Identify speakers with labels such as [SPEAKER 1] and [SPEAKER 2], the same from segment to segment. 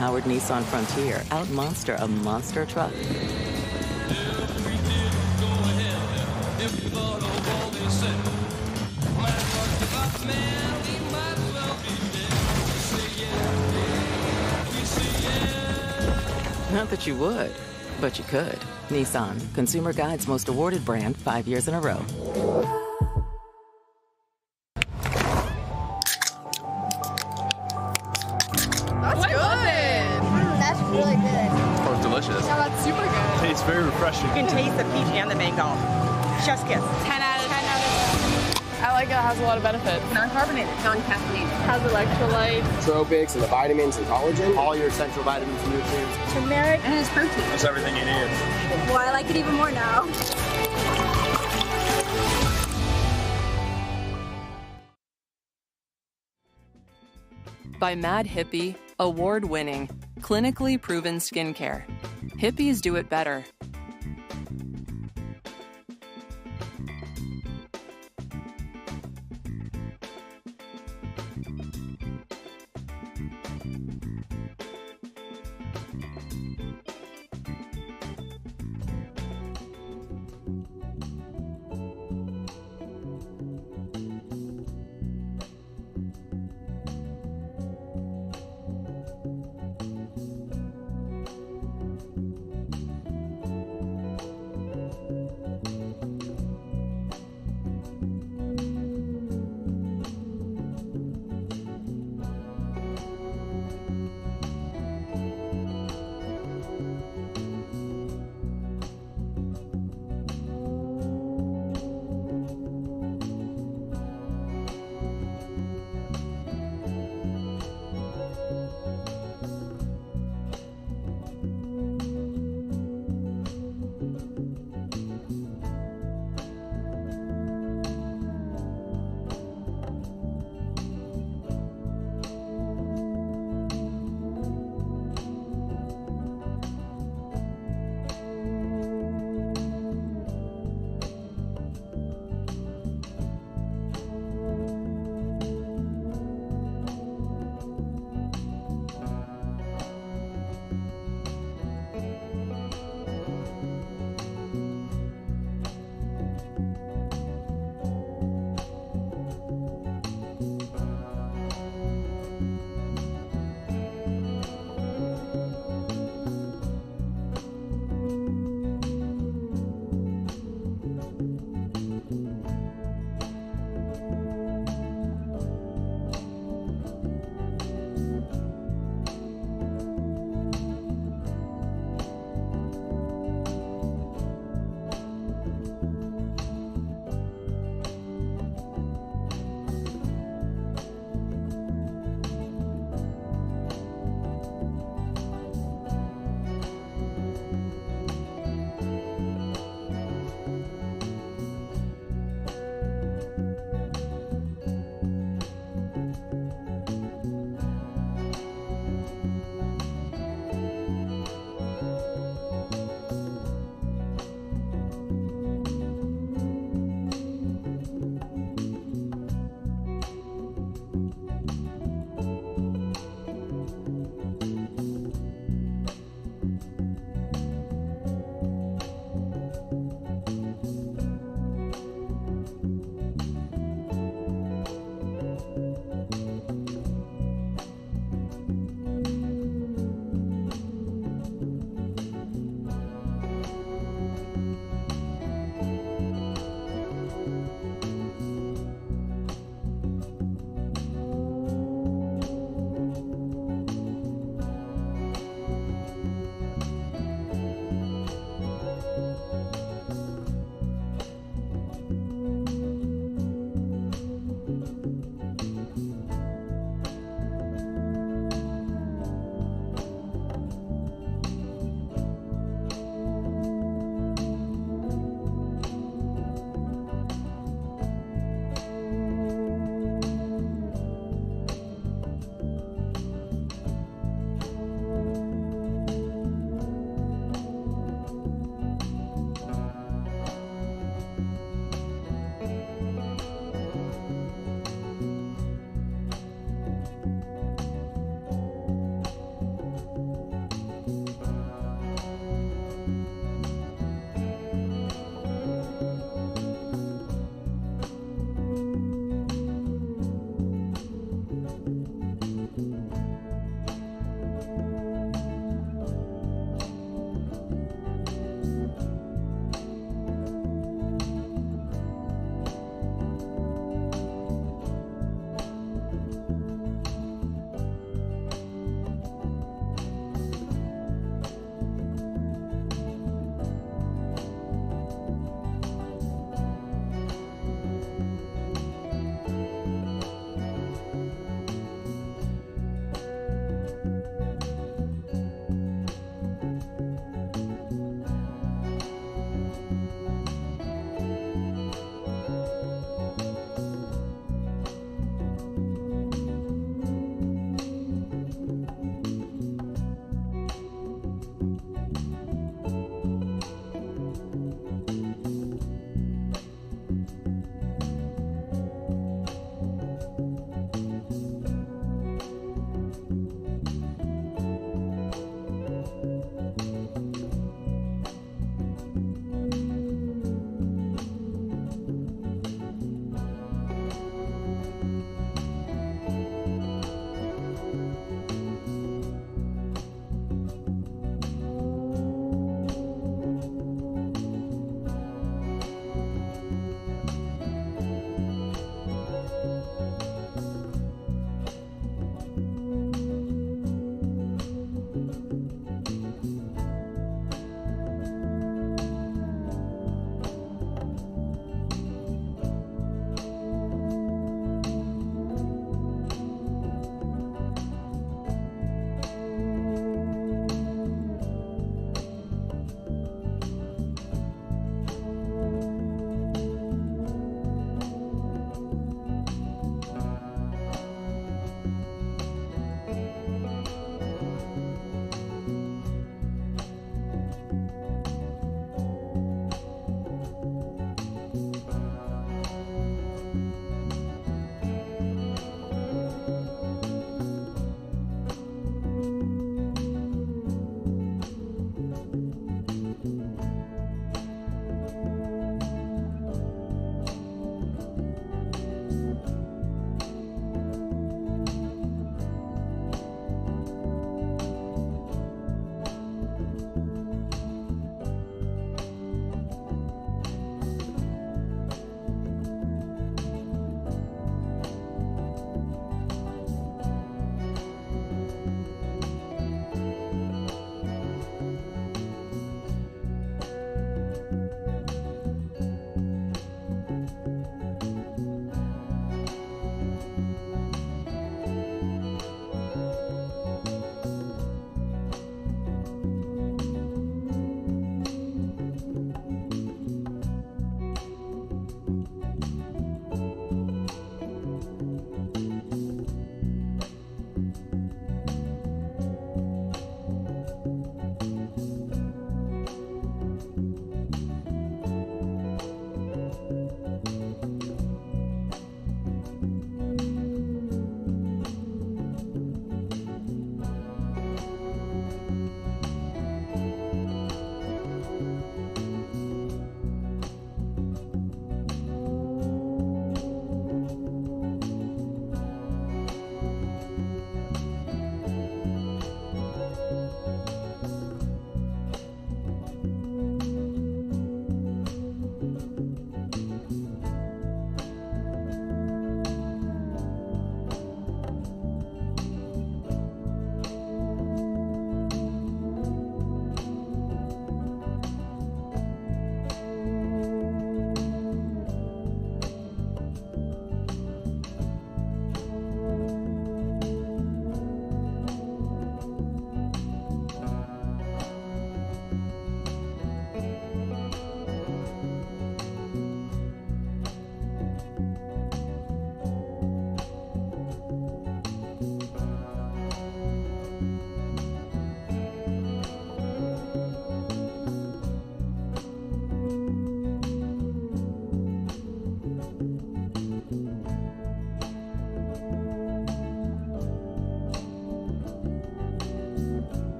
[SPEAKER 1] Howard Nissan Frontier out-monster a monster truck. Not that you would, but you could. Nissan, Consumer Guide's most awarded brand 5 years in a row.
[SPEAKER 2] That's good.
[SPEAKER 3] That's really good.
[SPEAKER 4] Oh, it's delicious.
[SPEAKER 2] Yeah, that's super good.
[SPEAKER 4] Tastes very refreshing.
[SPEAKER 5] You can taste the peach and the mango. Chef's kiss.
[SPEAKER 2] 10 out of 10 out of 10. I like it. It has a lot of benefits.
[SPEAKER 5] Non-carbonated. Non-caffeinated.
[SPEAKER 2] Has electrolytes.
[SPEAKER 6] Nootropics and the vitamins and collagen.
[SPEAKER 4] All your essential vitamins and nutrients.
[SPEAKER 3] Turmeric.
[SPEAKER 5] And it's protein.
[SPEAKER 4] That's everything you need.
[SPEAKER 3] Well, I like it even more now.
[SPEAKER 7] By Mad Hippie, award-winning, clinically proven skincare. Hippies do it better.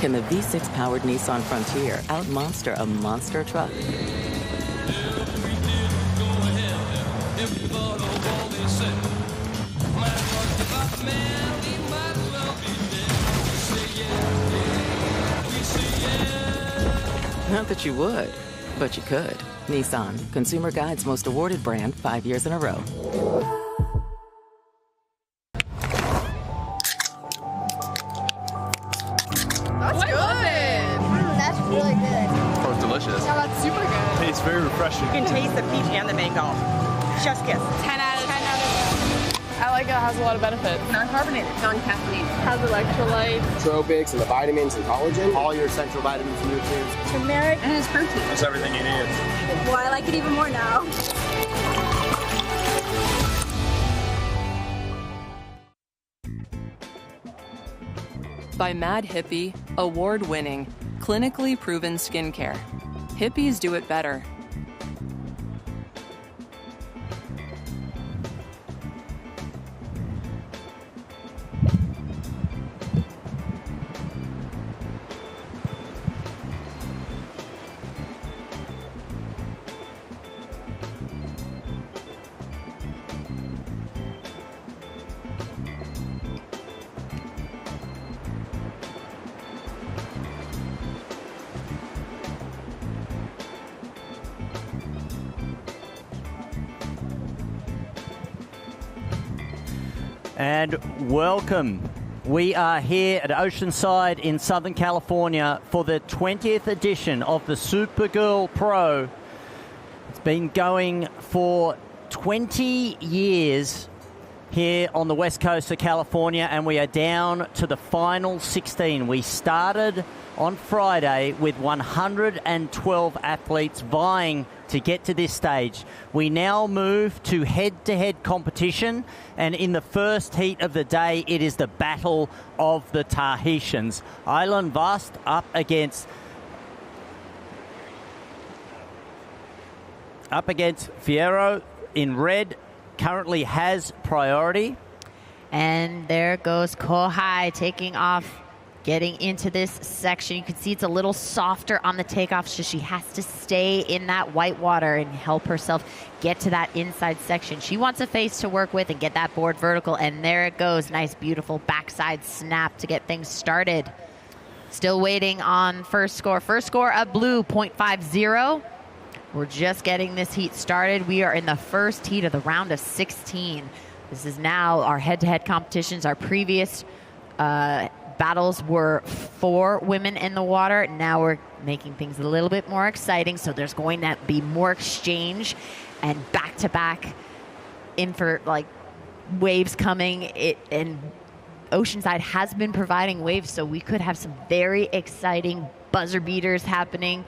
[SPEAKER 1] Can the V6-powered Nissan Frontier outmonster a monster truck? Not that you would, but you could. Nissan, Consumer Guide's most awarded brand 5 years in a row.
[SPEAKER 2] That's good.
[SPEAKER 3] That's really good.
[SPEAKER 4] Oh, it's delicious.
[SPEAKER 2] Yeah, that's super good.
[SPEAKER 4] Tastes very refreshing.
[SPEAKER 5] You can taste the peach and the mango. Chef's kiss.
[SPEAKER 2] 10 out of 10. I like it. It has a lot of benefits.
[SPEAKER 5] Non-carbonated, non-caffeinated.
[SPEAKER 2] Has electrolytes.
[SPEAKER 6] Nootropics and the vitamins and collagen.
[SPEAKER 4] All your essential vitamins and nutrients.
[SPEAKER 3] Turmeric.
[SPEAKER 5] And it's protein.
[SPEAKER 4] That's everything you need.
[SPEAKER 3] Well, I like it even more now.
[SPEAKER 7] By Mad Hippie, award-winning, clinically proven skincare. Hippies do it better.
[SPEAKER 8] And welcome. We are here at Oceanside in Southern California for the 20th edition of the Supergirl Pro. It's been going for 20 years here on the west coast of California, and we are down to the final 16. We started on Friday with 112 athletes vying to get to this stage. We now move to head-to-head competition, and in the first heat of the day, it is the Battle of the Tahitians. Island Vast up against Fierro in red, currently has priority.
[SPEAKER 9] And there goes Kohai taking off, getting into this section. You can see it's a little softer on the takeoff, so she has to stay in that white water and help herself get to that inside section. She wants a face to work with and get that board vertical, and there it goes. Nice, beautiful backside snap to get things started. Still waiting on first score. First score, a blue, 0.50. We're just getting this heat started. We are in the first heat of the round of 16. This is now our head-to-head competitions. Our previous battles were 4 women in the water. Now we're making things a little bit more exciting, so there's going to be more exchange and back-to-back waves coming. And Oceanside has been providing waves, so we could have some very exciting buzzer beaters happening.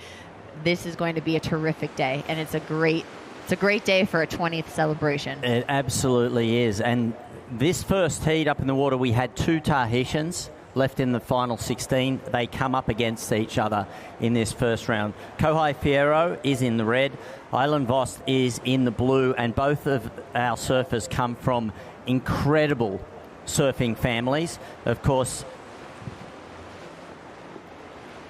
[SPEAKER 9] This is going to be a terrific day, and it's a great day for a 20th celebration.
[SPEAKER 8] It absolutely is. And this first heat up in the water, we had 2 Tahitians left in the final 16. They come up against each other in this first round. Kohai Fierro is in the red. Island Vost is in the blue. And both of our surfers come from incredible surfing families. Of course,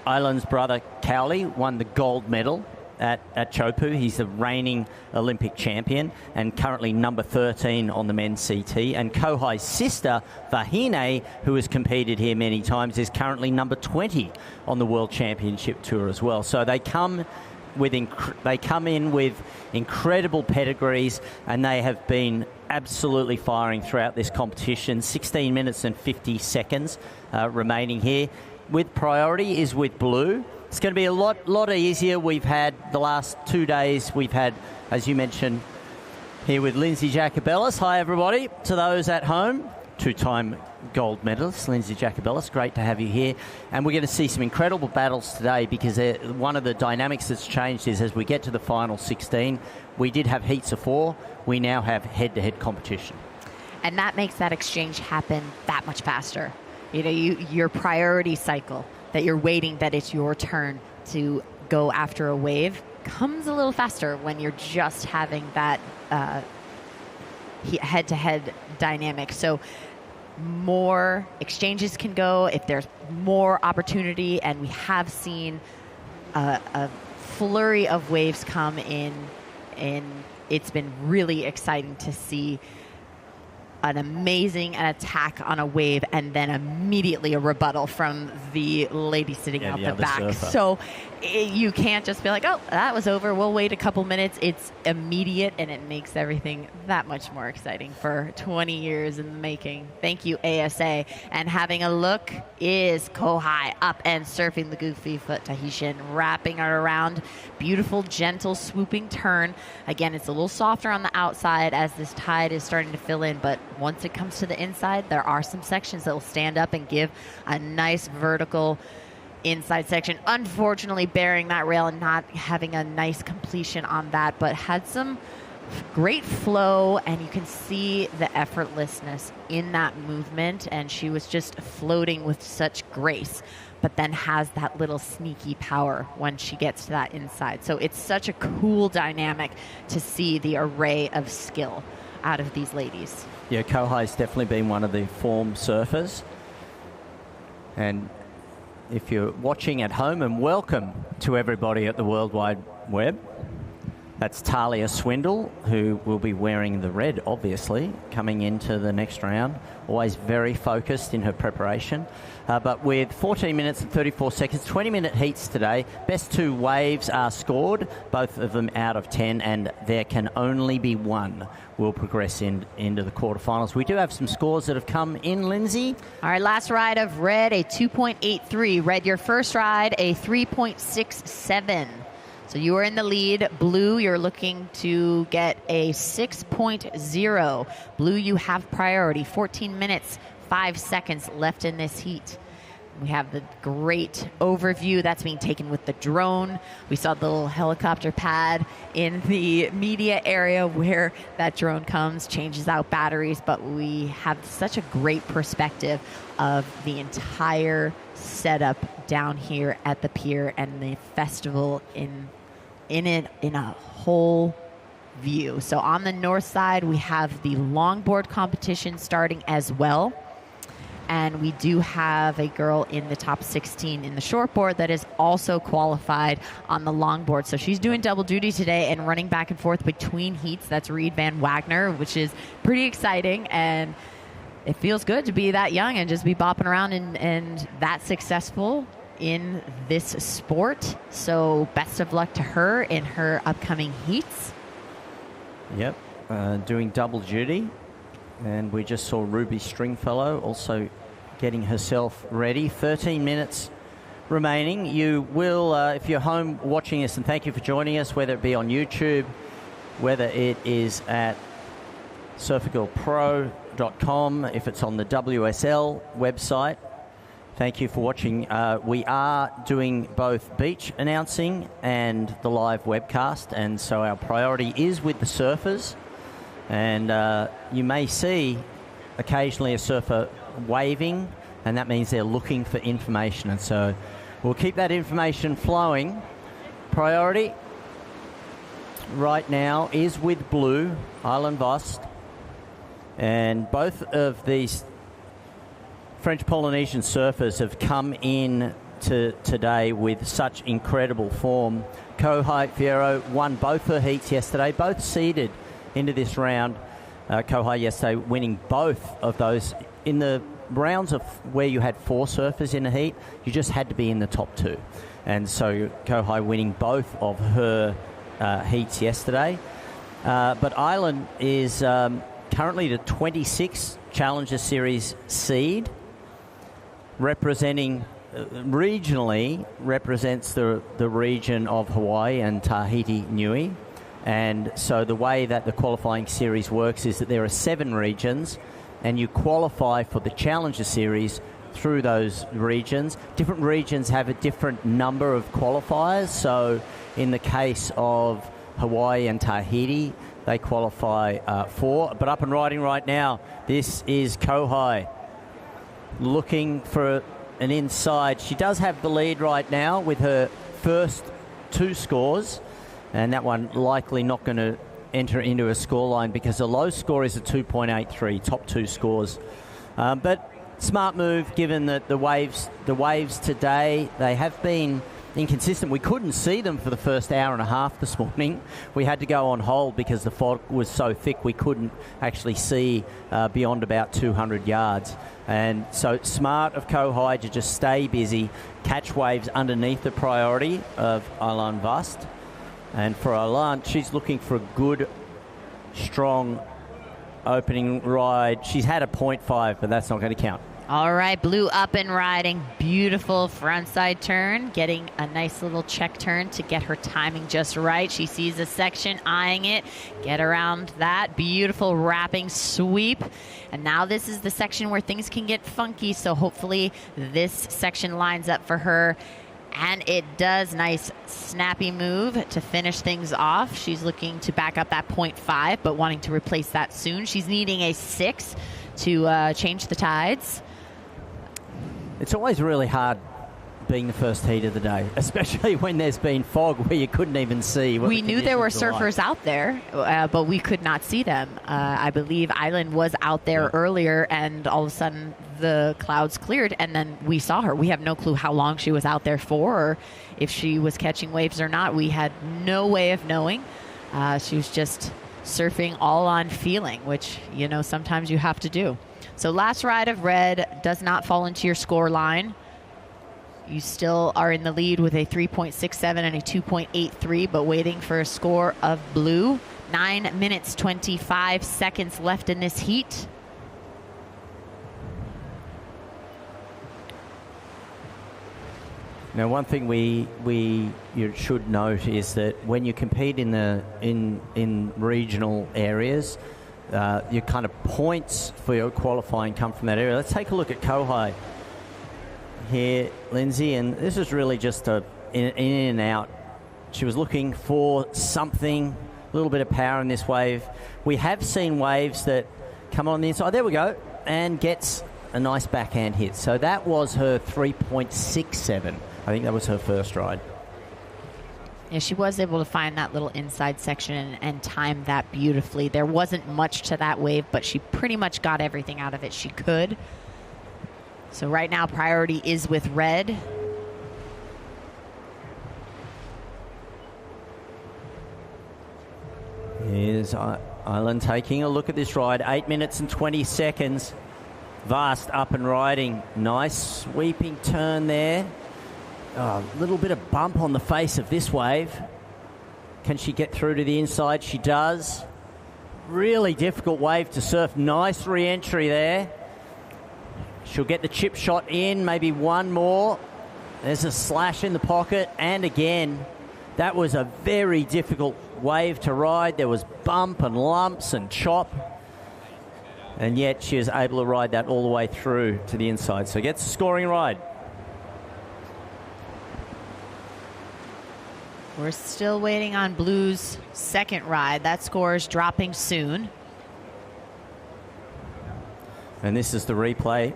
[SPEAKER 8] Island's brother, Cowley, won the gold medal at Chopu. He's the reigning Olympic champion and currently number 13 on the men's CT. And Kohai's sister, Vahine, who has competed here many times, is currently number 20 on the World Championship Tour as well. So they come in with incredible pedigrees, and they have been absolutely firing throughout this competition. 16 minutes and 50 seconds remaining here. With priority is with blue. It's going to be a lot easier. We've had the last 2 days, we've had, as you mentioned, here with Lindsay Jacobellis. Hi, everybody. To those at home, 2-time gold medalist, Lindsay Jacobellis. Great to have you here. And we're going to see some incredible battles today, because one of the dynamics that's changed is as we get to the final 16, we did have heats of 4. We now have head-to-head competition.
[SPEAKER 9] And that makes that exchange happen that much faster. You know, your priority cycle that you're waiting that it's your turn to go after a wave comes a little faster when you're just having that head-to-head dynamic. So more exchanges can go, if there's more opportunity, and we have seen a flurry of waves come in, and it's been really exciting to see an amazing attack on a wave and then immediately a rebuttal from the lady sitting out the back.
[SPEAKER 8] Surfer.
[SPEAKER 9] So you can't just be like, oh, that was over, we'll wait a couple minutes. It's immediate, and it makes everything that much more exciting for 20 years in the making. Thank you, ASA. And having a look is Kohai up and surfing the goofy foot Tahitian, wrapping it around. Beautiful, gentle, swooping turn. Again, it's a little softer on the outside as this tide is starting to fill in, but once it comes to the inside, there are some sections that will stand up and give a nice vertical inside section. Unfortunately, bearing that rail and not having a nice completion on that, but had some great flow, and you can see the effortlessness in that movement, and she was just floating with such grace, but then has that little sneaky power when she gets to that inside. So it's such a cool dynamic to see the array of skill out of these ladies.
[SPEAKER 8] Yeah, Kohai's definitely been one of the form surfers. And if you're watching at home, and welcome to everybody at the World Wide Web. That's Talia Swindle, who will be wearing the red, obviously, coming into the next round. Always very focused in her preparation. But with 14 minutes and 34 seconds, 20-minute heats today. Best two waves are scored, both of them out of 10, and there can only be one will progress into the quarterfinals. We do have some scores that have come in, Lindsay.
[SPEAKER 9] All right, last ride of red, a 2.83. Red, your first ride, a 3.67. So you are in the lead. Blue, you're looking to get a 6.0. Blue, you have priority. 14 minutes, 5 seconds left in this heat. We have the great overview that's being taken with the drone. We saw the little helicopter pad in the media area where that drone comes, changes out batteries, but we have such a great perspective of the entire setup down here at the pier and the festival in a whole view. So on the north side, we have the longboard competition starting as well. And we do have a girl in the top 16 in the shortboard that is also qualified on the longboard. So she's doing double duty today and running back and forth between heats. That's Reed Van Wagner, which is pretty exciting. And it feels good to be that young and just be bopping around and that successful in this sport. So best of luck to her in her upcoming heats.
[SPEAKER 8] Yep, doing double duty. And we just saw Ruby Stringfellow also getting herself ready. 13 minutes remaining. You will, if you're home watching us, and thank you for joining us, whether it be on YouTube, whether it is at surfergirlpro.com, if it's on the WSL website. Thank you for watching. We are doing both beach announcing and the live webcast, and so our priority is with the surfers. And you may see occasionally a surfer waving, and that means they're looking for information. And so we'll keep that information flowing. Priority right now is with Blue, Island Vost. And both of these French Polynesian surfers have come in to today with such incredible form. Kohai Fierro won both her heats yesterday, both seeded into this round. Kohai yesterday winning both of those. In the rounds of where you had 4 surfers in a heat, you just had to be in the top 2. And so Kohai winning both of her heats yesterday. But Island is currently the 26th Challenger Series seed, representing regionally represents the region of Hawaii and Tahiti Nui. And so the way that the qualifying series works is that there are 7 regions, and you qualify for the Challenger Series through those regions. Different regions have a different number of qualifiers. So in the case of Hawaii and Tahiti, they qualify 4. But up and riding right now, this is Kohai looking for an inside. She does have the lead right now with her first 2 scores. And that one likely not going to enter into a scoreline because the low score is a 2.83, top 2 scores But smart move, given that the waves today, they have been inconsistent. We couldn't see them for the first hour and a half this morning. We had to go on hold because the fog was so thick we couldn't actually see beyond about 200 yards. And so smart of Kohai to just stay busy, catch waves underneath the priority of Ilan Vast. And for Ilan, she's looking for a good, strong opening ride. She's had a 0.5, but that's not going to count.
[SPEAKER 9] All right, Blue up and riding. Beautiful frontside turn, getting a nice little check turn to get her timing just right. She sees a section, eyeing it, get around that. Beautiful wrapping sweep. And now this is the section where things can get funky, so hopefully this section lines up for her. And it does. Nice snappy move to finish things off. She's looking to back up that 0.5, but wanting to replace that soon. She's needing a 6 to change the tides.
[SPEAKER 8] It's always really hard being the first heat of the day, especially when there's been fog where you couldn't even see what
[SPEAKER 9] we knew there were surfers out there, but we could not see them. I believe Island was out there earlier, and all of a sudden the clouds cleared, and then we saw her. We have no clue how long she was out there for, or if she was catching waves or not. We had no way of knowing. She was just surfing all on feeling, which, you know, sometimes you have to do. So last ride of red does not fall into your score line. You still are in the lead with a 3.67 and a 2.83, but waiting for a score of blue. 9 minutes, 25 seconds left in this heat.
[SPEAKER 8] Now, one thing you should note is that when you compete in regional areas, your kind of points for your qualifying come from that area. Let's take a look at Kohai here, Lindsay, and this is really just a in and out. She was looking for something, a little bit of power in this wave. We have seen waves that come on the inside. There we go, and gets a nice backhand hit. So that was her 3.67. I think that was her first ride.
[SPEAKER 9] Yeah, she was able to find that little inside section and time that beautifully. There wasn't much to that wave, but she pretty much got everything out of it she could. So right now, priority is with red.
[SPEAKER 8] Here's Island taking a look at this ride. 8 minutes and 20 seconds. Vast up and riding. Nice sweeping turn there. A little bit of bump on the face of this wave. Can she get through to the inside? She does. Really difficult wave to surf. Nice re-entry there. She'll get the chip shot in, maybe one more. There's a slash in the pocket, and again, that was a very difficult wave to ride. There was bump and lumps and chop, and yet she was able to ride that all the way through to the inside. So gets a scoring ride.
[SPEAKER 9] We're still waiting on Blue's second ride. That score is dropping soon.
[SPEAKER 8] And this is the replay.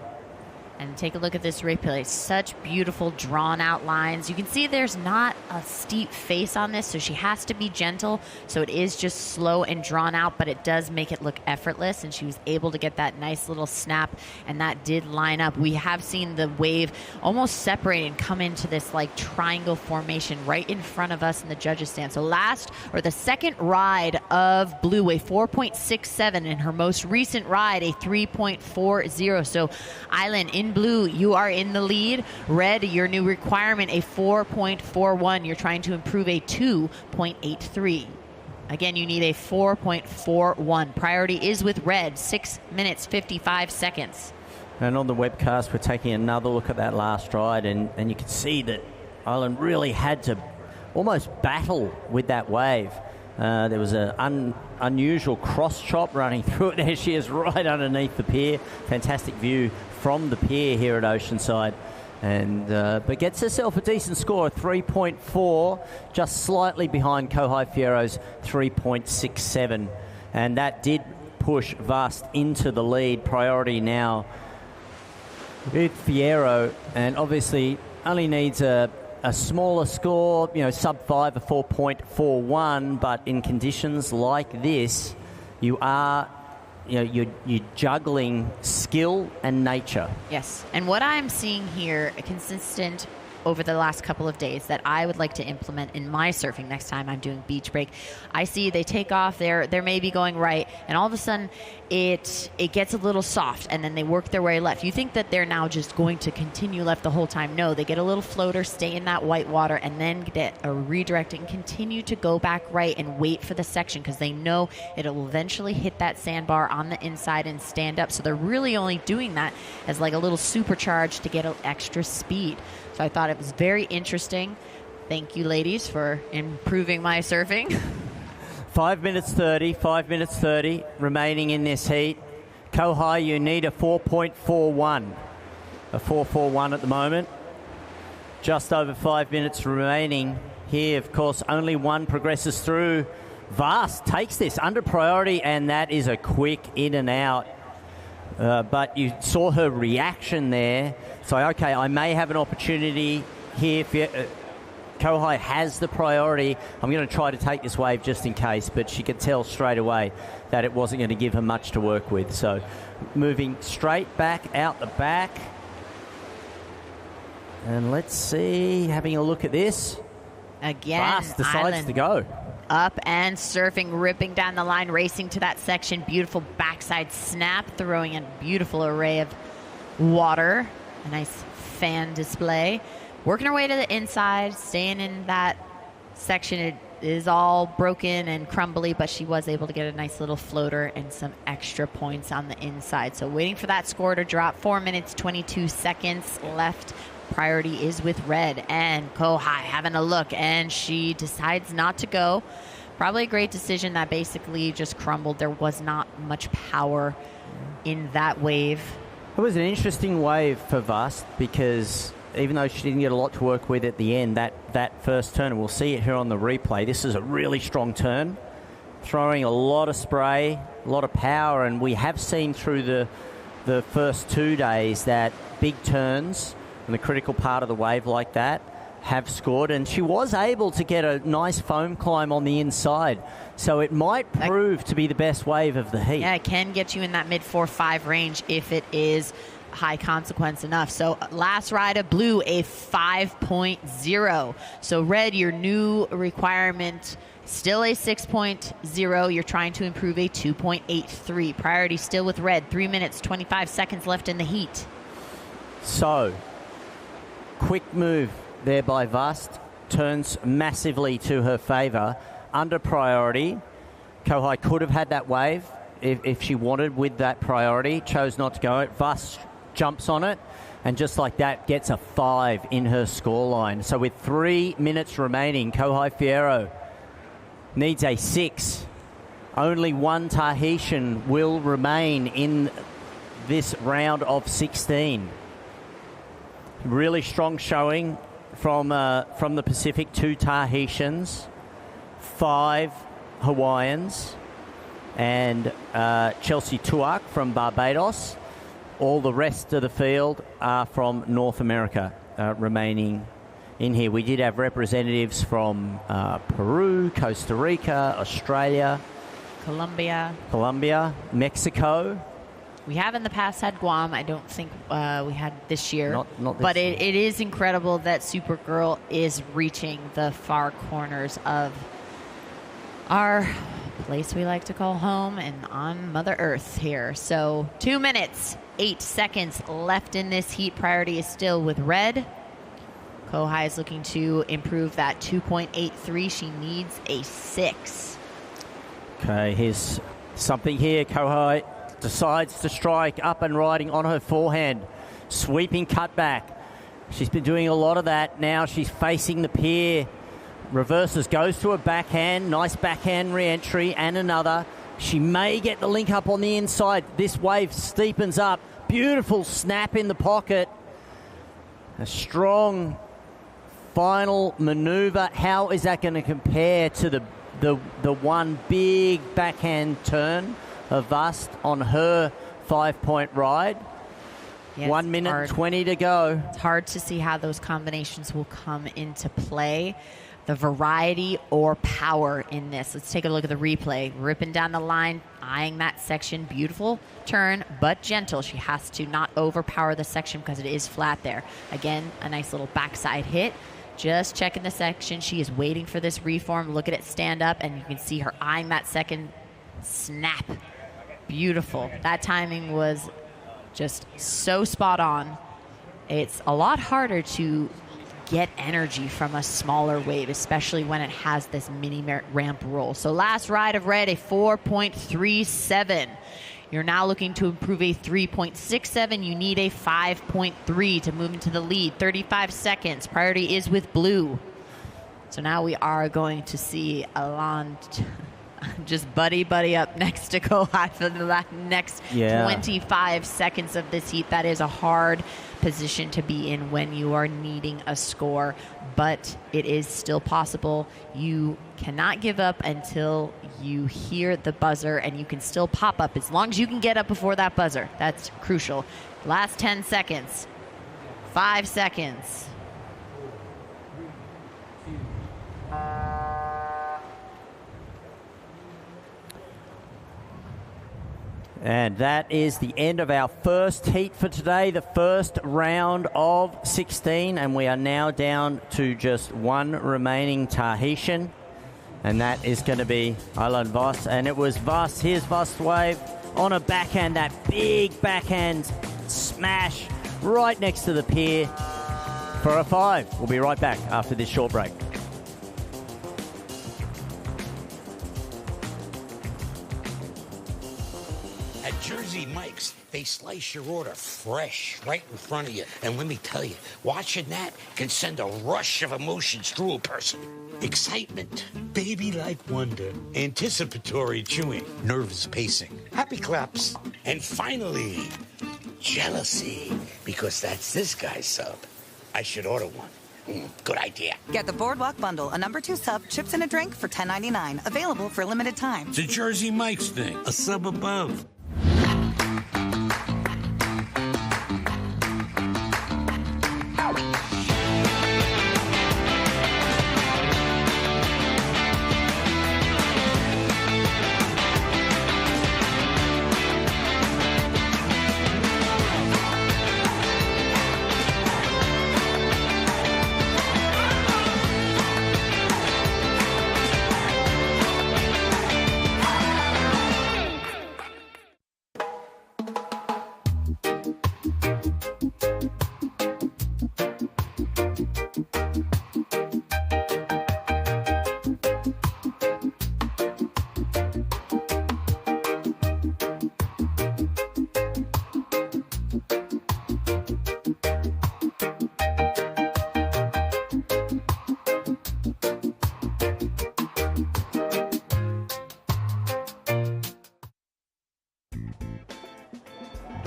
[SPEAKER 9] And take a look at this replay. Such beautiful drawn out lines. You can see there's not a steep face on this, so she has to be gentle. So it is just slow and drawn out, but it does make it look effortless. And she was able to get that nice little snap, and that did line up. We have seen the wave almost separate and come into this like triangle formation right in front of us in the judges stand. So the second ride of Blue, a 4.67, and her most recent ride, a 3.40. So Island in blue, you are in the lead. Red, your new requirement, a 4.41. You're trying to improve a 2.83. Again, you need a 4.41. Priority is with red, 6 minutes, 55 seconds.
[SPEAKER 8] And on the webcast, we're taking another look at that last ride, and you can see that Island really had to almost battle with that wave. There was an unusual cross chop running through it. There she is right underneath the pier. Fantastic view from the pier here at Oceanside. And but gets herself a decent score, 3.4, just slightly behind Kohai Fierro's 3.67. And that did push Vast into the lead. Priority now with Fierro, and obviously only needs a smaller score, sub 5, a 4.41, but in conditions like this, you are you're juggling skill and nature.
[SPEAKER 9] Yes, and what I'm seeing here, consistent over the last couple of days that I would like to implement in my surfing next time I'm doing beach break. I see they take off, they're maybe going right, and all of a sudden it gets a little soft, and then they work their way left. You think that they're now just going to continue left the whole time. No, they get a little floater, stay in that white water, and then get a redirect and continue to go back right and wait for the section, because they know it'll eventually hit that sandbar on the inside and stand up. So they're really only doing that as like a little supercharge to get an extra speed. So I thought it was very interesting. Thank you, ladies, for improving my surfing.
[SPEAKER 8] 5 minutes 30 remaining in this heat. Kohai, you need a 4.41. A 4.41 at the moment. Just over 5 minutes remaining here. Of course, only one progresses through. Vast takes this under priority, and that is a quick in and out. But you saw her reaction there. So, okay, I may have an opportunity here. Kohai has the priority. I'm going to try to take this wave just in case, but she could tell straight away that it wasn't going to give her much to work with. So, moving straight back out the back. And let's see, having a look at this.
[SPEAKER 9] Again,
[SPEAKER 8] Vast decides
[SPEAKER 9] Island
[SPEAKER 8] to go.
[SPEAKER 9] up and surfing, ripping down the line, racing to that section. Beautiful backside snap, throwing a beautiful array of water. A nice fan display. Working her way to the inside, staying in that section. It is all broken and crumbly, but she was able to get a nice little floater and some extra points on the inside. So waiting for that score to drop. 4 minutes, 22 seconds left. Priority is with red, and Kohai having a look, and she decides not to go. Probably a great decision that basically just crumbled. There was not much power in that wave.
[SPEAKER 8] It was an interesting wave for Vast, because even though she didn't get a lot to work with at the end, that first turn, and we'll see it here on the replay, this is a really strong turn, throwing a lot of spray, a lot of power, and we have seen through the first 2 days that big turns in the critical part of the wave like that have scored, and she was able to get a nice foam climb on the inside, so it might prove to be the best wave of the heat.
[SPEAKER 9] Yeah, it can get you in that mid 4.5 range if it is high consequence enough. So last ride of blue, a 5.0. So red, your new requirement, still a 6.0. You're trying to improve a 2.83. Priority still with red. 3 minutes, 25 seconds left in the heat.
[SPEAKER 8] So, quick move there by Vast. Turns massively to her favour. Under priority, Kohai could have had that wave if she wanted with that priority. Chose not to go. Vast jumps on it, and just like that gets a 5 in her scoreline. So with 3 minutes remaining, Kohai Fierro needs a 6. Only one Tahitian will remain in this round of 16. Really strong showing from the Pacific. 2 Tahitians, 5 Hawaiians, and Chelsea Tuak from Barbados. All the rest of the field are from North America remaining in here. We did have representatives from Peru, Costa Rica, Australia, Colombia, Mexico.
[SPEAKER 9] We have in the past had Guam. I don't think we had this year.
[SPEAKER 8] Not this
[SPEAKER 9] but
[SPEAKER 8] year.
[SPEAKER 9] It is incredible that Supergirl is reaching the far corners of our place we like to call home and on Mother Earth here. So 2 minutes, 8 seconds left in this heat. Priority is still with red. Kohai is looking to improve that 2.83. She needs a 6.
[SPEAKER 8] Okay, here's something here. Kohai decides to strike up and riding on her forehand. Sweeping cutback. She's been doing a lot of that. Now she's facing the pier. Reverses, goes to a backhand. Nice backhand re-entry and another. She may get the link up on the inside. This wave steepens up. Beautiful snap in the pocket. A strong final maneuver. How is that going to compare to the one big backhand turn of Vast on her 5-point ride?
[SPEAKER 9] Yeah,
[SPEAKER 8] 1 minute 20 to go.
[SPEAKER 9] It's hard to see how those combinations will come into play. the variety or power in this. Let's take a look at the replay. Ripping down the line, eyeing that section. Beautiful turn, but gentle. She has to not overpower the section because it is flat there. Again, a nice little backside hit. Just checking the section. She is waiting for this reform. Look at it stand up, and you can see her eyeing that second snap. Beautiful. That timing was just so spot on. It's a lot harder to get energy from a smaller wave, especially when it has this mini ramp roll. So last ride of red, a 4.37. You're now looking to improve a 3.67. You need a 5.3 to move into the lead. 35 seconds. Priority is with blue. So now we are going to see Alon just buddy up next to Kohai for the next 25 seconds of this heat. That is a hard position to be in when you are needing a score, but it is still possible. You cannot give up until you hear the buzzer, and you can still pop up as long as you can get up before that buzzer. That's crucial. Last 10 seconds. 5 seconds.
[SPEAKER 8] And that is the end of our first heat for today, the first round of 16. And we are now down to just one remaining Tahitian. And that is going to be Ilan Voss. And it was Voss. Here's Voss wave on a backhand, that big backhand smash right next to the pier for a 5. We'll be right back after this short break.
[SPEAKER 10] At Jersey Mike's, they slice your order fresh right in front of you. And let me tell you, watching that can send a rush of emotions through a person. Excitement, baby-like wonder, anticipatory chewing, nervous pacing, happy claps, and finally, jealousy, because that's this guy's sub. I should order one. Good idea.
[SPEAKER 11] Get the Boardwalk Bundle, a number 2 sub, chips and a drink for $10.99. Available for a limited time.
[SPEAKER 10] It's a Jersey Mike's thing, a sub above.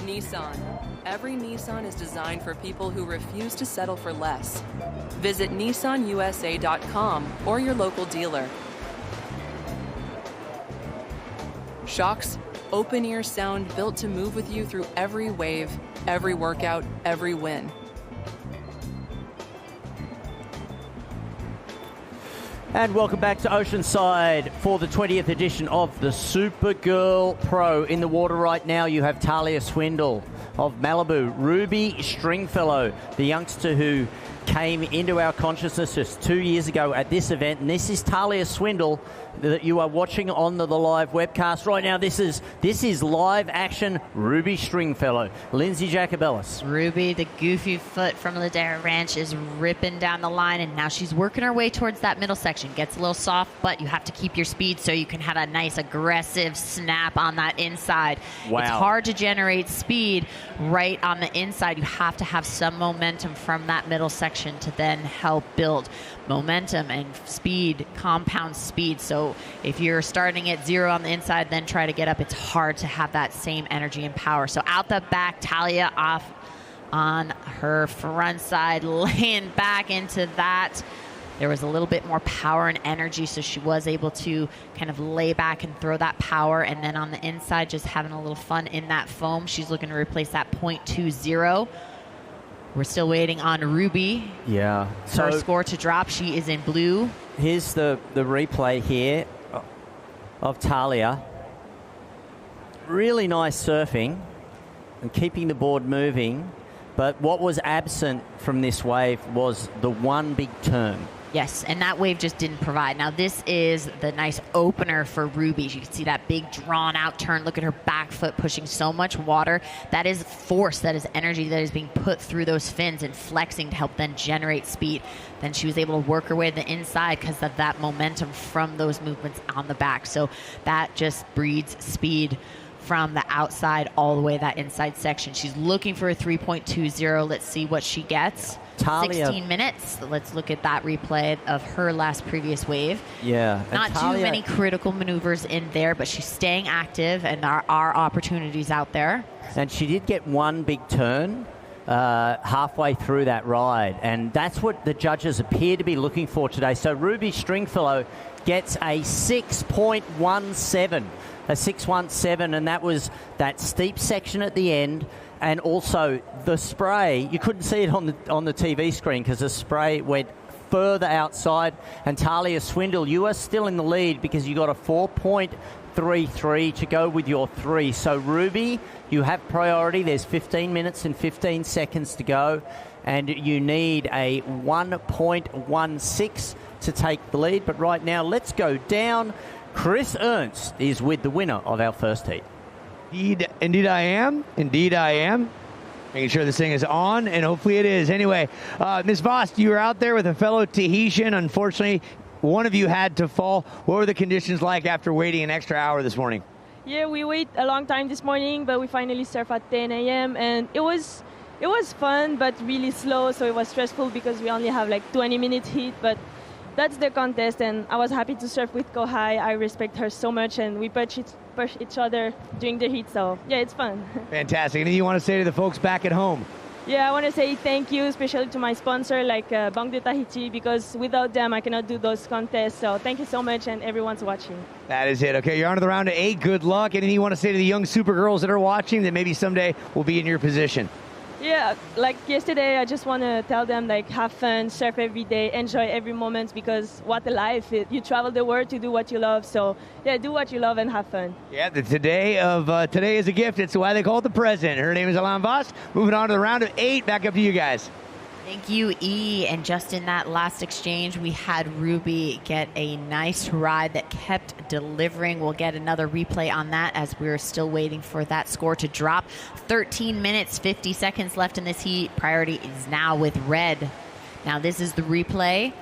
[SPEAKER 7] Nissan. Every Nissan is designed for people who refuse to settle for less. Visit nissanusa.com or your local dealer. Shocks, open-ear sound built to move with you through every wave, every workout, every win.
[SPEAKER 8] And welcome back to Oceanside for the 20th edition of the Supergirl Pro. In the water right now, you have Talia Swindle of Malibu, Ruby Stringfellow, the youngster who came into our consciousness just 2 years ago at this event. And this is Talia Swindle that you are watching on the live webcast right now. This is live action Ruby Stringfellow. Lindsay Jacobellis.
[SPEAKER 9] Ruby, the goofy foot from Ladera Ranch, is ripping down the line, and now she's working her way towards that middle section. Gets a little soft, but you have to keep your speed so you can have a nice aggressive snap on that inside.
[SPEAKER 8] Wow.
[SPEAKER 9] It's hard to generate speed right on the inside. You have to have some momentum from that middle section to then help build momentum and speed, compound speed. So if you're starting at 0 on the inside, then try to get up, it's hard to have that same energy and power. So out the back, Talia off on her front side, laying back into that. There was a little bit more power and energy, so she was able to kind of lay back and throw that power. And then on the inside, just having a little fun in that foam. She's looking to replace that 0.20. We're still waiting on Ruby.
[SPEAKER 8] Yeah.
[SPEAKER 9] Her score to drop. She is in blue.
[SPEAKER 8] here's the replay here of Talia. Really nice surfing and keeping the board moving. But what was absent from this wave was the one big turn.
[SPEAKER 9] Yes, and that wave just didn't provide. Now, this is the nice opener for Ruby. You can see that big drawn-out turn. Look at her back foot pushing so much water. That is force, that is energy that is being put through those fins and flexing to help then generate speed. Then she was able to work her way to the inside because of that momentum from those movements on the back. So that just breeds speed from the outside all the way that inside section. She's looking for a 3.20. Let's see what she gets.
[SPEAKER 8] Talia,
[SPEAKER 9] 16 minutes. Let's look at that replay of her last previous wave.
[SPEAKER 8] Yeah.
[SPEAKER 9] Not too many critical maneuvers in there, but she's staying active, and there are opportunities out there.
[SPEAKER 8] And she did get one big turn halfway through that ride, and that's what the judges appear to be looking for today. So Ruby Stringfellow gets a 6.17. A 6.17, and that was that steep section at the end, and also the spray. You couldn't see it on the TV screen because the spray went further outside. And Talia Swindle, you are still in the lead because you got a 4.33 to go with your 3. So Ruby, you have priority. There's 15 minutes and 15 seconds to go, and you need a 1.16 to take the lead. But right now, let's go down. Chris Ernst is with the winner of our first heat.
[SPEAKER 12] Indeed I am. Making sure this thing is on, and hopefully it is. Anyway, Ms. Voss, you were out there with a fellow Tahitian. Unfortunately, one of you had to fall. What were the conditions like after waiting an extra hour this morning?
[SPEAKER 13] Yeah, we waited a long time this morning, but we finally surfed at 10 a.m. and it was fun, but really slow, so it was stressful because we only have like 20-minute heat, but that's the contest, and I was happy to surf with Kohai. I respect her so much, and we push each other during the heat, so yeah, it's fun.
[SPEAKER 12] Fantastic. Anything you want to say to the folks back at home?
[SPEAKER 13] Yeah, I want to say thank you, especially to my sponsor, like Banque de Tahiti, because without them, I cannot do those contests, so thank you so much, and everyone's watching.
[SPEAKER 12] That is it. Okay, you're on to the round of 8. Good luck. Anything you want to say to the young Supergirls that are watching that maybe someday will be in your position?
[SPEAKER 13] Yeah, like yesterday, I just want to tell them, like, have fun, surf every day, enjoy every moment, because what a life. You travel the world to do what you love, so yeah, do what you love and have fun.
[SPEAKER 12] Yeah, today is a gift. It's why they call it the present. Her name is Alain Voss. Moving on to the round of 8. Back up to you guys.
[SPEAKER 9] Thank you, E. And just in that last exchange, we had Ruby get a nice ride that kept delivering. We'll get another replay on that as we're still waiting for that score to drop. 13 minutes, 50 seconds left in this heat. Priority is now with Red. Now this is the replay.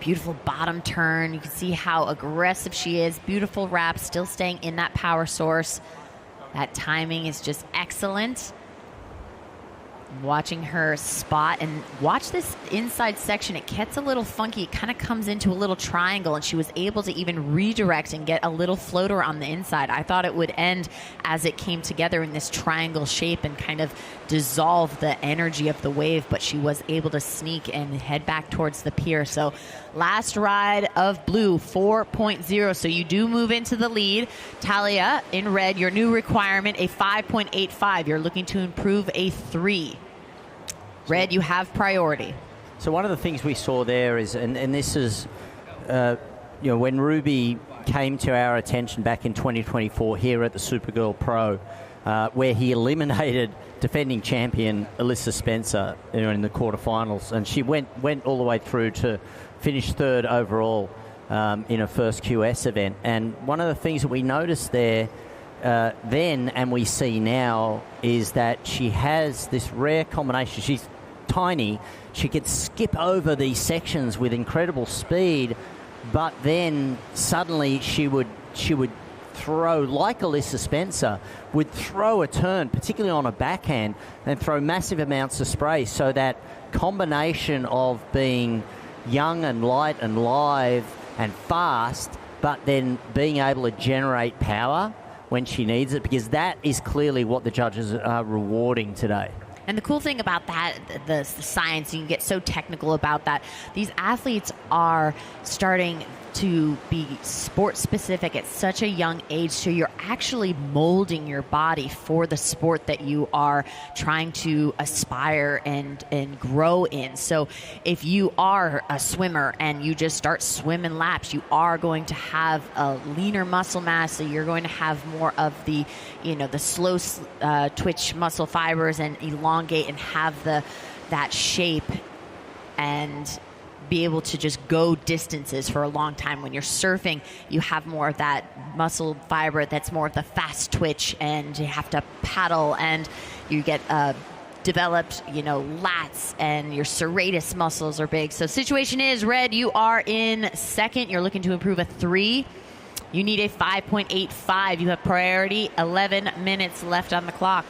[SPEAKER 9] Beautiful bottom turn. You can see how aggressive she is. Beautiful wrap, still staying in that power source. That timing is just excellent. Watching her spot, and watch this inside section. It gets a little funky. It kind of comes into a little triangle, and she was able to even redirect and get a little floater on the inside. I thought it would end as it came together in this triangle shape and kind of dissolve the energy of the wave, but she was able to sneak and head back towards the pier. So last ride of blue, 4.0. So you do move into the lead. Talia in red, your new requirement, a 5.85. You're looking to improve a 3. Red, you have priority.
[SPEAKER 8] So one of the things we saw there is, and this is, when Ruby came to our attention back in 2024 here at the Supergirl Pro, where he eliminated defending champion Alyssa Spencer in the quarterfinals, and she went all the way through to finish 3rd overall in her first QS event. And one of the things that we noticed there then and we see now is that she has this rare combination. She's tiny. She could skip over these sections with incredible speed, but then suddenly she would throw, like Alyssa Spencer, would throw a turn, particularly on a backhand, and throw massive amounts of spray. So that combination of being young and light and live and fast, but then being able to generate power when she needs it, because that is clearly what the judges are rewarding today.
[SPEAKER 9] And the cool thing about that, the science, you can get so technical about that. These athletes are starting to be sport specific at such a young age, so you're actually molding your body for the sport that you are trying to aspire and grow in. So if you are a swimmer and you just start swimming laps, you are going to have a leaner muscle mass, so you're going to have more of the, the slow twitch muscle fibers and elongate and have that shape and be able to just go distances for a long time. When you're surfing, you have more of that muscle fiber that's more of the fast twitch, and you have to paddle, and you get developed, lats, and your serratus muscles are big. So situation is, Red, you are in second. You're looking to improve a 3. You need a 5.85. You have priority. 11 minutes left on the clock.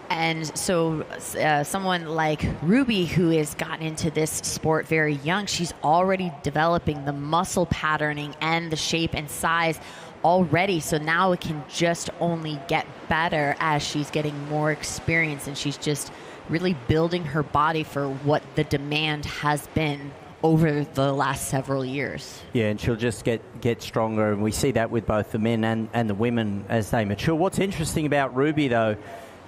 [SPEAKER 9] And so someone like Ruby, who has gotten into this sport very young, she's already developing the muscle patterning and the shape and size already. So now it can just only get better as she's getting more experience, and she's just really building her body for what the demand has been over the last several years. Yeah, and she'll just get stronger, and we see that with both the men and the women as they mature. What's interesting about Ruby, though,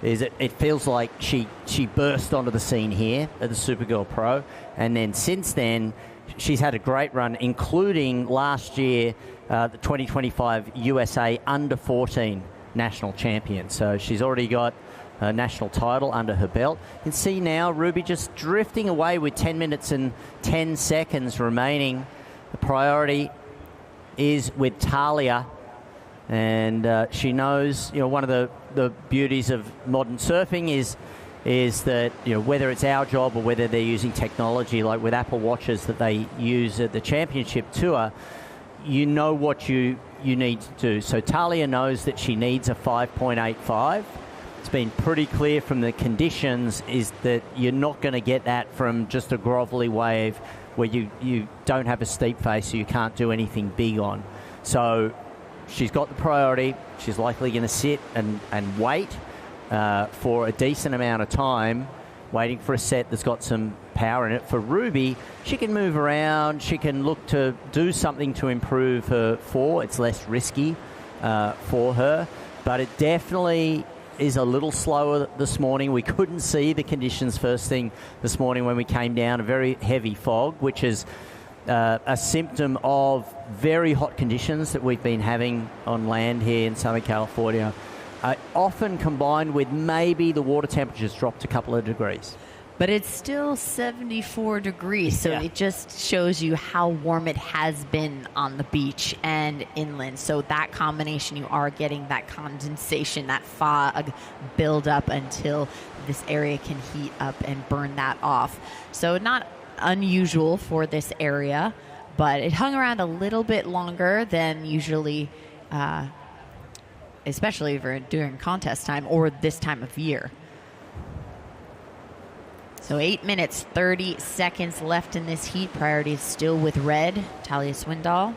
[SPEAKER 9] is it feels like she burst onto the scene here at the Supergirl Pro, and then since then she's had a great run, including last year the 2025 USA Under-14 national champion. So she's already got a national title under her belt. You can see now Ruby just drifting away with 10 minutes and 10 seconds remaining. The priority is with Talia, and she knows, one of the beauties of modern surfing is that, whether it's our job or whether they're using technology like with Apple Watches that they use at the championship tour, what you need to do. So Talia knows that she needs a 5.85. It's been pretty clear from the conditions is that you're not going to get that from just a grovelly wave where you don't have a steep face, so you can't do anything big on. So she's got the priority. She's likely going to sit and wait for a decent amount of time, waiting for a set that's got some power in it. For Ruby, she can move around. She can look to do something to improve her 4. It's less risky for her, but it definitely is a little slower this morning. We couldn't see the conditions first thing this morning when we came down, a very heavy fog, which is a symptom of very hot conditions that we've been having on land here in Southern California, often combined with maybe the water temperatures dropped a couple of degrees. But it's still 74 degrees, so it just shows you how warm it has been on the beach and inland. So that combination, you are getting that condensation, that fog build up until this area can heat up and burn that off. So not unusual for this area, but it hung around a little bit longer than usually, especially during contest time or this time of year. So 8 minutes, 30 seconds left in this heat. Priority is still with Red, Talia Swindoll,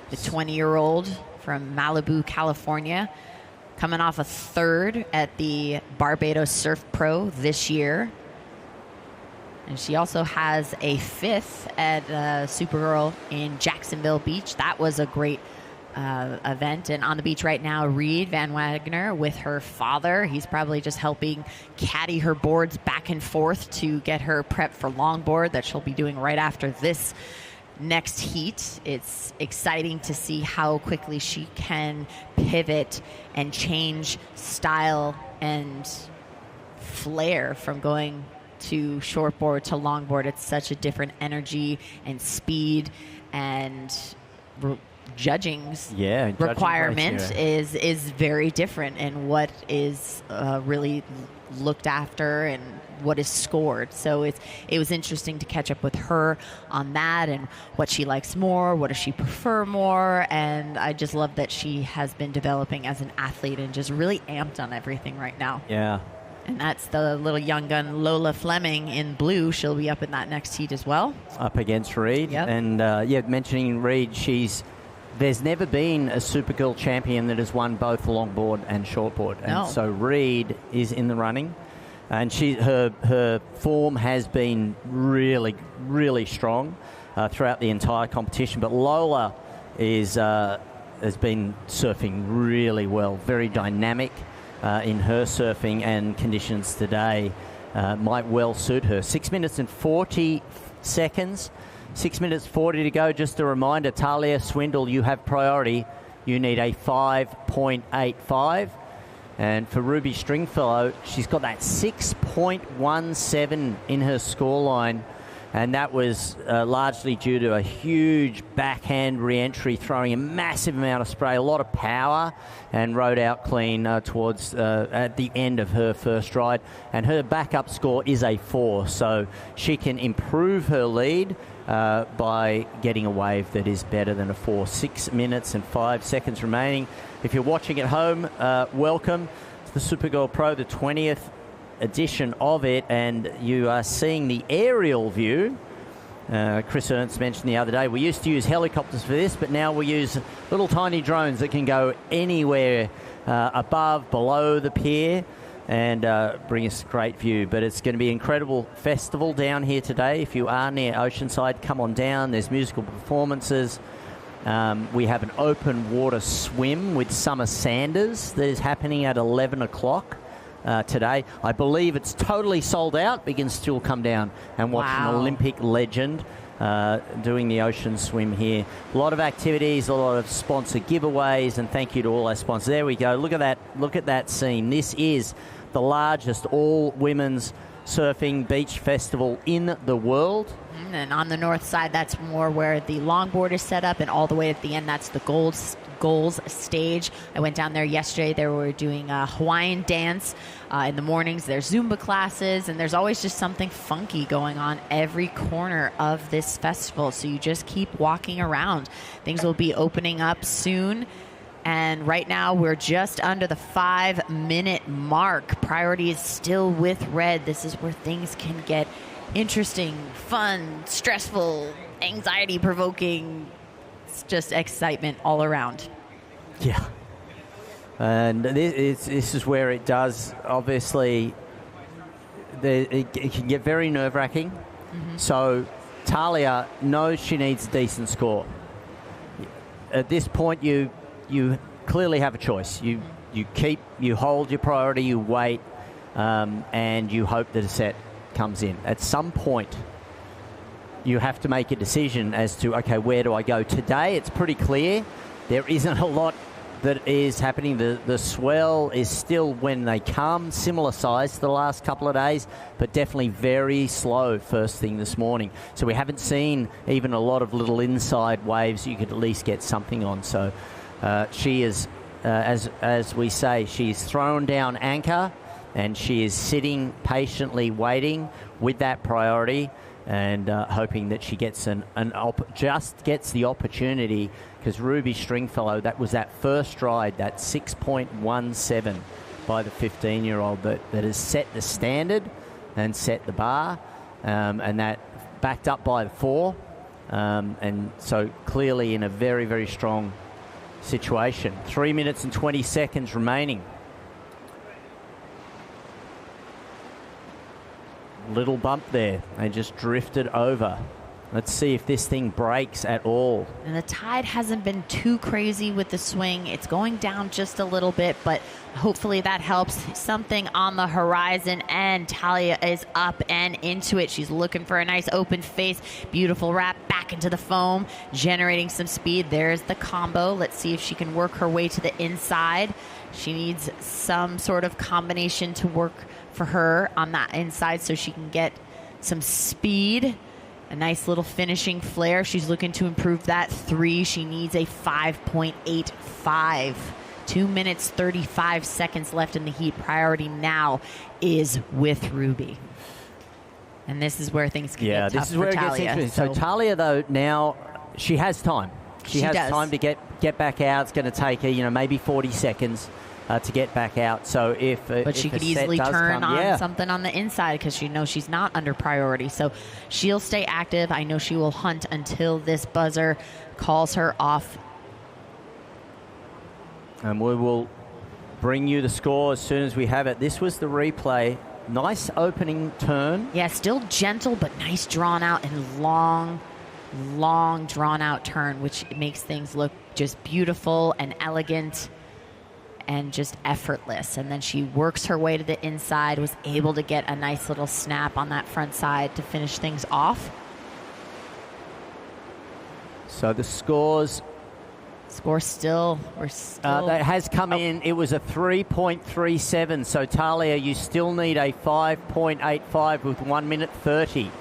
[SPEAKER 9] the 20-year-old from Malibu, California, coming off a 3rd at the Barbados Surf Pro this year. And she also has a 5th at Supergirl in Jacksonville Beach. That was a great event. And on the beach right now, Reed Van Wagner with her father. He's probably just helping caddy her boards back and forth to get her prepped for longboard that she'll be doing right after this next heat. It's exciting to see how quickly she can pivot and change style and flair from going to shortboard to longboard. It's such a different energy and speed, and judging's requirement is very different, and what is really looked after and what is scored. So it was interesting to catch up with her on that and what she likes more, what does she prefer more, and I just love that she has been developing as an athlete and just really amped on everything right now. Yeah. And that's the little young gun Lola Fleming in blue. She'll be up in that next heat as well. Up against Reed. Yep. And mentioning Reed, there's never been a Supergirl champion that has won both longboard and shortboard. And so Reed is in the running. And her form has been really, really strong.
[SPEAKER 8] throughout the entire competition. But Lola has been surfing really well, very dynamic in her surfing, and conditions today might well suit her. 6 minutes and 40 seconds. 6 minutes 40 to go. Just a reminder, Talia Swindle, you have priority. You need a 5.85. And for Ruby Stringfellow, she's got that 6.17 in her scoreline. And that was largely due to a huge backhand re-entry, throwing a massive amount of spray, a lot of power, and rode out clean towards at the end of her first ride. And her backup score is a 4, so she can improve her lead by getting a wave that is better than a 4. 6 minutes and 5 seconds remaining. If you're watching at home, welcome to the Supergirl Pro, the 20th edition of it, and you are seeing the aerial view. Chris Ernst mentioned the other day, we used to use helicopters for this, but now we use little tiny drones that can go anywhere above, below the pier, and bring us a great view. But it's going to be an incredible festival down here today. If you are near Oceanside, come on down. There's musical performances. We have an open water swim with Summer Sanders that is happening at 11 o'clock today. I believe it's totally sold out, but you can still come down and watch an Olympic legend doing the ocean swim here. A lot of activities, a lot of sponsor giveaways, and thank you to all our sponsors. There we go. Look at that scene. This is the largest all-women's surfing beach festival in the world.
[SPEAKER 9] And on the north side, that's more where the longboard is set up, and all the way at the end, that's the goals stage. I went down there yesterday. They were doing a Hawaiian dance in the mornings. There's Zumba classes, and there's always just something funky going on every corner of this festival. So you just keep walking around. Things will be opening up soon. And right now, we're just under the 5-minute mark. Priority is still with red. This is where things can get interesting, fun, stressful, anxiety-provoking. It's just excitement all around.
[SPEAKER 8] Yeah. And this is where it does, obviously, it can get very nerve-wracking. Mm-hmm. So Talia knows she needs a decent score. At this point, you clearly have a choice. You hold your priority, you wait, and you hope that a set comes in. At some point, you have to make a decision as to, okay, where do I go? Today, it's pretty clear. There isn't a lot that is happening. The swell is still, when they come, similar size to the last couple of days, but definitely very slow first thing this morning. So we haven't seen even a lot of little inside waves you could at least get something on. So she is, as we say, she's thrown down anchor, and she is sitting patiently waiting with that priority, and hoping that she gets just gets the opportunity, because Ruby Stringfellow, that was that first ride, that 6.17 by the 15-year-old that has set the standard and set the bar, and that backed up by the 4, and so clearly in a very, very strong situation. 3 minutes and 20 seconds remaining. Little bump there. They just drifted over. Let's see if this thing breaks at all.
[SPEAKER 9] And the tide hasn't been too crazy with the swing. It's going down just a little bit, but hopefully that helps. Something on the horizon, and Talia is up and into it. She's looking for a nice open face. Beautiful wrap back into the foam, generating some speed. There's the combo. Let's see if she can work her way to the inside. She needs some sort of combination to work for her on that inside so she can get some speed. A nice little finishing flare. She's looking to improve that 3. She needs a 5.85. 2 minutes, 35 seconds left in the heat. Priority now is with Ruby. And this is where things can get tough
[SPEAKER 8] this is where
[SPEAKER 9] for Talia.
[SPEAKER 8] It gets interesting. So Talia, though, now she has time. She has time to get back out. It's going to take her, maybe 40 seconds to get back out. So
[SPEAKER 9] but she could easily turn on something on the inside, because she knows she's not under priority. So she'll stay active. I know she will hunt until this buzzer calls her off.
[SPEAKER 8] And we will bring you the score as soon as we have it. This was the replay. Nice opening turn.
[SPEAKER 9] Yeah, still gentle, but nice drawn out and long long, drawn-out turn, which makes things look just beautiful and elegant and just effortless. And then she works her way to the inside, was able to get a nice little snap on that front side to finish things off.
[SPEAKER 8] So the scores...
[SPEAKER 9] We're still...
[SPEAKER 8] that has come in. It was a 3.37. So, Talia, you still need a 5.85 with 1 minute 30.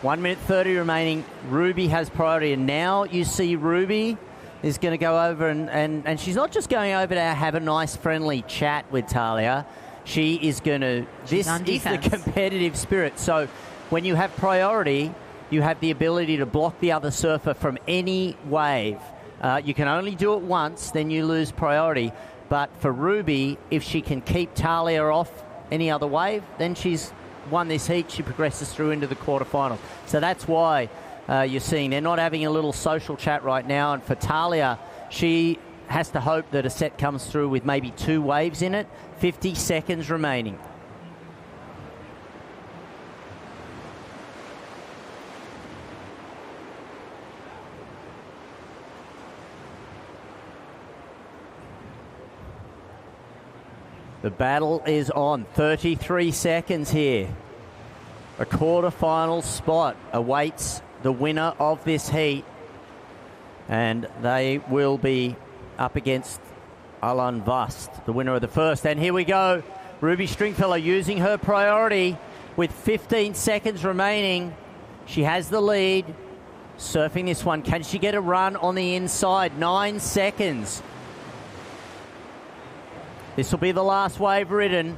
[SPEAKER 8] 1 minute 30 remaining. Ruby has priority. And now you see Ruby is going to go over and she's not just going over to have a nice friendly chat with Talia. She is going to... This is the competitive spirit. So when you have priority, you have the ability to block the other surfer from any wave. You can only do it once, then you lose priority. But for Ruby, if she can keep Talia off any other wave, then she's won this heat. She progresses through into the quarterfinals. So that's why you're seeing they're not having a little social chat right now. And for Talia, she has to hope that a set comes through with maybe 2 waves in it. 50 seconds remaining. The battle is on. 33 seconds here. A quarterfinal spot awaits the winner of this heat. And they will be up against Alan Vust, the winner of the first. And here we go. Ruby Stringfellow using her priority with 15 seconds remaining. She has the lead. Surfing this one. Can she get a run on the inside? 9 seconds. This will be the last wave ridden.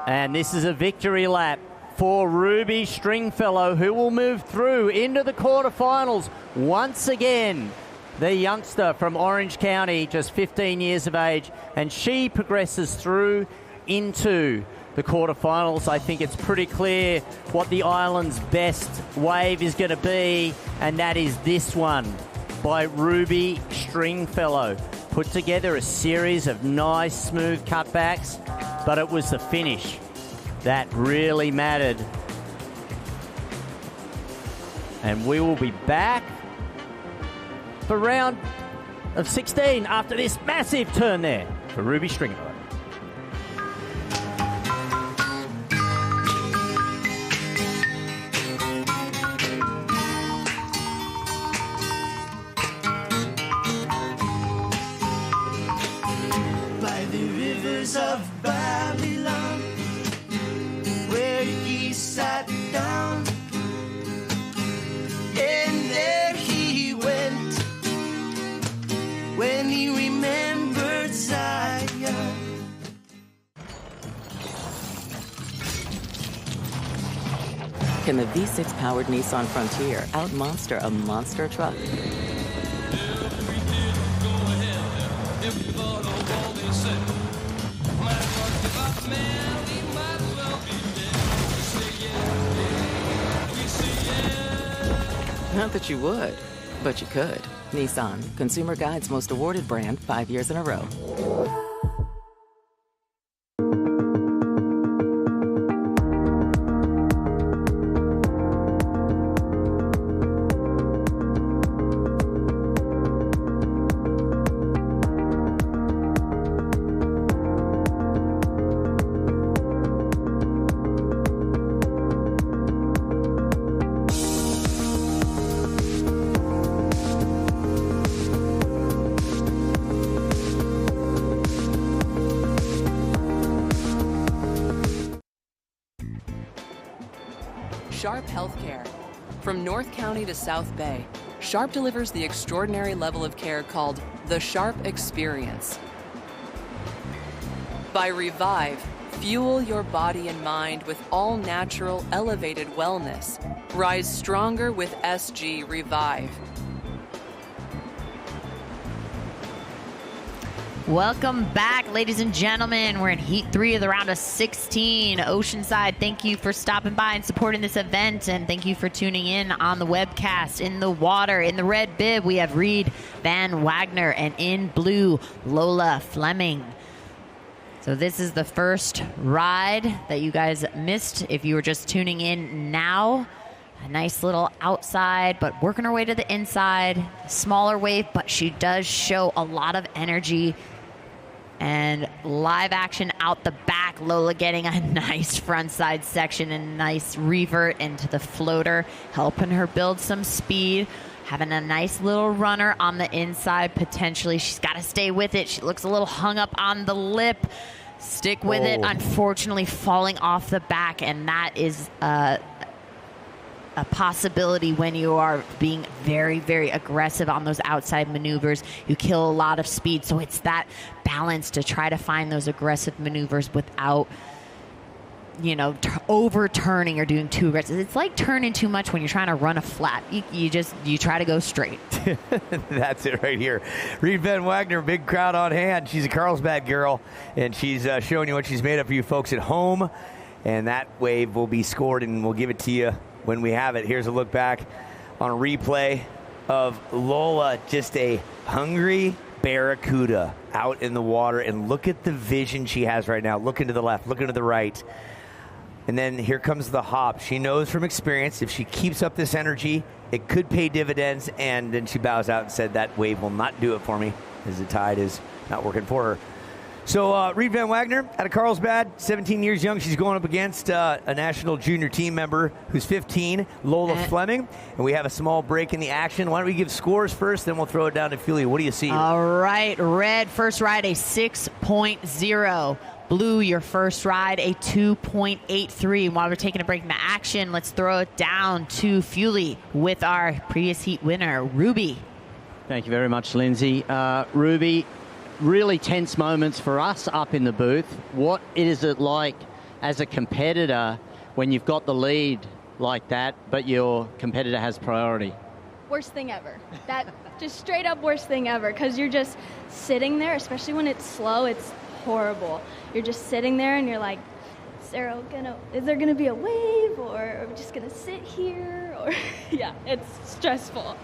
[SPEAKER 8] And this is a victory lap for Ruby Stringfellow, who will move through into the quarterfinals once again. The youngster from Orange County, just 15 years of age, and she progresses through into the quarterfinals. I think it's pretty clear what the island's best wave is going to be, and that is this one by Ruby Stringfellow. Put together a series of nice, smooth cutbacks, but it was the finish that really mattered. And we will be back for round of 16 after this massive turn there for Ruby Stringfellow.
[SPEAKER 14] Of Babylon, where he sat down, and there he went when he remembered Zion.
[SPEAKER 1] Can the V6-powered Nissan Frontier out-monster a monster truck? Not that you would, but you could. Nissan, Consumer Guide's most awarded brand 5 years in a row.
[SPEAKER 7] Sharp Healthcare. From North County to South Bay, Sharp delivers the extraordinary level of care called the Sharp Experience. By Revive, fuel your body and mind with all-natural, elevated wellness. Rise stronger with SG Revive.
[SPEAKER 9] Welcome back, ladies and gentlemen. We're in Heat 3 of the round of 16. Oceanside, thank you for stopping by and supporting this event, and thank you for tuning in on the webcast. In the water, in the red bib, we have Reed Van Wagner, and in blue, Lola Fleming. So this is the first ride that you guys missed if you were just tuning in now. A nice little outside, but working her way to the inside. Smaller wave, but she does show a lot of energy. And live action out the back. Lola getting a nice frontside section and a nice revert into the floater, helping her build some speed. Having a nice little runner on the inside, potentially. She's got to stay with it. She looks a little hung up on the lip. Stick with it. Unfortunately, falling off the back, and that is a possibility when you are being very, very aggressive on those outside maneuvers. You kill a lot of speed, so it's that balance to try to find those aggressive maneuvers without, you know, overturning or doing too aggressive. It's like turning too much when you're trying to run a flat. You try to go straight.
[SPEAKER 12] That's it right here. Reed Van Wagner, big crowd on hand. She's a Carlsbad girl, and she's showing you what she's made of for you folks at home. And that wave will be scored, and we'll give it to you when we have it. Here's a look back on a replay of Lola, just a hungry barracuda out in the water. And look at the vision she has right now. Looking to the left, looking to the right. And then here comes the hop. She knows from experience if she keeps up this energy, it could pay dividends. And then she bows out and said, that wave will not do it for me, as the tide is not working for her. So Reed Van Wagner out of Carlsbad, 17 years young. She's going up against a national junior team member who's 15, Lola Fleming. And we have a small break in the action. Why don't we give scores first, then we'll throw it down to Fulia. What do you see?
[SPEAKER 9] All right, red, first ride, a 6.0. Blue, your first ride, a 2.83. While we're taking a break in the action, let's throw it down to Fulia with our previous heat winner, Ruby.
[SPEAKER 8] Thank you very much, Lindsay. Ruby, really tense moments for us up in the booth. What is it like as a competitor when you've got the lead like that, but your competitor has priority?
[SPEAKER 2] Worst thing ever. That just straight up worst thing ever, because you're just sitting there, especially when it's slow, it's horrible. You're just sitting there and you're like, is there gonna be a wave, or are we just gonna sit here? Or yeah, it's stressful.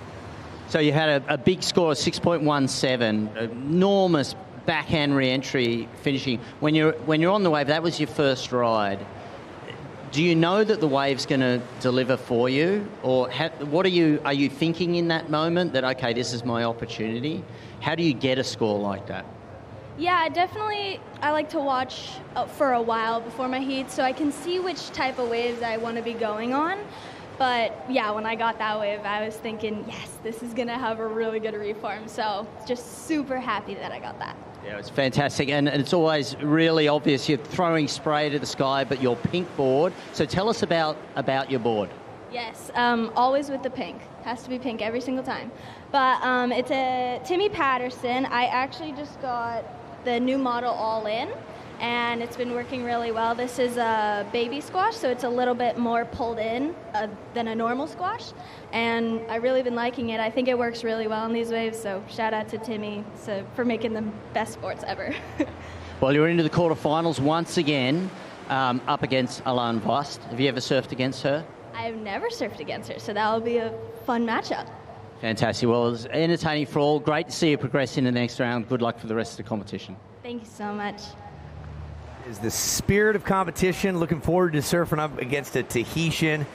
[SPEAKER 8] So you had a big score of 6.17, enormous backhand re-entry finishing. When you're on the wave, that was your first ride. Do you know that the wave's going to deliver for you, or what are you thinking in that moment that, okay, this is my opportunity? How do you get a score like that?
[SPEAKER 2] Yeah, I like to watch for a while before my heat, so I can see which type of waves I want to be going on. But yeah, when I got that wave, I was thinking, yes, this is going to have a really good reform. So just super happy that I got that.
[SPEAKER 8] Yeah, it's fantastic. And it's always really obvious. You're throwing spray to the sky, but your pink board. So tell us about your board.
[SPEAKER 2] Yes, always with the pink. Has to be pink every single time. But it's a Timmy Patterson. I actually just got the new model all in, and it's been working really well. This is a baby squash, so it's a little bit more pulled in than a normal squash, and I've really been liking it. I think it works really well in these waves, so shout out to Timmy for making the best boards ever.
[SPEAKER 8] Well, you're into the quarterfinals once again, up against Alan Vost. Have you ever surfed against her?
[SPEAKER 2] I've never surfed against her, so that'll be a fun matchup.
[SPEAKER 8] Fantastic. Well, it was entertaining for all. Great to see you progress into the next round. Good luck for the rest of the competition.
[SPEAKER 2] Thank you so much.
[SPEAKER 12] Is the spirit of competition. Looking forward to surfing up against a Tahitian.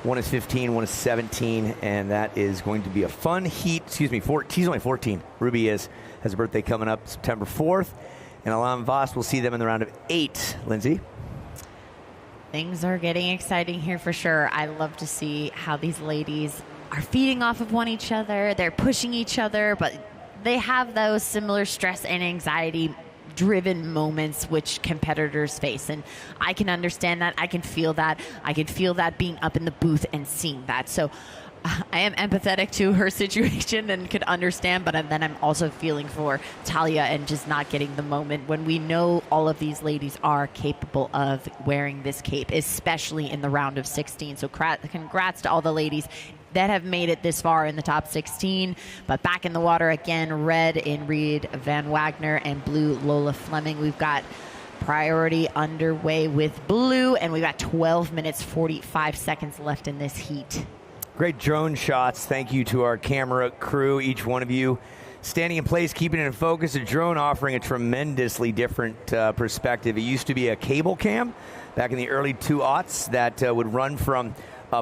[SPEAKER 12] One is 15, one is 17, and that is going to be a fun heat. Excuse me, she's only 14. Ruby has a birthday coming up September 4th, and Alan Vost will see them in the round of 8. Lindsay?
[SPEAKER 9] Things are getting exciting here for sure. I love to see how these ladies are feeding off of one each other. They're pushing each other, but they have those similar stress and anxiety driven moments which competitors face, and I can understand that. I can feel that. I can feel that being up in the booth and seeing that. So I am empathetic to her situation and could understand, but then I'm also feeling for Talia and just not getting the moment when we know all of these ladies are capable of wearing this cape, especially in the round of 16. So congrats to all the ladies that have made it this far in the top 16. But back in the water again, red in Reed Van Wagner and blue Lola Fleming. We've got priority underway with blue, and we've got 12 minutes, 45 seconds left in this heat.
[SPEAKER 12] Great drone shots. Thank you to our camera crew, each one of you standing in place, keeping it in focus. A drone offering a tremendously different perspective. It used to be a cable cam back in the early 2000s that would run from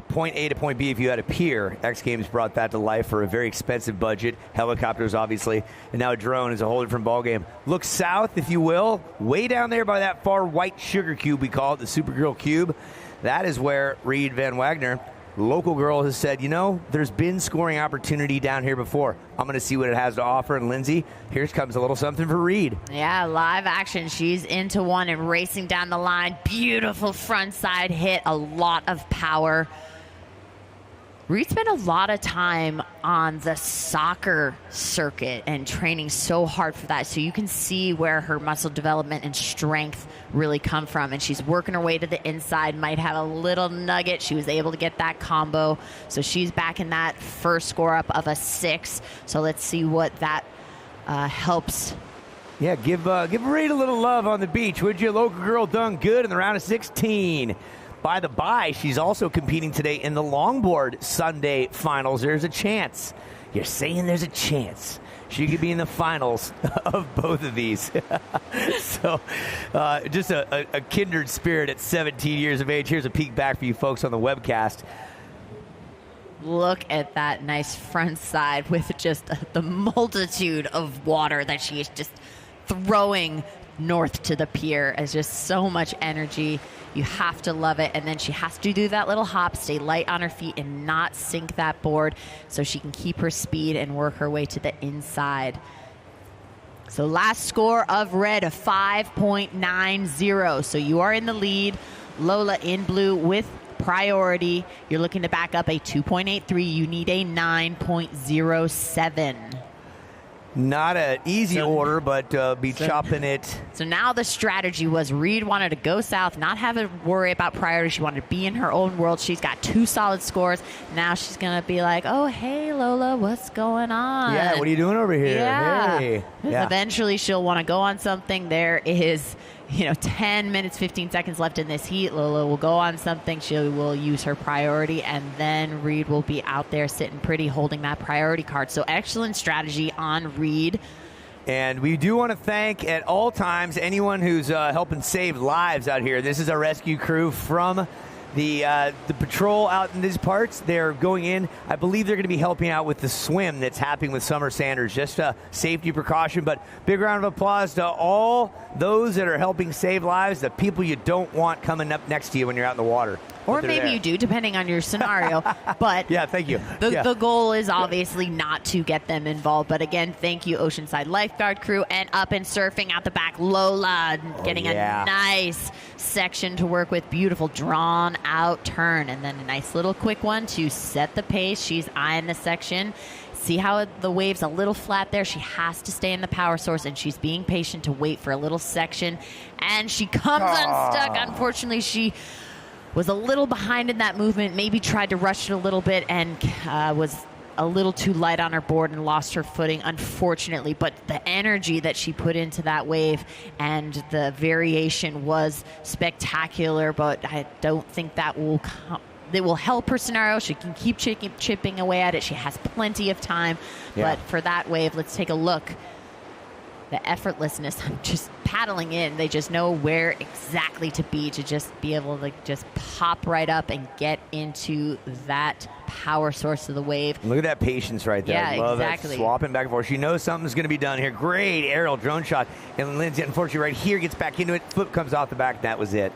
[SPEAKER 12] point A to point B if you had a pier. X Games brought that to life for a very expensive budget. Helicopters, obviously, and now a drone is a whole different ballgame. Look south, if you will, way down there by that far white sugar cube, we call it the Supergirl Cube. That is where Reed Van Wagner, local girl, has said, you know, there's been scoring opportunity down here before. I'm going to see what it has to offer. And Lindsay, here comes a little something for Reed.
[SPEAKER 9] Yeah, live action. She's into one and racing down the line. Beautiful front side hit, a lot of power. Reed spent a lot of time on the soccer circuit and training so hard for that. So you can see where her muscle development and strength really come from. And she's working her way to the inside, might have a little nugget. She was able to get that combo. So she's back in that first score up of a 6. So let's see what that helps.
[SPEAKER 12] Yeah, give Reed a little love on the beach, would you? Local girl done good in the round of 16. By the by, she's also competing today in the longboard Sunday finals. There's a chance. You're saying there's a chance she could be in the finals of both of these. So just a kindred spirit at 17 years of age. Here's a peek back for you folks on the webcast.
[SPEAKER 9] Look at that nice front side with just the multitude of water that she is just throwing north to the pier. As just so much energy. You have to love it. And then she has to do that little hop, stay light on her feet and not sink that board so she can keep her speed and work her way to the inside. So last score of red, a 5.90. So you are in the lead. Lola in blue with priority. You're looking to back up a 2.83. You need a 9.07.
[SPEAKER 12] Not an easy order, but be chopping it.
[SPEAKER 9] So now the strategy was Reed wanted to go south, not have to worry about priority. She wanted to be in her own world. She's got 2 solid scores. Now she's going to be like, oh, hey, Lola, what's going on?
[SPEAKER 12] Yeah, what are you doing over here?
[SPEAKER 9] Yeah.
[SPEAKER 12] Hey. Yeah.
[SPEAKER 9] Eventually she'll want to go on something. There is 10 minutes, 15 seconds left in this heat. Lola will go on something. She will use her priority, and then Reed will be out there sitting pretty, holding that priority card. So excellent strategy on Reed.
[SPEAKER 12] And we do want to thank at all times anyone who's helping save lives out here. This is our rescue crew from the patrol out in these parts. They're going in. I believe they're going to be helping out with the swim that's happening with Summer Sanders. Just a safety precaution, but big round of applause to all those that are helping save lives, the people you don't want coming up next to you when you're out in the water.
[SPEAKER 9] Or maybe you do, depending on your scenario. But
[SPEAKER 12] yeah, thank you.
[SPEAKER 9] The goal is obviously not to get them involved. But again, thank you, Oceanside lifeguard crew. And up and surfing out the back, Lola getting a nice section to work with. Beautiful drawn out turn. And then a nice little quick one to set the pace. She's eyeing the section. See how the wave's a little flat there? She has to stay in the power source, and she's being patient to wait for a little section. And she comes unstuck. Unfortunately, she was a little behind in that movement, maybe tried to rush it a little bit and was a little too light on her board and lost her footing, unfortunately. But the energy that she put into that wave and the variation was spectacular, but I don't think that will help her scenario. She can keep chipping away at it. She has plenty of time.
[SPEAKER 12] Yeah.
[SPEAKER 9] But for that wave, let's take a look. The effortlessness, just paddling in. They just know where exactly to be to just be able to just pop right up and get into that power source of the wave.
[SPEAKER 12] Look at that patience right there.
[SPEAKER 9] Yeah,
[SPEAKER 12] Love
[SPEAKER 9] exactly.
[SPEAKER 12] That. Swapping back and forth. She knows something's going to be done here. Great aerial drone shot. And Lindsay, unfortunately, right here gets back into it. Flip comes off the back. And that was it.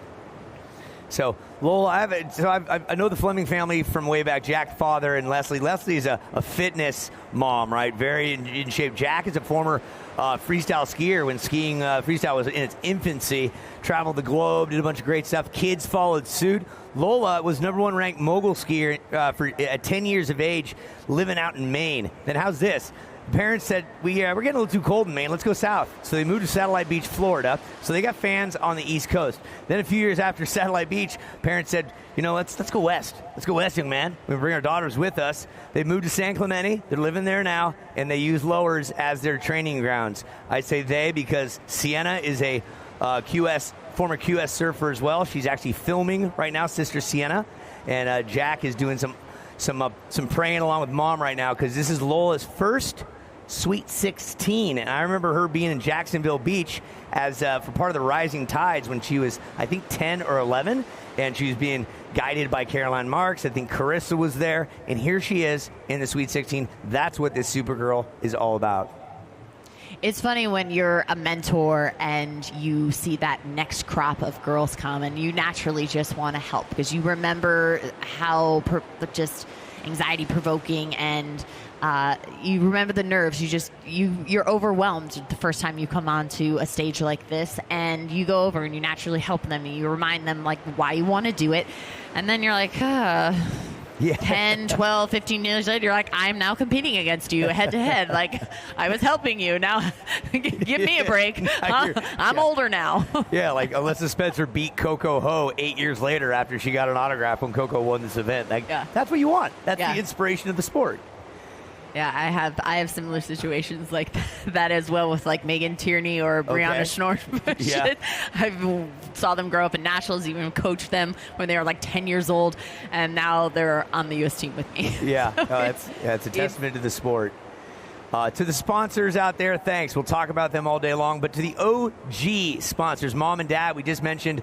[SPEAKER 12] So, Lola, I know the Fleming family from way back, Jack, father, and Leslie. Leslie is a fitness mom, right? Very in shape. Jack is a former freestyle skier when skiing freestyle was in its infancy. Traveled the globe, did a bunch of great stuff. Kids followed suit. Lola was #1 ranked mogul skier at 10 years of age, living out in Maine. Then how's this? Parents said, we're getting a little too cold in Maine. Let's go south. So they moved to Satellite Beach, Florida. So they got fans on the East Coast. Then a few years after Satellite Beach, parents said, let's go west. Let's go west, young man. We bring our daughters with us. They moved to San Clemente. They're living there now, and they use lowers as their training grounds. I say they because Sienna is a former QS surfer as well. She's actually filming right now, Sister Sienna. And Jack is doing some praying along with mom right now because this is Lola's first Sweet 16. And I remember her being in Jacksonville Beach as for part of the Rising Tides when she was, I think, 10 or 11. And she was being guided by Caroline Marks. I think Carissa was there. And here she is in the Sweet 16. That's what this Supergirl is all about.
[SPEAKER 9] It's funny when you're a mentor and you see that next crop of girls come and you naturally just want to help because you remember how just anxiety provoking and you remember the nerves. You're overwhelmed the first time you come onto a stage like this, and you go over and you naturally help them and you remind them like why you want to do it, and then you're like, 10, 12, 15 years later, you're like, I'm now competing against you head to head. Like, I was helping you. Now, give me a break. I'm older now.
[SPEAKER 12] Yeah, like Alyssa Spencer beat Coco Ho 8 years later after she got an autograph when Coco won this event. Like, that's what you want. That's the inspiration of the sport.
[SPEAKER 9] Yeah, I have similar situations like that as well with like Megan Tierney or Brianna Schnorr. I saw them grow up in nationals, even coached them when they were like 10 years old, and now they're on the U.S. team with me.
[SPEAKER 12] Yeah, it's a testament to the sport. To the sponsors out there, thanks. We'll talk about them all day long. But to the OG sponsors, Mom and Dad, we just mentioned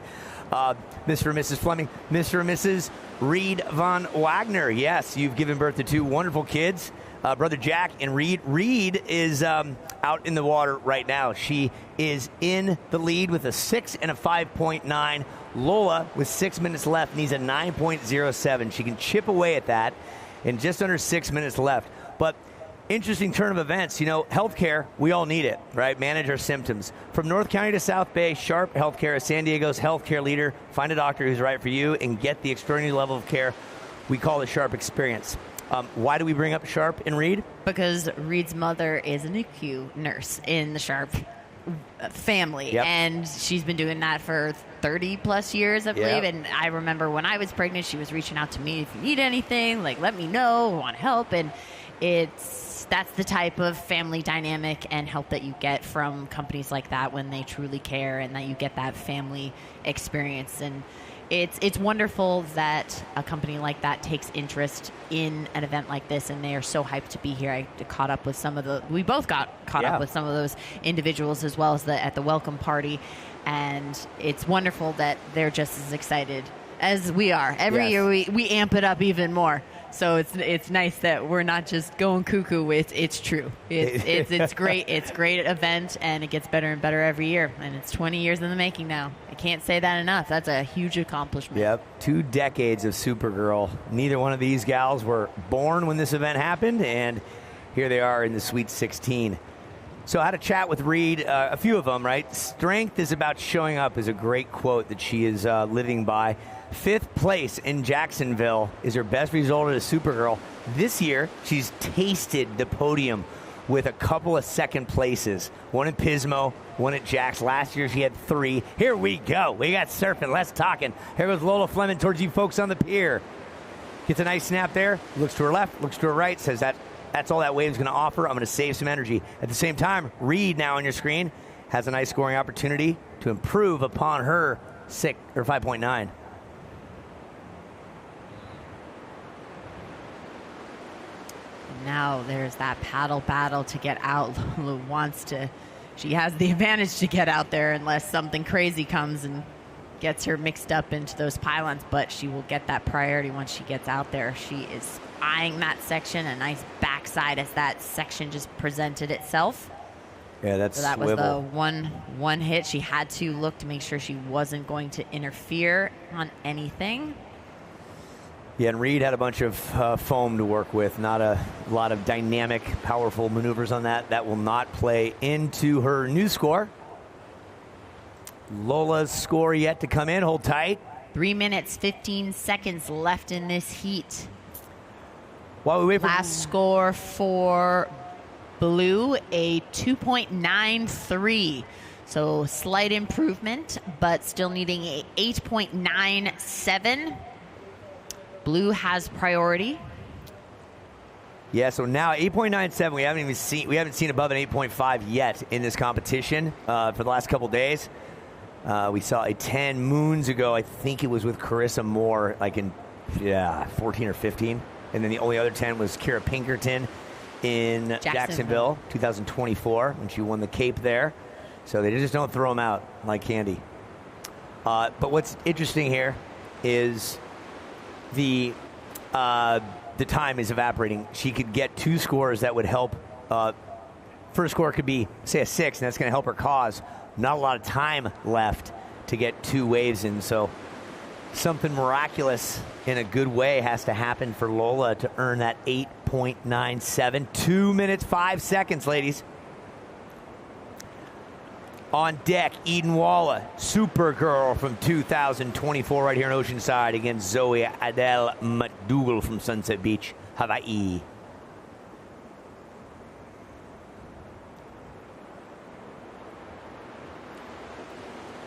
[SPEAKER 12] Mr. and Mrs. Fleming, Mr. and Mrs. Reed Von Wagner. Yes, you've given birth to two wonderful kids. Brother Jack and Reed. Reed is out in the water right now. She is in the lead with a 6 and a 5.9. Lola, with 6 minutes left, needs a 9.07. She can chip away at that in just under 6 minutes left. But interesting turn of events. You know, healthcare, we all need it, right? Manage our symptoms. From North County to South Bay, Sharp Healthcare is San Diego's healthcare leader. Find a doctor who's right for you and get the extraordinary level of care we call the Sharp Experience. Why do we bring up Sharp and Reed?
[SPEAKER 9] Because Reed's mother is a NICU nurse in the Sharp family, and she's been doing that for 30 plus years, I believe. And I remember when I was pregnant, she was reaching out to me, if you need anything, like, let me know, I want to help. And that's the type of family dynamic and help that you get from companies like that when they truly care and that you get that family experience. And it's wonderful that a company like that takes interest in an event like this, and they are so hyped to be here. I caught up with we both got caught up with some of those individuals as well as at the welcome party, and it's wonderful that they're just as excited as we are. Every year we amp it up even more. So it's nice that we're not just going cuckoo with it's true. It's great. It's a great event, and it gets better and better every year. And it's 20 years in the making now. I can't say that enough. That's a huge accomplishment.
[SPEAKER 12] Yep. 2 decades of Supergirl. Neither one of these gals were born when this event happened, and here they are in the Sweet 16. So I had a chat with Reed, a few of them, right? Strength is about showing up is a great quote that she is living by. 5th place in Jacksonville is her best result as a Supergirl. This year, she's tasted the podium with a couple of second places. One at Pismo, one at Jax. Last year, she had 3. Here we go. We got surfing, less talking. Here goes Lola Fleming towards you folks on the pier. Gets a nice snap there. Looks to her left, looks to her right. Says that's all that wave's going to offer. I'm going to save some energy. At the same time, Reed, now on your screen, has a nice scoring opportunity to improve upon her 5.9.
[SPEAKER 9] Now there's that paddle battle to get out. Lulu she has the advantage to get out there unless something crazy comes and gets her mixed up into those pylons, but she will get that priority once she gets out there. She is eyeing that section, a nice backside as that section just presented itself.
[SPEAKER 12] Yeah,
[SPEAKER 9] so that was the one hit. She had to look to make sure she wasn't going to interfere on anything.
[SPEAKER 12] Yeah, and Reed had a bunch of foam to work with, not a lot of dynamic, powerful maneuvers on that. That will not play into her new score. Lola's score yet to come in. Hold tight.
[SPEAKER 9] 3 minutes, 15 seconds left in this heat.
[SPEAKER 12] While we wait for
[SPEAKER 9] last score for Blue, a 2.93. So slight improvement, but still needing a 8.97. Blue has priority.
[SPEAKER 12] Yeah, so now 8.97. We haven't seen above an 8.5 yet in this competition for the last couple days. We saw a 10 moons ago. I think it was with Carissa Moore, like in 14 or 15. And then the only other 10 was Kira Pinkerton in Jacksonville 2024 when she won the Cape there. So they just don't throw them out like candy. But what's interesting here is the time is evaporating. She could get 2 scores that would help. First score could be, say, a 6, and that's going to help her cause. Not a lot of time left to get 2 waves in, so something miraculous in a good way has to happen for Lola to earn that 8.97. 2 minutes, 5 seconds, ladies. On deck, Eden Walla, Supergirl from 2024 right here in Oceanside against Zoe Adele McDougall from Sunset Beach, Hawaii.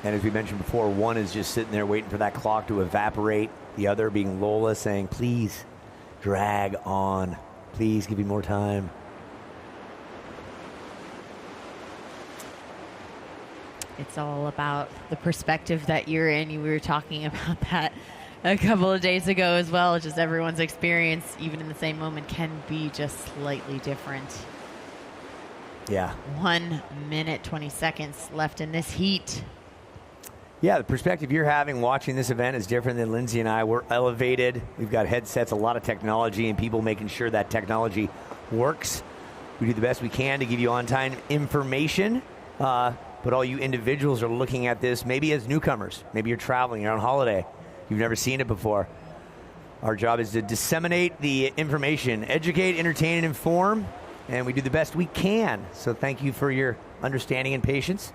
[SPEAKER 12] And as we mentioned before, one is just sitting there waiting for that clock to evaporate. The other being Lola saying, please drag on. Please give me more time.
[SPEAKER 9] It's all about the perspective that you're in. We were talking about that a couple of days ago as well. Just everyone's experience, even in the same moment, can be just slightly different.
[SPEAKER 12] Yeah.
[SPEAKER 9] 1 minute, 20 seconds left in this heat.
[SPEAKER 12] Yeah, the perspective you're having watching this event is different than Lindsay and I. We're elevated. We've got headsets, a lot of technology, and people making sure that technology works. We do the best we can to give you on-time information. But all you individuals are looking at this maybe as newcomers. Maybe you're traveling, you're on holiday. You've never seen it before. Our job is to disseminate the information, educate, entertain, and inform. And we do the best we can. So thank you for your understanding and patience.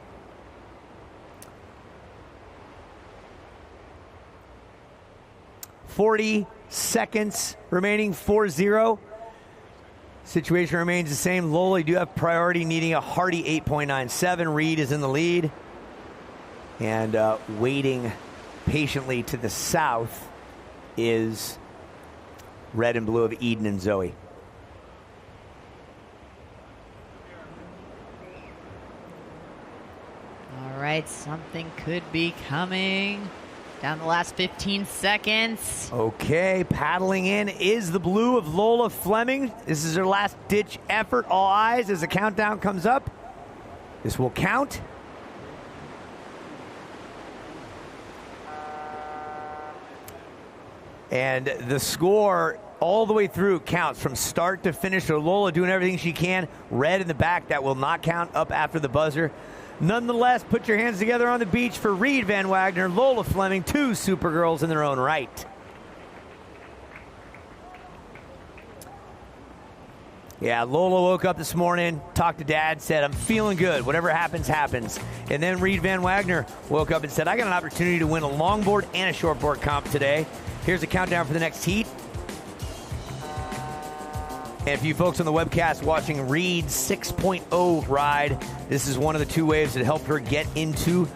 [SPEAKER 12] .40 seconds remaining, 4-0. Situation remains the same. Lola, you do have priority, needing a hearty 8.97. Reed is in the lead. And waiting patiently to the south is red and blue of Eden and Zoe.
[SPEAKER 9] All right, something could be coming. Down the last 15 seconds.
[SPEAKER 12] Okay, paddling in is the blue of Lola Fleming. This is her last-ditch effort. All eyes as the countdown comes up. This will count. And the score all the way through counts from start to finish. So Lola doing everything she can. Red in the back, that will not count up after the buzzer. Nonetheless, put your hands together on the beach for Reed Van Wagner, Lola Fleming, 2 Supergirls in their own right. Yeah, Lola woke up this morning, talked to Dad, said, I'm feeling good. Whatever happens, happens. And then Reed Van Wagner woke up and said, I got an opportunity to win a longboard and a shortboard comp today. Here's a countdown for the next heat. And for you folks on the webcast watching Reed's 6.0 ride, this is one of the 2 waves that helped her get into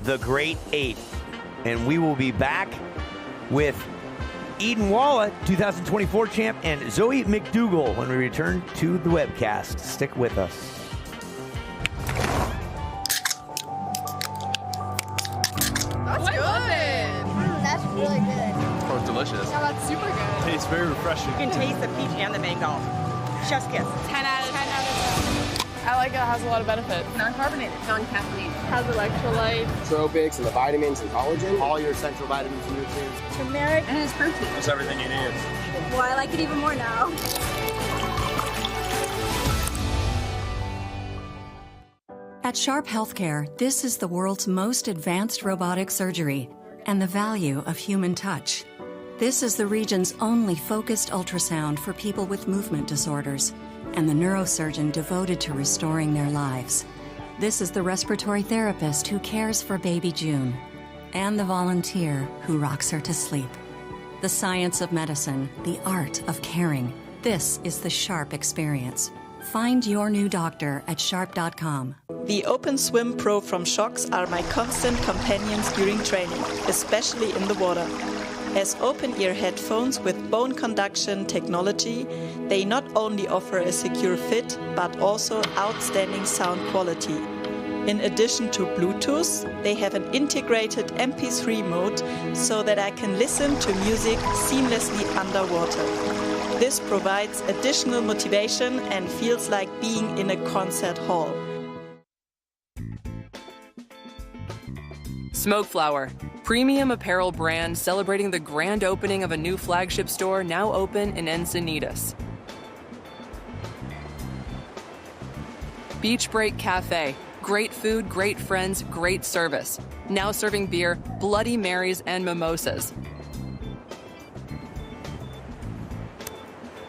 [SPEAKER 12] the Great 8. And we will be back with Eden Walla, 2024 champ, and Zoe McDougall when we return to the webcast. Stick with us.
[SPEAKER 3] That's good. That's really good.
[SPEAKER 4] Oh, it's delicious.
[SPEAKER 3] Yeah, that's super good.
[SPEAKER 4] Tastes very refreshing.
[SPEAKER 5] You can taste the peach and the mango. Chef's kiss.
[SPEAKER 3] 10 out of 10.
[SPEAKER 15] I like it. It has a lot of benefits.
[SPEAKER 5] Non-carbonated, non-caffeinated.
[SPEAKER 15] Has electrolytes.
[SPEAKER 6] Nootropics and the vitamins and collagen.
[SPEAKER 4] All your essential vitamins and nutrients.
[SPEAKER 3] Turmeric.
[SPEAKER 5] And it's protein.
[SPEAKER 4] That's everything you need.
[SPEAKER 3] Well, I like it even more now.
[SPEAKER 16] At Sharp Healthcare, this is the world's most advanced robotic surgery and the value of human touch. This is the region's only focused ultrasound for people with movement disorders and the neurosurgeon devoted to restoring their lives. This is the respiratory therapist who cares for baby June and the volunteer who rocks her to sleep. The science of medicine, the art of caring. This is the Sharp experience. Find your new doctor at sharp.com.
[SPEAKER 17] The Open Swim Pro from Shox are my constant companions during training, especially in the water. As open-ear headphones with bone conduction technology, they not only offer a secure fit, but also outstanding sound quality. In addition to Bluetooth, they have an integrated MP3 mode so that I can listen to music seamlessly underwater. This provides additional motivation and feels like being in a concert hall.
[SPEAKER 7] Smoke Flower, premium apparel brand celebrating the grand opening of a new flagship store now open in Encinitas. Beach Break Cafe, great food, great friends, great service. Now serving beer, Bloody Marys, and mimosas.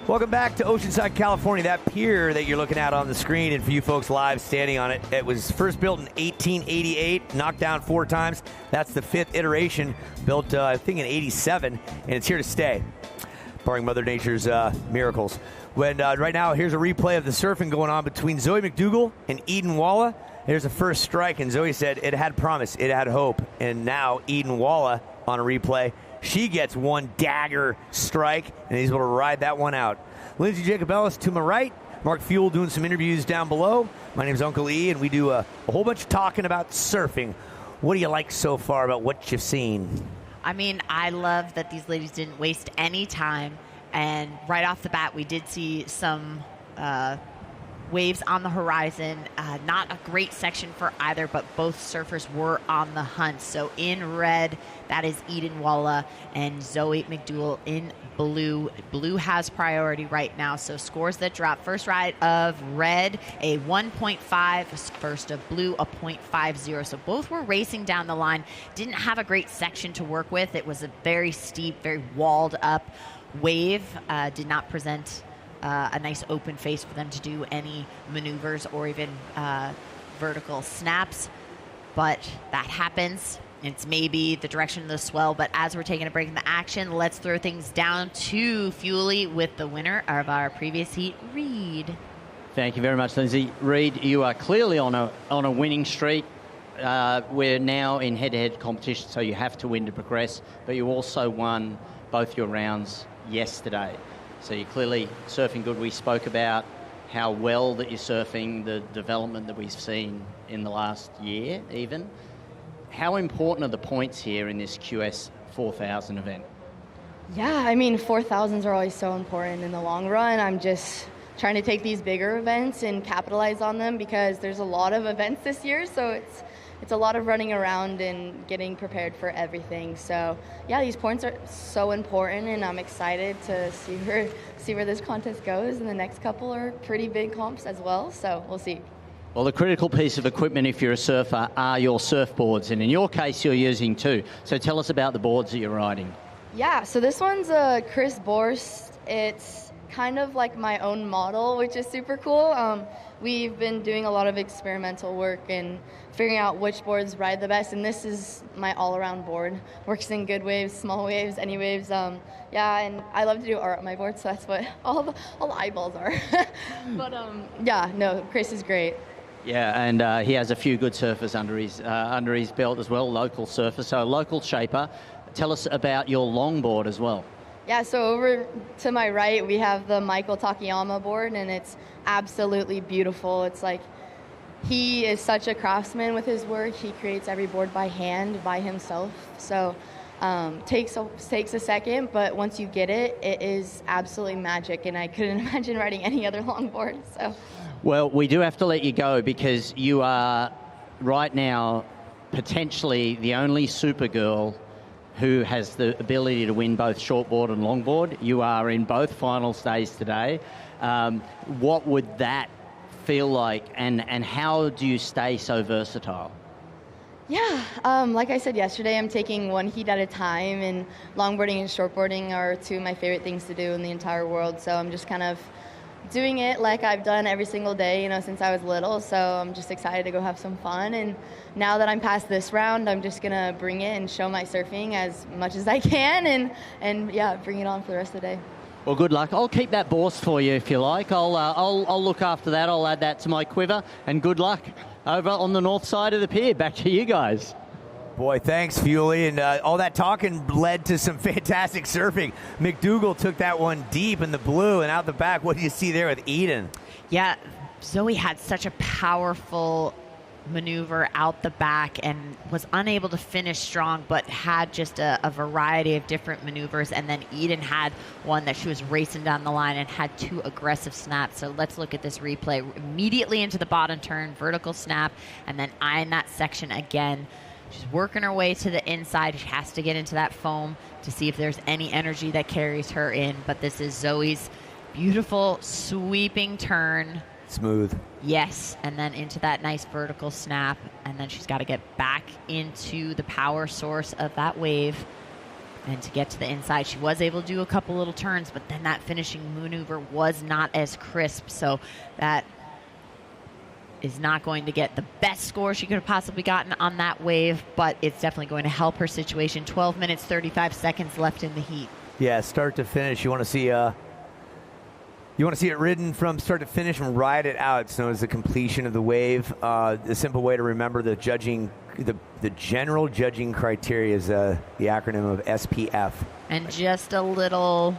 [SPEAKER 12] Welcome back to Oceanside, California. That pier that you're looking at on the screen, and for you folks live standing on it, it was first built in 1888, knocked down 4 times. That's the 5th iteration, built, I think, in 87, and it's here to stay, barring Mother Nature's miracles. When right now, here's a replay of the surfing going on between Zoe McDougall and Eden Walla. Here's the first strike, and Zoe said it had promise, it had hope, and now Eden Walla on a replay. She gets one dagger strike, and he's able to ride that one out. Lindsay Jacobellis to my right. Mark Fuel doing some interviews down below. My name's Uncle E, and we do a whole bunch of talking about surfing. What do you like so far about what you've seen?
[SPEAKER 9] I mean, I love that these ladies didn't waste any time. And right off the bat, we did see some waves on the horizon. Not a great section for either, but both surfers were on the hunt. So in red, that is Eden Walla, and Zoe McDougall in blue. Blue has priority right now. So scores that drop. First ride of red, a 1.5. First of blue, a 0.50. So both were racing down the line. Didn't have a great section to work with. It was a very steep, very walled up wave. Did not present a nice open face for them to do any maneuvers or even vertical snaps, but that happens. It's maybe the direction of the swell, but as we're taking a break in the action, let's throw things down to Fuely with the winner of our previous heat, Reed.
[SPEAKER 8] Thank you very much, Lindsay. Reed, you are clearly on a winning streak. We're now in head-to-head competition, so you have to win to progress, but you also won both your rounds yesterday. So you're clearly surfing good. We spoke about how well that you're surfing, the development that we've seen in the last year even. How important are the points here in this QS 4000 event?
[SPEAKER 18] Yeah, I mean, 4000s are always so important in the long run. I'm just trying to take these bigger events and capitalize on them because there's a lot of events this year, so it's a lot of running around and getting prepared for everything. So yeah, these points are so important, and I'm excited to see where this contest goes. And the next couple are pretty big comps as well, so we'll see.
[SPEAKER 8] Well, the critical piece of equipment if you're a surfer are your surfboards, and in your case you're using 2. So tell us about the boards that you're riding.
[SPEAKER 18] Yeah, so this one's a Chris Borst. It's kind of like my own model, which is super cool. We've been doing a lot of experimental work and figuring out which boards ride the best, and this is my all-around board. Works in good waves, small waves, any waves. Yeah, and I love to do art on my board, so that's what all the eyeballs are. But yeah, no, Chris is great.
[SPEAKER 8] Yeah, and he has a few good surfers under his belt as well, local surfers, so a local shaper. Tell us about your longboard as well.
[SPEAKER 18] Yeah, so over to my right, we have the Michael Takayama board, and it's absolutely beautiful. It's like he is such a craftsman with his work. He creates every board by hand, by himself. So takes a second, but once you get it, it is absolutely magic, and I couldn't imagine riding any other longboard. So.
[SPEAKER 8] Well, we do have to let you go because you are right now potentially the only Supergirl who has the ability to win both shortboard and longboard. You are in both final stays today. What would that feel like, and how do you stay so versatile?
[SPEAKER 18] Yeah, like I said yesterday, I'm taking one heat at a time, and longboarding and shortboarding are 2 of my favorite things to do in the entire world, so I'm just kind of doing it like I've done every single day, since I was little. So I'm just excited to go have some fun. And now that I'm past this round, I'm just gonna bring it and show my surfing as much as I can, and yeah, bring it on for the rest of the day.
[SPEAKER 8] Well, good luck. I'll keep that Borst for you if you like. I'll look after that. I'll add that to my quiver. And good luck over on the north side of the pier. Back to you guys.
[SPEAKER 12] Boy, thanks, Fuely. And all that talking led to some fantastic surfing. McDougall took that one deep in the blue and out the back. What do you see there with Eden?
[SPEAKER 9] Yeah, Zoe had such a powerful maneuver out the back and was unable to finish strong, but had just a variety of different maneuvers. And then Eden had one that she was racing down the line and had 2 aggressive snaps. So let's look at this replay. Immediately into the bottom turn, vertical snap, and then eyeing that section again. She's working her way to the inside. She has to get into that foam to see if there's any energy that carries her in. But this is Zoe's beautiful sweeping turn.
[SPEAKER 12] Smooth.
[SPEAKER 9] Yes, and then into that nice vertical snap, and then she's got to get back into the power source of that wave. And to get to the inside, she was able to do a couple little turns, but then that finishing maneuver was not as crisp. So that is not going to get the best score she could have possibly gotten on that wave, but it's definitely going to help her situation. 12 minutes, 35 seconds left in the heat.
[SPEAKER 12] Yeah, start to finish. You want to see it ridden from start to finish and ride it out. It's known as the completion of the wave. The simple way to remember the judging, the general judging criteria is the acronym of SPF.
[SPEAKER 9] And just a little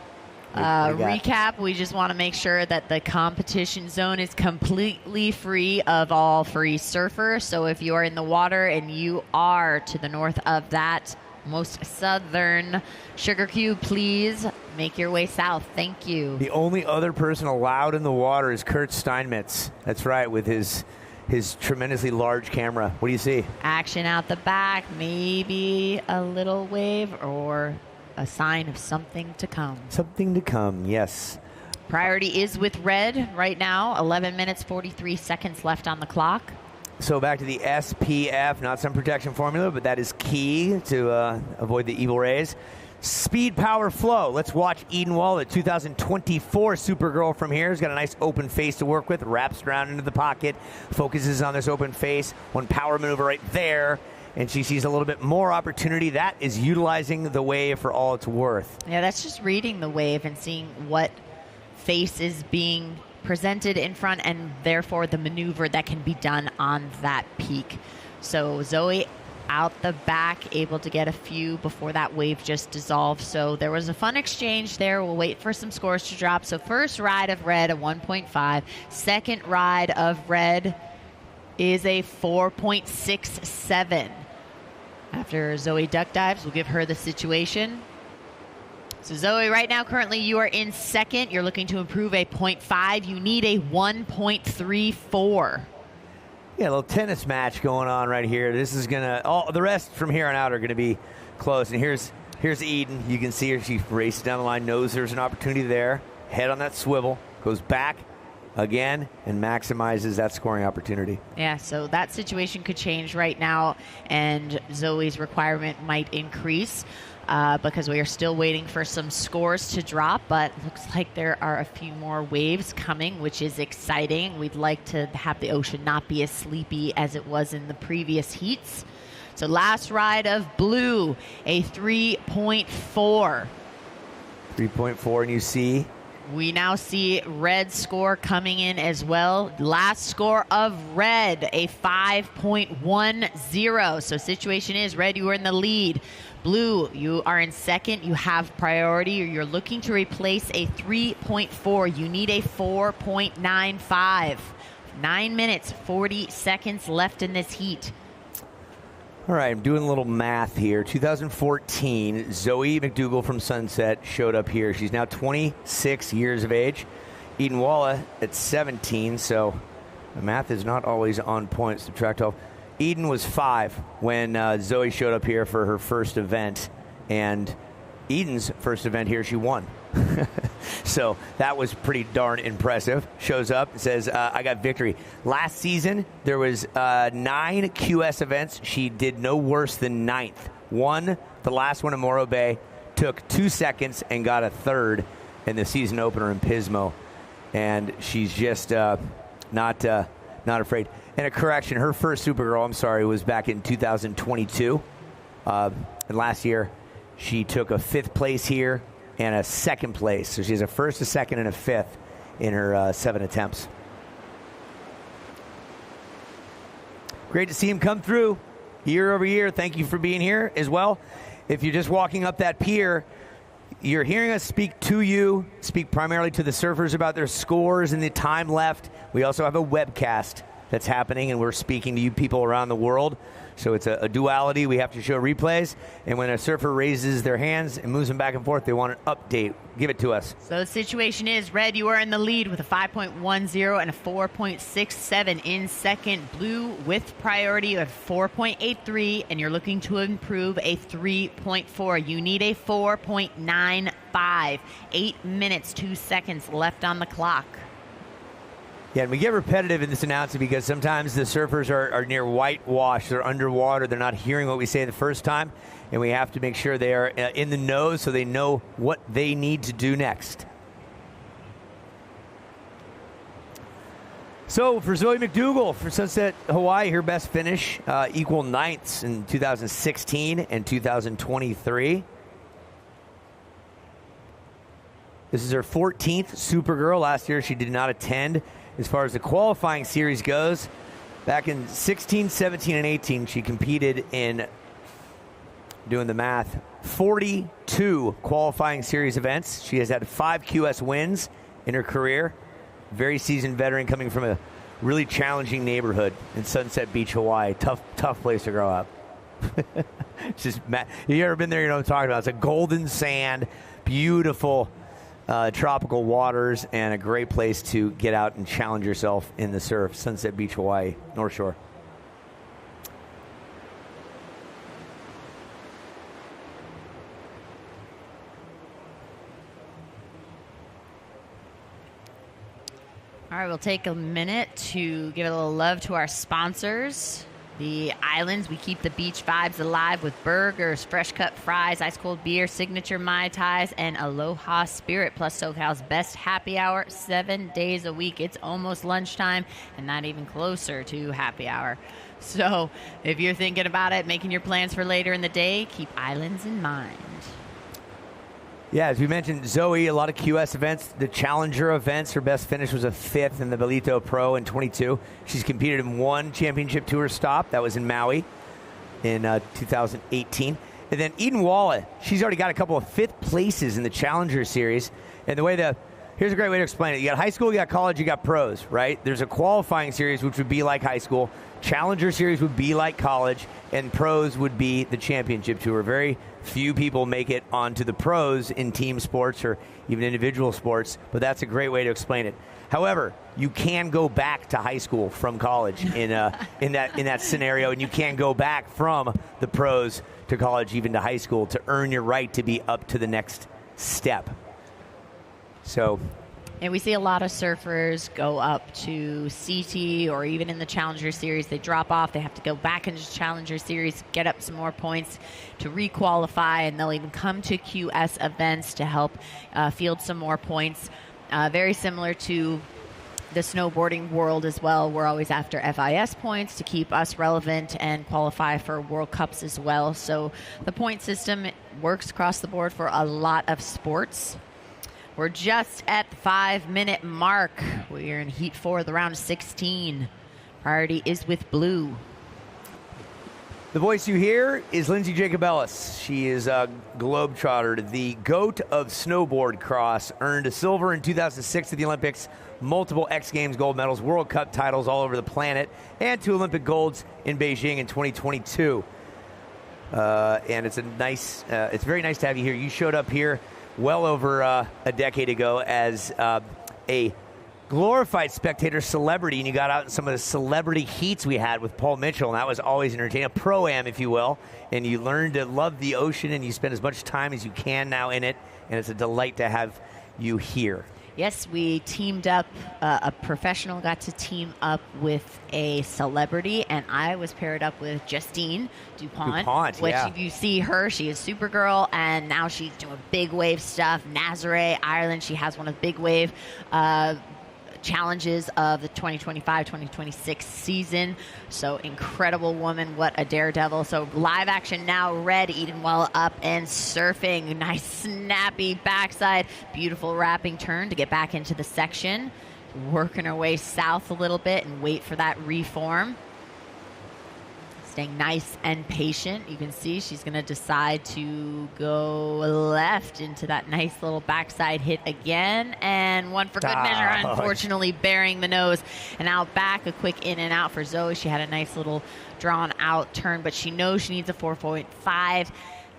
[SPEAKER 9] recap. We just want to make sure that the competition zone is completely free of all free surfers. So if you are in the water and you are to the north of that most southern sugar cube, please make your way south. Thank you.
[SPEAKER 12] The only other person allowed in the water is Kurt Steinmetz. That's right, with his tremendously large camera. What do you see?
[SPEAKER 9] Action out the back, maybe a little wave or a sign of something to come.
[SPEAKER 12] Something to come, yes.
[SPEAKER 9] Priority is with red right now. 11 minutes, 43 seconds left on the clock.
[SPEAKER 12] So back to the SPF, not some protection formula, but that is key to avoid the evil rays. Speed, power, flow. Let's watch Eden Walla, 2024 Supergirl from here. Has got a nice open face to work with, wraps around into the pocket, focuses on this open face. One power maneuver right there, and she sees a little bit more opportunity. That is utilizing the wave for all it's worth.
[SPEAKER 9] Yeah, that's just reading the wave and seeing what face is being presented in front and therefore the maneuver that can be done on that peak. So Zoe out the back, able to get a few before that wave just dissolved. So there was a fun exchange there. We'll wait for some scores to drop. So first ride of red, a 1.5. Second ride of red is a 4.67. After Zoe duck dives, we'll give her the situation. So Zoe, right now, currently you are in second. You're looking to improve a 0.5. You need a 1.34.
[SPEAKER 12] Yeah, a little tennis match going on right here. This is gonna, all the rest from here on out are gonna be close. And here's Eden. You can see her. She races down the line, knows there's an opportunity there. Head on that swivel, goes back again, and maximizes that scoring opportunity.
[SPEAKER 9] Yeah, so that situation could change right now, and Zoe's requirement might increase. Because we are still waiting for some scores to drop, but looks like there are a few more waves coming, which is exciting. We'd like to have the ocean not be as sleepy as it was in the previous heats. So last ride of blue, a 3.4.
[SPEAKER 12] 3.4, and you see?
[SPEAKER 9] We now see red score coming in as well. Last score of red, a 5.10. So situation is red, you are in the lead. Blue, you are in second. You have priority, or you're looking to replace a 3.4. You need a 4.95. 9 minutes, 40 seconds left in this heat.
[SPEAKER 12] All right, I'm doing a little math here. 2014, Zoe McDougall from Sunset showed up here. She's now 26 years of age. Eden Walla at 17, so the math is not always on point. Subtract 12. Eden was 5 when Zoe showed up here for her first event, and Eden's first event here, she won. So that was pretty darn impressive. Shows up and says, I got victory. Last season, there was 9 QS events. She did no worse than 9th. Won the last one in Morro Bay, took 2 seconds, and got a 3rd in the season opener in Pismo. And she's just not afraid. And a correction, her first Supergirl, I'm sorry, was back in 2022. And last year, she took a 5th place here and a 2nd place. So she has a 1st, a 2nd, and a 5th in her 7 attempts. Great to see him come through year over year. Thank you for being here as well. If you're just walking up that pier, you're hearing us speak to you, speak primarily to the surfers about their scores and the time left. We also have a webcast that's happening, and we're speaking to you people around the world. So it's a duality. We have to show replays, and when a surfer raises their hands and moves them back and forth, they want an update. Give it to us.
[SPEAKER 9] So the situation is, red, you are in the lead with a 5.10 and a 4.67 in second. Blue with priority of 4.83, and you're looking to improve a 3.4. You need a 4.95. 8 minutes, 2 seconds left on the clock.
[SPEAKER 12] Yeah, and we get repetitive in this announcement because sometimes the surfers are near whitewash. They're underwater. They're not hearing what we say the first time. And we have to make sure they are in the know so they know what they need to do next. So for Zoe McDougall, for Sunset Hawaii, her best finish, equal ninths in 2016 and 2023. This is her 14th Supergirl. Last year she did not attend. As far as the qualifying series goes, back in 16, 17, and 18, she competed in, doing the math, 42 qualifying series events. She has had 5 QS wins in her career. Very seasoned veteran coming from a really challenging neighborhood in Sunset Beach, Hawaii. Tough place to grow up. It's just, you ever been there, you know what I'm talking about. It's a golden sand, beautiful tropical waters, and a great place to get out and challenge yourself in the surf. Sunset Beach, Hawaii, North Shore.
[SPEAKER 9] All right, we'll take a minute to give a little love to our sponsors. The Islands, we keep the beach vibes alive with burgers, fresh cut fries, ice cold beer, signature Mai Tais, and Aloha Spirit, plus SoCal's best happy hour 7 days a week. It's almost lunchtime and not even closer to happy hour. So if you're thinking about it, making your plans for later in the day, keep Islands in mind.
[SPEAKER 12] Yeah, as we mentioned, Zoe, a lot of QS events, the Challenger events. Her best finish was a 5th in the Belito Pro in 22. She's competed in 1 championship tour stop. That was in Maui in 2018. And then Eden Walla, she's already got a couple of 5th places in the Challenger series. And here's a great way to explain it. You got high school, you got college, you got pros, right? There's a qualifying series, which would be like high school. Challenger series would be like college, and pros would be the championship tour. Very few people make it onto the pros in team sports or even individual sports, but that's a great way to explain it. However, you can go back to high school from college in that scenario, and you can go back from the pros to college, even to high school, to earn your right to be up to the next step. So,
[SPEAKER 9] and we see a lot of surfers go up to CT or even in the Challenger Series. They drop off. They have to go back into the Challenger Series, get up some more points to re-qualify, and they'll even come to QS events to help field some more points. Very similar to the snowboarding world as well. We're always after FIS points to keep us relevant and qualify for World Cups as well. So the point system works across the board for a lot of sports. We're just at the 5-minute mark. We're in Heat 4 of the round of 16. Priority is with blue.
[SPEAKER 12] The voice you hear is Lindsay Jacobellis. She is a globetrotter, the GOAT of snowboard cross. Earned a silver in 2006 at the Olympics, multiple X Games gold medals, World Cup titles all over the planet, and 2 Olympic golds in Beijing in 2022. And it's it's very nice to have you here. You showed up here well over a decade ago as a glorified spectator celebrity, and you got out in some of the celebrity heats we had with Paul Mitchell, and that was always entertaining, a pro-am, if you will, and you learned to love the ocean, and you spend as much time as you can now in it, and it's a delight to have you here.
[SPEAKER 9] Yes, we teamed up, a professional got to team up with a celebrity, and I was paired up with Justine DuPont, which if you see her, she is Supergirl, and now she's doing big wave stuff. Nazaré, Ireland, she has one of the big wave challenges of the 2025-2026 season. So incredible woman, what a daredevil. So live action now, red, Eden Walla up and surfing. Nice snappy backside, beautiful wrapping turn to get back into the section. Working her way south a little bit and wait for that reform. staying nice and patient. You can see she's going to decide to go left into that nice little backside hit again. And one for good measure, unfortunately, bearing the nose. And out back, a quick in and out for Zoe. She had a nice little drawn out turn, but she knows she needs a 4.5,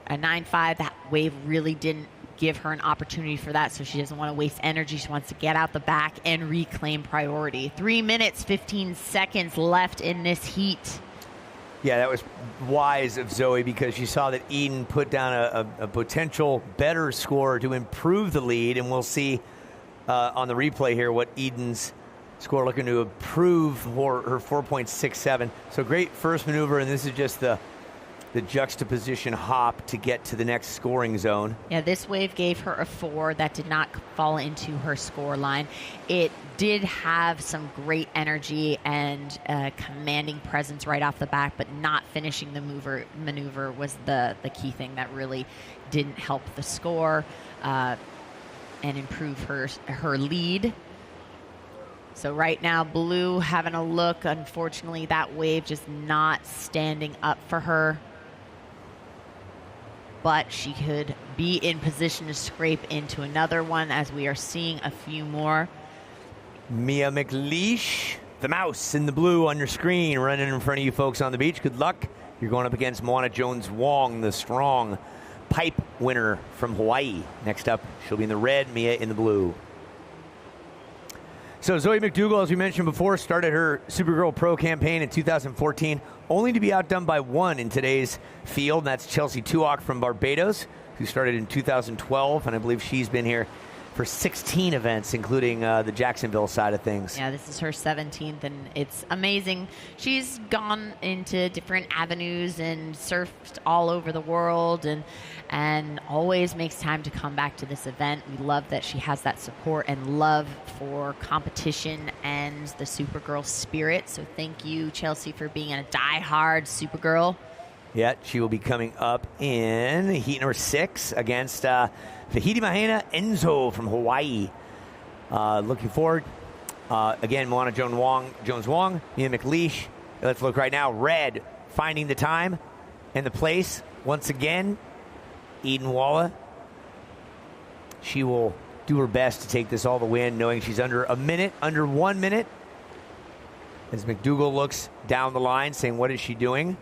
[SPEAKER 9] a 9.5. That wave really didn't give her an opportunity for that, so she doesn't want to waste energy. She wants to get out the back and reclaim priority. 3 minutes, 15 seconds left in this heat.
[SPEAKER 12] Yeah, that was wise of Zoe because she saw that Eden put down a potential better score to improve the lead, and we'll see on the replay here what Eden's score looking to improve her 4.67. So great first maneuver, and this is just the juxtaposition hop to get to the next scoring zone.
[SPEAKER 9] Yeah, this wave gave her a 4 that did not fall into her score line. It did have some great energy and commanding presence right off the back, but not finishing the maneuver was the key thing that really didn't help the score and improve her lead. So right now, Blue having a look. Unfortunately, that wave just not standing up for her. But she could be in position to scrape into another one, as we are seeing a few more.
[SPEAKER 12] Mia McLeish, the mouse in the blue on your screen, running in front of you folks on the beach. Good luck. You're going up against Moana Jones-Wong, the strong pipe winner from Hawaii. Next up, she'll be in the red, Mia in the blue. So Zoe McDougall, as we mentioned before, started her Supergirl Pro campaign in 2014, only to be outdone by one in today's field, and that's Chelsea Tuock from Barbados, who started in 2012, and I believe she's been here for 16 events, including the Jacksonville side of things.
[SPEAKER 9] Yeah, this is her 17th, and it's amazing. She's gone into different avenues and surfed all over the world, and always makes time to come back to this event. We love that she has that support and love for competition and the Supergirl spirit. So thank you, Chelsea, for being a diehard Supergirl.
[SPEAKER 12] Yeah, she will be coming up in heat number 6 against Tahiti Mahena Enzo from Hawaii. Looking forward. Again, Moana Jones-Wong, Mia McLeish. Let's look right now. Red finding the time and the place once again. Eden Walla. She will do her best to take this all the way in, knowing she's under 1 minute. As McDougall looks down the line, saying, what is she doing?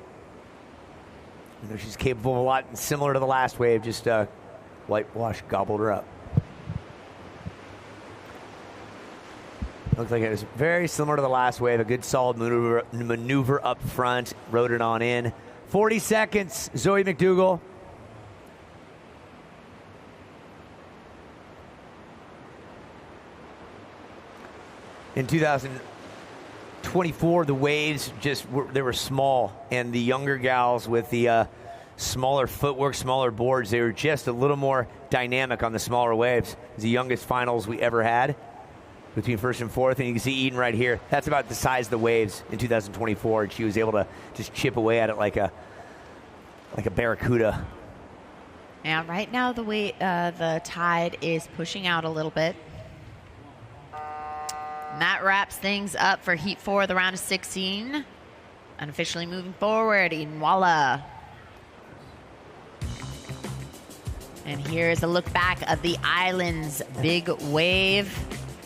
[SPEAKER 12] You know, she's capable of a lot similar to the last wave, just whitewash gobbled her up. Looks like it was very similar to the last wave. A good solid maneuver up front, rode it on in. 40 seconds, Zoe McDougall. In 2024, the waves they were small, and the younger gals with the smaller footwork, smaller boards, they were just a little more dynamic on the smaller waves. It was the youngest finals we ever had between first and fourth, and you can see Eden right here. That's about the size of the waves in 2024, and she was able to just chip away at it like a barracuda.
[SPEAKER 9] Yeah, right now the tide is pushing out a little bit. And that wraps things up for Heat 4 of the round of 16. Unofficially moving forward, Eden Walla. And here's a look back of the island's big wave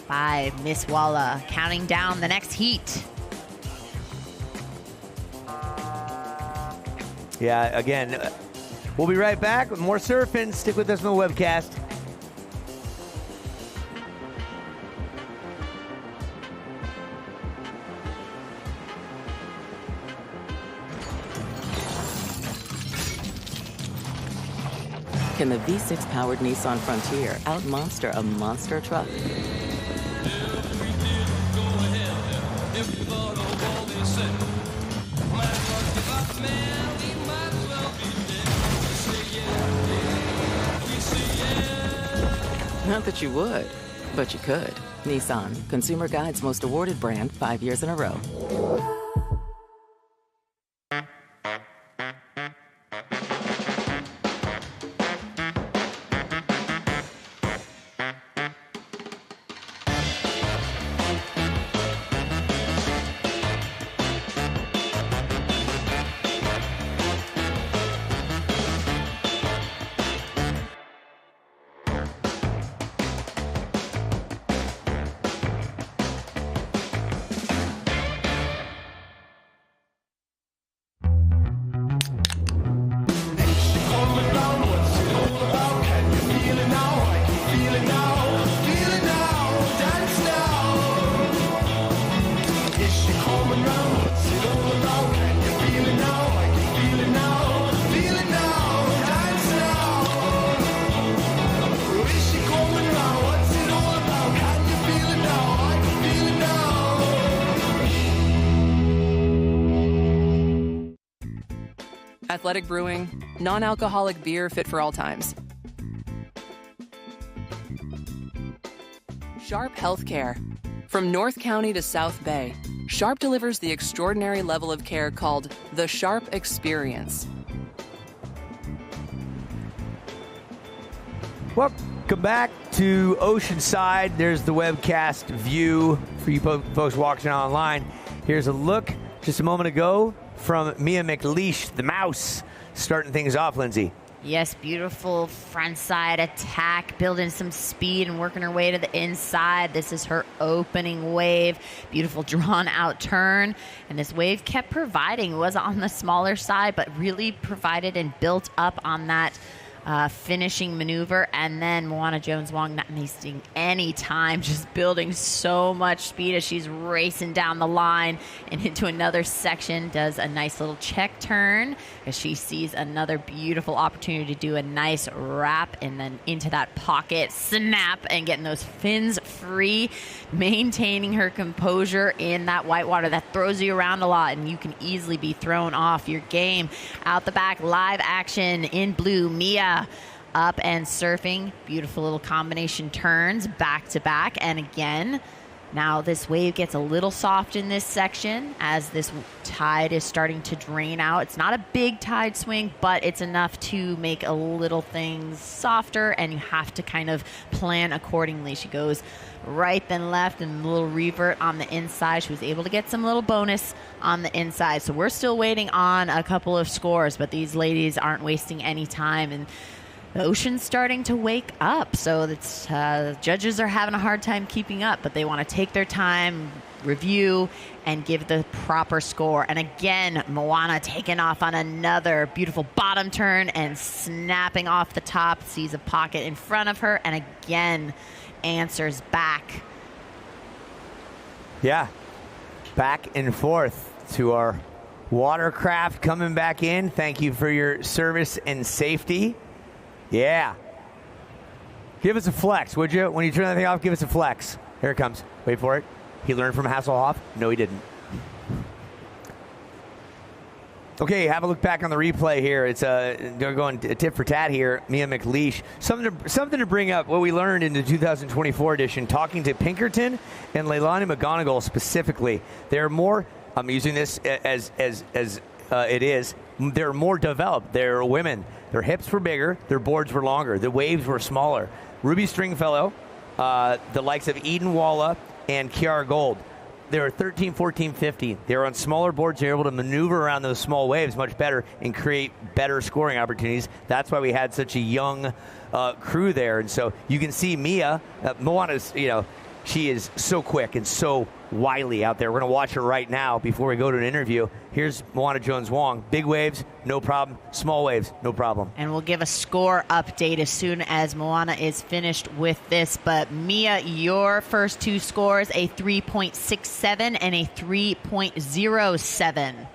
[SPEAKER 9] by Miss Walla, counting down the next heat.
[SPEAKER 12] Yeah, again, we'll be right back with more surfing. Stick with us on the webcast.
[SPEAKER 1] Can the V6-powered Nissan Frontier out-monster a monster truck? Not that you would, but you could. Nissan, Consumer Guide's most awarded brand 5 years in a row.
[SPEAKER 7] athletic brewing, non-alcoholic beer fit for all times. Sharp Healthcare. From North County to South Bay, Sharp delivers the extraordinary level of care called the Sharp Experience.
[SPEAKER 12] Welcome back to Oceanside. There's the webcast view for you folks watching online. Here's a look just a moment ago from Mia McLeish, the mouse, starting things off, Lindsay.
[SPEAKER 9] Yes, beautiful frontside attack, building some speed and working her way to the inside. This is her opening wave. Beautiful drawn out turn. And this wave kept providing. It was on the smaller side, but really provided and built up on that finishing maneuver. And then Moana Jones-Wong not wasting any time, just building so much speed as she's racing down the line and into another section. Does a nice little check turn as she sees another beautiful opportunity to do a nice wrap and then into that pocket snap and getting those fins free, maintaining her composure in that whitewater that throws you around a lot and you can easily be thrown off your game. Out the back, live action in blue, Mia up and surfing. Beautiful little combination turns back to back. And again, now this wave gets a little soft in this section as this tide is starting to drain out. It's not a big tide swing, but it's enough to make a little things softer, and you have to kind of plan accordingly. She goes right then left and a little revert on the inside. She was able to get some little bonus on the inside. So we're still waiting on a couple of scores, but these ladies aren't wasting any time, and the ocean's starting to wake up. So that's, judges are having a hard time keeping up, but they want to take their time, review, and give the proper score. And again, Moana taking off on another beautiful bottom turn and snapping off the top, sees a pocket in front of her, and again answers back.
[SPEAKER 12] Yeah, back and forth to our watercraft coming back in. Thank you for your service and safety. Yeah. Give us a flex, would you? When you turn that thing off, give us a flex. Here it comes. Wait for it. He learned from Hasselhoff? No, he didn't. Okay, have a look back on the replay here. It's going tit for tat here. Mia McLeish. Something to bring up. What we learned in the 2024 edition, talking to Pinkerton and Leilani McGonigal specifically. They're more. I'm using this as it is. They're more developed. They're women. Their hips were bigger. Their boards were longer. The waves were smaller. Ruby Stringfellow, the likes of Eden Walla and Kiara Gold. They were 13, 14, 15. They were on smaller boards. They were able to maneuver around those small waves much better and create better scoring opportunities. That's why we had such a young crew there. And so you can see Mia, Moana's, she is so quick and so wily out there. We're going to watch her right now before we go to an interview. Here's Moana Jones-Wong. Big waves, no problem. Small waves, no problem.
[SPEAKER 9] And we'll give a score update as soon as Moana is finished with this. But Mia, your first two scores, a 3.67 and a 3.07.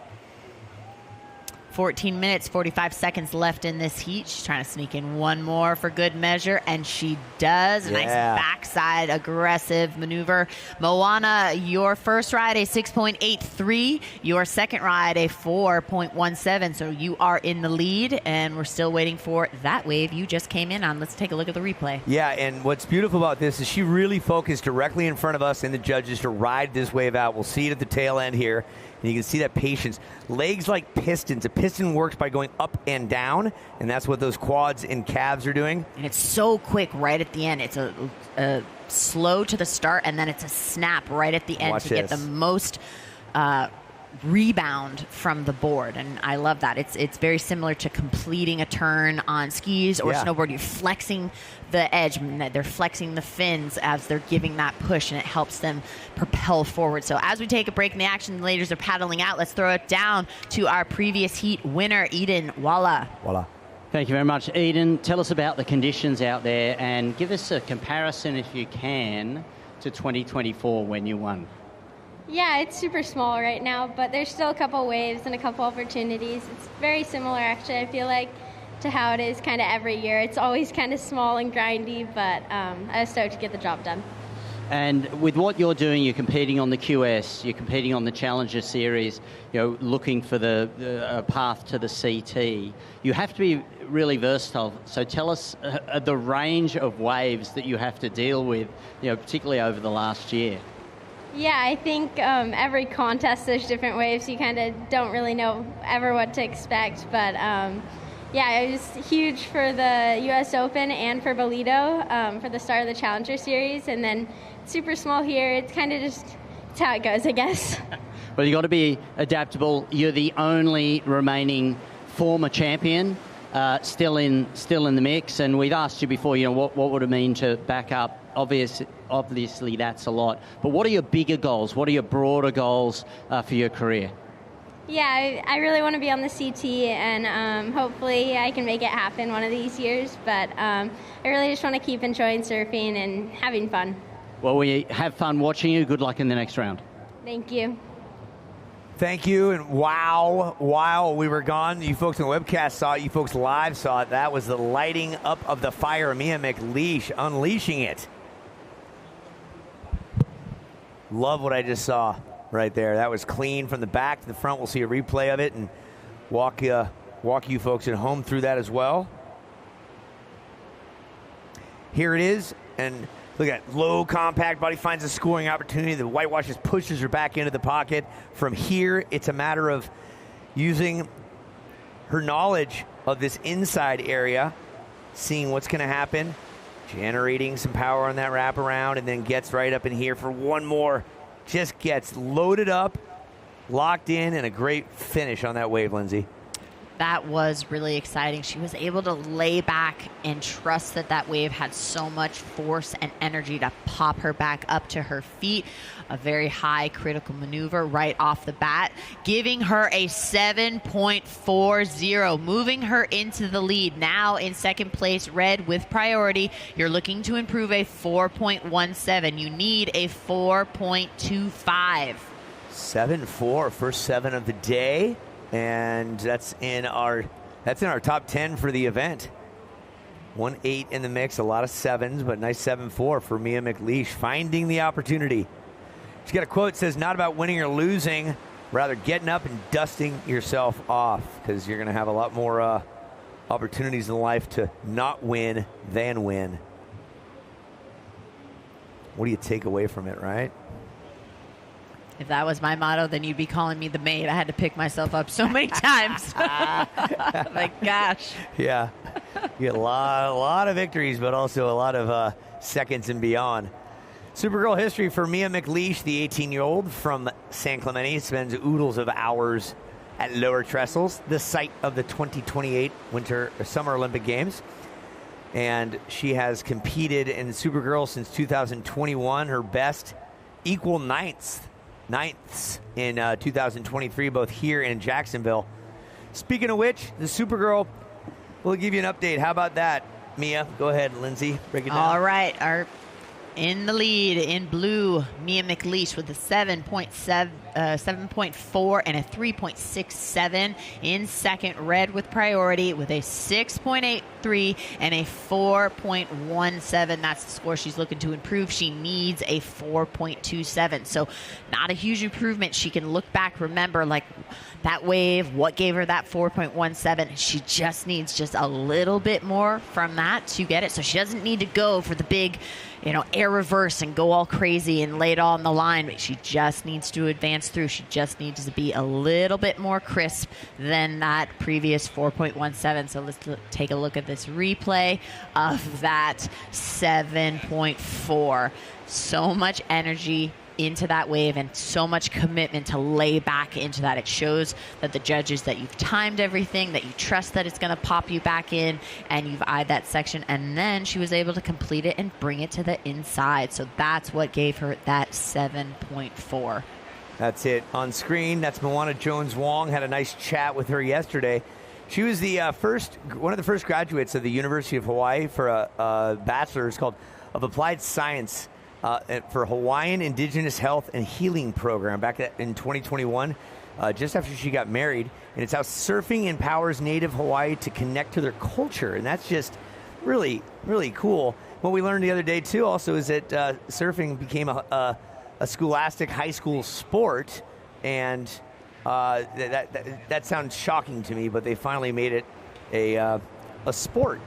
[SPEAKER 9] 14 minutes, 45 seconds left in this heat. She's trying to sneak in one more for good measure, and she does. A nice backside aggressive maneuver. Moana, your first ride, a 6.83. Your second ride, a 4.17. So you are in the lead, and we're still waiting for that wave you just came in on. Let's take a look at the replay.
[SPEAKER 12] Yeah, and what's beautiful about this is she really focused directly in front of us and the judges to ride this wave out. We'll see it at the tail end here. And you can see that patience. Legs like pistons. A piston works by going up and down, and that's what those quads and calves are doing.
[SPEAKER 9] And it's so quick right at the end. It's a slow to the start, and then it's a snap right at the end. Watch to this. Get the most rebound from the board, and I love that. It's very similar to completing a turn on skis or snowboard. You're flexing the edge, they're flexing the fins as they're giving that push, and it helps them propel forward. So as we take a break in the action, the ladies are paddling out. Let's throw it down to our previous heat winner, Eden Walla.
[SPEAKER 8] Walla. Thank you very much, Eden. Tell us about the conditions out there and give us a comparison, if you can, to 2024 when you won.
[SPEAKER 3] Yeah, it's super small right now, but there's still a couple waves and a couple opportunities. It's very similar, actually, I feel like, to how it is kind of every year. It's always kind of small and grindy, but I was stoked to get the job done.
[SPEAKER 8] And with what you're doing, you're competing on the QS, you're competing on the Challenger Series, looking for the path to the CT. You have to be really versatile. So tell us the range of waves that you have to deal with, particularly over the last year.
[SPEAKER 3] Yeah, I think every contest there's different waves. You kind of don't really know ever what to expect, but yeah, it was huge for the U.S. Open and for Bolito for the start of the Challenger Series, and then super small here. It's kind of just it's how it goes, I guess.
[SPEAKER 8] Well, you got to be adaptable. You're the only remaining former champion still in the mix, and we've asked you before, what would it mean to back up? Obviously, that's a lot. But what are your bigger goals? What are your broader goals for your career?
[SPEAKER 3] Yeah, I really want to be on the CT, and hopefully I can make it happen one of these years. But I really just want to keep enjoying surfing and having fun.
[SPEAKER 8] Well, we have fun watching you. Good luck in the next round.
[SPEAKER 3] Thank you.
[SPEAKER 12] Thank you, and wow, while we were gone, you folks on the webcast saw it, you folks live saw it. That was the lighting up of the fire, Mia McLeish unleashing it. Love what I just saw right there. That was clean from the back to the front. We'll see a replay of it and walk you folks at home through that as well. Here it is, and look at that. Low compact body finds a scoring opportunity. The whitewash just pushes her back into the pocket. From here, it's a matter of using her knowledge of this inside area, seeing what's going to happen, generating some power on that wraparound, and then gets right up in here for one more. Just gets loaded up, locked in, and a great finish on that wave, Lindsay.
[SPEAKER 9] That was really exciting. She was able to lay back and trust that wave had so much force and energy to pop her back up to her feet. A very high critical maneuver right off the bat, giving her a 7.40, moving her into the lead. Now in second place, Red with priority. You're looking to improve a 4.17. You need a 4.25.
[SPEAKER 12] 7.4, first 7 of the day. And that's in our top 10 for the event. 1-8 in the mix, a lot of 7s, but nice 7.4 for Mia McLeish, finding the opportunity. She's got a quote that says, "Not about winning or losing, rather getting up and dusting yourself off," because you're going to have a lot more opportunities in life to not win than win. What do you take away from it, right?
[SPEAKER 9] If that was my motto, then you'd be calling me the maid. I had to pick myself up so many times. My gosh.
[SPEAKER 12] Yeah. You get a lot of victories, but also a lot of seconds and beyond. Supergirl history for Mia McLeish, the 18-year-old from San Clemente, spends oodles of hours at Lower Trestles, the site of the 2028 Summer Olympic Games. And she has competed in Supergirl since 2021. Her best equal ninths in 2023, both here and in Jacksonville. Speaking of which, the Supergirl, we'll give you an update. How about that, Mia? Go ahead, Lindsay. Break it down.
[SPEAKER 9] All right. In the lead in blue, Mia McLeish with a 7.4 and a 3.67. In second, Red with priority with a 6.83 and a 4.17. That's the score she's looking to improve. She needs a 4.27. So not a huge improvement. She can look back, remember that wave, what gave her that 4.17. She just needs just a little bit more from that to get it. So she doesn't need to go for the big, air reverse and go all crazy and lay it all on the line. But she just needs to advance through. She just needs to be a little bit more crisp than that previous 4.17. So let's take a look at this replay of that 7.4. So much energy into that wave and so much commitment to lay back into that. It shows that the judges that you've timed everything, that you trust that it's going to pop you back in, and you've eyed that section. And then she was able to complete it and bring it to the inside. So that's what gave her that 7.4.
[SPEAKER 12] That's it on screen. That's Moana Jones-Wong. Had a nice chat with her yesterday. She was the one of the first graduates of the University of Hawaii for a bachelor's of Applied Science for Hawaiian Indigenous Health and Healing Program back in 2021, just after she got married. And it's how surfing empowers Native Hawaii to connect to their culture. And that's just really, really cool. What we learned the other day, too, also is that surfing became a scholastic high school sport, and that sounds shocking to me, but they finally made it a sport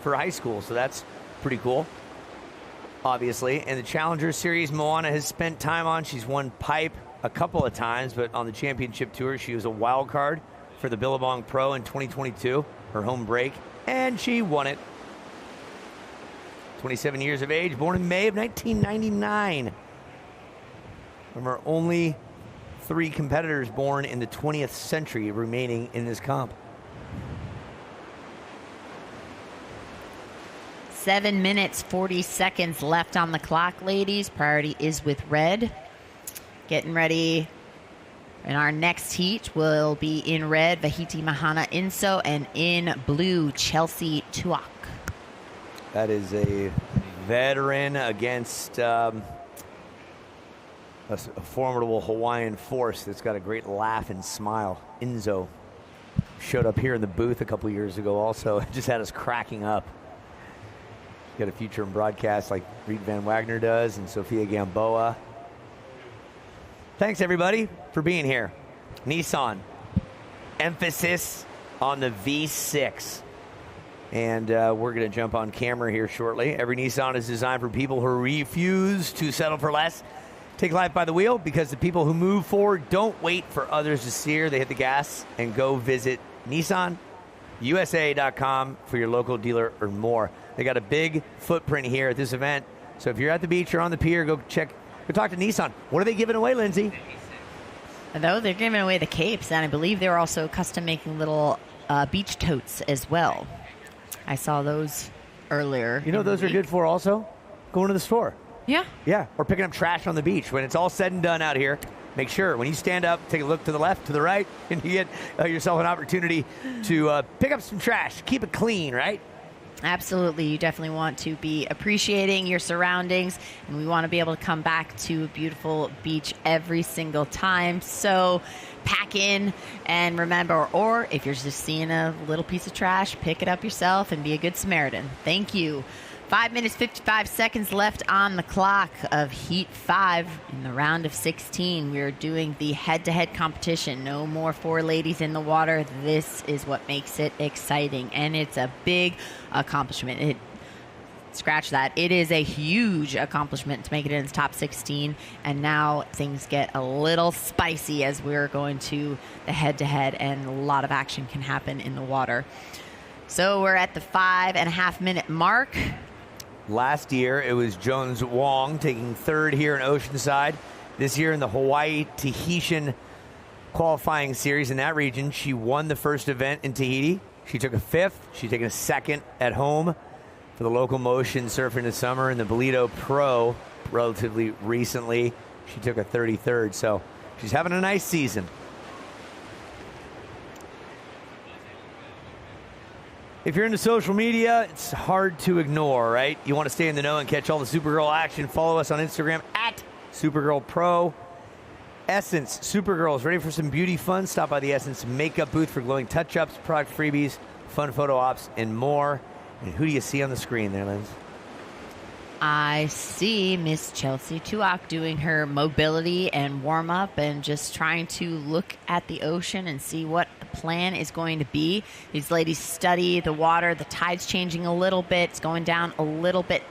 [SPEAKER 12] for high school, so that's pretty cool, obviously. And the Challenger Series, Moana has spent time on. She's won pipe a couple of times, but on the championship tour, she was a wild card for the Billabong Pro in 2022, her home break, and she won it. 27 years of age, born in May of 1999. There are only 3 competitors born in the 20th century remaining in this comp.
[SPEAKER 9] 7 minutes, 40 seconds left on the clock, ladies. Priority is with red. Getting ready. And our next heat will be in red, Vahiti Mahana Inso, and in blue, Chelsea Tuak.
[SPEAKER 12] That is a veteran against a formidable Hawaiian force that's got a great laugh and smile. Inzo showed up here in the booth a couple years ago also. It just had us cracking up. Got a future in broadcast like Reed Van Wagner does and Sophia Gamboa. Thanks, everybody, for being here. Nissan, emphasis on the V6. And we're going to jump on camera here shortly. Every Nissan is designed for people who refuse to settle for less. Take life by the wheel, because the people who move forward don't wait for others to steer. They hit the gas and go visit NissanUSA.com for your local dealer or more. They got a big footprint here at this event. So if you're at the beach or on the pier, go talk to Nissan. What are they giving away, Lindsay?
[SPEAKER 9] Though they're giving away the capes, and I believe they're also custom making little beach totes as well. I saw those earlier.
[SPEAKER 12] You know what those are good for also? Going to the store.
[SPEAKER 9] Yeah.
[SPEAKER 12] Yeah, or picking up trash on the beach. When it's all said and done out here, make sure when you stand up, take a look to the left, to the right, and you get yourself an opportunity to pick up some trash. Keep it clean, right?
[SPEAKER 9] Absolutely. You definitely want to be appreciating your surroundings, and we want to be able to come back to a beautiful beach every single time. So pack in and remember, or if you're just seeing a little piece of trash, pick it up yourself and be a good Samaritan. Thank you. 5 minutes, 55 seconds left on the clock of Heat 5 in the round of 16. We are doing the head-to-head competition. No more 4 ladies in the water. This is what makes it exciting, and it's a big accomplishment. Scratch that. It is a huge accomplishment to make it in the top 16, and now things get a little spicy as we're going to the head-to-head, and a lot of action can happen in the water. So we're at the 5.5 minute mark.
[SPEAKER 12] Last year, it was Jones Wong taking 3rd here in Oceanside. This year in the Hawaii Tahitian qualifying series in that region, she won the first event in Tahiti. She took a 5th. She's taken a 2nd at home for the local motion surf in the summer. In the Bolito Pro, relatively recently, she took a 33rd. So she's having a nice season. If you're into social media, it's hard to ignore, right? You want to stay in the know and catch all the Supergirl action. Follow us on Instagram at Supergirl Pro. Essence, Supergirls, ready for some beauty fun? Stop by the Essence makeup booth for glowing touch-ups, product freebies, fun photo ops, and more. And who do you see on the screen there, Linz?
[SPEAKER 9] I see Miss Chelsea Tuak doing her mobility and warm-up and just trying to look at the ocean and see what the plan is going to be. These ladies study the water. The tide's changing a little bit. It's going down a little bit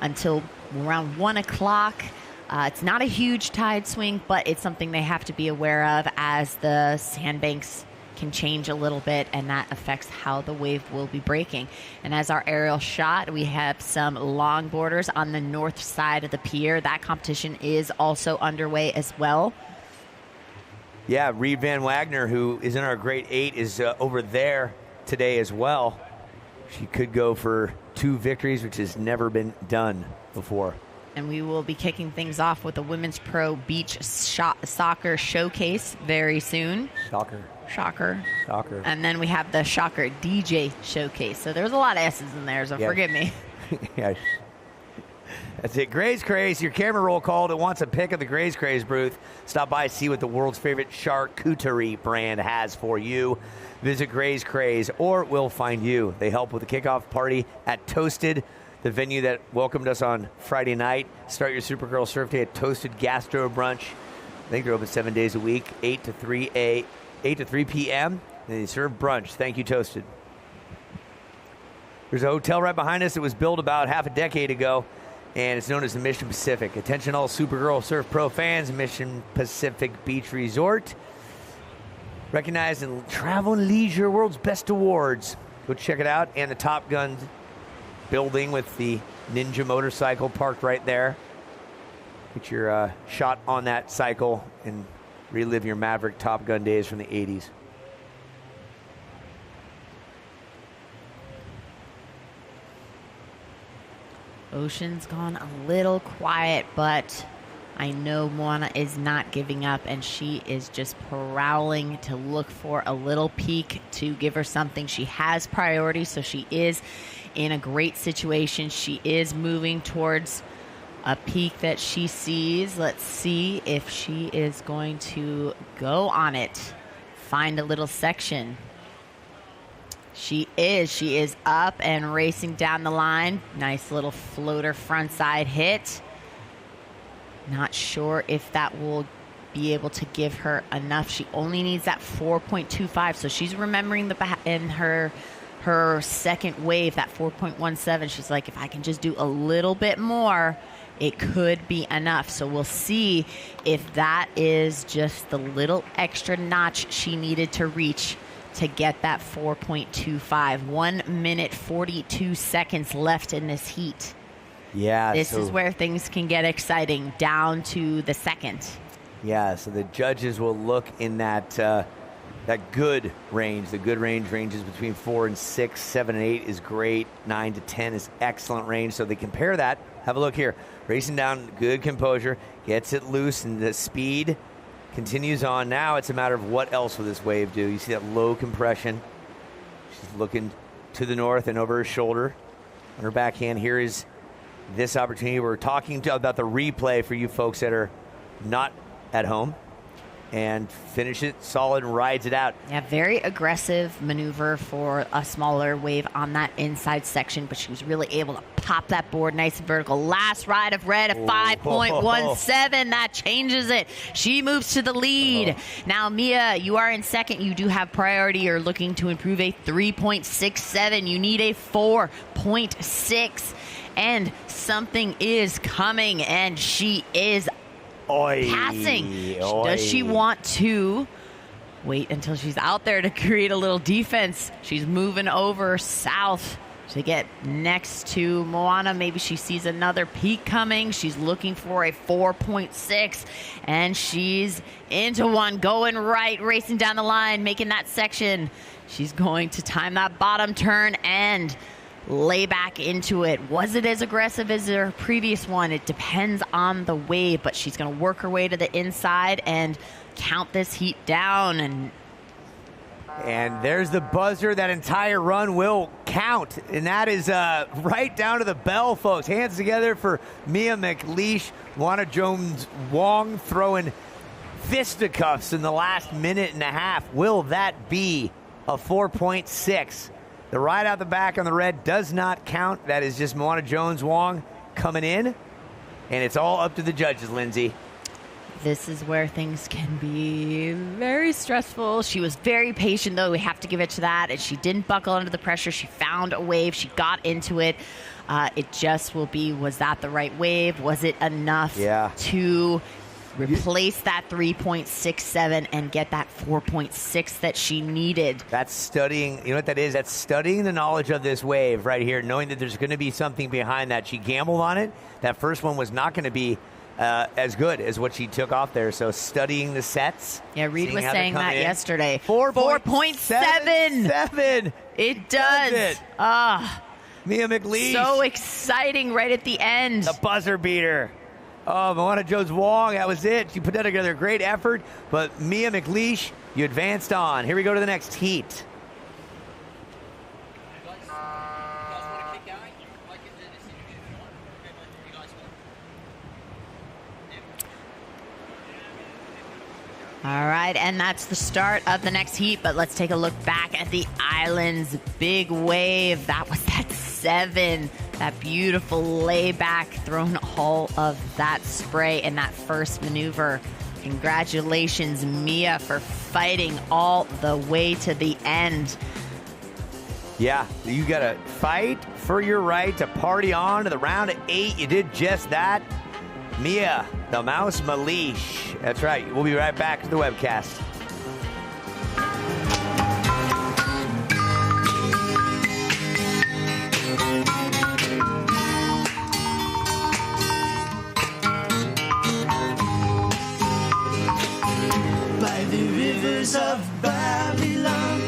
[SPEAKER 9] until around 1 o'clock. It's not a huge tide swing, but it's something they have to be aware of as the sandbanks can change a little bit, and that affects how the wave will be breaking. And as our aerial shot, we have some longboarders on the north side of the pier. That competition is also underway as well.
[SPEAKER 12] Yeah, Reed Van Wagner, who is in our grade 8, is over there today as well. She could go for 2 victories, which has never been done before.
[SPEAKER 9] And we will be kicking things off with the Women's Pro Beach Soccer Showcase very soon. Shocker. And then we have the Shocker DJ Showcase. So there's a lot of S's in there, so
[SPEAKER 12] yeah.
[SPEAKER 9] Forgive me.
[SPEAKER 12] Yeah. That's it. Gray's Craze, your camera roll call that wants a pick of the Gray's Craze booth. Stop by, see what the world's favorite charcuterie brand has for you. Visit Gray's Craze, or we'll find you. They help with the kickoff party at Toasted, the venue that welcomed us on Friday night. Start your Supergirl Surf Day at Toasted Gastro Brunch. I think they're open 7 days a week, 8 to 3 p.m. And they serve brunch. Thank you, Toasted. There's a hotel right behind us that was built about half a decade ago, and it's known as the Mission Pacific. Attention all Supergirl Surf Pro fans, Mission Pacific Beach Resort. Recognized in Travel and Leisure World's Best Awards. Go check it out. And the Top Gun building with the Ninja motorcycle parked right there. Get your shot on that cycle and relive your Maverick Top Gun days from the 80s.
[SPEAKER 9] Ocean's gone a little quiet, but I know Moana is not giving up, and she is just prowling to look for a little peak to give her something. She has priority, so she is in a great situation. She is moving towards a peak that she sees. Let's see if she is going to go on it, find a little section. She is up and racing down the line. Nice little floater frontside hit. Not sure if that will be able to give her enough. She only needs that 4.25, so she's remembering in her second wave, that 4.17. She's like, if I can just do a little bit more, it could be enough. So we'll see if that is just the little extra notch she needed to reach to get that 4.25. 1 minute, 42 seconds left in this heat.
[SPEAKER 12] Yeah.
[SPEAKER 9] This is where things can get exciting, down to the second.
[SPEAKER 12] Yeah, so the judges will look in that good range. The good range ranges between 4 and 6, 7 and 8 is great, 9 to 10 is excellent range. So they compare that. Have a look here. Racing down, good composure, gets it loose, and the speed continues on. Now it's a matter of what else will this wave do. You see that low compression. She's looking to the north and over her shoulder. On her backhand, here is this opportunity. We're talking about the replay for you folks that are not at home. And finish it solid and rides it out.
[SPEAKER 9] Yeah, very aggressive maneuver for a smaller wave on that inside section, but she was really able to pop that board nice and vertical. Last ride of red, a 5.17. That changes it. She moves to the lead. Now, Mia, you are in second. You do have priority. You're looking to improve a 3.67. You need a 4.6. And something is coming, and she is passing. Does she want to wait until she's out there to create a little defense? She's moving over south to get next to Moana. Maybe she sees another peak coming. She's looking for a 4.6, and she's into one, going right, racing down the line, making that section. She's going to time that bottom turn and lay back into it. Was it as aggressive as her previous one? It depends on the wave, but she's going to work her way to the inside and count this heat down.
[SPEAKER 12] And there's the buzzer. That entire run will count, and that is right down to the bell, folks. Hands together for Mia McLeish. Moana Jones-Wong throwing fisticuffs in the last minute and a half. Will that be a 4.6? The ride out the back on the red does not count. That is just Moana Jones-Wong coming in. And it's all up to the judges, Lindsay.
[SPEAKER 9] This is where things can be very stressful. She was very patient, though. We have to give it to that. And she didn't buckle under the pressure. She found a wave. She got into it. It just will be, was that the right wave? Was it enough to replace that 3.67 and get that 4.6 that she needed?
[SPEAKER 12] That's studying. You know what that is? That's studying the knowledge of this wave right here, knowing that there's going to be something behind that. She gambled on it. That first one was not going to be as good as what she took off there. So studying the sets.
[SPEAKER 9] Yeah, Reed was saying that yesterday.
[SPEAKER 12] 4.7.
[SPEAKER 9] It does.
[SPEAKER 12] Mia McLeish.
[SPEAKER 9] So exciting right at the end.
[SPEAKER 12] The buzzer beater. Oh, Moana Jones-Wong, that was it. She put that together. Great effort. But Mia McLeish, you advanced on. Here we go to the next heat.
[SPEAKER 9] All right, and that's the start of the next heat, but let's take a look back at the island's big wave. That was that 7, that beautiful layback, thrown all of that spray in that first maneuver. Congratulations, Mia, for fighting all the way to the end.
[SPEAKER 12] Yeah, you got to fight for your right to party on to the round of 8. You did just that. Mia, the Mouse Malish. That's right. We'll be right back to the webcast.
[SPEAKER 14] By the rivers of Babylon,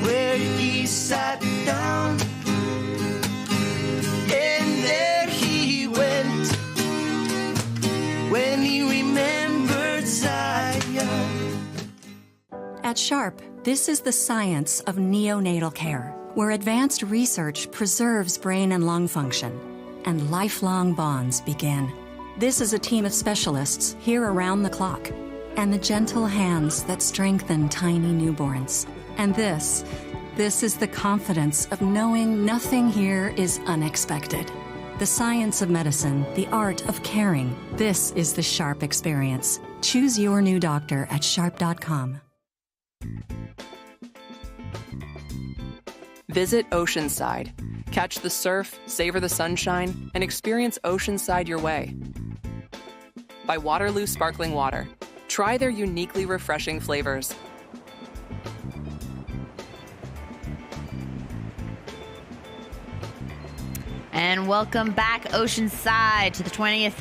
[SPEAKER 14] where he sat down, and there he went when he remembered Zion.
[SPEAKER 16] At Sharp, this is the science of neonatal care, where advanced research preserves brain and lung function, and lifelong bonds begin. This is a team of specialists here around the clock, and the gentle hands that strengthen tiny newborns. And this is the confidence of knowing nothing here is unexpected. The science of medicine, the art of caring. This is the Sharp experience. Choose your new doctor at sharp.com.
[SPEAKER 7] Visit Oceanside. Catch the surf, savor the sunshine, and experience Oceanside your way. By Waterloo Sparkling Water. Try their uniquely refreshing flavors.
[SPEAKER 9] And welcome back, Oceanside, to the 20th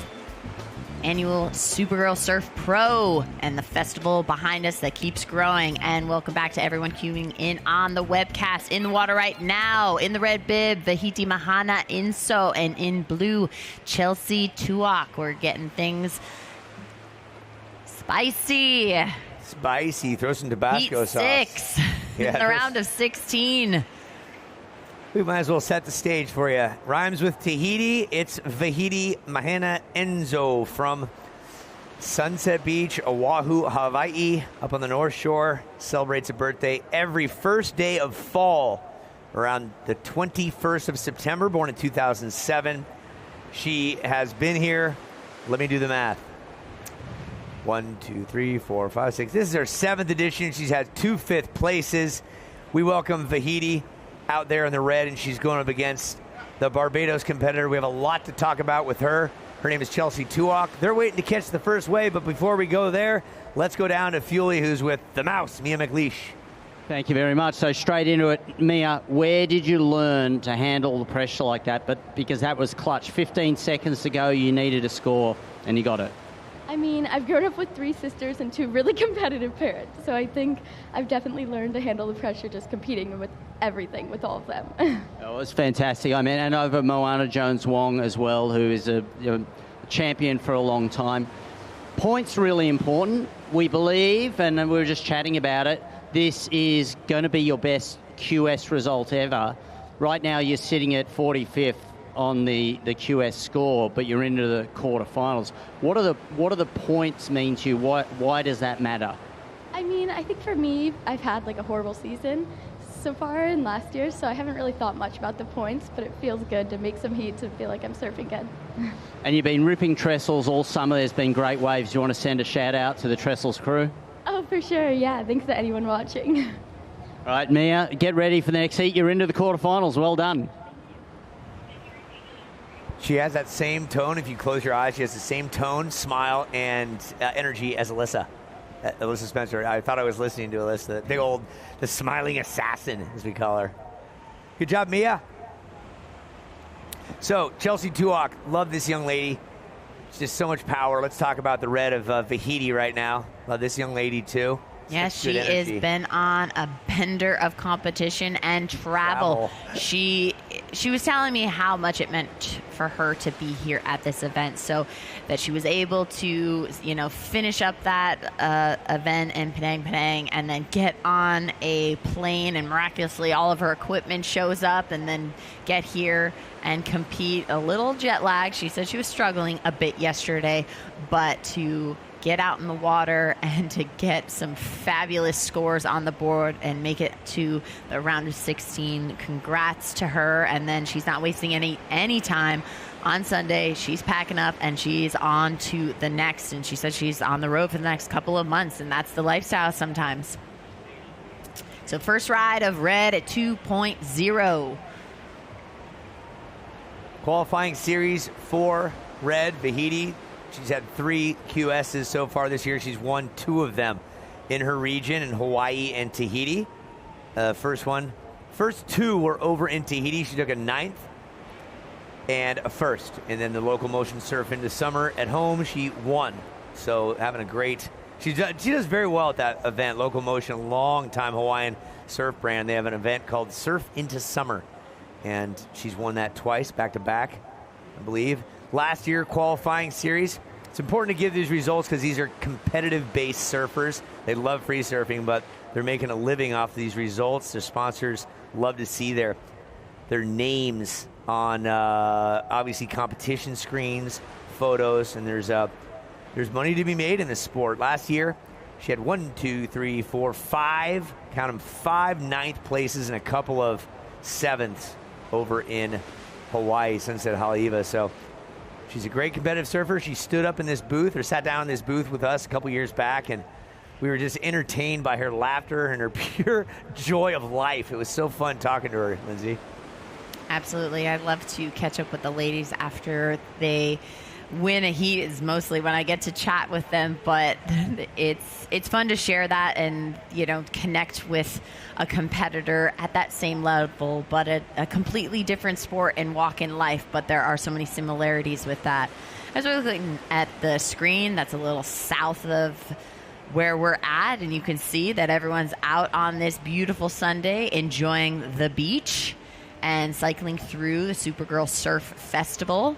[SPEAKER 9] annual Supergirl Surf Pro and the festival behind us that keeps growing. And welcome back to everyone queuing in on the webcast. In the water right now, in the red bib, Tahiti Mahana Inso, and in blue, Chelsea Tuak. We're getting things spicy.
[SPEAKER 12] Spicy. Throw some Tabasco
[SPEAKER 9] Heat
[SPEAKER 12] sauce.
[SPEAKER 9] 6 in the round of 16.
[SPEAKER 12] We might as well set the stage for you. Rhymes with Tahiti. It's Tahiti Mahana Enzo from Sunset Beach, Oahu, Hawaii, up on the North Shore. Celebrates a birthday every first day of fall, around the 21st of September, born in 2007. She has been here. Let me do the math. 1, 2, 3, 4, 5, 6. This is her 7th edition. She's had 2 5th places. We welcome Tahiti out there in the red, and she's going up against the Barbados competitor. We have a lot to talk about with her. Her name is Chelsea Tuak. They're waiting to catch the first wave, but before we go there, let's go down to Fuely, who's with the Mouse, Mia McLeish.
[SPEAKER 8] Thank you very much. So straight into it, Mia, where did you learn to handle the pressure like that? But because that was clutch. 15 seconds to go, you needed a score, and you got it.
[SPEAKER 19] I mean, I've grown up with 3 sisters and 2 really competitive parents, so I think I've definitely learned to handle the pressure just competing with everything, with all of them.
[SPEAKER 8] Oh, it was fantastic. I mean, and over Moana Jones-Wong as well, who is a champion for a long time. Points really important, we believe, and we were just chatting about it. This is going to be your best QS result ever. Right now, you're sitting at 45th. On the QS score, but you're into the quarterfinals. What do the points mean to you? Why does that matter?
[SPEAKER 19] I mean, I think for me, I've had like a horrible season so far in last year, so I haven't really thought much about the points, but it feels good to make some heat to feel like I'm surfing good.
[SPEAKER 8] And you've been ripping trestles all summer. There's been great waves. Do you want to send a shout out to the trestles crew?
[SPEAKER 19] Oh, for sure. Yeah, thanks to anyone watching.
[SPEAKER 8] All right, Mia, get ready for the next heat. You're into the quarterfinals. Well done.
[SPEAKER 12] She has that same tone. If you close your eyes, she has the same tone, smile, and energy as Alyssa Spencer. I thought I was listening to Alyssa, the smiling assassin, as we call her. Good job, Mia. So, Chelsea Tuak, love this young lady. She's just so much power. Let's talk about the red of Tahiti right now. Love this young lady, too.
[SPEAKER 9] Yes, she has been on a bender of competition and travel. She was telling me how much it meant for her to be here at this event, so that she was able to, finish up that event in Penang, and then get on a plane, and miraculously all of her equipment shows up, and then get here and compete. A little jet lag. She said she was struggling a bit yesterday, but to get out in the water and to get some fabulous scores on the board and make it to the round of 16. Congrats to her. And then she's not wasting any time. On Sunday, she's packing up and she's on to the next. And she said she's on the road for the next couple of months, and that's the lifestyle sometimes. So first ride of red at 2.0.
[SPEAKER 12] Qualifying series for red, Tahiti. She's had 3 QSs so far this year. She's won 2 of them in her region, in Hawaii and Tahiti. First 2 were over in Tahiti. She took a 9th and a 1st. And then the local motion surf into summer at home, she won. So having a great... She does very well at that event. Local Motion, a long-time Hawaiian surf brand. They have an event called Surf Into Summer. And she's won that twice, back-to-back, I believe. Last year, qualifying series. It's important to give these results because these are competitive-based surfers. They love free surfing, but they're making a living off these results. Their sponsors love to see their names on, obviously, competition screens, photos, and there's money to be made in this sport. Last year, she had 5, count them, 5 9th places and a couple of 7ths over in Hawaii, Sunset Haleiwa. So she's a great competitive surfer. She stood up in this booth, or sat down in this booth with us a couple years back, and we were just entertained by her laughter and her pure joy of life. It was so fun talking to her, Lindsay.
[SPEAKER 9] Absolutely. I'd love to catch up with the ladies after they win a heat. Is mostly when I get to chat with them, but it's fun to share that and, you know, connect with a competitor at that same level, but a completely different sport and walk in life. But there are so many similarities with that. As we're looking at the screen, that's a little south of where we're at, and you can see that everyone's out on this beautiful Sunday enjoying the beach and cycling through the Supergirl Surf Festival.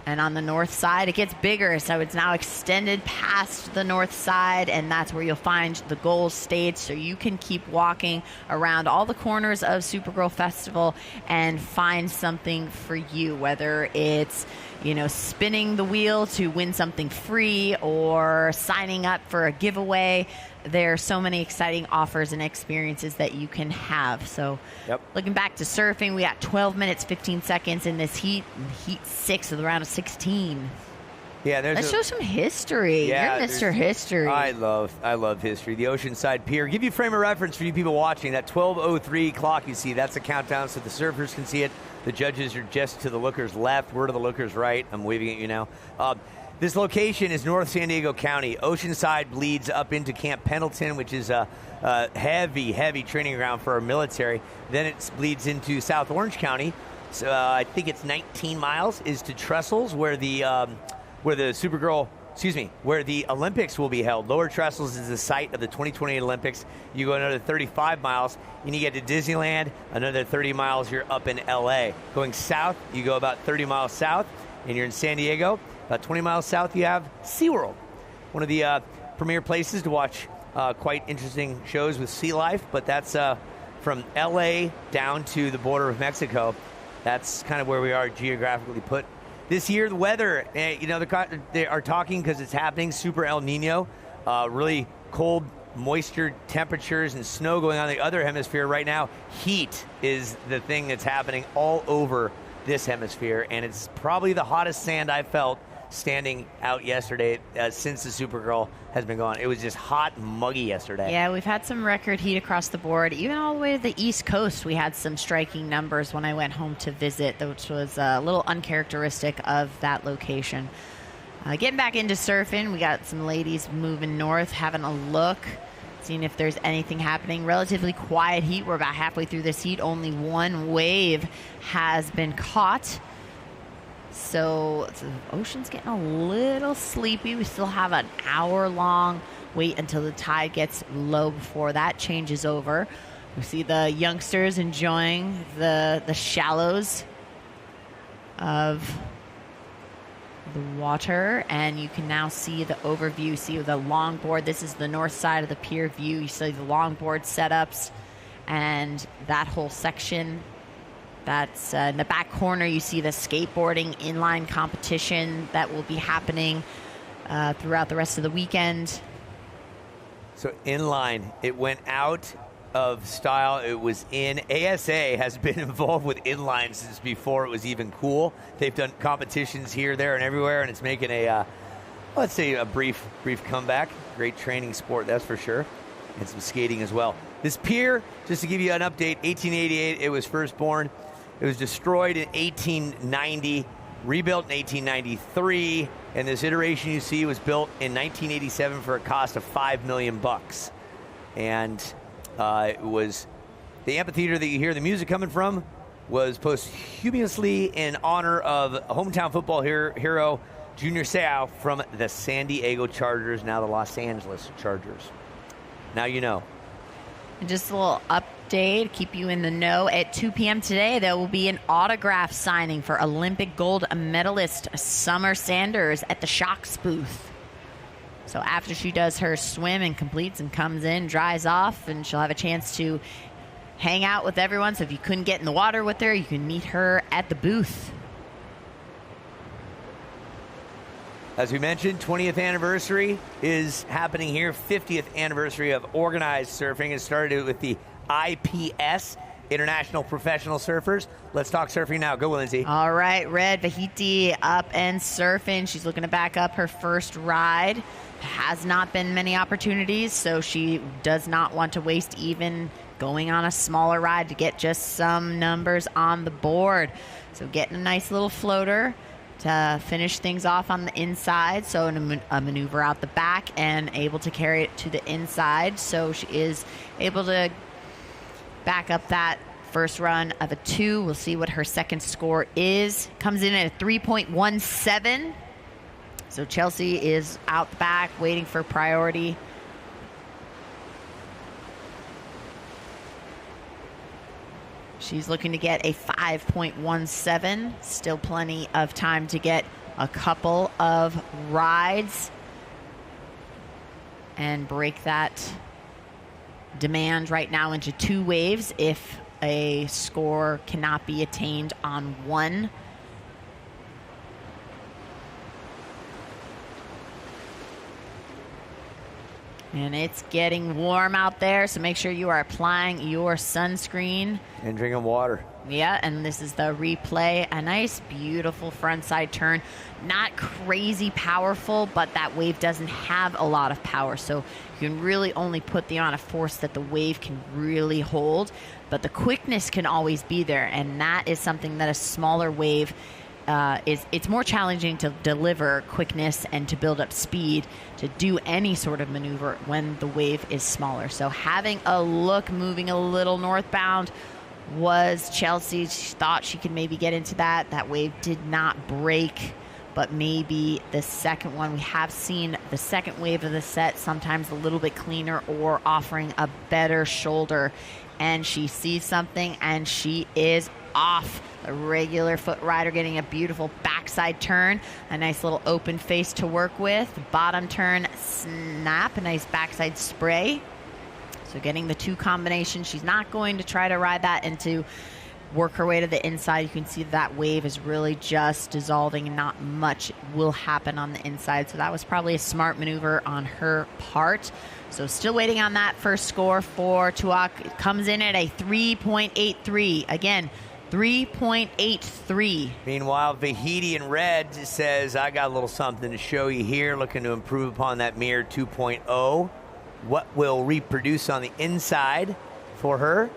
[SPEAKER 9] And on the north side, it gets bigger, so it's now extended past the north side, and that's where you'll find the goal stage, so you can keep walking around all the corners of Supergirl Festival and find something for you, whether it's, you know, spinning the wheel to win something free or signing up for a giveaway. There are so many exciting offers and experiences that you can have. So looking back to surfing, we got 12 minutes, 15 seconds in this heat, heat 6 of the round of 16.
[SPEAKER 12] Yeah,
[SPEAKER 9] let's show some history.
[SPEAKER 12] Yeah,
[SPEAKER 9] you're Mr. History.
[SPEAKER 12] I love history. The Oceanside Pier. Give you a frame of reference for you people watching. That 12:03 clock you see, that's the countdown so the surfers can see it. The judges are just to the lookers' left. We're to the lookers' right. I'm waving at you now. This location is North San Diego County. Oceanside bleeds up into Camp Pendleton, which is a heavy training ground for our military. Then it bleeds into South Orange County. So I think it's 19 miles is to Trestles, where the Olympics will be held. Lower Trestles is the site of the 2028 Olympics. You go another 35 miles, and you get to Disneyland. Another 30 miles, you're up in L.A. Going south, you go about 30 miles south, and you're in San Diego. About 20 miles south, you have SeaWorld, one of the premier places to watch quite interesting shows with sea life. But that's from L.A. down to the border of Mexico. That's kind of where we are geographically put. This year, the weather, you know, they are talking because it's happening, super El Nino, really cold, moisture temperatures and snow going on in the other hemisphere. Right now, heat is the thing that's happening all over this hemisphere, and it's probably the hottest sand I felt standing out yesterday since the Supergirl has been gone. It was just hot and muggy yesterday.
[SPEAKER 9] Yeah, we've had some record heat across the board. Even all the way to the East Coast, we had some striking numbers when I went home to visit, which was a little uncharacteristic of that location. Getting back into surfing, we got some ladies moving north, having a look, seeing if there's anything happening. Relatively quiet heat. We're about halfway through this heat. Only one wave has been caught. So the ocean's getting a little sleepy. We still have an hour-long wait until the tide gets low before that changes over. We see the youngsters enjoying the shallows of the water, and you can now see the overview. See the longboard. This is the north side of the pier view. You see the longboard setups and that whole section. That's in the back corner. You see the skateboarding inline competition that will be happening throughout the rest of the weekend.
[SPEAKER 12] So inline, it went out of style. It was in. ASA has been involved with inline since before it was even cool. They've done competitions here, there, and everywhere, and it's making a, let's say, a brief comeback. Great training sport, that's for sure, and some skating as well. This pier, just to give you an update, 1888, it was first born. It was destroyed in 1890, rebuilt in 1893, and this iteration you see was built in 1987 for a cost of $5 million. And it was the amphitheater that you hear the music coming from was posthumously in honor of hometown football hero Junior Seau from the San Diego Chargers, now the Los Angeles Chargers. Now you know.
[SPEAKER 9] And just a little update, keep you in the know. At 2 p.m. today, there will be an autograph signing for Olympic gold medalist Summer Sanders at the Shocks booth. So after she does her swim and completes and comes in, dries off, and she'll have a chance to hang out with everyone. So if you couldn't get in the water with her, you can meet her at the booth.
[SPEAKER 12] As we mentioned, 20th anniversary is happening here. 50th anniversary of organized surfing. It started with the IPS, International Professional Surfers. Let's talk surfing now. Go, Lindsay.
[SPEAKER 9] All right, Red Tahiti up and surfing. She's looking to back up her first ride. Has not been many opportunities, so she does not want to waste even going on a smaller ride to get just some numbers on the board. So getting a nice little floater to finish things off on the inside. So a maneuver out the back and able to carry it to the inside. So she is able to back up that first run of a 2. We'll see what her second score is. Comes in at a 3.17. So Chelsea is out the back waiting for priority. She's looking to get a 5.17. Still plenty of time to get a couple of rides and break that demand right now into 2 waves if a score cannot be attained on one. And it's getting warm out there, so make sure you are applying your sunscreen.
[SPEAKER 12] And drinking water.
[SPEAKER 9] Yeah, and this is the replay. A nice, beautiful frontside turn. Not crazy powerful, but that wave doesn't have a lot of power, so you can really only put the amount of force that the wave can really hold. But the quickness can always be there, and that is something that a smaller wave it's more challenging to deliver quickness and to build up speed to do any sort of maneuver when the wave is smaller. So having a look, moving a little northbound was Chelsea. She thought she could maybe get into that. That wave did not break, but maybe the second one. We have seen the second wave of the set sometimes a little bit cleaner or offering a better shoulder. And she sees something and she is off. A regular foot rider getting a beautiful backside turn, a nice little open face to work with, bottom turn snap, a nice backside spray. So getting the 2 combinations. She's not going to try to ride that and to work her way to the inside. You can see that wave is really just dissolving and not much will happen on the inside. So that was probably a smart maneuver on her part. So still waiting on that first score for Tuak. It comes in at a 3.83. Again, 3.83.
[SPEAKER 12] Meanwhile, Vahidi in red says, I got a little something to show you here, looking to improve upon that mirror 2.0. What will reproduce on the inside for her?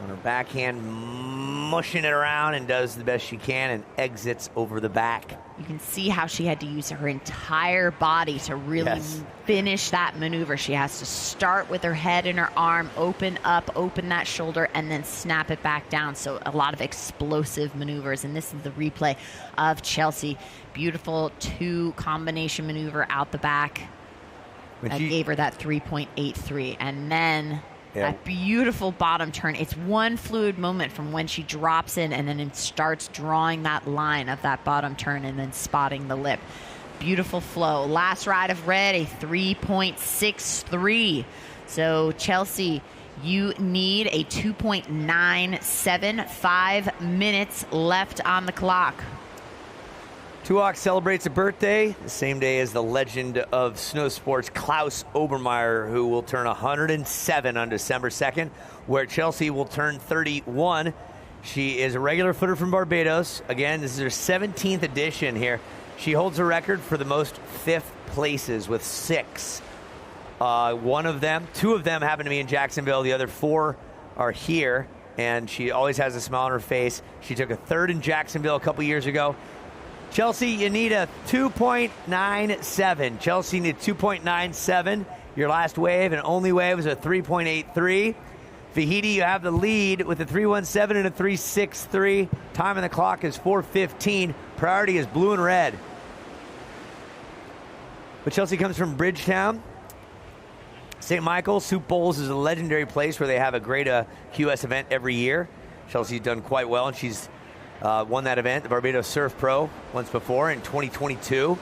[SPEAKER 12] On her backhand, mushing it around and does the best she can and exits over the back.
[SPEAKER 9] You can see how she had to use her entire body to really finish that maneuver. She has to start with her head and her arm, open up, open that shoulder, and then snap it back down. So a lot of explosive maneuvers. And this is the replay of Chelsea. Beautiful 2 combination maneuver out the back. That gave her that 3.83. And then that beautiful bottom turn. It's one fluid moment from when she drops in and then it starts drawing that line of that bottom turn and then spotting the lip. Beautiful flow. Last ride of red, a 3.63. So Chelsea, you need a 2.97, 5 minutes left on the clock.
[SPEAKER 12] Tuak celebrates a birthday the same day as the legend of snow sports, Klaus Obermeier, who will turn 107 on December 2nd, where Chelsea will turn 31. She is a regular footer from Barbados. Again, this is her 17th edition here. She holds a record for the most fifth places with 6. Two of them happen to be in Jacksonville. The other 4 are here, and she always has a smile on her face. She took a 3rd in Jacksonville a couple years ago. Chelsea, you need a 2.97. Chelsea need 2.97. Your last wave and only wave was a 3.83. Tahiti, you have the lead with a 3.17 and a 3.63. Time on the clock is 4:15. Priority is blue and red. But Chelsea comes from Bridgetown. St. Michael's Soup Bowls is a legendary place where they have a great QS event every year. Chelsea's done quite well, and she's won that event, the Barbados Surf Pro, once before in 2022.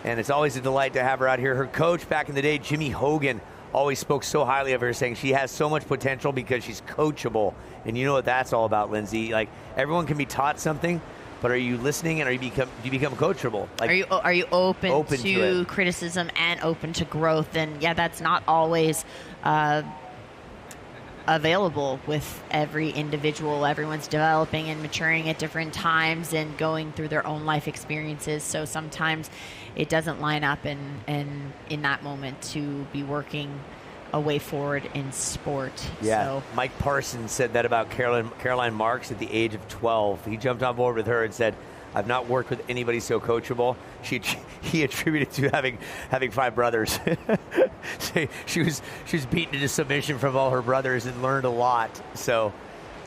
[SPEAKER 12] And it's always a delight to have her out here. Her coach back in the day, Jimmy Hogan, always spoke so highly of her, saying she has so much potential because she's coachable. And you know what that's all about, Lindsay. Like, everyone can be taught something, but are you listening, and do you become coachable? Like,
[SPEAKER 9] are you open
[SPEAKER 12] to
[SPEAKER 9] to criticism and open to growth? And yeah, that's not always available with every individual. Everyone's developing and maturing at different times and going through their own life experiences. So sometimes it doesn't line up in that moment to be working a way forward in sport.
[SPEAKER 12] Yeah,
[SPEAKER 9] So
[SPEAKER 12] Mike Parsons said that about Caroline Marks at the age of 12. He jumped on board with her and said, I've not worked with anybody so coachable. He attributed to having 5 brothers. she was beaten into submission from all her brothers and learned a lot. So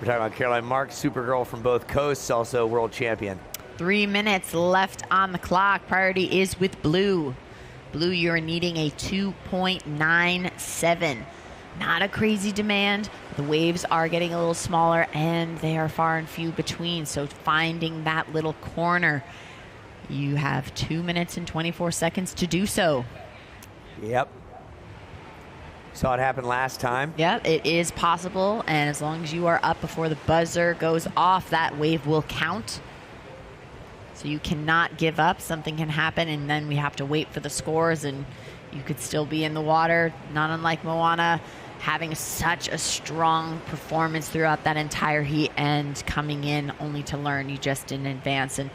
[SPEAKER 12] we're talking about Caroline Marks, Supergirl from both coasts, also world champion.
[SPEAKER 9] 3 minutes left on the clock. Priority is with blue. Blue, you're needing a 2.97. Not a crazy demand. The waves are getting a little smaller, and they are far and few between. So finding that little corner, you have 2 minutes and 24 seconds to do so.
[SPEAKER 12] Yep. Saw it happen last time.
[SPEAKER 9] Yeah, it is possible, and as long as you are up before the buzzer goes off, that wave will count. So you cannot give up. Something can happen, and then we have to wait for the scores, and you could still be in the water, not unlike Moana, having such a strong performance throughout that entire heat and coming in only to learn you just didn't advance. And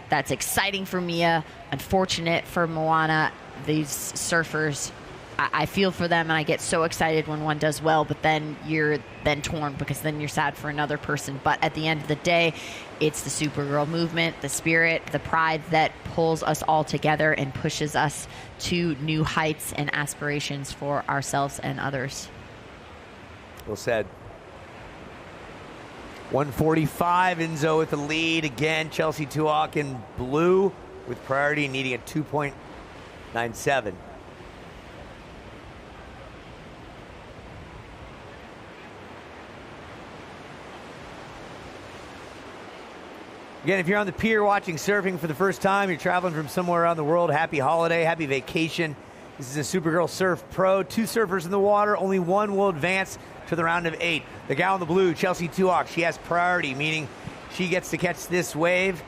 [SPEAKER 9] that's exciting for Mia, unfortunate for Moana. These surfers, I feel for them, and I get so excited when one does well, but then you're then torn because then you're sad for another person. But at the end of the day, it's the Supergirl movement, the spirit, the pride that pulls us all together and pushes us to new heights and aspirations for ourselves and others.
[SPEAKER 12] Well said. 145, Enzo with the lead. Again, Chelsea Tuak in blue with priority needing a 2.97. Again, if you're on the pier watching surfing for the first time, you're traveling from somewhere around the world, happy holiday, happy vacation. This is a Supergirl Surf Pro. 2 surfers in the water, only one will advance to the round of 8. The gal in the blue, Chelsea Tuak, she has priority, meaning she gets to catch this wave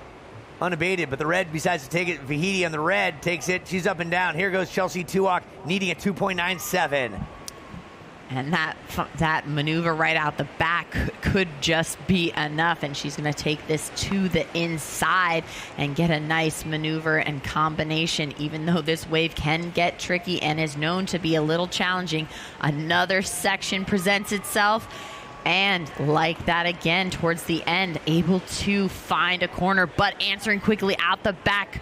[SPEAKER 12] unabated, but the red decides to take it. Tahiti on the red takes it. She's up and down. Here goes Chelsea Tuak, needing a 2.97.
[SPEAKER 9] And that maneuver right out the back could just be enough, and she's going to take this to the inside and get a nice maneuver and combination. Even though this wave can get tricky and is known to be a little challenging, another section presents itself, and like that again towards the end, able to find a corner, but answering quickly out the back.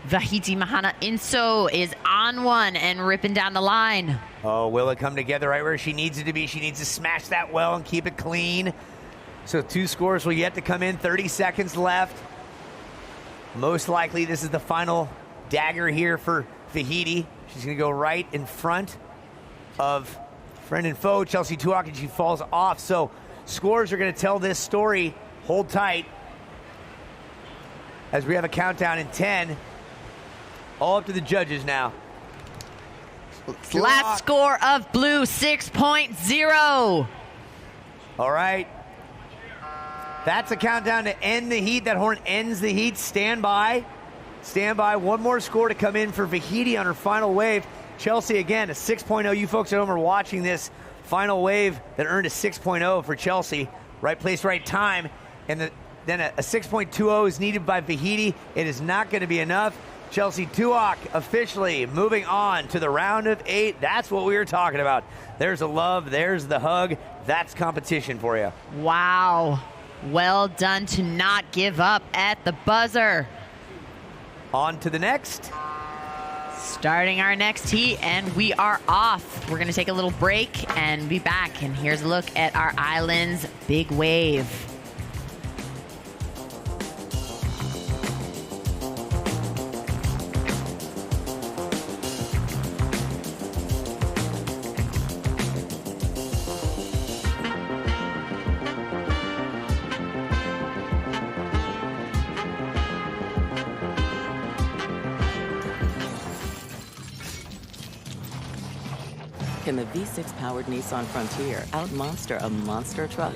[SPEAKER 9] Vahiti Mahana Inso is on one and ripping down the line.
[SPEAKER 12] Oh, will it come together right where she needs it to be? She needs to smash that well and keep it clean. So 2 scores will yet to come in. 30 seconds left. Most likely this is the final dagger here for Tahiti. She's going to go right in front of friend and foe, Chelsea Tuak, and she falls off. So scores are going to tell this story. Hold tight as we have a countdown in 10. All up to the judges now.
[SPEAKER 9] Last score of blue, 6.0.
[SPEAKER 12] All right. That's a countdown to end the heat. That horn ends the heat. Stand by. Stand by. One more score to come in for Tahiti on her final wave. Chelsea, again, a 6.0. You folks at home are watching this final wave that earned a 6.0 for Chelsea. Right place, right time. And then a 6.20 is needed by Tahiti. It is not going to be enough. Chelsea Tuak officially moving on to the round of 8. That's what we were talking about. There's the love. There's the hug. That's competition for you.
[SPEAKER 9] Wow. Well done to not give up at the buzzer.
[SPEAKER 12] On to the next.
[SPEAKER 9] Starting our next heat, and we are off. We're going to take a little break and be back. And here's a look at our island's big wave.
[SPEAKER 1] Can the V6-powered Nissan Frontier outmonster a monster truck?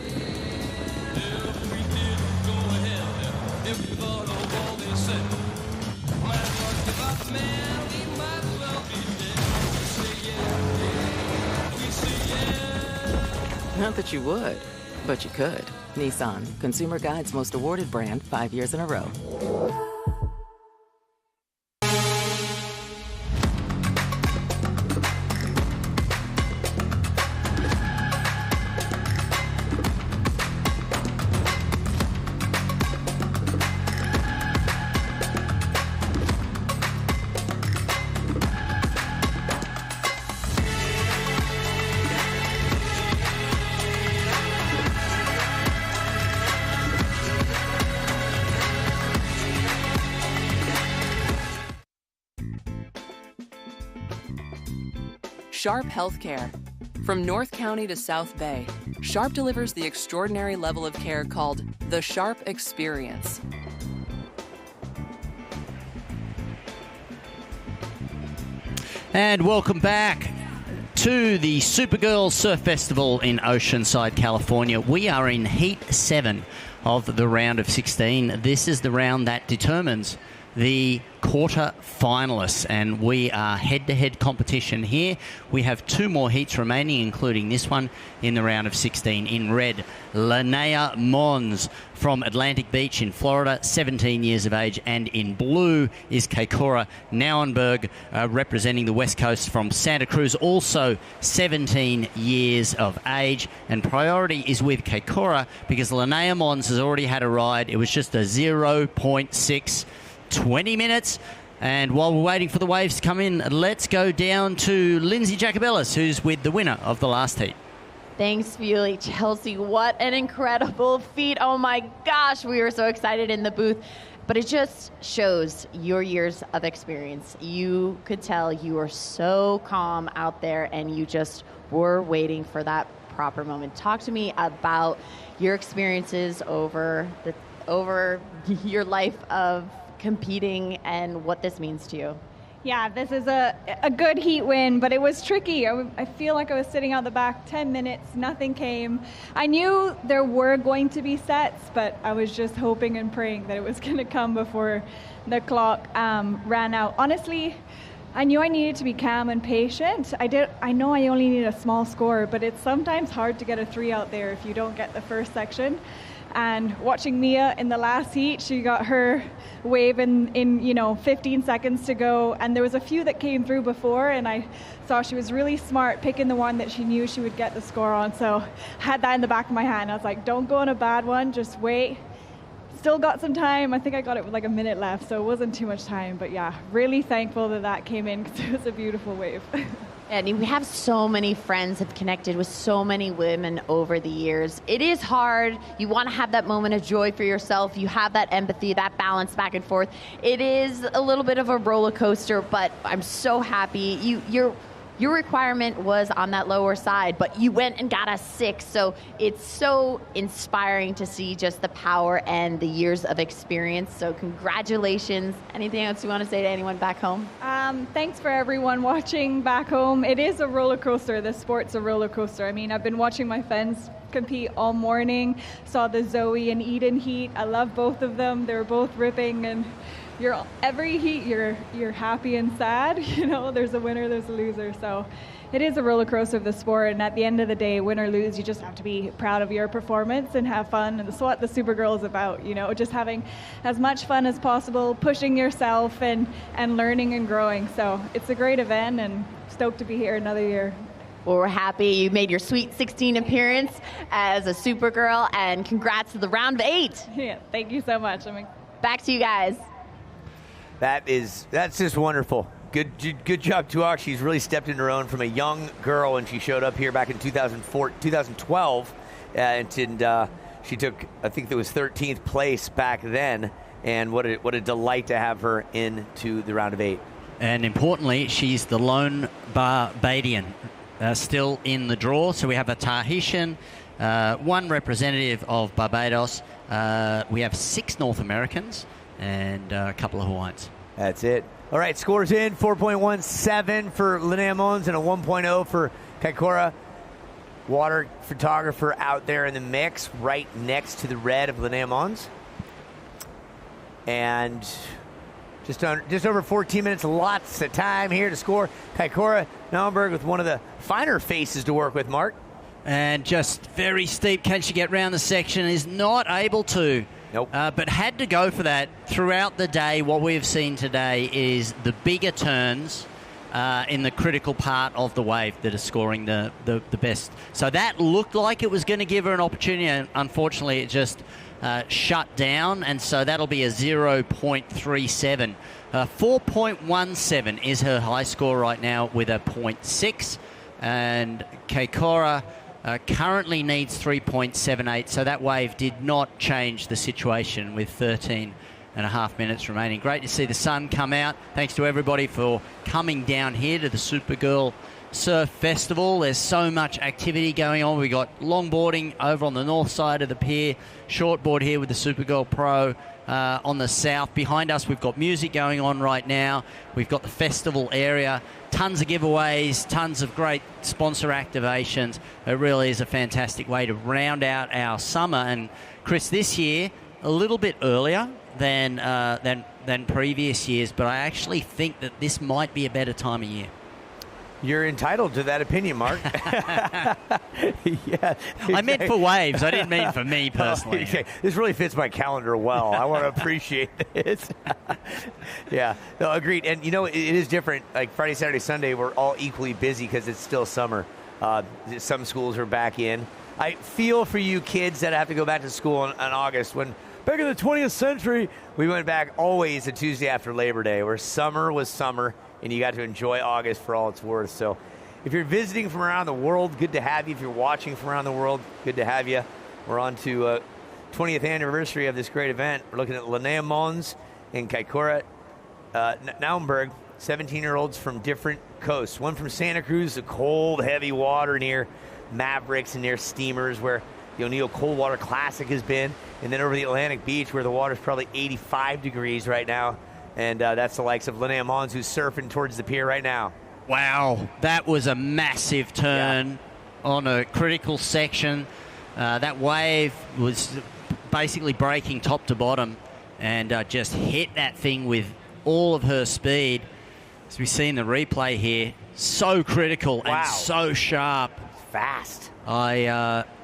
[SPEAKER 1] Not that you would, but you could. Nissan, Consumer Guide's most awarded brand 5 years in a row.
[SPEAKER 7] Sharp Healthcare. From North County to South Bay, Sharp delivers the extraordinary level of care called the Sharp Experience.
[SPEAKER 8] And welcome back to the Supergirls Surf Festival in Oceanside, California. We are in Heat 7 of the round of 16. This is the round that determines the quarter finalists, and we are head-to-head competition here. We have 2 more heats remaining, including this one in the round of 16. In red, Linnea Mons from Atlantic Beach in Florida, 17 years of age, and in blue is Keikora Nauenberg, representing the West Coast from Santa Cruz, also 17 years of age. And priority is with Keikora because Linnea Mons has already had a ride. It was just a 0.6 20 minutes. And while we're waiting for the waves to come in, let's go down to Lindsay Jacobellis, who's with the winner of the last heat.
[SPEAKER 9] Thanks, Bewley. Chelsea, what an incredible feat. Oh my gosh, we were so excited in the booth. But it just shows your years of experience. You could tell you were so calm out there and you just were waiting for that proper moment. Talk to me about your experiences over your life of competing and what this means to you.
[SPEAKER 20] Yeah, this is a good heat win, but it was tricky. I feel like I was sitting out the back 10 minutes, nothing came. I knew there were going to be sets, but I was just hoping and praying that it was going to come before the clock ran out. Honestly, I knew I needed to be calm and patient. I know I only need a small score, but it's sometimes hard to get a 3 out there if you don't get the first section. And watching Mia in the last heat, she got her wave in 15 seconds to go, and there was a few that came through before, and I saw she was really smart picking the one that she knew she would get the score on. So I had that in the back of my hand. I was like, don't go on a bad one, just wait. Still got some time. I think I got it with like a minute left, so it wasn't too much time. But yeah, really thankful that came in because it was a beautiful wave.
[SPEAKER 9] And we have so many friends have connected with so many women over the years. It is hard. You want to have that moment of joy for yourself. You have that empathy, that balance back and forth. It is a little bit of a roller coaster, but I'm so happy. You're your requirement was on that lower side, but you went and got a 6. So it's so inspiring to see just the power and the years of experience. So congratulations. Anything else you want to say to anyone back home?
[SPEAKER 20] Thanks for everyone watching back home. It is a roller coaster. The sport's a roller coaster. I mean, I've been watching my friends compete all morning. Saw the Zoe and Eden heat. I love both of them. They're both ripping, and every heat you're happy and sad. You know, there's a winner, there's a loser. So it is a roller coaster of the sport, and at the end of the day, win or lose, you just have to be proud of your performance and have fun. And that's what the Supergirl is about, you know, just having as much fun as possible, pushing yourself and learning and growing. So it's a great event, and stoked to be here another year.
[SPEAKER 9] Well, we're happy you made your Sweet 16 appearance as a Supergirl, and congrats to the round of 8.
[SPEAKER 20] Yeah, thank you so much.
[SPEAKER 9] Back to you guys.
[SPEAKER 12] That's just wonderful. Good job, Tuak. She's really stepped into her own from a young girl, and she showed up here back in 2012, and she took, I think it was 13th place back then, and what a delight to have her into the round of 8.
[SPEAKER 8] And importantly, she's the lone Barbadian still in the draw. So we have a Tahitian, one representative of Barbados. We have 6 North Americans and a couple of Hawaiians.
[SPEAKER 12] That's it. All right, scores in, 4.17 for Linnea Mons and a 1.0 for Kaikora. Water photographer out there in the mix, right next to the red of Linnea Mons. And just over 14 minutes, lots of time here to score. Kaikora Naumburg with one of the finer faces to work with, Mark.
[SPEAKER 8] And just very steep. Can she get round the section? Is not able to.
[SPEAKER 12] Nope.
[SPEAKER 8] But had to go for that. Throughout the day, what we've seen today is the bigger turns in the critical part of the wave that are scoring the best. So that looked like it was going to give her an opportunity, and unfortunately it just shut down, and so that'll be a 0.37. 4.17 is her high score right now with a 0.6, and Kaikora currently needs 3.78, so that wave did not change the situation with 13.5 minutes remaining. Great to see the sun come out. Thanks to everybody for coming down here to the Supergirl Surf Festival. There's so much activity going on. We got longboarding over on the north side of the pier, shortboard here with the Supergirl Pro on the south. Behind us, we've got music going on right now. We've got the festival area, tons of giveaways, tons of great sponsor activations. It really is a fantastic way to round out our summer. And Chris, this year a little bit earlier than previous years, but I actually think that this might be a better time of year.
[SPEAKER 12] You're entitled to that opinion, Mark. Yeah,
[SPEAKER 8] I meant for waves. I didn't mean for me personally.
[SPEAKER 12] Okay. This really fits my calendar well. I want to appreciate this. Yeah, no, agreed. And, you know, it is different. Like Friday, Saturday, Sunday, we're all equally busy because it's still summer. Some schools are back in. I feel for you kids that have to go back to school in August. When back in the 20th century, we went back always a Tuesday after Labor Day, where summer was summer, and you got to enjoy August for all it's worth. So if you're visiting from around the world, good to have you. If you're watching from around the world, good to have you. We're on to 20th anniversary of this great event. We're looking at Linnea Mons and Kaikora Naumburg, 17-year-olds from different coasts. One from Santa Cruz, the cold, heavy water near Mavericks and near Steamers, where the O'Neill Coldwater Classic has been. And then over the Atlantic Beach, where the water's probably 85 degrees right now. And that's the likes of Linnea Mons, who's surfing towards the pier right now.
[SPEAKER 8] Wow, that was a massive turn on a critical section. That wave was basically breaking top to bottom and just hit that thing with all of her speed. As we see in the replay here, so critical and so sharp.
[SPEAKER 12] Fast.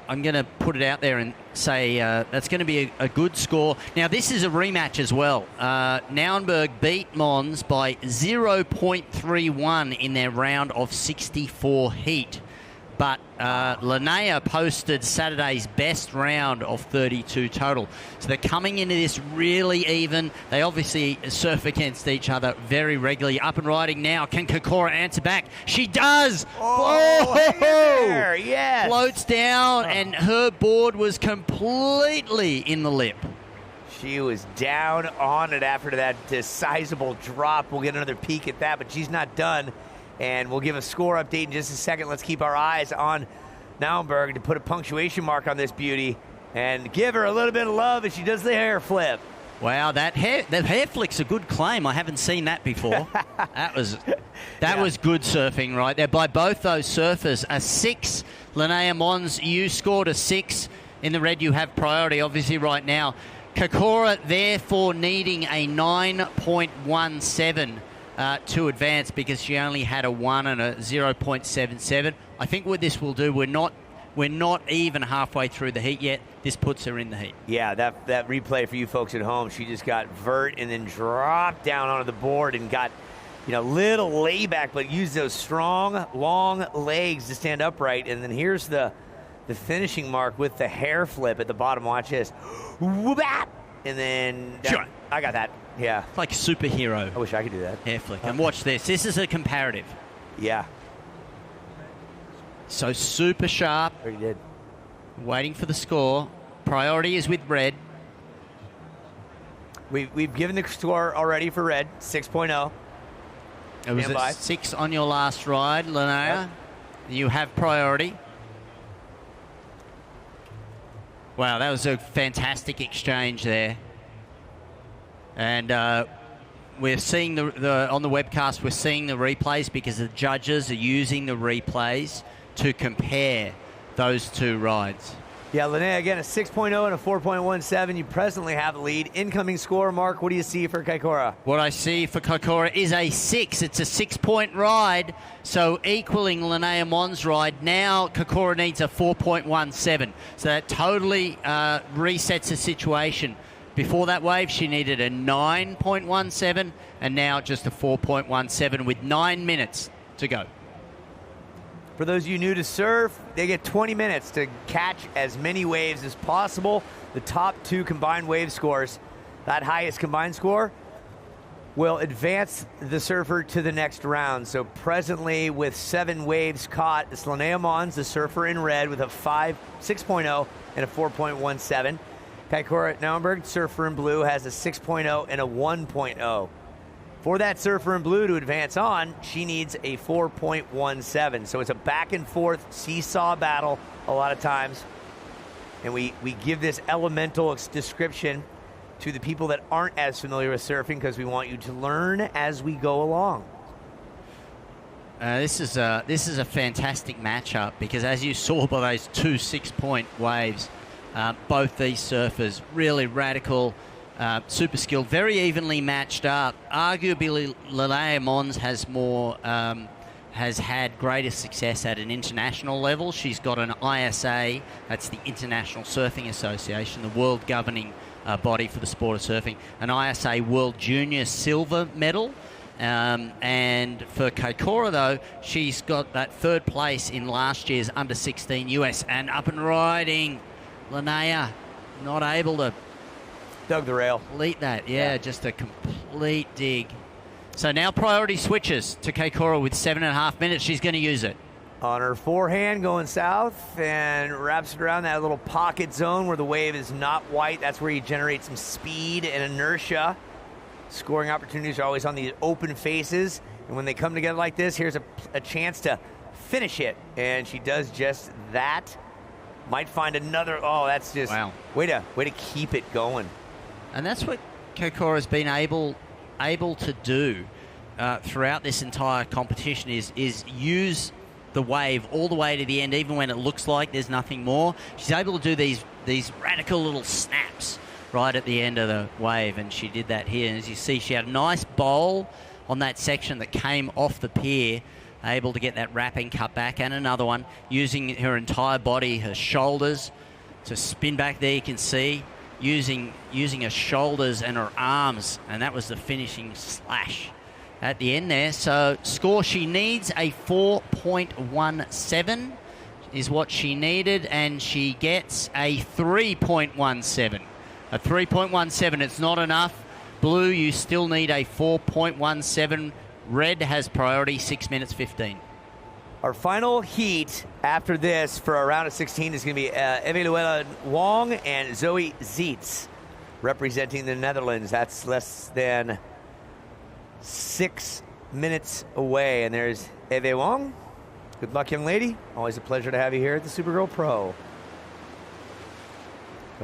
[SPEAKER 8] I'm going to put it out there and say that's going to be a good score. Now, this is a rematch as well. Naumburg beat Mons by 0.31 in their round of 64 heat. But Linnea posted Saturday's best round of 32 total. So they're coming into this really even. They obviously surf against each other very regularly. Up and riding now. Can Kaikora answer back? She does!
[SPEAKER 12] There, yes.
[SPEAKER 8] Floats down, and her board was completely in the lip.
[SPEAKER 12] She was down on it after that sizable drop. We'll get another peek at that, but she's not done. And we'll give a score update in just a second. Let's keep our eyes on Naumburg to put a punctuation mark on this beauty and give her a little bit of love as she does the hair flip.
[SPEAKER 8] Wow, the hair flick's a good claim. I haven't seen that before. That was good surfing right there by both those surfers. A 6, Linnea Mons, you scored a 6. In the red, you have priority, obviously, right now. Kokora, therefore, needing a 9.17 to advance because she only had a 1 and a 0.77. I think what this will do, we're not even halfway through the heat yet. This puts her in the heat.
[SPEAKER 12] Yeah, that replay for you folks at home, she just got vert and then dropped down onto the board and got, little layback, but used those strong, long legs to stand upright. And then here's the finishing mark with the hair flip at the bottom. Watch this. Whoop-ap! And then I got that. Yeah.
[SPEAKER 8] It's like a superhero.
[SPEAKER 12] I wish I could do that.
[SPEAKER 8] Hair flick. And watch this. This is a comparative.
[SPEAKER 12] Yeah.
[SPEAKER 8] So super sharp.
[SPEAKER 12] Very good.
[SPEAKER 8] Waiting for the score. Priority is with red.
[SPEAKER 12] We've given the score already for red, 6.0.
[SPEAKER 8] It was a 6 on your last ride, Linnea. Yep. You have priority. Wow, that was a fantastic exchange there. And we're seeing on the webcast, we're seeing the replays because the judges are using the replays to compare those two rides.
[SPEAKER 12] Yeah, Linnea, again, a 6.0 and a 4.17. You presently have the lead. Incoming score, Mark, what do you see for Kaikoura?
[SPEAKER 8] What I see for Kaikoura is a 6. It's a 6-point ride, so equaling Linnea Mons' ride. Now Kaikoura needs a 4.17. So that totally resets the situation. Before that wave, she needed a 9.17, and now just a 4.17 with 9 minutes to go.
[SPEAKER 12] For those of you new to surf, they get 20 minutes to catch as many waves as possible. The top 2 combined wave scores, that highest combined score, will advance the surfer to the next round. So presently, with 7 waves caught, it's Linnea Mons, the surfer in red, with a 6.0 and a 4.17. Kaikoura Naumburg, surfer in blue, has a 6.0 and a 1.0. For that surfer in blue to advance on, she needs a 4.17. So it's a back and forth seesaw battle a lot of times. And we give this elemental description to the people that aren't as familiar with surfing because we want you to learn as we go along.
[SPEAKER 8] This is a fantastic matchup because as you saw by those 2 6-point waves, both these surfers really radical, super skilled, very evenly matched up. Arguably, Linnea Mons has had greater success at an international level. She's got an ISA, that's the International Surfing Association, the world governing body for the sport of surfing, an ISA World Junior Silver medal. And for Kaikoura, though, she's got that 3rd place in last year's under-16 US and up and riding. Linnea not able to
[SPEAKER 12] dug the rail.
[SPEAKER 8] Complete that, yeah, just a complete dig. So now priority switches to Kaikoura with 7.5 minutes. She's going to use it.
[SPEAKER 12] On her forehand going south and wraps it around that little pocket zone where the wave is not white. That's where you generate some speed and inertia. Scoring opportunities are always on these open faces. And when they come together like this, here's a chance to finish it. And she does just that. Might find another. Oh, that's just way to keep it going.
[SPEAKER 8] And that's what Kaikoura has been able to do throughout this entire competition is use the wave all the way to the end, even when it looks like there's nothing more. She's able to do these radical little snaps right at the end of the wave, and she did that here. And as you see, she had a nice bowl on that section that came off the pier, able to get that wrapping cut back, and another one, using her entire body, her shoulders to spin back there. You can see using her shoulders and her arms, and that was the finishing slash at the end there. So score, she needs a 4.17 is what she needed, and she gets a 3.17. A 3.17, it's not enough. Blue, you still need a 4.17. Red has priority, 6 minutes 15.
[SPEAKER 12] Our final heat after this for our round of 16 is going to be Eveluela Wong and Zoe Zietz representing the Netherlands. That's less than 6 minutes away. And there's Eve Wong. Good luck, young lady. Always a pleasure to have you here at the Supergirl Pro.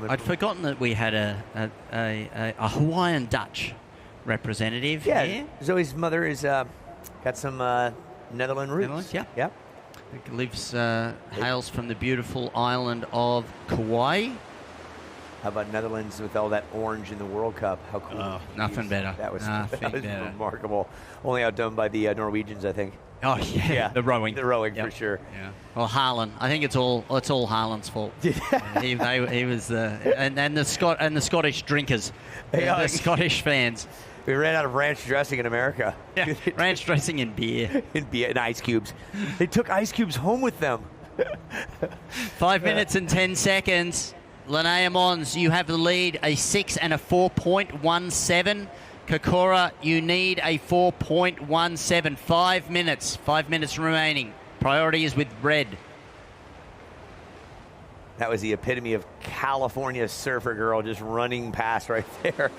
[SPEAKER 8] I'd forgotten that we had a Hawaiian Dutch representative here.
[SPEAKER 12] Zoe's mother is got some Netherlands roots.
[SPEAKER 8] Yeah. Hails from the beautiful island of Kauai.
[SPEAKER 12] How about Netherlands with all that orange in the World Cup? How cool.
[SPEAKER 8] Oh, nothing better.
[SPEAKER 12] That was
[SPEAKER 8] better.
[SPEAKER 12] Remarkable. Only outdone by the Norwegians, I think.
[SPEAKER 8] Oh, yeah. The rowing.
[SPEAKER 12] The rowing, for sure.
[SPEAKER 8] Yeah. Well, Harlan. I think it's all Harlan's fault. He was and the Scottish drinkers, the Scottish fans.
[SPEAKER 12] We ran out of ranch dressing in America.
[SPEAKER 8] Yeah, ranch dressing and beer.
[SPEAKER 12] And ice cubes. They took ice cubes home with them.
[SPEAKER 8] 5 minutes and 10 seconds. Linnea Mons, you have the lead, a 6 and a 4.17. Kokora, you need a 4.17. 5 minutes. 5 minutes remaining. Priority is with red.
[SPEAKER 12] That was the epitome of California surfer girl just running past right there.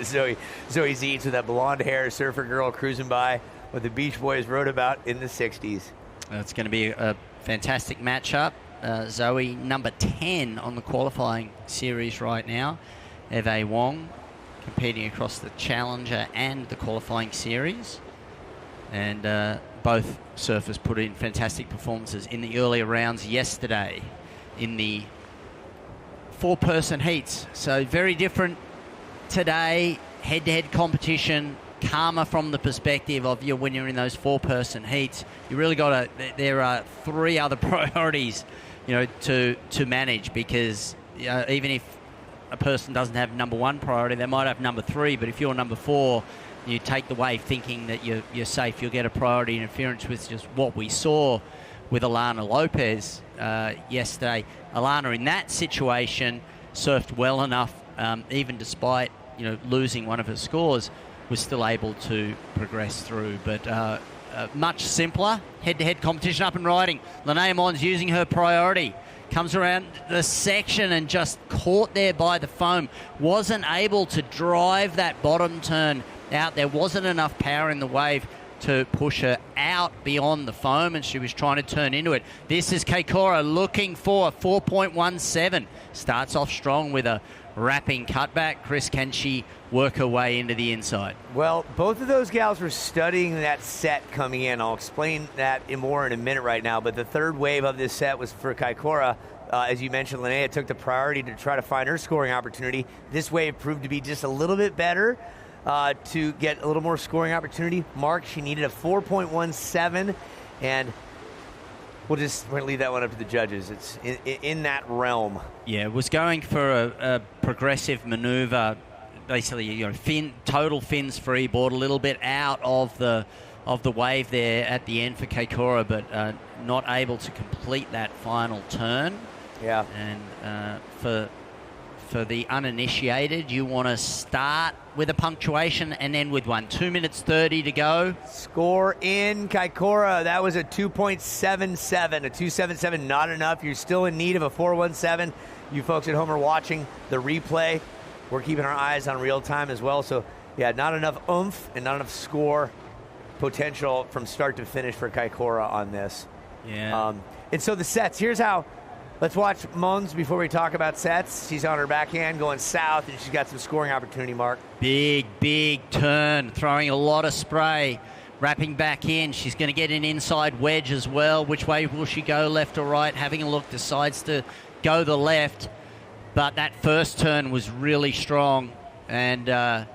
[SPEAKER 12] Zoe Zietz with that blonde hair surfer girl cruising by what the Beach Boys wrote about in the 60s.
[SPEAKER 8] It's going to be a fantastic matchup. Zoe, number 10 on the qualifying series right now. Eve Wong competing across the Challenger and the qualifying series. And both surfers put in fantastic performances in the earlier rounds yesterday in the four-person heats. So very different today, head-to-head competition, calmer from the perspective of when you're in those four-person heats. You really got to, there are three other priorities, to manage, because even if a person doesn't have number one priority, they might have number three, but if you're number four, you take the wave thinking that you're safe, you'll get a priority interference, with just what we saw with Alana Lopez yesterday. Alana in that situation surfed well enough, even despite losing one of her scores, was still able to progress through. But much simpler head-to-head competition up and riding. Linnea Mons using her priority. Comes around the section and just caught there by the foam. Wasn't able to drive that bottom turn out. There wasn't enough power in the wave to push her out beyond the foam, and she was trying to turn into it. This is Keikora looking for a 4.17. Starts off strong with a wrapping cutback. Chris, can she work her way into the inside?
[SPEAKER 12] Well, both of those gals were studying that set coming in. I'll explain that more in a minute right now, but the third wave of this set was for Keikora. As you mentioned, Linnea took the priority to try to find her scoring opportunity. This wave proved to be just a little bit better to get a little more scoring opportunity. Mark, she needed a 4.17, and we're going to leave that one up to the judges. It's in that realm.
[SPEAKER 8] Yeah, was going for a progressive maneuver, basically, total fins freeboard, a little bit out of the wave there at the end for Keikora, but not able to complete that final turn.
[SPEAKER 12] Yeah.
[SPEAKER 8] And for the uninitiated, you want to start with a punctuation and end with one. 2 minutes 30 to go.
[SPEAKER 12] Score in Keikora. That was a 2.77. A 2.77, not enough. You're still in need of a 4.17. You folks at home are watching the replay. We're keeping our eyes on real time as well. So, yeah, not enough oomph and not enough score potential from start to finish for Keikora on this.
[SPEAKER 8] Yeah.
[SPEAKER 12] And so the sets, here's how. Let's watch Mons before we talk about sets. She's on her backhand going south, and she's got some scoring opportunity, Mark.
[SPEAKER 8] Big turn, throwing a lot of spray, wrapping back in. She's going to get an inside wedge as well. Which way will she go, left or right? Having a look, decides to go the left. But that first turn was really strong, and the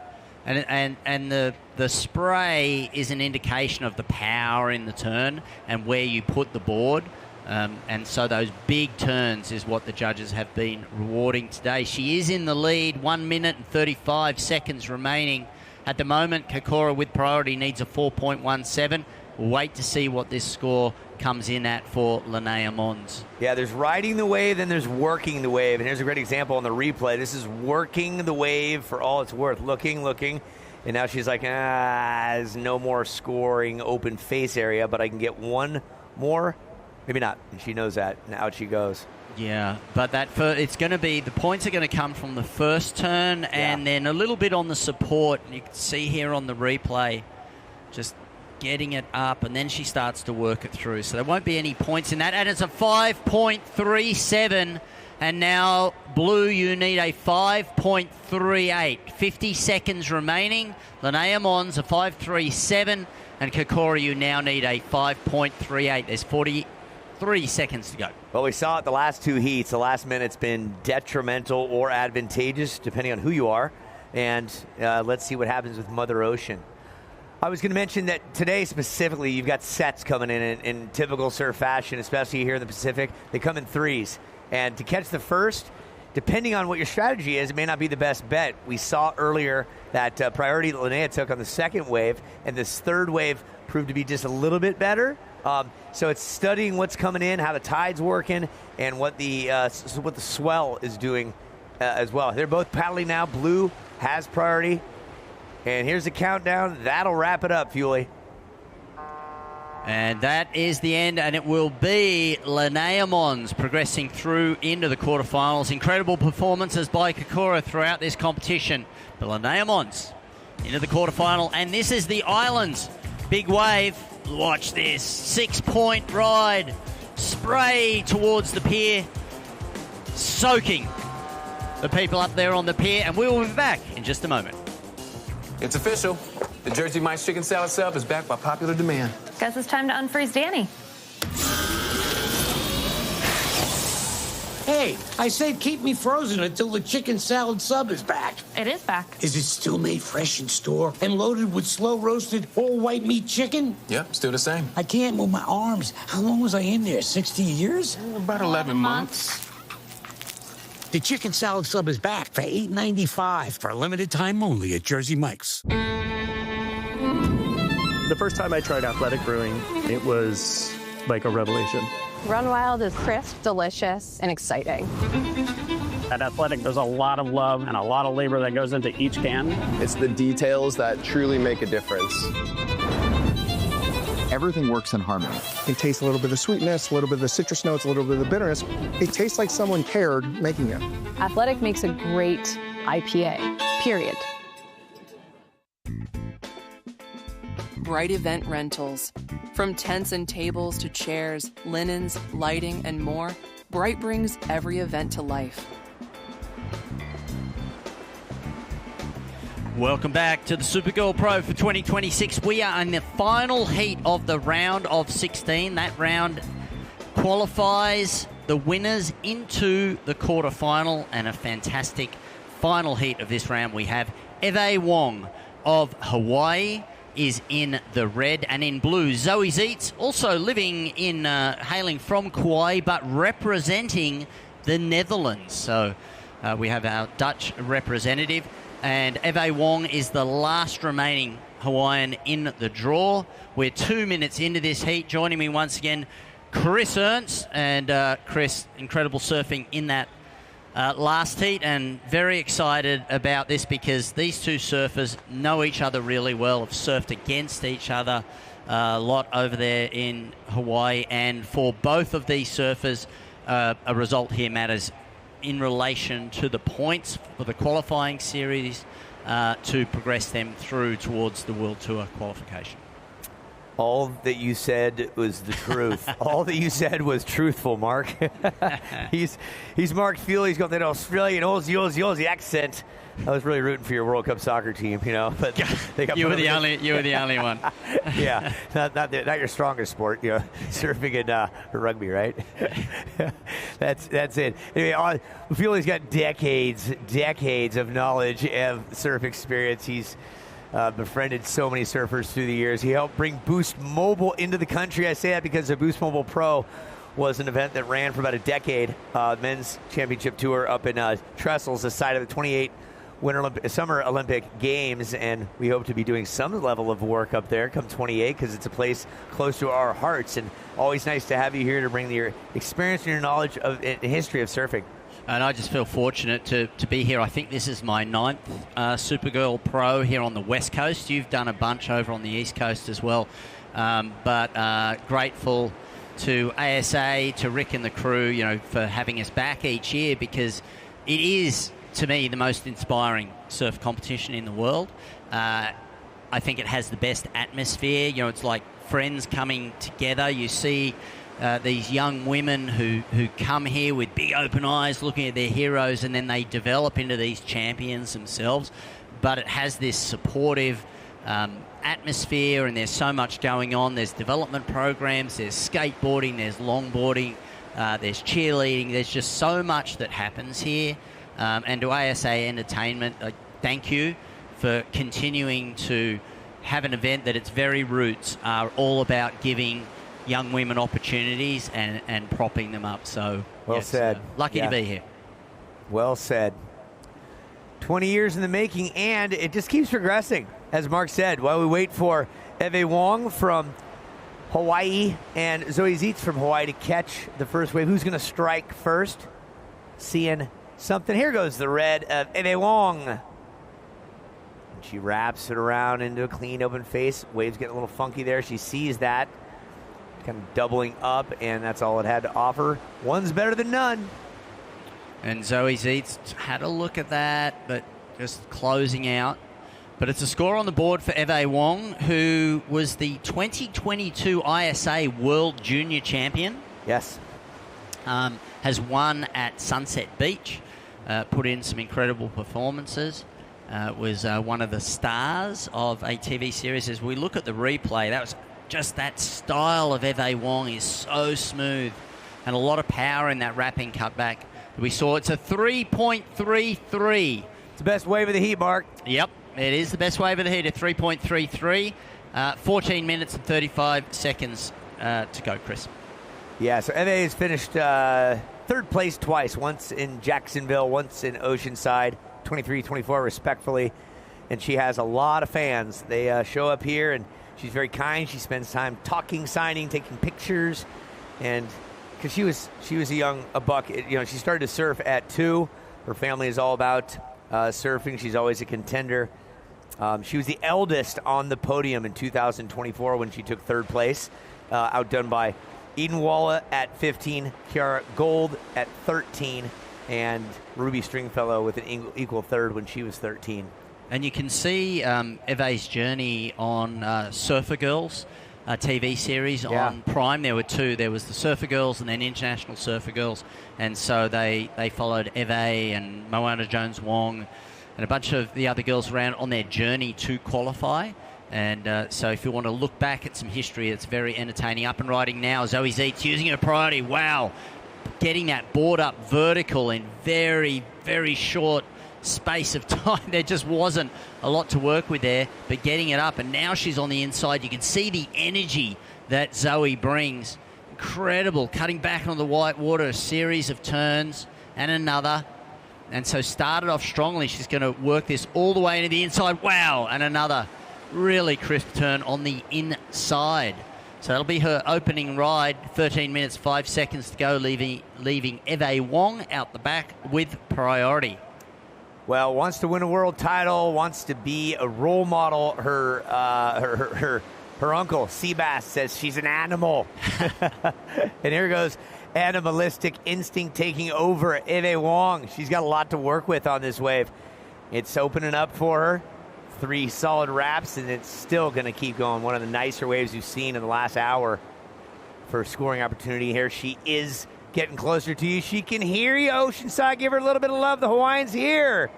[SPEAKER 8] spray is an indication of the power in the turn and where you put the board. And so those big turns is what the judges have been rewarding today. She is in the lead, 1 minute and 35 seconds remaining. At the moment, Keikora with priority needs a 4.17. We'll wait to see what this score comes in at for Linnea Mons.
[SPEAKER 12] Yeah, there's riding the wave, then there's working the wave. And here's a great example on the replay. This is working the wave for all it's worth. Looking. And now she's like, there's no more scoring open face area, but I can get one more. Maybe not. And she knows that. And out she goes.
[SPEAKER 8] Yeah, but it's going to be, the points are going to come from the first turn and then a little bit on the support. And you can see here on the replay, just getting it up, and then she starts to work it through. So there won't be any points in that. And it's a 5.37. And now, Blue, you need a 5.38. 50 seconds remaining. Linnea Mons, a 5.37. And Kokora, you now need a 5.38. There's 43 seconds to go.
[SPEAKER 12] Well, we saw it the last two heats. The last minute's been detrimental or advantageous, depending on who you are. And let's see what happens with Mother Ocean. I was going to mention that today specifically, you've got sets coming in typical surf fashion, especially here in the Pacific. They come in threes. And to catch the first, depending on what your strategy is, it may not be the best bet. We saw earlier that priority that Linnea took on the second wave, and this third wave proved to be just a little bit better. So it's studying what's coming in, how the tide's working, and what the swell is doing as well. They're both paddling now. Blue has priority. And here's the countdown. That'll wrap it up, Fuely.
[SPEAKER 8] And that is the end, and it will be Linnea Mons progressing through into the quarterfinals. Incredible performances by Kokora throughout this competition. But Linnea Mons into the quarterfinal, and this is the Islands. Big wave. Watch this. 6-point ride. Spray towards the pier. Soaking the people up there on the pier, and we will be back in just a moment.
[SPEAKER 21] It's official. The Jersey Mike's chicken salad sub is back by popular demand.
[SPEAKER 22] Guess it's time to unfreeze Danny.
[SPEAKER 10] Hey, I said keep me frozen until the chicken salad sub is back.
[SPEAKER 22] It is back.
[SPEAKER 10] Is it still made fresh in store and loaded with slow-roasted whole white meat chicken?
[SPEAKER 21] Yep, still the same.
[SPEAKER 10] I can't move my arms. How long was I in there, 60 years?
[SPEAKER 21] About 11 months.
[SPEAKER 10] The chicken salad sub is back for $8.95 for a limited time only at Jersey Mike's.
[SPEAKER 23] The first time I tried athletic brewing, it was like a revelation.
[SPEAKER 24] Run Wild is crisp, delicious, and exciting.
[SPEAKER 23] At Athletic, there's a lot of love and a lot of labor that goes into each can.
[SPEAKER 6] It's the details that truly make a difference.
[SPEAKER 25] Everything works in harmony. You can taste a little bit of sweetness, a little bit of the citrus notes, a little bit of the bitterness. It tastes like someone cared making it.
[SPEAKER 24] Athletic makes a great IPA, period.
[SPEAKER 7] Bright Event Rentals. From tents and tables to chairs, linens, lighting, and more, Bright brings every event to life.
[SPEAKER 8] Welcome back to the Supergirl Pro for 2026. We are in the final heat of the round of 16. That round qualifies the winners into the quarterfinal, and a fantastic final heat of this round. We have Eve Wong of Hawaii is in the red, and in blue, Zoe Zeitz, also hailing from Kauai, but representing the Netherlands. So we have our Dutch representative, and Eve Wong is the last remaining Hawaiian in the draw. We're 2 minutes into this heat. Joining me once again, Chris Ernst, and Chris, incredible surfing in that last heat, and very excited about this because these two surfers know each other really well, have surfed against each other a lot over there in Hawaii, and for both of these surfers, a result here matters in relation to the points for the qualifying series to progress them through towards the World Tour qualification.
[SPEAKER 12] All that you said was the truth. All that you said was truthful, Mark. He's Mark Fuely. He's got that Australian Aussie accent. I was really rooting for your World Cup soccer team, but they got
[SPEAKER 8] you were the only one.
[SPEAKER 12] Yeah, not your strongest sport, surfing and rugby, right? That's it. Anyway, Fuely's got decades of knowledge of surf experience. He's befriended so many surfers through the years. He helped bring Boost Mobile into the country. I say that because the Boost Mobile Pro was an event that ran for about a decade. Men's Championship Tour up in Trestles, the site of the 28 Summer Olympic Games, and we hope to be doing some level of work up there come 28 because it's a place close to our hearts, and always nice to have you here to bring your experience and your knowledge of the history of surfing.
[SPEAKER 8] And I just feel fortunate to be here. I think this is my 9th Supergirl Pro here on the West Coast. You've done a bunch over on the East Coast as well. But grateful to ASA, to Rick and the crew, for having us back each year, because it is, to me, the most inspiring surf competition in the world. I think it has the best atmosphere. You know, it's like friends coming together. You see these young women who come here with big open eyes looking at their heroes, and then they develop into these champions themselves. But it has this supportive atmosphere, and there's so much going on. There's development programs, there's skateboarding, there's longboarding, there's cheerleading. There's just so much that happens here. And to ASA Entertainment, thank you for continuing to have an event that its very roots are all about giving young women opportunities and propping them up. So
[SPEAKER 12] well said.
[SPEAKER 8] Lucky to be here.
[SPEAKER 12] Well said. 20 years in the making, and it just keeps progressing, as Mark said, while we wait for Eve Wong from Hawaii and Zoe Zietz from Hawaii to catch the first wave. Who's going to strike first? Seeing something. Here goes the red of Eve Wong. She wraps it around into a clean, open face. Wave's getting a little funky there. She sees that. Kind of doubling up, and that's all it had to offer. One's better than none.
[SPEAKER 8] And Zoe Zietz had a look at that, but just closing out. But it's a score on the board for Eve Wong, who was the 2022 ISA World Junior Champion.
[SPEAKER 12] Yes.
[SPEAKER 8] Has won at Sunset Beach, put in some incredible performances. Was one of the stars of a TV series. As we look at the replay, that was just that style of Eve Wong is so smooth, and a lot of power in that wrapping cutback. We saw it's a 3.33.
[SPEAKER 12] It's the best wave of the heat, Mark.
[SPEAKER 8] Yep, it is the best wave of the heat at 3.33. 14 minutes and 35 seconds to go, Chris.
[SPEAKER 12] Yeah, so Eve has finished third place twice, once in Jacksonville, once in Oceanside, 23-24 respectfully. And she has a lot of fans. They show up here, and she's very kind. She spends time talking, signing, taking pictures, and because she was a buck. She started to surf at 2. Her family is all about surfing. She's always a contender. She was the eldest on the podium in 2024 when she took third place, outdone by Eden Walla at 15, Kiara Gold at 13, and Ruby Stringfellow with an equal third when she was 13.
[SPEAKER 8] And you can see Eve's journey on Surfer Girls TV series on Prime. There were 2. There was the Surfer Girls and then International Surfer Girls. And so they followed Eve and Moana Jones-Wong and a bunch of the other girls around on their journey to qualify. And so if you want to look back at some history, it's very entertaining. Up and riding now, Zoe Zietz using her priority. Wow. Getting that board up vertical in very, very short space of time. There just wasn't a lot to work with there, but getting it up, and now she's on the inside. You can see the energy that Zoe brings. Incredible. Cutting back on the white water, a series of turns and another. And so started off strongly. She's going to work this all the way into the inside. Wow. And another really crisp turn on the inside. So that'll be her opening ride. 13 minutes, 5 seconds to go, leaving Eve Wong out the back with priority.
[SPEAKER 12] Well, wants to win a world title, wants to be a role model. Her uncle, Seabass, says she's an animal. And here goes animalistic instinct taking over Eve Wong. She's got a lot to work with on this wave. It's opening up for her. 3 solid wraps, and it's still going to keep going. One of the nicer waves you've seen in the last hour for scoring opportunity here. She is getting closer to you. She can hear you, Oceanside. Give her a little bit of love. The Hawaiian's here.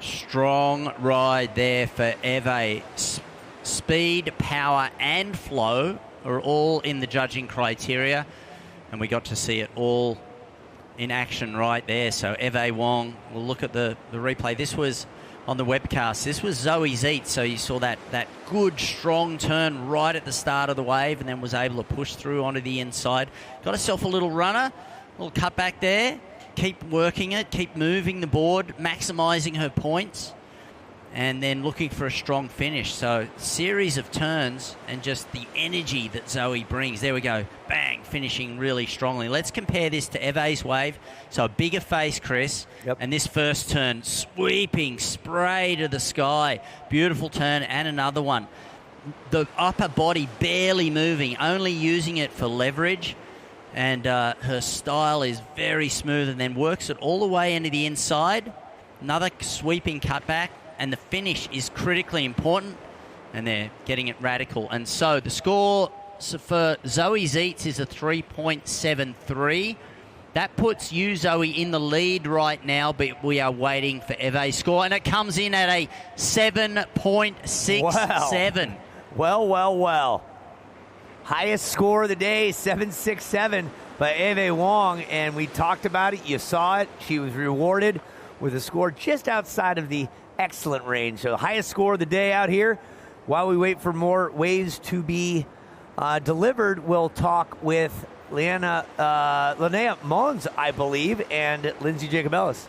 [SPEAKER 8] Strong ride there for Eve. Speed, power, and flow are all in the judging criteria, and we got to see it all in action right there. So Eve Wong, we'll look at the replay. This was on the webcast. This was Zoe Zietz, so you saw that good, strong turn right at the start of the wave and then was able to push through onto the inside. Got herself a little runner, little cut back there. Keep working it, keep moving the board, maximising her points, and then looking for a strong finish. So series of turns and just the energy that Zoe brings. There we go. Bang, finishing really strongly. Let's compare this to Eve's wave. So a bigger face, Chris.
[SPEAKER 12] Yep.
[SPEAKER 8] And this first turn, sweeping, spray to the sky. Beautiful turn and another one. The upper body barely moving, only using it for leverage. And her style is very smooth and then works it all the way into the inside. Another sweeping cutback. and the finish is critically important, and they're getting it radical. And so the score for Zoe Zeitz is a 3.73. That puts you, Zoe, in the lead right now, but we are waiting for Eve's score, and it comes in at a 7.67.
[SPEAKER 12] Well. Highest score of the day, 7.67 by Eve Wong, and we talked about it. You saw it. She was rewarded with a score just outside of the excellent range. So the highest score of the day out here. While we wait for more waves to be delivered, we'll talk with Linnea Mullins, I believe, and Lindsay Jacobellis.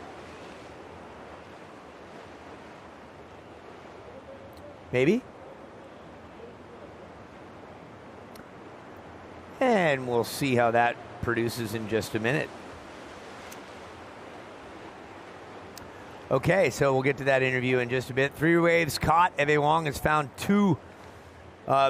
[SPEAKER 12] Maybe? And we'll see how that produces in just a minute. Okay, so we'll get to that interview in just a bit. 3 waves caught. Eve Wong has found 2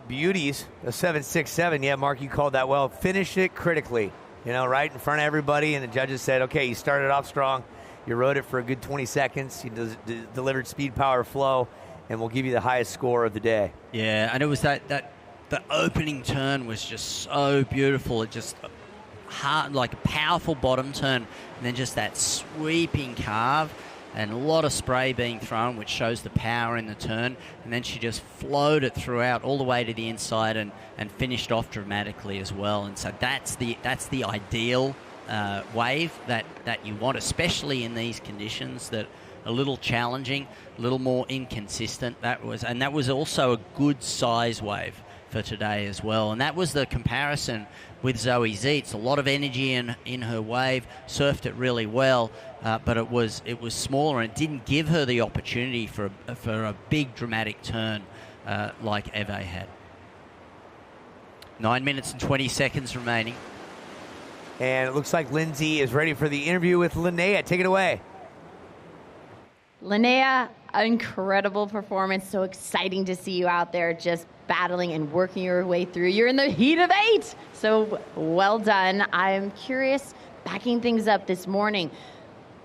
[SPEAKER 12] beauties, a 7.67. Yeah, Mark, you called that well. Finished it critically, right in front of everybody. And the judges said, okay, you started off strong. You rode it for a good 20 seconds. You delivered speed, power, flow, and we'll give you the highest score of the day.
[SPEAKER 8] Yeah, and it was the opening turn was just so beautiful. It just hard, like a powerful bottom turn, and then just that sweeping carve. And a lot of spray being thrown, which shows the power in the turn. And then she just flowed it throughout all the way to the inside and finished off dramatically as well. And so that's the ideal wave that you want, especially in these conditions that are a little challenging, a little more inconsistent. That was also a good size wave for today as well. And that was the comparison with Zoe Zeitz. A lot of energy in her wave, surfed it really well. But it was smaller, and it didn't give her the opportunity for a big dramatic turn like Eve had. 9 minutes and 20 seconds remaining.
[SPEAKER 12] And it looks like Lindsay is ready for the interview with Linnea. Take it away.
[SPEAKER 9] Linnea, incredible performance. So exciting to see you out there just battling and working your way through. You're in the heat of 8. So well done. I'm curious, backing things up this morning.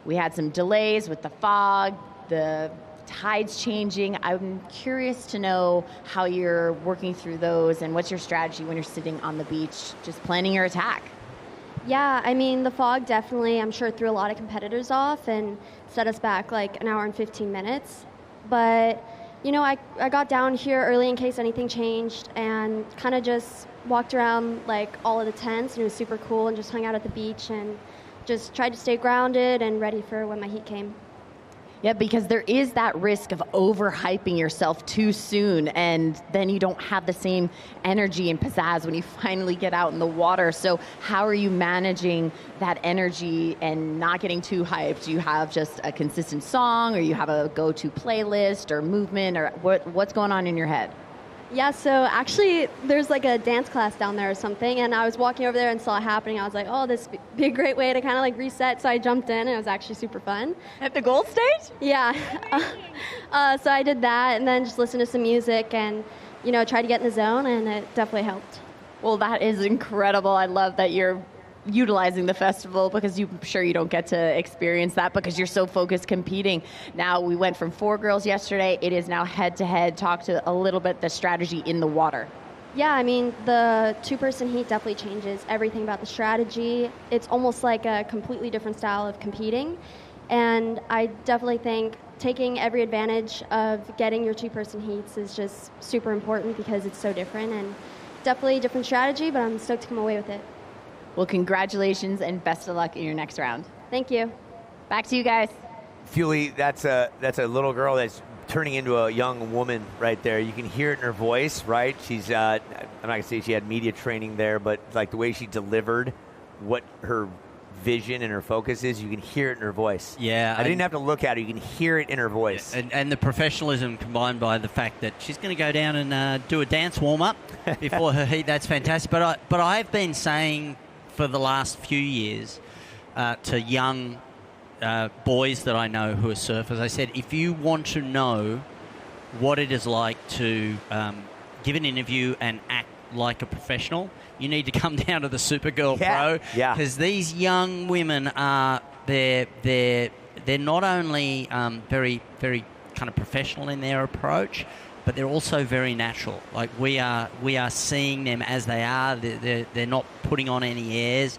[SPEAKER 9] We had some delays with the fog, the tides changing. I'm curious to know how you're working through those and what's your strategy when you're sitting on the beach, just planning your attack.
[SPEAKER 3] Yeah, I mean, the fog definitely, I'm sure, threw a lot of competitors off and set us back like an hour and 15 minutes. But, I got down here early in case anything changed and kind of just walked around like all of the tents, and it was super cool, and just hung out at the beach and just tried to stay grounded and ready for when my heat came.
[SPEAKER 9] Yeah, because there is that risk of overhyping yourself too soon, and then you don't have the same energy and pizzazz when you finally get out in the water. So how are you managing that energy and not getting too hyped? Do you have just a consistent song, or you have a go-to playlist or movement, or what's going on in your head?
[SPEAKER 3] Yeah, so actually there's like a dance class down there or something, and I was walking over there and saw it happening. I was like, oh, this would be a great way to kind of like reset, so I jumped in, and it was actually super fun.
[SPEAKER 9] At the Gold stage?
[SPEAKER 3] Yeah. So I did that, and then just listened to some music and, tried to get in the zone, and it definitely helped.
[SPEAKER 9] Well, that is incredible. I love that you're utilizing the festival, because I'm sure you don't get to experience that because you're so focused competing. Now, we went from 4 girls yesterday. It is now head-to-head. Talk to a little bit the strategy in the water.
[SPEAKER 3] Yeah, I mean, the 2-person heat definitely changes everything about the strategy. It's almost like a completely different style of competing. And I definitely think taking every advantage of getting your 2-person heats is just super important because it's so different, and definitely a different strategy, but I'm stoked to come away with it.
[SPEAKER 9] Well, congratulations and best of luck in your next round.
[SPEAKER 3] Thank you.
[SPEAKER 9] Back to you guys.
[SPEAKER 12] Fulie, that's a little girl that's turning into a young woman right there. You can hear it in her voice, right? She's I'm not gonna say she had media training there, but like the way she delivered what her vision and her focus is, you can hear it in her voice.
[SPEAKER 8] Yeah.
[SPEAKER 12] I didn't have to look at her. You can hear it in her voice.
[SPEAKER 8] And the professionalism combined by the fact that she's going to go down and do a dance warm-up before her heat. That's fantastic. But I've been saying for the last few years to young boys that I know who are surfers, I said, if you want to know what it is like to give an interview and act like a professional, you need to come down to the Supergirl Pro.
[SPEAKER 12] Yeah.
[SPEAKER 8] Because these young women are they're not only very, very kind of professional in their approach, but they're also very natural. Like we are seeing them as they are. They're not putting on any airs.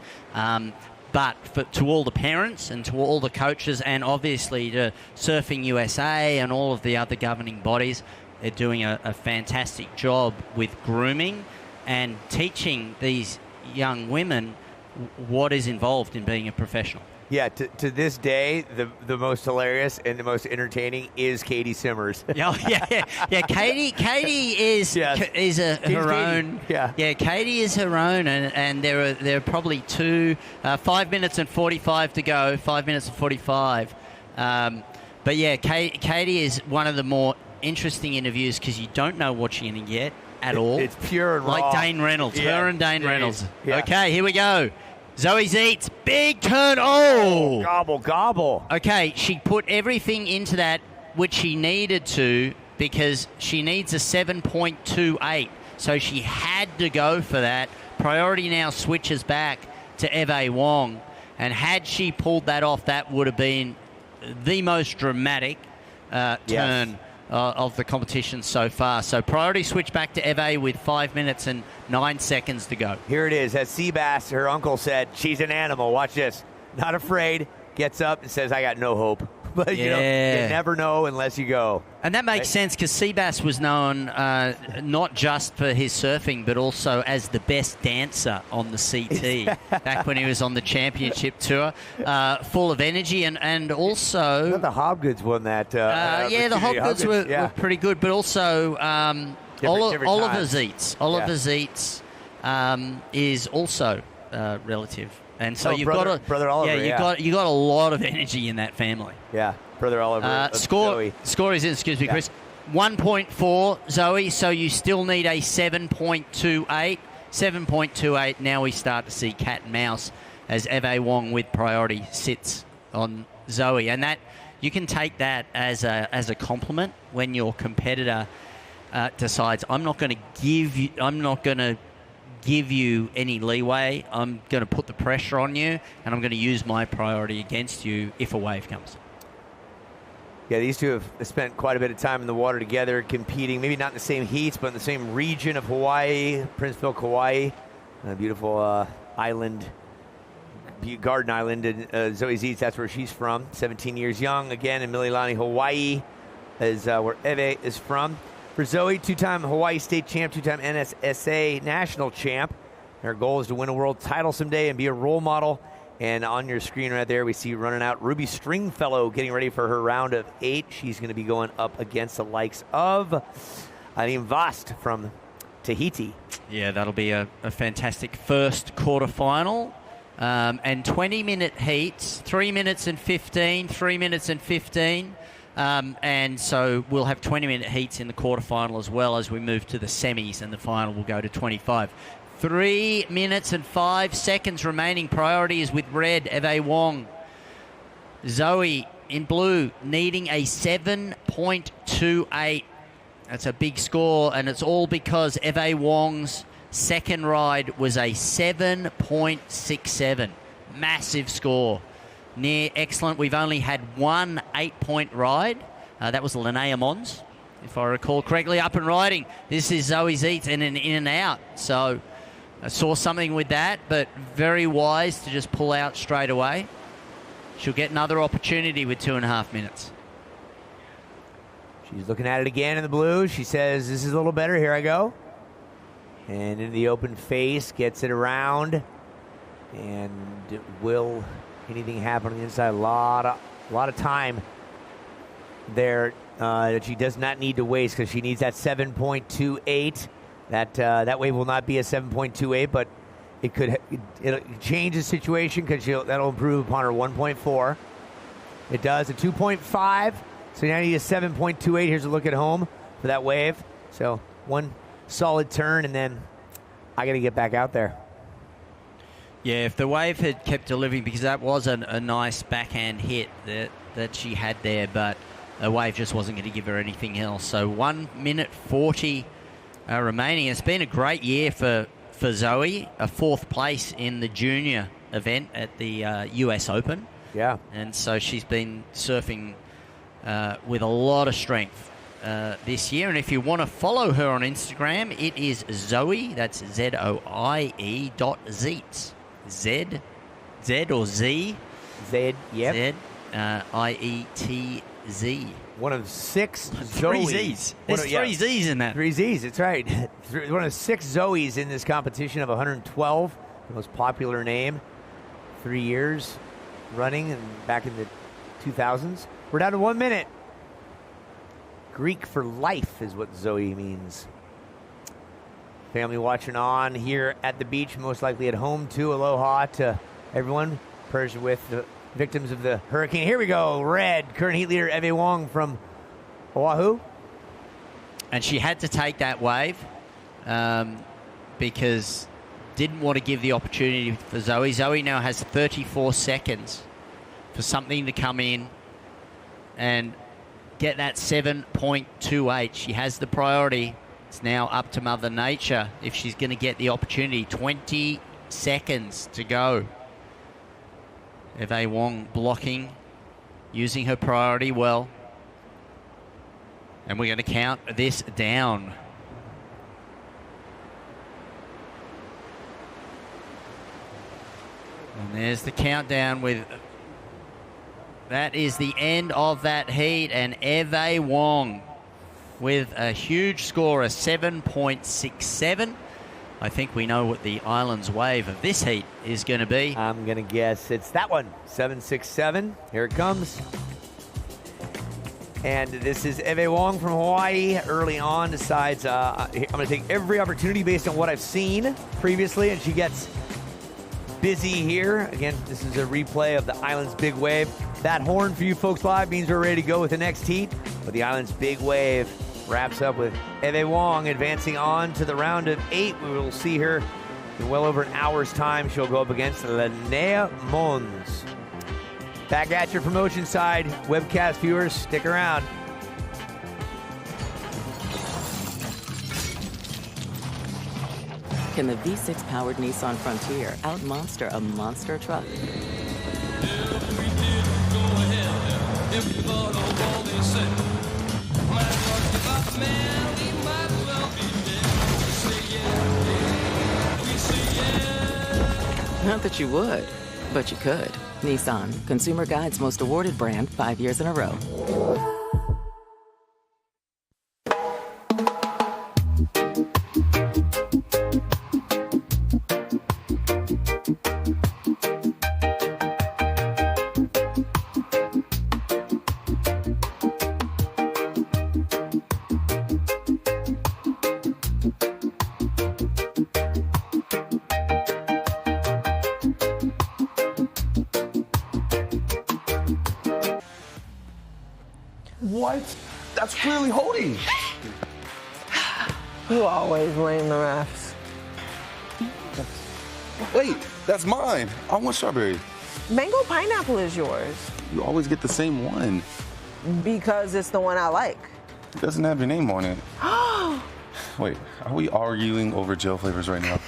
[SPEAKER 8] But to all the parents and to all the coaches, and obviously to Surfing USA and all of the other governing bodies, they're doing a fantastic job with grooming and teaching these young women what is involved in being a professional.
[SPEAKER 12] Yeah, to this day, the most hilarious and the most entertaining is Katie Simmers.
[SPEAKER 8] Yeah. Katie is her own. Yeah, Katie is her own, and there are probably 5 minutes and 45 to go. 5 minutes and 45. But yeah, Katie is one of the more interesting interviews because you don't know what you're going to get at all.
[SPEAKER 12] It's pure and raw.
[SPEAKER 8] Like Dane Reynolds.
[SPEAKER 12] Yeah,
[SPEAKER 8] Her and Dane Reynolds.
[SPEAKER 12] Yeah.
[SPEAKER 8] Okay, here we go. Zoe Zeitz, big turn. Oh!
[SPEAKER 12] Gobble.
[SPEAKER 8] Okay, she put everything into that which she needed to because she needs a 7.28. So she had to go for that. Priority now switches back to Eve Wong. And had she pulled that off, that would have been the most dramatic turn of the competition so far. So priority switch back to Eve with 5 minutes and 9 seconds to go.
[SPEAKER 12] Here it is. As Seabass, her uncle, said, she's an animal. Watch this. Not afraid. Gets up and says, I got no hope. But, you never know unless you go.
[SPEAKER 8] And that makes sense because Seabass was known not just for his surfing, but also as the best dancer on the CT back when he was on the championship tour. Full of energy and also...
[SPEAKER 12] the Hobgoods won that.
[SPEAKER 8] The Hobgoods were pretty good, but also Oliver Zeitz. Oliver Zeitz is also relative. And so you've got
[SPEAKER 12] Brother Oliver.
[SPEAKER 8] You got a lot of energy in that family.
[SPEAKER 12] Yeah, Brother Oliver.
[SPEAKER 8] Score is in. Excuse me, Chris. 1.4, Zoe. So you still need a 7.28. 7.28. Now we start to see cat and mouse as Eve Wong with priority sits on Zoe, and that you can take that as a compliment when your competitor decides I'm not going to give you any leeway. I'm going to put the pressure on you, and I'm going to use my priority against you if a wave comes.
[SPEAKER 12] Yeah, these two have spent quite a bit of time in the water together, competing, maybe not in the same heats, but in the same region of Hawaii, Princeville, Kauai, a beautiful island, Garden Island. And Zoe Zeitz, that's where she's from, 17 years young, again, in Mililani, Hawaii, is where Eve is from. For Zoe, two-time Hawaii state champ, two-time NSSA national champ. Her goal is to win a world title someday and be a role model. And on your screen right there, we see running out Ruby Stringfellow getting ready for her round of 8. She's going to be going up against the likes of Aline Vast from Tahiti.
[SPEAKER 8] Yeah, that'll be a fantastic first quarterfinal. And 20-minute heats, 3 minutes and 15, 3 minutes and 15. And so we'll have 20-minute heats in the quarterfinal as well as we move to the semis, and the final will go to 25. 3 minutes and 5 seconds remaining. Priority is with red, Eve Wong. Zoe in blue needing a 7.28. That's a big score, and it's all because Eve Wong's second ride was a 7.67. Massive score. Near excellent. We've only had one 8-point ride. That was Linnea Mons, if I recall correctly, up and riding. This is Zoe Zeitz in and out. So I saw something with that, but very wise to just pull out straight away. She'll get another opportunity with 2.5 minutes.
[SPEAKER 12] She's looking at it again in the blue. She says, this is a little better. Here I go. And in the open face, gets it around. And will anything happen on the inside? A lot of time there that she does not need to waste because she needs that 7.28. That wave will not be a 7.28, but it'll change the situation because that'll improve upon her 1.4. It does a 2.5. So now you need a 7.28. Here's a look at home for that wave. So one solid turn, and then I got to get back out there.
[SPEAKER 8] Yeah, if the wave had kept delivering, because that was a nice backhand hit that she had there, but the wave just wasn't going to give her anything else. So 1 minute 40 remaining. It's been a great year for Zoe, a 4th place in the junior event at the US Open.
[SPEAKER 12] Yeah.
[SPEAKER 8] And so she's been surfing with a lot of strength this year. And if you want to follow her on Instagram, it is Zoe, that's ZOIE .Zeets. Z or Z?
[SPEAKER 12] Z, yep.
[SPEAKER 8] Z, IETZ.
[SPEAKER 12] One of 6
[SPEAKER 8] Three
[SPEAKER 12] Zoes.
[SPEAKER 8] Z's. There's 3 Z's in that.
[SPEAKER 12] 3 Z's, that's right. One of 6 Zoes in this competition of 112. The most popular name. 3 years running and back in the 2000s. We're down to 1 minute. Greek for life is what Zoe means. Family watching on here at the beach, most likely at home too. Aloha to everyone. Prayers with the victims of the hurricane. Here we go. Red, current heat leader Eve Wong from Oahu.
[SPEAKER 8] And she had to take that wave because didn't want to give the opportunity for Zoe. Zoe now has 34 seconds for something to come in and get that 7.28. She has the priority. It's now up to Mother Nature if she's going to get the opportunity. 20 seconds to go. Eve Wong blocking, using her priority well. And we're going to count this down. And there's the countdown with... That is the end of that heat, and Eve Wong with a huge score, a 7.67. I think we know what the island's wave of this heat is going to be.
[SPEAKER 12] I'm going to guess it's that one, 7.67. Here it comes. And this is Eve Wong from Hawaii. Early on decides I'm going to take every opportunity based on what I've seen previously, and she gets busy here. Again, this is a replay of the island's big wave. That horn for you folks live means we're ready to go with the next heat. But the island's big wave wraps up with Eve Wong advancing on to the round of 8. We will see her in well over an hour's time. She'll go up against Linnea Mons. Back at your promotion side. Webcast viewers, stick around.
[SPEAKER 1] Can the V6-powered Nissan Frontier out-monster a monster truck? Not that you would, but you could. Nissan, Consumer Guide's most awarded brand 5 years in a row.
[SPEAKER 2] What? That's clearly holding.
[SPEAKER 5] You always blame the refs.
[SPEAKER 2] Wait, that's mine. I want strawberry.
[SPEAKER 5] Mango pineapple is yours.
[SPEAKER 2] You always get the same one.
[SPEAKER 5] Because it's the one I like.
[SPEAKER 2] It doesn't have your name on it. Wait, are we arguing over gel flavors right now?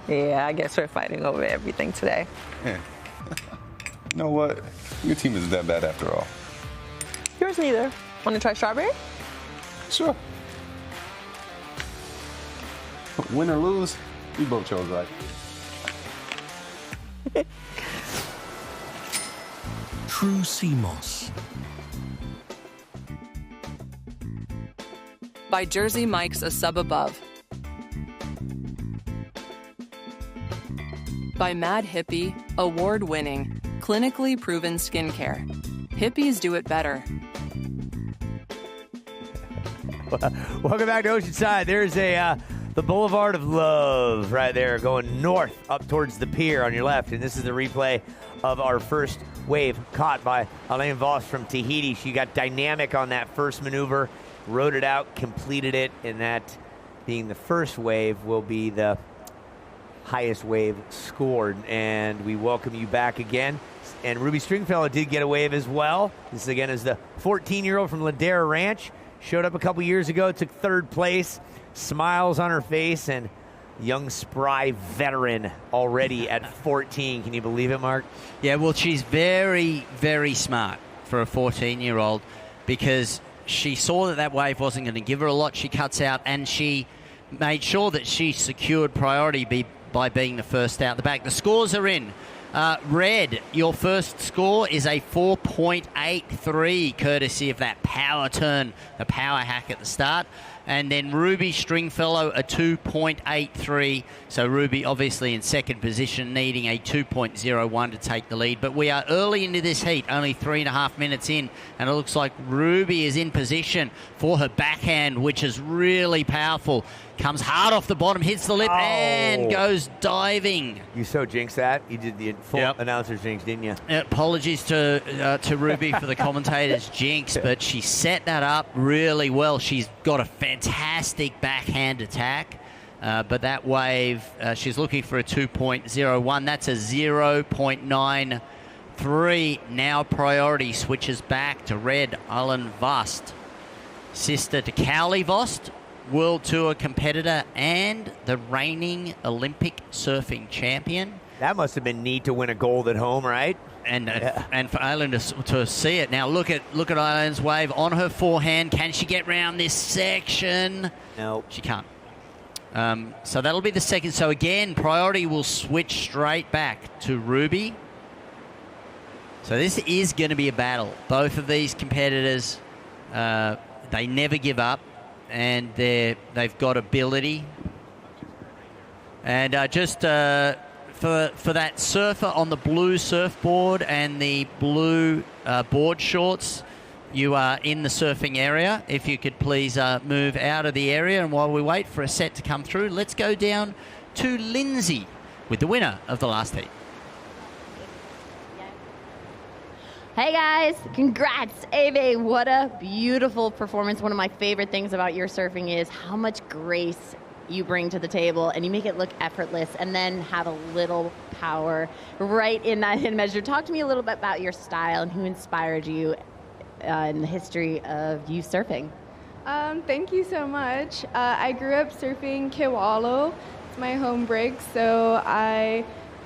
[SPEAKER 5] Yeah, I guess we're fighting over everything today.
[SPEAKER 2] Yeah. You know what? Your team isn't that bad after all.
[SPEAKER 5] Yours neither. Want to try strawberry?
[SPEAKER 2] Sure. Win or lose, we both chose right.
[SPEAKER 14] True sea moss.
[SPEAKER 7] By Jersey Mike's A Sub Above. By Mad Hippie, award-winning, clinically proven skincare. Hippies do it better.
[SPEAKER 12] Welcome back to Oceanside. There's the Boulevard of Love right there going north up towards the pier on your left. And this is the replay of our first wave caught by Elaine Voss from Tahiti. She got dynamic on that first maneuver, rode it out, completed it, and that being the first wave will be the highest wave scored. And we welcome you back again. And Ruby Stringfellow did get a wave as well. This again is the 14-year-old from Ladera Ranch. Showed up a couple years ago, took third place, smiles on her face, and young, spry veteran already at 14. Can you believe it, Mark?
[SPEAKER 8] Yeah, well, she's very, very smart. for a 14-year-old because she saw that wave wasn't going to give her a lot. She cuts out, and she made sure that she secured priority by being the first out the back. The scores are in. Red, your first score is a 4.83, courtesy of that power turn, the power hack at the start. And then Ruby Stringfellow, a 2.83. So Ruby obviously in second position, needing a 2.01 to take the lead. But we are early into this heat, only 3.5 minutes in. And it looks like Ruby is in position for her backhand, which is really powerful. Comes hard off the bottom, hits the lip, and goes diving.
[SPEAKER 12] You so jinxed that. You did the full announcer's jinx, didn't you?
[SPEAKER 8] Apologies to Ruby for the commentator's jinx, but she set that up really well. She's got a fantastic backhand attack, but that wave, she's looking for a 2.01. That's a 0.93. Now priority switches back to Red Ellen Vost, sister to Cowley Vost, World Tour competitor and the reigning Olympic surfing champion.
[SPEAKER 12] That must have been neat to win a gold at home, right?
[SPEAKER 8] And for Eileen to see it. Now look at Eileen's wave on her forehand. Can she get round this section?
[SPEAKER 12] No,
[SPEAKER 8] she can't. So that'll be the second. So again, priority will switch straight back to Ruby. So this is going to be a battle. Both of these competitors, they never give up. And they've got ability. And just for that surfer on the blue surfboard and the blue board shorts, you are in the surfing area. If you could please move out of the area. And while we wait for a set to come through, let's go down to Lindsay with the winner of the last heat.
[SPEAKER 9] Hey guys, congrats, Ave. What a beautiful performance. One of my favorite things about your surfing is how much grace you bring to the table, and you make it look effortless and then have a little power right in that hidden measure. Talk to me a little bit about your style and who inspired you in the history of you surfing.
[SPEAKER 4] Thank you so much. I grew up surfing Kewalo. It's my home break, so I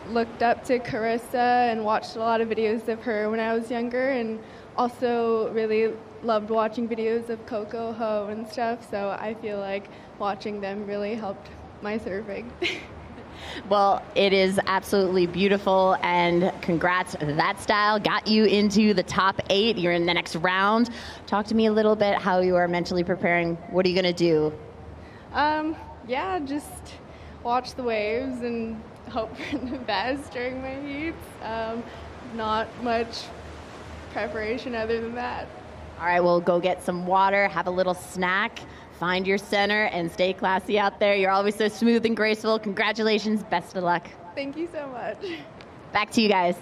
[SPEAKER 4] looked up to Carissa and watched a lot of videos of her when I was younger, and also really loved watching videos of Coco Ho and stuff, so I feel like watching them really helped my surfing.
[SPEAKER 9] Well, it is absolutely beautiful, and congrats. That style got you into the top 8. You're in the next round. Talk to me a little bit how you are mentally preparing. What are you going to do?
[SPEAKER 4] Yeah, just watch the waves and hope for the best during my heats. Not much preparation other than that.
[SPEAKER 9] All right, well, go get some water, have a little snack, find your center, and stay classy out there. You're always so smooth and graceful. Congratulations. Best of luck.
[SPEAKER 4] Thank you so much.
[SPEAKER 9] Back to you guys.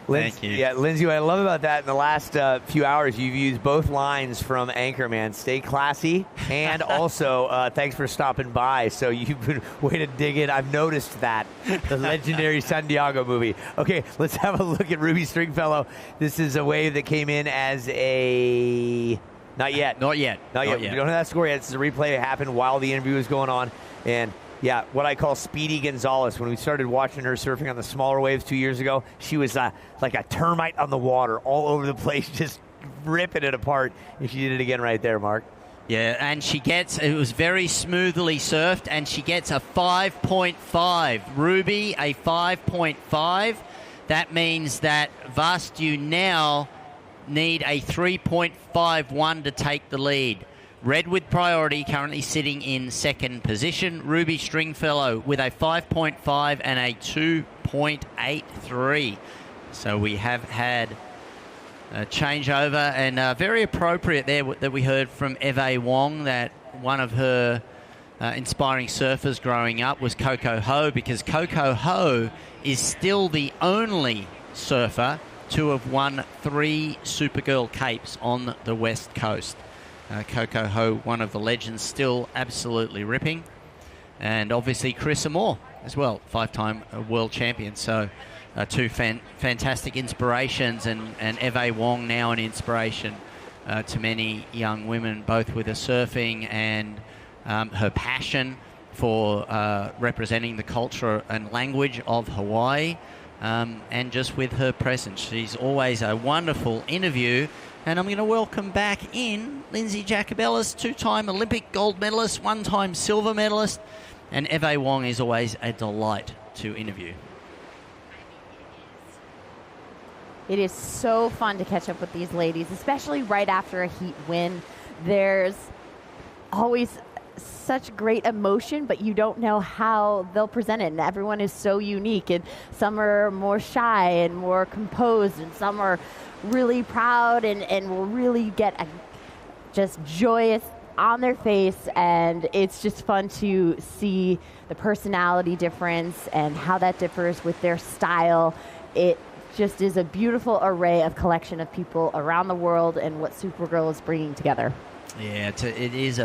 [SPEAKER 12] Thank you. Yeah, Lindsay, what I love about that in the last few hours, you've used both lines from Anchorman, stay classy, and also thanks for stopping by. So you've been way to dig in. I've noticed that, the legendary Santiago movie. Okay, let's have a look at Ruby Stringfellow. This is a wave that came in as a... Not yet.
[SPEAKER 8] Not yet.
[SPEAKER 12] We don't have that score yet. This is a replay that happened while the interview was going on. And yeah, what I call Speedy Gonzalez. When we started watching her surfing on the smaller waves 2 years ago, she was like a termite on the water, all over the place, just ripping it apart. And she did it again right there, Mark.
[SPEAKER 8] Yeah, and it was very smoothly surfed, and she gets a 5.5. Ruby, a 5.5. That means that Vost, you now need a 3.51 to take the lead. Red with priority, currently sitting in second position. Ruby Stringfellow with a 5.5 and a 2.83. So we have had a changeover, and very appropriate there that we heard from Eve Wong, that one of her inspiring surfers growing up was Coco Ho, because Coco Ho is still the only surfer to have won 3 Supergirl capes on the West Coast. Coco Ho, one of the legends, still absolutely ripping. And obviously Carissa Moore as well, 5-time world champion. So 2 fantastic inspirations, and Eve Wong now an inspiration to many young women, both with her surfing and her passion for representing the culture and language of Hawaii. and just with her presence. She's always a wonderful interview. And I'm going to welcome back in Lindsay Jacobellis, 2-time Olympic gold medalist, 1-time silver medalist. And Eve Wong is always a delight to interview.
[SPEAKER 9] It is so fun to catch up with these ladies, especially right after a heat win. There's always such great emotion, but you don't know how they'll present it. And everyone is so unique. And some are more shy and more composed, and some are really proud and will really get just joyous on their face. And it's just fun to see the personality difference and how that differs with their style. It just is a beautiful array of collection of people around the world and what Supergirl is bringing together.
[SPEAKER 8] Yeah, it's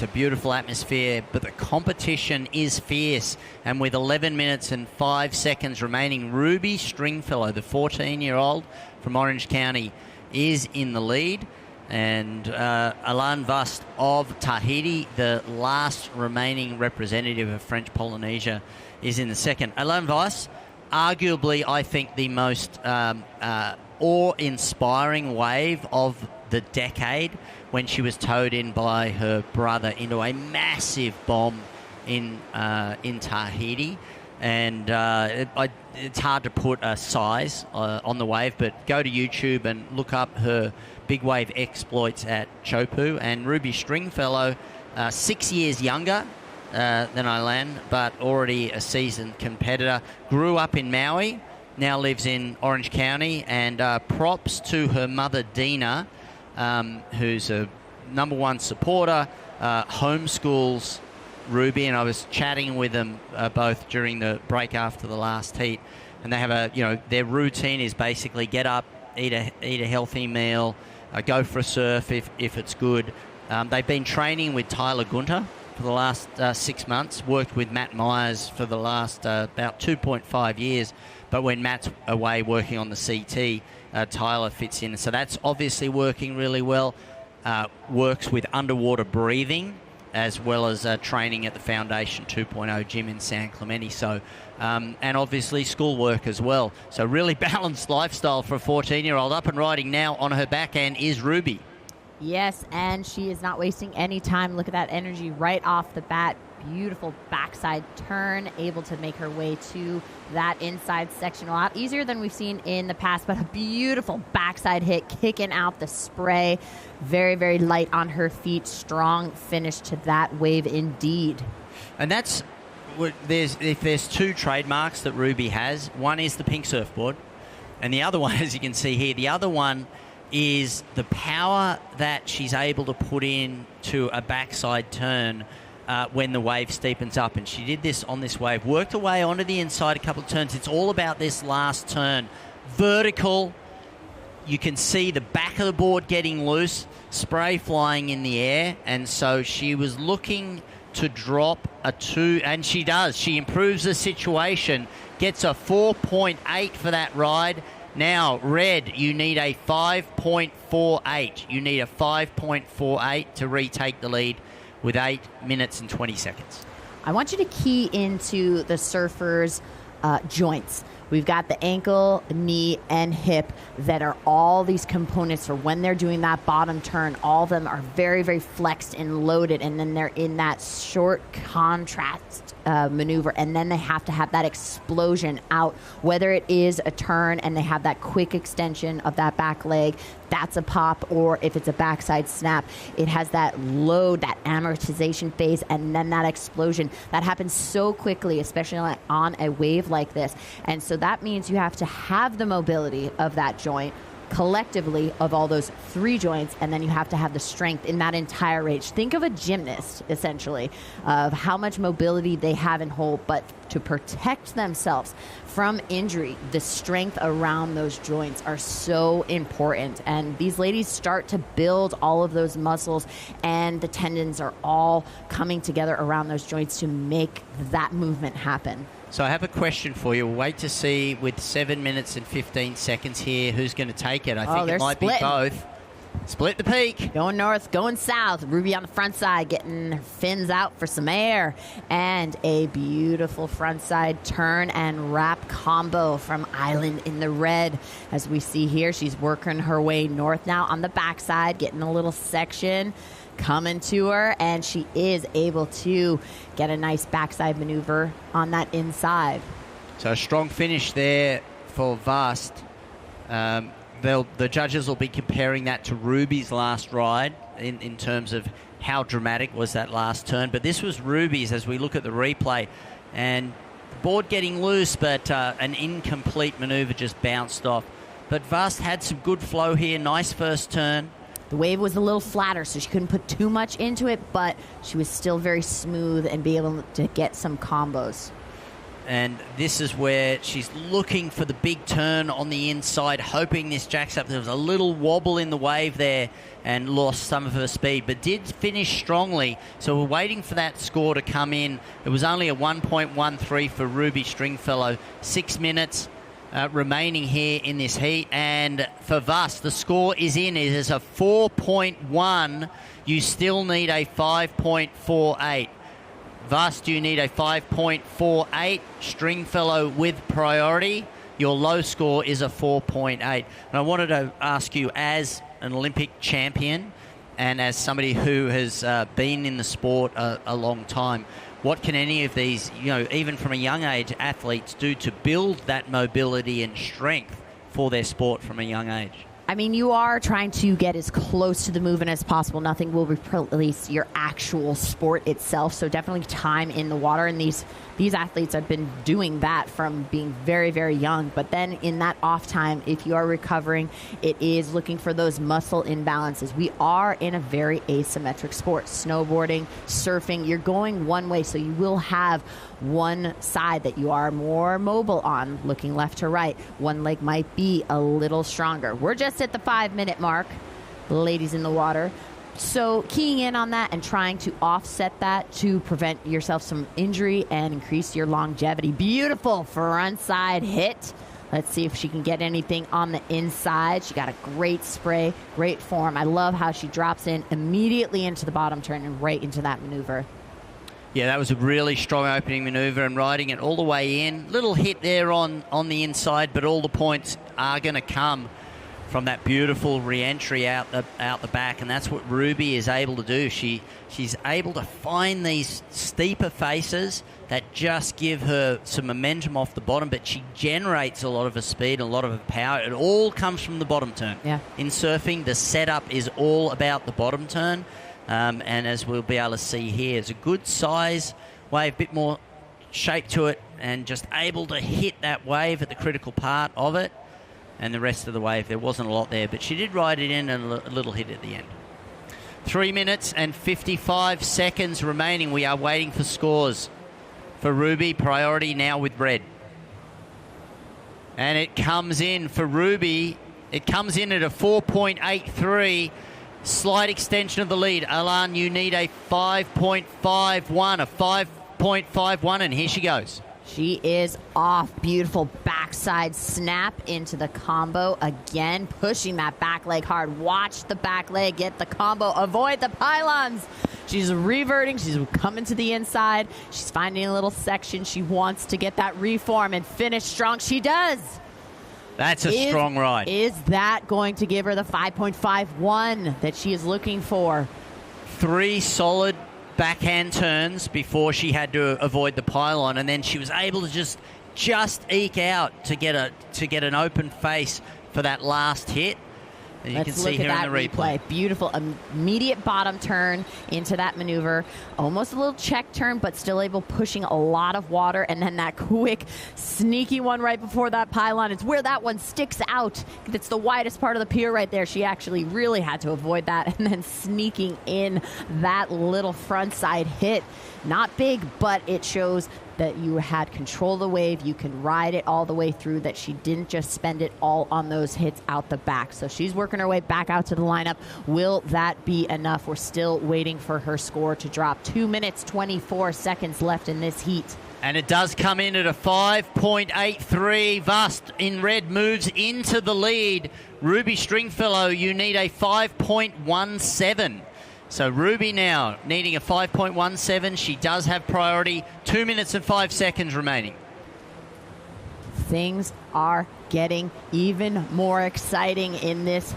[SPEAKER 8] a beautiful atmosphere, but the competition is fierce. And with 11 minutes and 5 seconds remaining, Ruby Stringfellow, the 14-year-old from Orange County, is in the lead. And Alain Vast of Tahiti, the last remaining representative of French Polynesia, is in the second. Alain Vast, arguably, I think, the most awe-inspiring wave of the decade, when she was towed in by her brother into a massive bomb in Tahiti. And it's hard to put a size on the wave, but go to YouTube and look up her big wave exploits at Chopu. And Ruby Stringfellow, 6 years younger than Alain, but already a seasoned competitor. Grew up in Maui, now lives in Orange County, and props to her mother, Dina, who's a #1 supporter, homeschools Ruby, and I was chatting with them both during the break after the last heat, and they have their routine is basically get up, eat a healthy meal, go for a surf if it's good. They've been training with Tyler Gunter for the last 6 months, worked with Matt Myers for the last about 2.5 years, but when Matt's away working on the CT, Tyler fits in. So that's obviously working really well. Works with underwater breathing as well as training at the Foundation 2.0 gym in San Clemente. So, and obviously schoolwork as well. So really balanced lifestyle for a 14-year-old. Up and riding now on her backhand is Ruby.
[SPEAKER 9] Yes, and she is not wasting any time. Look at that energy right off the bat. Beautiful backside turn, able to make her way to that inside section. A lot easier than we've seen in the past, but a beautiful backside hit, kicking out the spray. Very, very light on her feet. Strong finish to that wave indeed.
[SPEAKER 8] And that's, if there's two trademarks that Ruby has, one is the pink surfboard, and the other one, as you can see here, the other one is the power that she's able to put in to a backside turn when the wave steepens up. And she did this on this wave, worked her way onto the inside a couple of turns. It's all about this last turn. Vertical, you can see the back of the board getting loose, spray flying in the air, and so she was looking to drop a 2, and she does. She improves the situation, gets a 4.8 for that ride. Now, Red, you need a 5.48. You need a 5.48 to retake the lead with 8 minutes and 20 seconds.
[SPEAKER 9] I want you to key into the surfers' joints. We've got the ankle, knee, and hip that are all these components for when they're doing that bottom turn. All of them are very, very flexed and loaded, and then they're in that short contrast maneuver, and then they have to have that explosion out, whether it is a turn and they have that quick extension of that back leg, that's a pop, or if it's a backside snap, it has that load, that amortization phase, and then that explosion. That happens so quickly, especially on a wave like this. And so that means you have to have the mobility of that joint collectively of all those 3 joints, and then you have to have the strength in that entire range. Think of a gymnast, essentially, of how much mobility they have in whole, but to protect themselves from injury, the strength around those joints are so important. And these ladies start to build all of those muscles, and the tendons are all coming together around those joints to make that movement happen.
[SPEAKER 8] So I have a question for you. We'll wait to see with 7 minutes and 15 seconds here who's going to take it. I think it might be both. Split the peak.
[SPEAKER 9] Going north, going south. Ruby on the front side, getting her fins out for some air. And a beautiful front side turn and wrap combo from Island in the red. As we see here, she's working her way north now on the backside, getting a little section coming to her, and she is able to get a nice backside maneuver on that inside.
[SPEAKER 8] So a strong finish there for Vast. The judges will be comparing that to Ruby's last ride in terms of how dramatic was that last turn. But this was Ruby's as we look at the replay. And the board getting loose, but an incomplete maneuver just bounced off. But Vast had some good flow here. Nice first turn.
[SPEAKER 9] The wave was a little flatter, so she couldn't put too much into it, but she was still very smooth and be able to get some combos.
[SPEAKER 8] And this is where she's looking for the big turn on the inside, hoping this jacks up. There was a little wobble in the wave there and lost some of her speed, but did finish strongly. So we're waiting for that score to come in. It was only a 1.13 for Ruby Stringfellow. 6 minutes remaining here in this heat. And for Vast, the score is in. It is a 4.1. You still need a 5.48. Vast, you need a 5.48. Stringfellow with priority. Your low score is a 4.8. And I wanted to ask you, as an Olympic champion and as somebody who has been in the sport a long time, what can any of these, even from a young age, athletes do to build that mobility and strength for their sport from a young age?
[SPEAKER 9] I mean, you are trying to get as close to the movement as possible. Nothing will replace your actual sport itself. So definitely time in the water. And these athletes have been doing that from being very, very young. But then in that off time, if you are recovering, it is looking for those muscle imbalances. We are in a very asymmetric sport. Snowboarding, surfing, you're going one way. So you will have one side that you are more mobile on, looking left to right. One leg might be a little stronger. We're just at the 5-minute mark, ladies in the water. So keying in on that and trying to offset that to prevent yourself some injury and increase your longevity. Beautiful front side hit. Let's see if she can get anything on the inside. She got a great spray, great form. I love how she drops in immediately into the bottom turn and right into that maneuver.
[SPEAKER 8] Yeah, that was a really strong opening maneuver and riding it all the way in. Little hit there on the inside, but all the points are going to come from that beautiful re-entry out the back, and that's what Ruby is able to do. She's able to find these steeper faces that just give her some momentum off the bottom, but she generates a lot of her speed, a lot of her power. It all comes from the bottom turn.
[SPEAKER 9] Yeah.
[SPEAKER 8] In surfing, the setup is all about the bottom turn. And as we'll be able to see here, it's a good size wave, a bit more shape to it, and just able to hit that wave at the critical part of it. And the rest of the wave, there wasn't a lot there, but she did ride it in and a little hit at the end. 3 minutes and 55 seconds remaining. We are waiting for scores for Ruby. Priority now with red. And it comes in for Ruby. It comes in at a 4.83. Slight extension of the lead. Alan, you need a 5.51, a 5.51, and here she goes.
[SPEAKER 9] She is off. Beautiful backside snap into the combo. Again, pushing that back leg hard. Watch the back leg get the combo. Avoid the pylons. She's reverting. She's coming to the inside. She's finding a little section. She wants to get that reform and finish strong. She does.
[SPEAKER 8] That's a strong ride.
[SPEAKER 9] Is that going to give her the 5.51 that she is looking for? 3
[SPEAKER 8] solid backhand turns before she had to avoid the pylon, and then she was able to just eke out to get an open face for that last hit. And you can see here in the replay.
[SPEAKER 9] Beautiful immediate bottom turn into that maneuver. Almost a little check turn, but still able pushing a lot of water. And then that quick, sneaky one right before that pylon. It's where that one sticks out. It's the widest part of the pier right there. She actually really had to avoid that. And then sneaking in that little front side hit. Not big, but it shows that you had control of the wave, you can ride it all the way through, that she didn't just spend it all on those hits out the back. So she's working her way back out to the lineup. Will that be enough? We're still waiting for her score to drop. 2 minutes, 24 seconds left in this heat.
[SPEAKER 8] And it does come in at a 5.83. Vust in red moves into the lead. Ruby Stringfellow, you need a 5.17. So Ruby now needing a 5.17. She does have priority. 2 minutes and 5 seconds remaining.
[SPEAKER 9] Things are getting even more exciting in this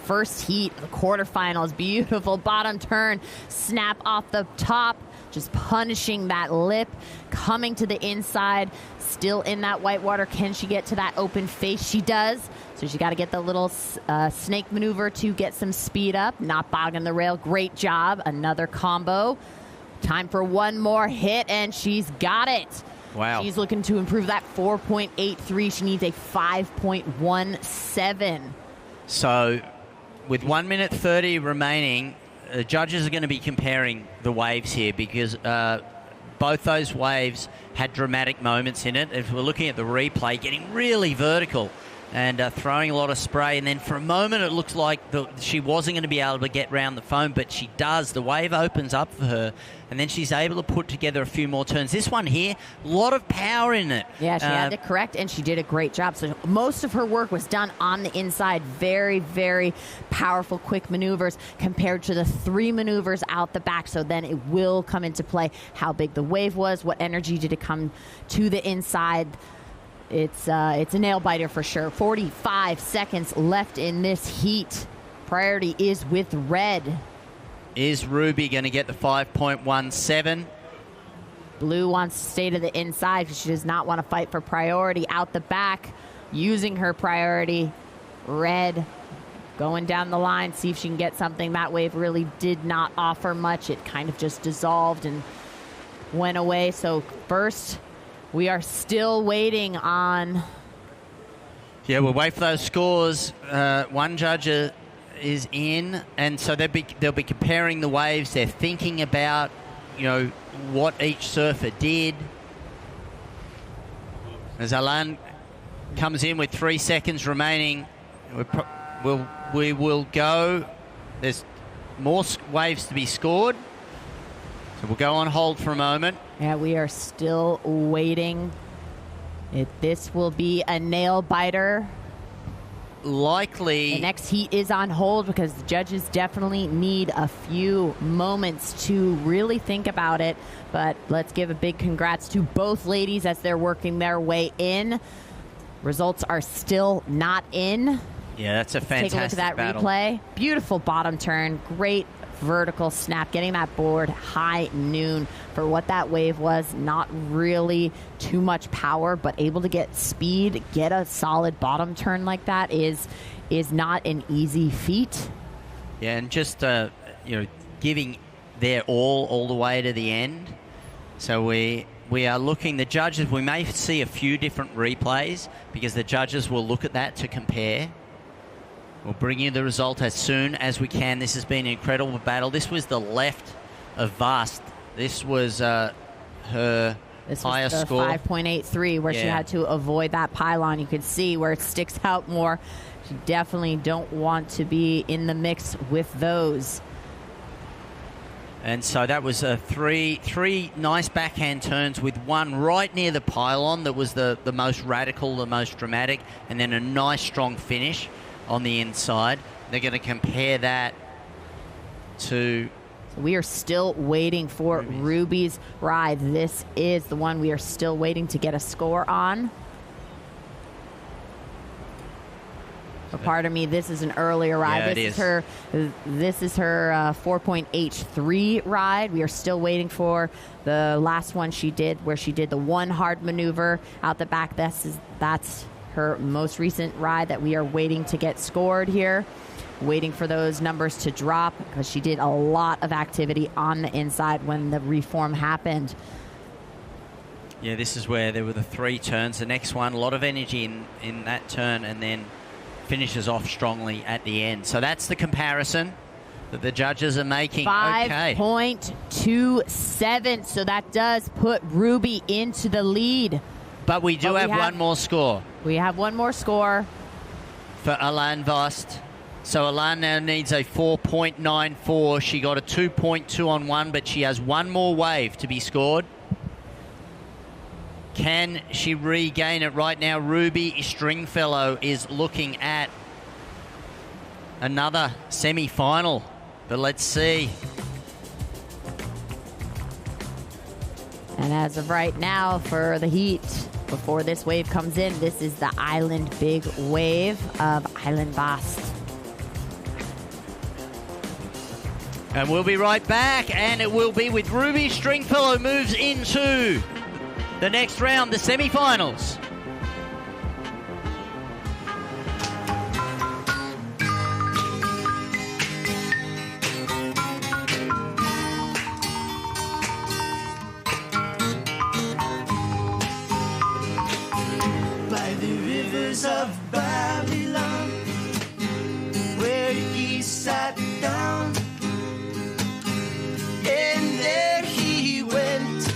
[SPEAKER 9] first heat, the quarterfinals. Beautiful bottom turn, snap off the top, just punishing that lip, coming to the inside, still in that white water. Can she get to that open face? She does. So she got to get the little snake maneuver to get some speed up, not bogging the rail. Great job. Another combo. Time for one more hit, and she's got it.
[SPEAKER 8] Wow.
[SPEAKER 9] She's looking to improve that 4.83. She needs a 5.17.
[SPEAKER 8] So with 1 minute 30 remaining, the judges are going to be comparing the waves here because both those waves had dramatic moments in it. If we're looking at the replay, getting really vertical and throwing a lot of spray. And then for a moment, it looks like she wasn't going to be able to get round the foam, but she does. The wave opens up for her, and then she's able to put together a few more turns. This one here, a lot of power in it.
[SPEAKER 9] Yeah, she had to correct, and she did a great job. So most of her work was done on the inside. Very, very powerful, quick maneuvers compared to the 3 maneuvers out the back. So then it will come into play how big the wave was, what energy did it come to the inside. It's a nail biter for sure. 45 seconds left in this heat. Priority is with red.
[SPEAKER 8] Is Ruby going to get the 5.17?
[SPEAKER 9] Blue wants to stay to the inside because she does not want to fight for priority out the back, using her priority. Red going down the line, see if she can get something. That wave really did not offer much. It kind of just dissolved and went away. So first, we are still waiting on...
[SPEAKER 8] Yeah, we'll wait for those scores. One judge is in, and so they'll be comparing the waves. They're thinking about, what each surfer did. As Alan comes in with 3 seconds remaining, we will go. There's more waves to be scored, so we'll go on hold for a moment.
[SPEAKER 9] Yeah, we are still waiting. This will be a nail biter.
[SPEAKER 8] Likely.
[SPEAKER 9] The next heat is on hold because the judges definitely need a few moments to really think about it. But let's give a big congrats to both ladies as they're working their way in. Results are still not in.
[SPEAKER 8] Yeah, that's a fantastic
[SPEAKER 9] Take a look at that
[SPEAKER 8] battle.
[SPEAKER 9] replay. Beautiful bottom turn. Great vertical snap, getting that board high noon for what that wave was. Not really too much power, but able to get speed, get a solid bottom turn like that is not an easy feat.
[SPEAKER 8] Yeah, and just giving their all the way to the end. So we are looking, the judges, we may see a few different replays because the judges will look at that to compare. We'll bring you the result as soon as we can. This has been an incredible battle. This was the left of Vast. This was her highest score.
[SPEAKER 9] 5.83 where she had to avoid that pylon. You could see where it sticks out more. She definitely don't want to be in the mix with those.
[SPEAKER 8] And so that was three nice backhand turns with one right near the pylon that was the most radical, the most dramatic, and then a nice strong finish on the inside. They're going to compare that to...
[SPEAKER 9] So we are still waiting for Ruby's ride. This is the one we are still waiting to get a score on. For part of me, this is an earlier ride.
[SPEAKER 8] Yeah,
[SPEAKER 9] This is her 4.83 ride. We are still waiting for the last one she did, where she did the one hard maneuver out the back. That's her most recent ride that we are waiting to get scored here. Waiting for those numbers to drop because she did a lot of activity on the inside when the reform happened.
[SPEAKER 8] Yeah, this is where there were the 3 turns. The next one, a lot of energy in that turn, and then finishes off strongly at the end. So that's the comparison that the judges are making.
[SPEAKER 9] 5.27. So that does put Ruby into the lead.
[SPEAKER 8] But we do have one more score.
[SPEAKER 9] We have one more score.
[SPEAKER 8] For Alain Vast. So Alain now needs a 4.94. She got a 2.2 on one, but she has one more wave to be scored. Can she regain it right now? Ruby Stringfellow is looking at another semi-final, but let's see.
[SPEAKER 9] And as of right now, for the heat, before this wave comes in, this is the island big wave of Island Vast.
[SPEAKER 8] And we'll be right back, and it will be with Ruby Stringfellow moves into the next round, the semi-finals.
[SPEAKER 11] Of Babylon, where he sat down, and there he went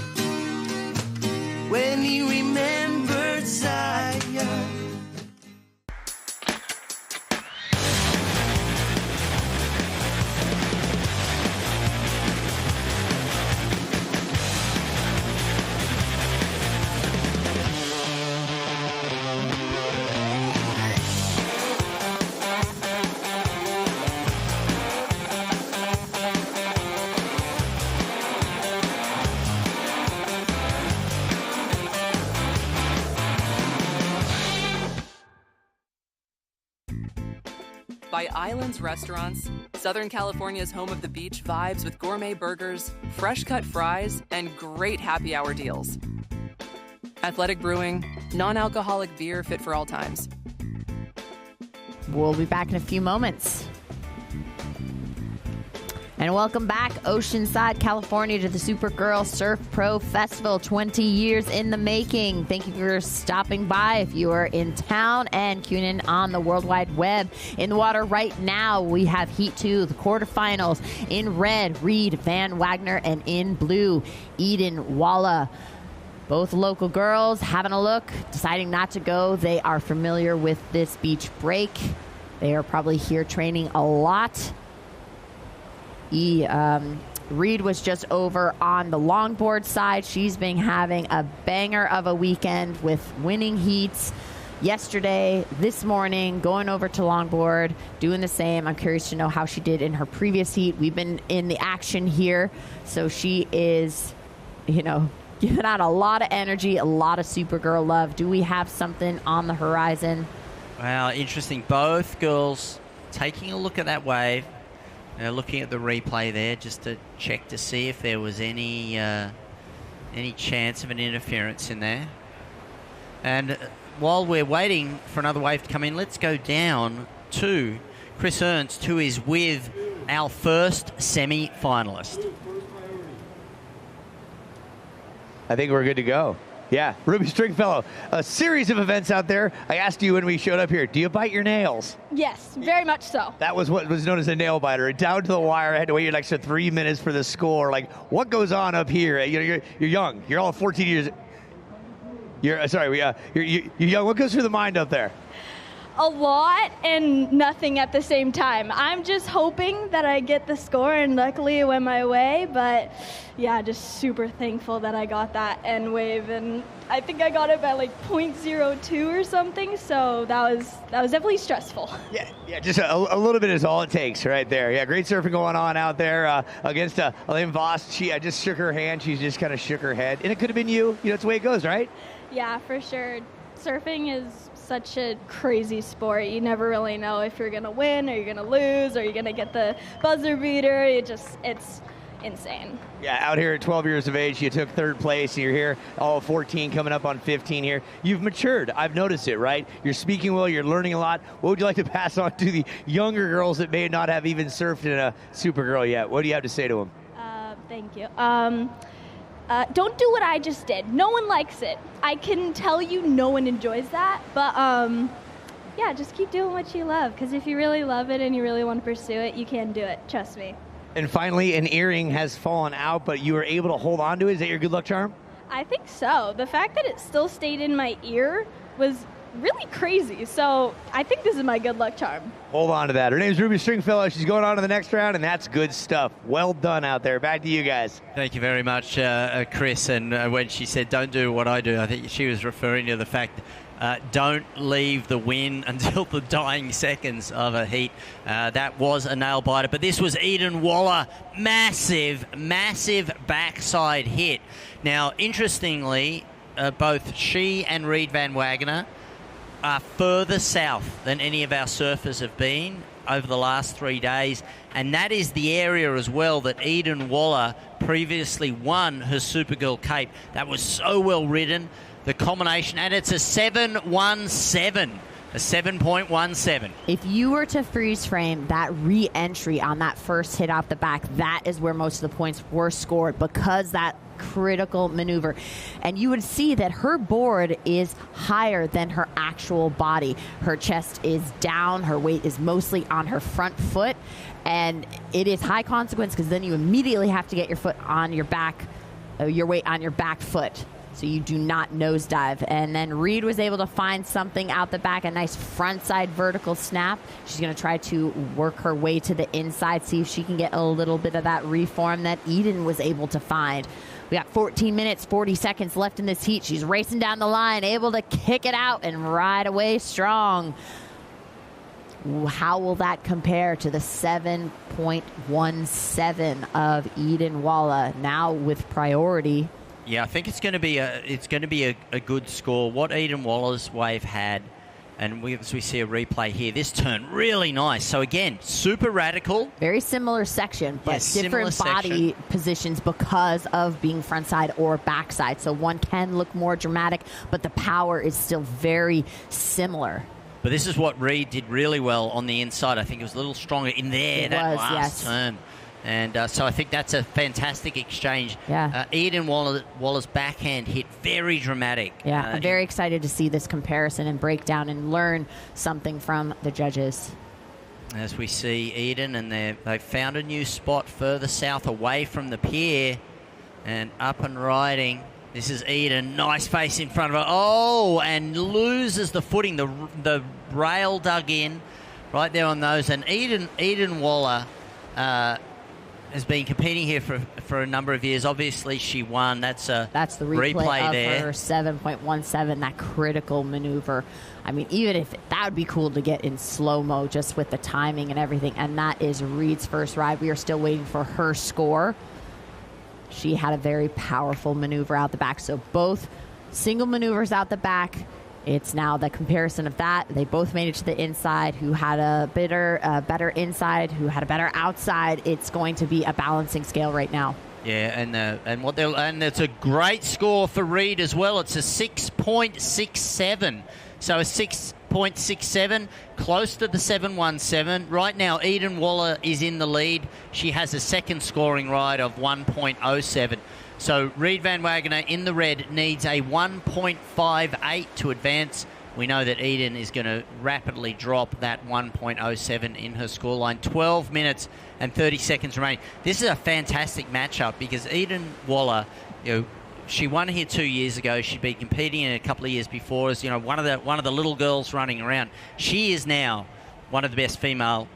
[SPEAKER 11] when he remembered Zion.
[SPEAKER 7] By Islands Restaurants, Southern California's home of the beach vibes with gourmet burgers, fresh-cut fries, and great happy hour deals. Athletic brewing, non-alcoholic beer fit for all times.
[SPEAKER 9] We'll be back in a few moments. And welcome back, Oceanside, California, to the Supergirl Surf Pro Festival, 20 years in the making. Thank you for stopping by if you are in town and tuning in on the World Wide Web. In the water right now, we have Heat 2, the quarterfinals. In red, Reed Van Wagner, and in blue, Eden Walla. Both local girls having a look, deciding not to go. They are familiar with this beach break. They are probably here training a lot. Reed was just over on the longboard side. She's been having a banger of a weekend with winning heats yesterday, this morning, going over to longboard, doing the same. I'm curious to know how she did in her previous heat. We've been in the action here, so she is, giving out a lot of energy, a lot of Supergirl love. Do we have something on the horizon?
[SPEAKER 8] Wow, interesting. Both girls taking a look at that wave. Looking at the replay there just to check to see if there was any chance of an interference in there. And while we're waiting for another wave to come in, let's go down to Chris Ernst, who is with our first semi-finalist.
[SPEAKER 12] I think we're good to go. Yeah, Ruby Stringfellow, a series of events out there. I asked you when we showed up here, do you bite your nails?
[SPEAKER 19] Yes, very much so.
[SPEAKER 12] That was what was known as a nail biter. Down to the wire, I had to wait an extra 3 minutes for the score. Like, what goes on up here? You're young. You're all 14 years. You're young. What goes through the mind up there?
[SPEAKER 19] A lot and nothing at the same time. I'm just hoping that I get the score, and luckily it went my way. But yeah, just super thankful that I got that end wave, and I think I got it by like 0.02 or something. So that was definitely stressful.
[SPEAKER 12] Yeah, just a little bit is all it takes right there. Yeah, great surfing going on out there against Elaine Voss. I just shook her hand. She just kind of shook her head, and it could have been you. It's the way it goes, right?
[SPEAKER 19] Yeah, for sure. Surfing is such a crazy sport. You never really know if you're going to win or you're going to lose or you're going to get the buzzer beater. It's insane.
[SPEAKER 12] Yeah, out here at 12 years of age, you took third place. You're here, all 14, coming up on 15 here. You've matured. I've noticed it, right? You're speaking well. You're learning a lot. What would you like to pass on to the younger girls that may not have even surfed in a Supergirl yet? What do you have to say to them?
[SPEAKER 19] Thank you. Don't do what I just did. No one likes it. I can tell you no one enjoys that. But, yeah, just keep doing what you love. Because if you really love it and you really want to pursue it, you can do it. Trust me.
[SPEAKER 12] And finally, an earring has fallen out, but you were able to hold on to it. Is that your good luck charm?
[SPEAKER 19] I think so. The fact that it still stayed in my ear was really crazy. So I think this is my good luck charm.
[SPEAKER 12] Hold on to that. Her name's Ruby Stringfellow. She's going on to the next round, and that's good stuff. Well done out there. Back to you guys.
[SPEAKER 8] Thank you very much, Chris. And when she said, don't do what I do, I think she was referring to the fact don't leave the win until the dying seconds of a heat. That was a nail biter. But this was Eden Walla. Massive, massive backside hit. Now, interestingly, both she and Reed Van Wagener are further south than any of our surfers have been over the last 3 days. And that is the area as well that Eden Walla previously won her Supergirl Cape. That was so well ridden. The combination, and it's a 7.17. A 7.17.
[SPEAKER 9] If you were to freeze frame that re-entry on that first hit off the back, that is where most of the points were scored, because that critical maneuver. And you would see that her board is higher than her actual body. Her chest is down, her weight is mostly on her front foot, and it is high consequence because then you immediately have to get your foot on your back, your weight on your back foot, so you do not nosedive. And then Reed was able to find something out the back, a nice frontside vertical snap. She's going to try to work her way to the inside, see if she can get a little bit of that reform that Eden was able to find. We got 14 minutes, 40 seconds left in this heat. She's racing down the line, able to kick it out and ride away strong. How will that compare to the 7.17 of Eden Walla, now with priority?
[SPEAKER 8] Yeah, I think it's going to be a good score. What Eden Walla's wave had, and as we see a replay here, this turn really nice. So again, super radical.
[SPEAKER 9] Very similar section, but different body positions because of being frontside or backside. So one can look more dramatic, but the power is still very similar.
[SPEAKER 8] But this is what Reed did really well on the inside. I think it was a little stronger in there, that last turn. And so I think that's a fantastic exchange.
[SPEAKER 9] Yeah.
[SPEAKER 8] Eden Walla's backhand hit, very dramatic.
[SPEAKER 9] Yeah, I'm very excited to see this comparison and breakdown and learn something from the judges.
[SPEAKER 8] As we see Eden, and they've found a new spot further south away from the pier and up and riding. This is Eden, nice face in front of her. Oh, and loses the footing. The rail dug in right there on those. And Eden Walla has been competing here for a number of years. Obviously, she won. That's the replay
[SPEAKER 9] of
[SPEAKER 8] there.
[SPEAKER 9] Her 7.17, that critical maneuver. I mean, even if that would be cool to get in slow-mo just with the timing and everything. And that is Reed's first ride. We are still waiting for her score. She had a very powerful maneuver out the back. So both single maneuvers out the back. It's now the comparison of that. They both made it to the inside. Who had a better inside? Who had a better outside? It's going to be a balancing scale right now.
[SPEAKER 8] Yeah, and it's a great score for Reed as well. It's a 6.67. So a 6.67, close to the 7.17. Right now, Eden Walla is in the lead. She has a second scoring ride of 1.07. So Reed Van Wagener in the red needs a 1.58 to advance. We know that Eden is going to rapidly drop that 1.07 in her scoreline. 12 minutes and 30 seconds remaining. This is a fantastic matchup because Eden Walla, she won here 2 years ago. She'd been competing in a couple of years before as one of the little girls running around. She is now one of the best female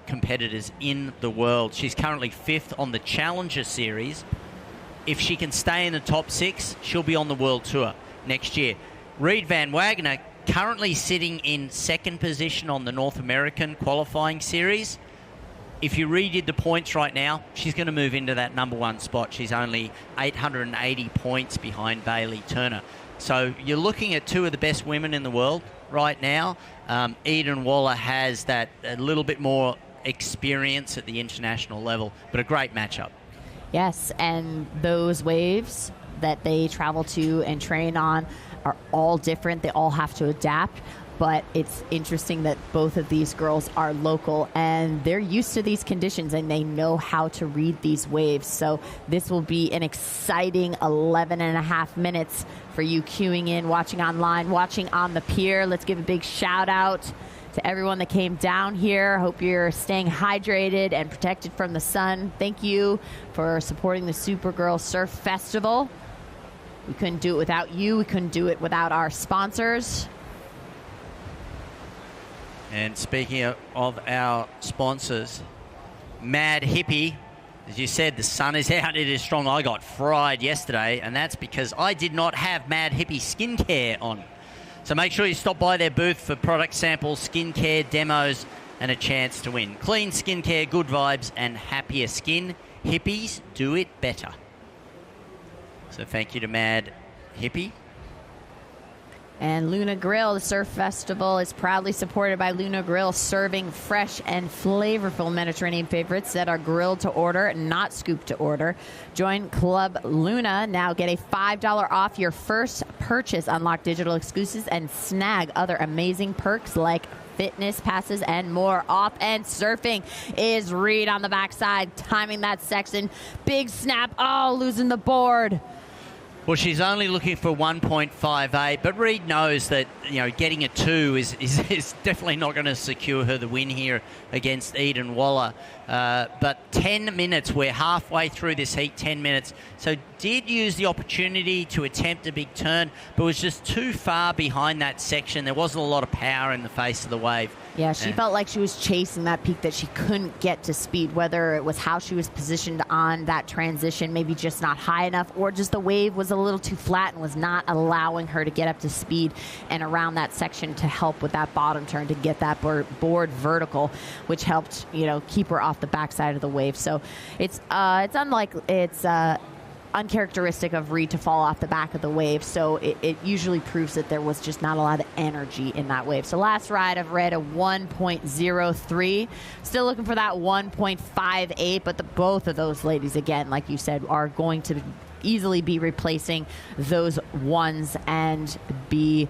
[SPEAKER 8] competitors in the world. She's currently 5th on the Challenger Series. If she can stay in the top 6, she'll be on the World Tour next year. Reed Van Wagener currently sitting in 2nd position on the North American qualifying series. If you redid the points right now, she's going to move into that number 1 spot. She's only 880 points behind Bailey Turner. So you're looking at 2 of the best women in the world right now. Eden Walla has that a little bit more experience at the international level, but a great matchup.
[SPEAKER 9] Yes, and those waves that they travel to and train on are all different. They all have to adapt, but it's interesting that both of these girls are local and they're used to these conditions and they know how to read these waves. So this will be an exciting 11 and a half minutes for you queuing in, watching online, watching on the pier. Let's give a big shout out to everyone that came down here. Hope you're staying hydrated and protected from the sun. Thank you for supporting the Supergirl Surf Festival. We couldn't do it without you. We couldn't do it without our sponsors.
[SPEAKER 8] And speaking of our sponsors, Mad Hippie, as you said, the sun is out, it is strong. I got fried yesterday, and that's because I did not have Mad Hippie skincare on. So make sure you stop by their booth for product samples, skincare demos, and a chance to win. Clean skincare, good vibes, and happier skin. Hippies do it better. So thank you to Mad Hippie.
[SPEAKER 9] And Luna Grill, the surf festival, is proudly supported by Luna Grill, serving fresh and flavorful Mediterranean favorites that are grilled to order, not scooped to order. Join Club Luna now. Get a $5 off your first purchase. Unlock digital exclusives and snag other amazing perks like fitness passes and more. Off and surfing is Reed on the backside, timing that section. Big snap. Oh, losing the board.
[SPEAKER 8] Well, she's only looking for 1.58, but Reed knows that, you know, getting a 2 is definitely not going to secure her the win here against Eden Walla. But 10 minutes, we're halfway through this heat, 10 minutes. So did use the opportunity to attempt a big turn, but was just too far behind that section. There wasn't a lot of power in the face of the wave.
[SPEAKER 9] Yeah, she felt like she was chasing that peak that she couldn't get to speed, whether it was how she was positioned on that transition, maybe just not high enough, or just the wave was a little too flat and was not allowing her to get up to speed and around that section to help with that bottom turn to get that board vertical, which helped, you know, keep her off the backside of the wave. So it's uncharacteristic of Reed to fall off the back of the wave, so it usually proves that there was just not a lot of energy in that wave. So last ride I've read a 1.03, still looking for that 1.58, but both of those ladies, again, like you said, are going to easily be replacing those ones and be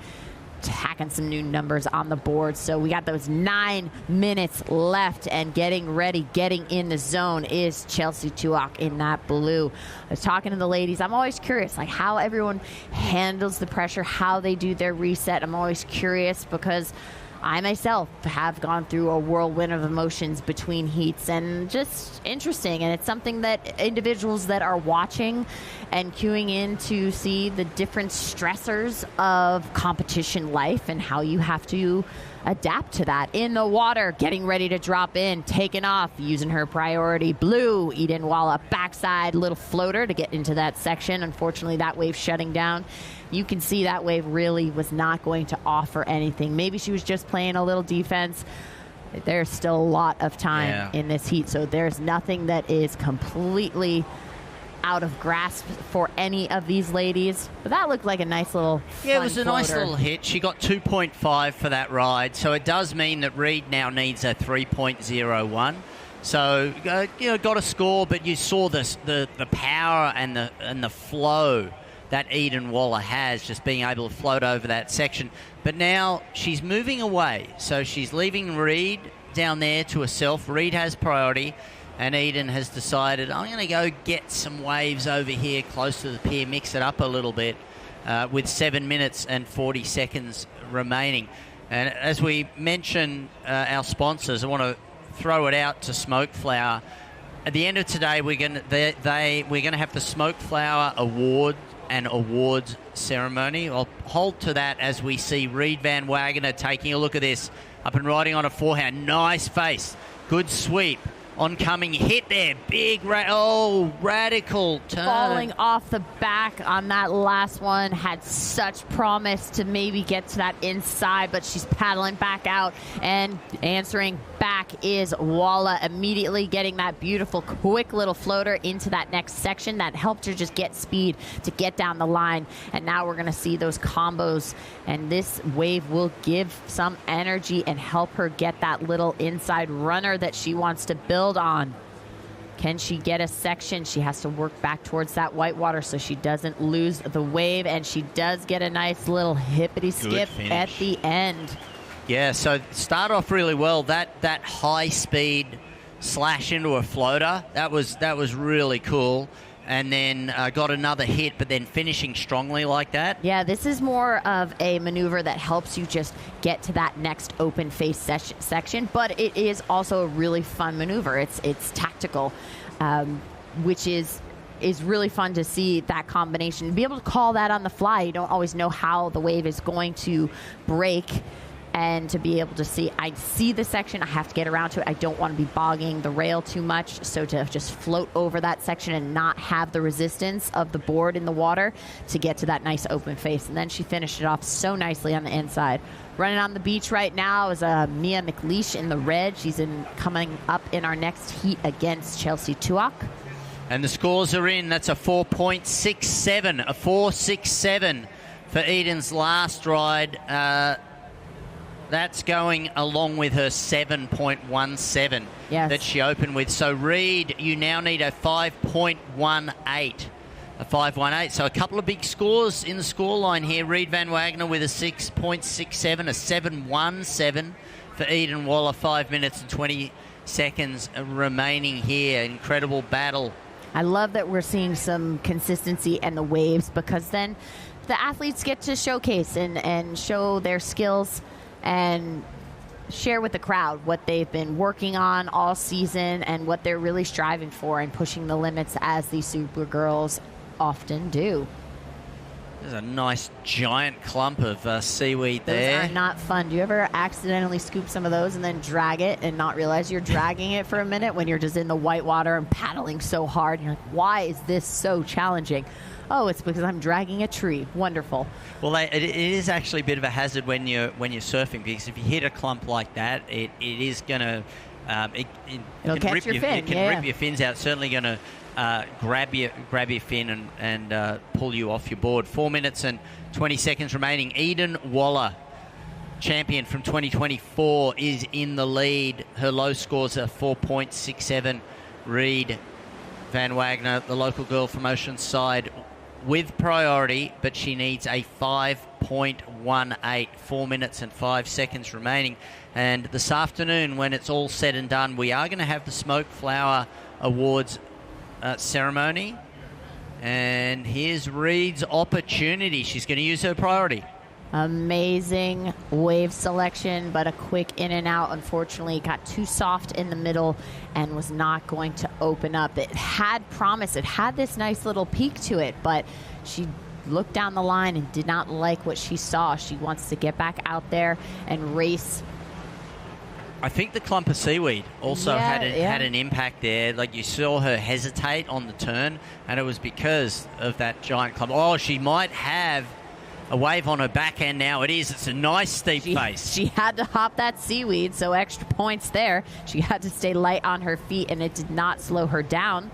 [SPEAKER 9] tacking some new numbers on the board. So we got those 9 minutes left, and getting ready, getting in the zone is Chelsea Tuak in that blue. I was talking to the ladies. I'm always curious, like, how everyone handles the pressure, how they do their reset. I'm always curious because I myself have gone through a whirlwind of emotions between heats, and just interesting. And it's something that individuals that are watching and queuing in to see the different stressors of competition life and how you have to adapt to that. In the water, getting ready to drop in, taking off, using her priority blue, Eden Walla, backside little floater to get into that section. Unfortunately, that wave shutting down. You can see that wave really was not going to offer anything. Maybe she was just playing a little defense. There's still a lot of time in this heat, so there's nothing that is completely out of grasp for any of these ladies. But that looked like a nice little
[SPEAKER 8] it was a
[SPEAKER 9] floater.
[SPEAKER 8] nice little hit. She got 2.5 for that ride, so it does mean that Reed now needs a 3.01. So got a score, but you saw the power and the flow that Eden Walla has, just being able to float over that section. But now she's moving away, so she's leaving Reed down there to herself. Reed has priority, and Eden has decided, I'm going to go get some waves over here close to the pier, mix it up a little bit with 7 minutes and 40 seconds remaining. And as we mention our sponsors, I want to throw it out to Smoke Flower. At the end of today, we're going to have the Smoke Flower Award and awards ceremony. I'll hold to that as we see Reed Van Wagener taking a look at this. Up and riding on a forehand. Nice face. Good sweep. Oncoming hit there. Big, radical turn.
[SPEAKER 9] Falling off the back on that last one. Had such promise to maybe get to that inside, but she's paddling back out, and answering back is Walla, immediately getting that beautiful, quick little floater into that next section that helped her just get speed to get down the line. And now we're going to see those combos, and this wave will give some energy and help her get that little inside runner that she wants to build on. Can she get a section? She has to work back towards that white water so she doesn't lose the wave, and she does get a nice little hippity skip at the end.
[SPEAKER 8] Yeah, so start off really well. That high speed slash into a floater, that was really cool. And then got another hit, but then finishing strongly like that.
[SPEAKER 9] Yeah, this is more of a maneuver that helps you just get to that next open face section, but it is also a really fun maneuver. It's tactical, which is really fun to see that combination. Be able to call that on the fly. You don't always know how the wave is going to break. and to be able to see, I see the section, I have to get around to it. I don't want to be bogging the rail too much, so to just float over that section and not have the resistance of the board in the water to get to that nice open face. And then she finished it off so nicely on the inside. Running on the beach right now is Mia McLeish in the red. She's coming up in our next heat against Chelsea Tuak.
[SPEAKER 8] And the scores are in. That's a 4.67, a 4.67 for Eden's last ride. That's going along with her 7.17 that she opened with. So, Reed, you now need a 5.18. A 5.18. So a couple of big scores in the scoreline here. Reed Van Wagner with a 6.67, a 7.17 for Eden Walla. 5 minutes and 20 seconds remaining here. Incredible battle.
[SPEAKER 9] I love that we're seeing some consistency and the waves, because then the athletes get to showcase and show their skills and share with the crowd what they've been working on all season and what they're really striving for and pushing the limits, as these super girls often do.
[SPEAKER 8] There's a nice giant clump of seaweed there.
[SPEAKER 9] Those are not fun. Do you ever accidentally scoop some of those and then drag it and not realize you're dragging it for a minute when you're just in the white water and paddling so hard? And you're like, why is this so challenging? Oh, it's because I'm dragging a tree. Wonderful.
[SPEAKER 8] Well, it is actually a bit of a hazard when you're surfing, because if you hit a clump like that, it is going to
[SPEAKER 9] it'll catch your fin.
[SPEAKER 8] It can rip your fins out. Certainly going to grab your fin and pull you off your board. 4 minutes and 20 seconds remaining. Eden Walla, champion from 2024, is in the lead. Her low scores are 4.67. Reed Van Wagner, the local girl from Oceanside, with priority, but she needs a 5.18. 4 minutes and 5 seconds remaining. And this afternoon, when it's all said and done, we are going to have the Smoke Flower Awards ceremony. And here's Reed's opportunity. She's going to use her priority.
[SPEAKER 9] Amazing wave selection, but a quick in and out. Unfortunately, got too soft in the middle and was not going to open up. It had promise. It had this nice little peak to it, but she looked down the line and did not like what she saw. She wants to get back out there and race.
[SPEAKER 8] I think the clump of seaweed also had an impact there. Like, you saw her hesitate on the turn, and it was because of that giant clump. Oh, she might have a wave on her backhand now. It is. It's a nice steep face.
[SPEAKER 9] She had to hop that seaweed, so extra points there. She had to stay light on her feet, and it did not slow her down.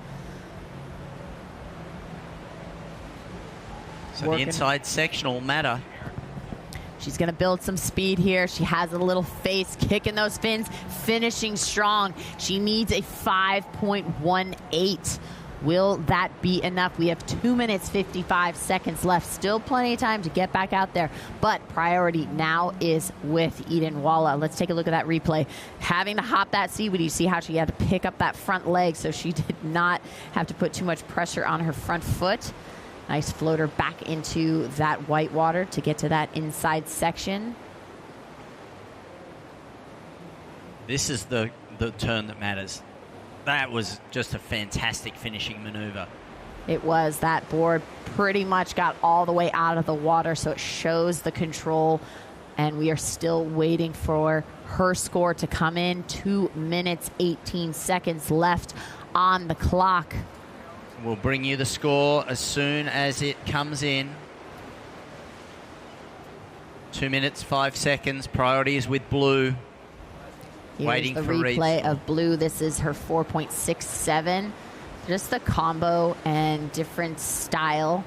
[SPEAKER 8] So the inside section will matter.
[SPEAKER 9] She's going to build some speed here. She has a little face, kicking those fins, finishing strong. She needs a 5.18. Will that be enough? We have 2 minutes, 55 seconds left. Still plenty of time to get back out there. But priority now is with Eden Walla. Let's take a look at that replay. Having to hop that seaweed, you see how she had to pick up that front leg, so she did not have to put too much pressure on her front foot. Nice floater back into that white water to get to that inside section.
[SPEAKER 8] This is the turn that matters. That was just a fantastic finishing maneuver.
[SPEAKER 9] It was. That board pretty much got all the way out of the water, so it shows the control, and we are still waiting for her score to come in. 2 minutes, 18 seconds left on the clock.
[SPEAKER 8] We'll bring you the score as soon as it comes in. 2 minutes, 5 seconds. Priority is with Blue.
[SPEAKER 9] Here's
[SPEAKER 8] Waiting
[SPEAKER 9] the
[SPEAKER 8] for
[SPEAKER 9] replay of Blue. This is her 4.67. Just the combo and different style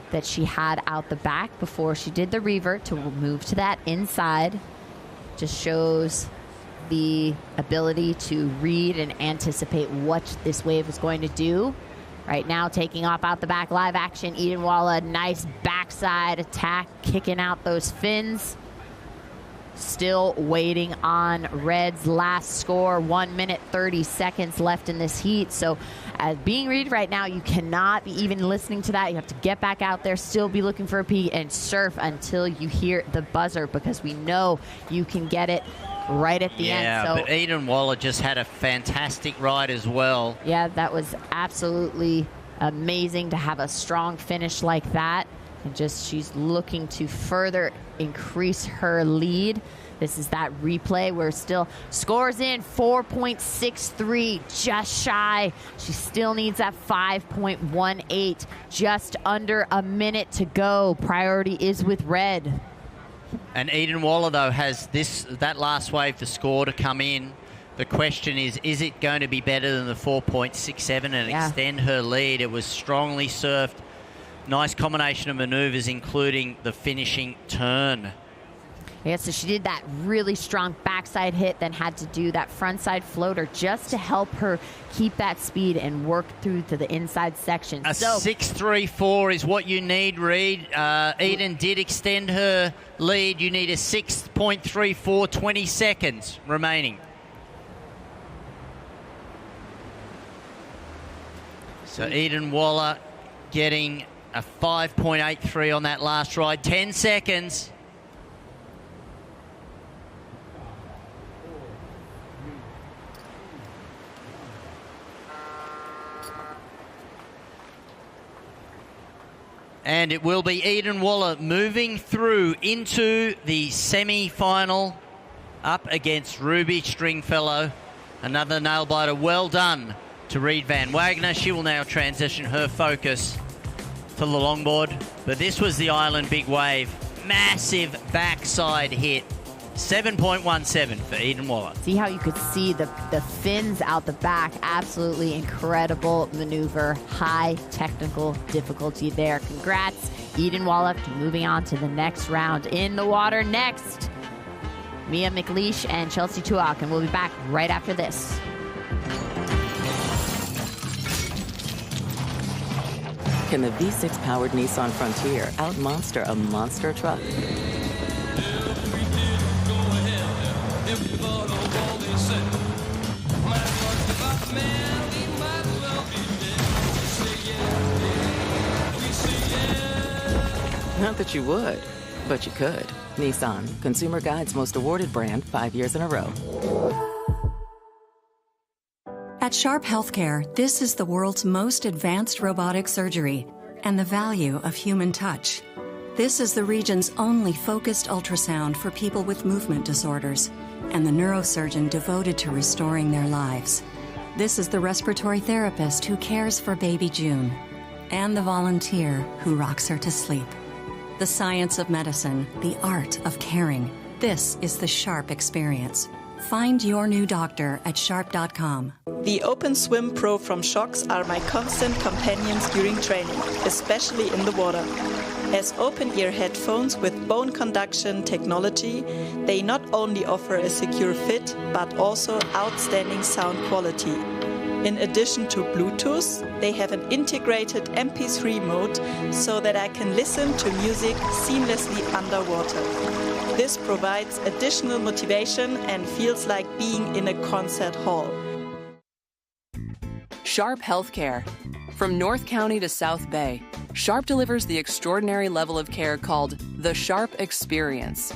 [SPEAKER 9] that she had out the back before she did the revert to move to that inside. Just shows the ability to read and anticipate what this wave is going to do. Right now, taking off out the back, live action. Eden Walla, nice backside attack, kicking out those fins. Still waiting on Red's last score. 1 minute, 30 seconds left in this heat. So as being Reed right now, you cannot be even listening to that. You have to get back out there, still be looking for a peak, and surf until you hear the buzzer, because we know you can get it right at the end.
[SPEAKER 8] Yeah, but Eden Walla just had a fantastic ride as well.
[SPEAKER 9] Yeah, that was absolutely amazing to have a strong finish like that. And just she's looking to further increase her lead. This is that replay. We're still scores in 4.63, just shy. She still needs that 5.18, just under a minute to go. Priority is with red.
[SPEAKER 8] And Eden Walla, though, has that last wave, the score to come in. The question is it going to be better than the 4.67 and extend her lead? It was strongly surfed. Nice combination of maneuvers, including the finishing turn.
[SPEAKER 9] Yeah, so she did that really strong backside hit, then had to do that frontside floater just to help her keep that speed and work through to the inside section.
[SPEAKER 8] A 6.34 is what you need, Reed. Eden did extend her lead. You need a 6.34, 20 seconds remaining. So Eden Walla getting a 5.83 on that last ride. 10 seconds. And it will be Eden Walla moving through into the semi-final up against Ruby Stringfellow. Another nail-biter. Well done to Reed Van Wagner. She will now transition her focus to the longboard. But this was the island big wave. Massive backside hit. 7.17 for Eden Walla.
[SPEAKER 9] See how you could see the fins out the back. Absolutely incredible maneuver. High technical difficulty there. Congrats, Eden Walla, moving on to the next round. In the water next, Mia McLeish and Chelsea Tuak, and we'll be back right after this.
[SPEAKER 1] Can the V6-powered Nissan Frontier outmonster a monster truck? Not that you would, but you could. Nissan, Consumer Guide's most awarded brand 5 years in a row.
[SPEAKER 13] At Sharp Healthcare, this is the world's most advanced robotic surgery and the value of human touch. This is the region's only focused ultrasound for people with movement disorders and the neurosurgeon devoted to restoring their lives. This is the respiratory therapist who cares for baby June and the volunteer who rocks her to sleep. The science of medicine, the art of caring. This is the Sharp experience. Find your new doctor at sharp.com.
[SPEAKER 15] The Open Swim Pro from Shox are my constant companions during training, especially in the water. As open-ear headphones with bone conduction technology, they not only offer a secure fit, but also outstanding sound quality. In addition to Bluetooth, they have an integrated MP3 mode so that I can listen to music seamlessly underwater. This provides additional motivation and feels like being in a concert hall.
[SPEAKER 7] Sharp Healthcare. From North County to South Bay, Sharp delivers the extraordinary level of care called the Sharp Experience.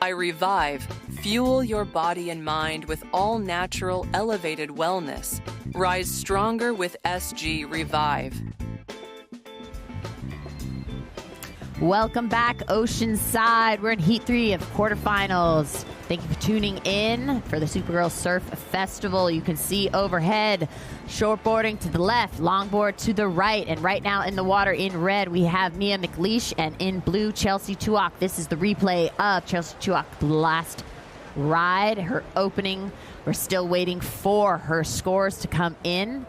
[SPEAKER 7] By Revive, fuel your body and mind with all-natural, elevated wellness. Rise stronger with SG Revive.
[SPEAKER 9] Welcome back, Oceanside. We're in Heat 3 of quarterfinals. Thank you for tuning in for the Supergirl Surf Festival. You can see overhead, shortboarding to the left, longboard to the right. And right now in the water in red, we have Mia McLeish, and in blue, Chelsea Tuak. This is the replay of Chelsea Tuak's last ride, her opening. We're still waiting for her scores to come in.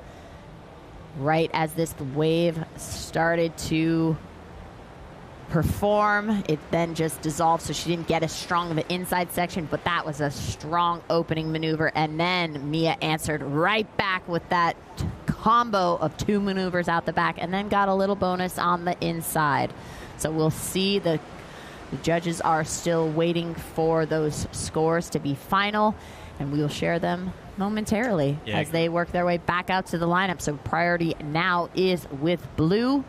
[SPEAKER 9] Right as this wave started to perform, it then just dissolved, so she didn't get as strong of an inside section, but that was a strong opening maneuver, and then Mia answered right back with that combo of two maneuvers out the back, and then got a little bonus on the inside. So we'll see. The judges are still waiting for those scores to be final, and we will share them momentarily as they work their way back out to the lineup. So priority now is with blue.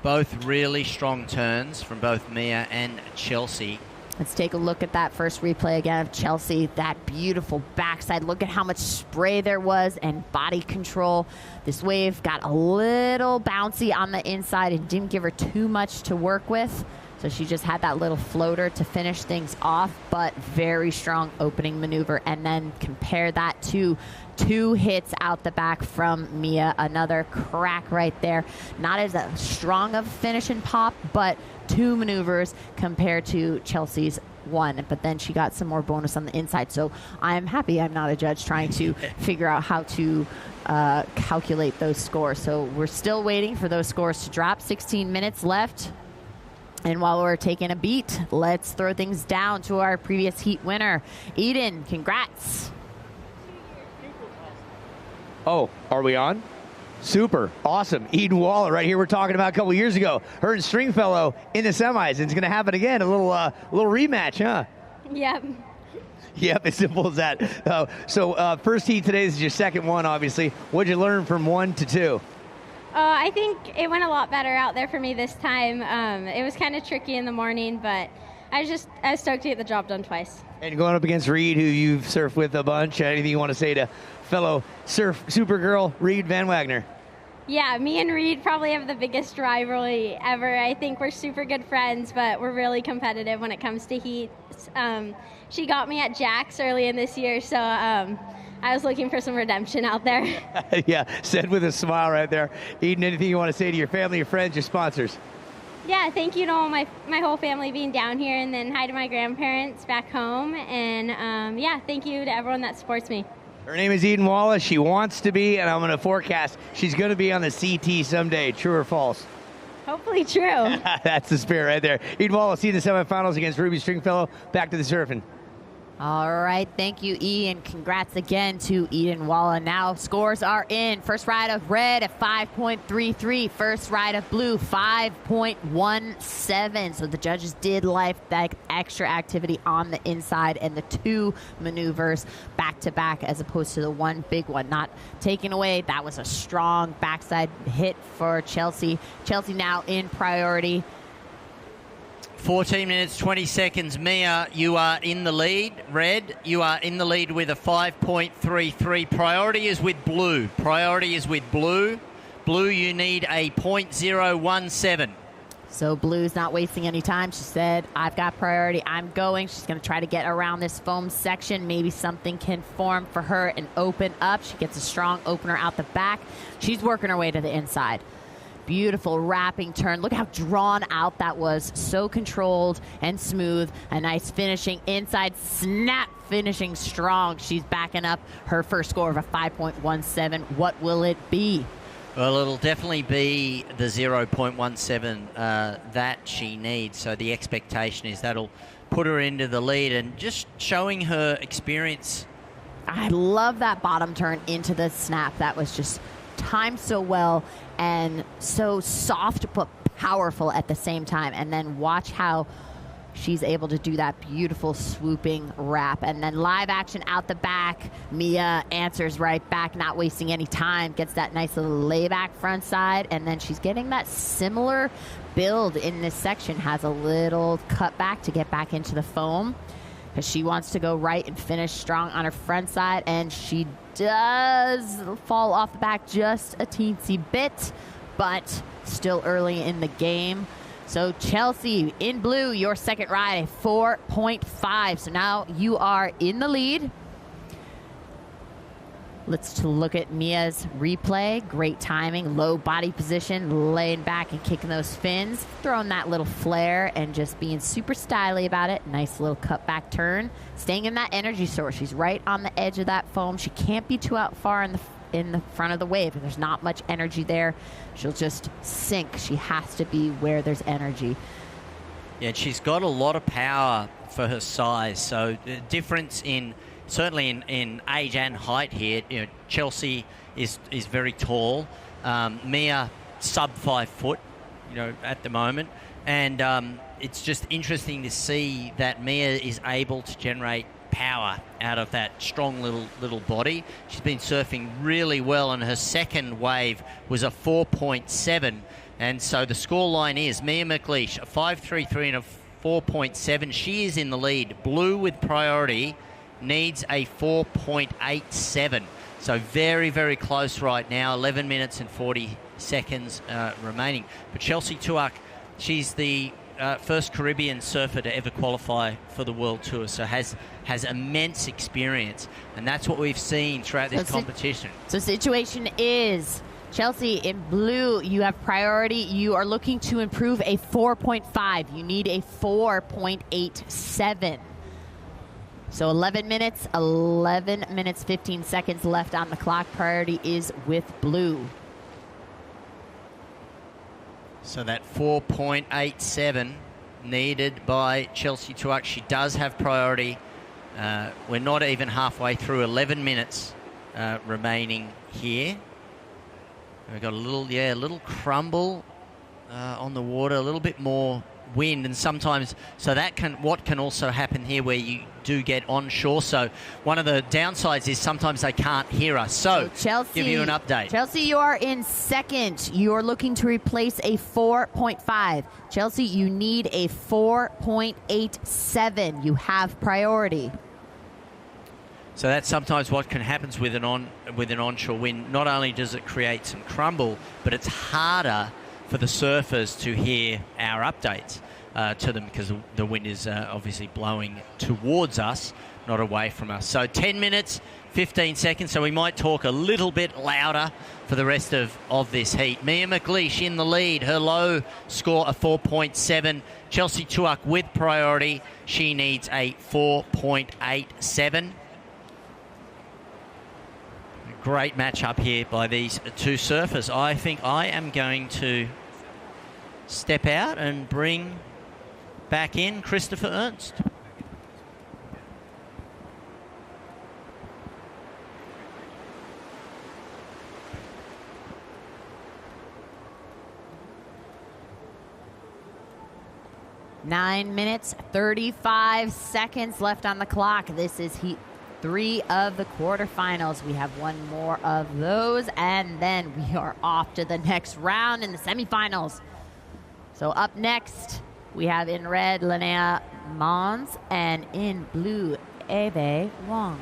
[SPEAKER 8] Both really strong turns from both Mia and Chelsea.
[SPEAKER 9] Let's take a look at that first replay again of Chelsea. That beautiful backside. Look at how much spray there was and body control. This wave got a little bouncy on the inside and didn't give her too much to work with. So she just had that little floater to finish things off, but very strong opening maneuver. And then compare that to 2 hits out the back from Mia. Another crack right there. Not as a strong of finish and pop, but 2 maneuvers compared to Chelsea's 1. But then she got some more bonus on the inside. So I'm happy I'm not a judge trying to figure out how to calculate those scores. So we're still waiting for those scores to drop. 16 minutes left. And while we're taking a beat, let's throw things down to our previous heat winner. Eden, congrats.
[SPEAKER 12] Oh, are we on? Super. Awesome. Eden Walla right here. We're talking about a couple years ago. Her and Stringfellow in the semis. And it's going to happen again. A little rematch, huh?
[SPEAKER 3] Yep.
[SPEAKER 12] Yep, as simple as that. So first heat today is your second one, obviously. What'd you learn from 1 to 2?
[SPEAKER 3] I think it went a lot better out there for me this time. It was kind of tricky in the morning, but I was stoked to get the job done twice.
[SPEAKER 12] And going up against Reed, who you've surfed with a bunch, anything you want to say to fellow surf supergirl Reed Van Wagner?
[SPEAKER 3] Yeah, me and Reed probably have the biggest rivalry ever. I think we're super good friends, but we're really competitive when it comes to heats. She got me at Jack's early in this year, so I was looking for some redemption out there.
[SPEAKER 12] Yeah, said with a smile right there. Eden, anything you want to say to your family, your friends, your sponsors?
[SPEAKER 3] Yeah, thank you to all my whole family being down here, and then hi to my grandparents back home. And yeah, thank you to everyone that supports me.
[SPEAKER 12] Her name is Eden Walla. She wants to be, and I'm going to forecast she's going to be on the CT someday. True or false?
[SPEAKER 3] Hopefully true.
[SPEAKER 12] That's the spirit right there. Eden Walla, see you in the semifinals against Ruby Stringfellow. Back to the surfing.
[SPEAKER 9] All right, thank you, E, and congrats again to Eden Walla. Now scores are in. First ride of red at 5.33. First ride of blue, 5.17. So the judges did like that extra activity on the inside and the 2 maneuvers back-to-back as opposed to the 1 big one. Not taken away. That was a strong backside hit for Chelsea. Chelsea now in priority.
[SPEAKER 8] 14 minutes, 20 seconds. Mia, you are in the lead. Red, you are in the lead with a 5.33. Priority is with blue. Blue, you need a 0.017.
[SPEAKER 9] So Blue's not wasting any time. She said, I've got priority. I'm going. She's going to try to get around this foam section. Maybe something can form for her and open up. She gets a strong opener out the back. She's working her way to the inside. Beautiful wrapping turn. Look how drawn out that was. So controlled and smooth. A nice finishing inside snap, finishing strong. She's backing up her first score of a 5.17. What will it be?
[SPEAKER 8] Well, it'll definitely be the 0.17 that she needs. So the expectation is that'll put her into the lead and just showing her experience.
[SPEAKER 9] I love that bottom turn into the snap. That was just timed so well and so soft but powerful at the same time. And then watch how she's able to do that beautiful swooping wrap. And then live action out the back. Mia answers right back, not wasting any time. Gets that nice little layback front side. And then she's getting that similar build in this section. Has a little cut back to get back into the foam, because she wants to go right and finish strong on her front side. And she does fall off the back just a teensy bit, but still early in the game. So Chelsea in blue, your second ride, 4.5. So now you are in the lead. Let's look at Mia's replay. Great timing, low body position, laying back and kicking those fins, throwing that little flare and just being super stylish about it. Nice little cut back turn, staying in that energy source. She's right on the edge of that foam. She can't be too out far in the front of the wave. If there's not much energy there, she'll just sink. She has to be where there's energy.
[SPEAKER 8] Yeah, she's got a lot of power for her size. So the difference in certainly in age and height here, you know, Chelsea is very tall. Mia sub 5 foot, you know, at the moment, and it's just interesting to see that Mia is able to generate power out of that strong little body. She's been surfing really well, and her second wave was a 4.7, and so the score line is Mia McLeish, a 5.33 and a 4.7. She is in the lead. Blue with priority needs a 4.87. So very, very close right now. 11 minutes and 40 seconds remaining. But Chelsea Tuak, she's the first Caribbean surfer to ever qualify for the World Tour, so has immense experience, and that's what we've seen throughout this competition.
[SPEAKER 9] So situation is, Chelsea, in blue, you have priority. You are looking to improve a 4.5. You need a 4.87. So 11 minutes, 15 seconds left on the clock. Priority is with blue.
[SPEAKER 8] So that 4.87 needed by Chelsea Tuak. She does have priority. We're not even halfway through. 11 minutes remaining here. We've got a little crumble on the water, a little bit more wind, and sometimes, so that what can also happen here where you do get onshore. So one of the downsides is sometimes they can't hear us. So
[SPEAKER 9] Chelsea,
[SPEAKER 8] give you an update.
[SPEAKER 9] Chelsea, you are in second. You are looking to replace a 4.5. Chelsea, you need a 4.87. You have priority.
[SPEAKER 8] So that's sometimes what can happen with an onshore wind. Not only does it create some crumble, but it's harder for the surfers to hear our updates to them because the wind is obviously blowing towards us, not away from us. So 10 minutes, 15 seconds, so we might talk a little bit louder for the rest of this heat. Mia McLeish in the lead, her low score of 4.7. Chelsea Tuak with priority, she needs a 4.87. Great match up here by these two surfers. I think I am going to step out and bring back in Christopher Ernst.
[SPEAKER 9] Nine minutes, 35 seconds left on the clock. This is heat 3 of the quarterfinals. We have one more of those, and then we are off to the next round in the semifinals. So up next, we have in red Linnea Mons and in blue Eve Wong.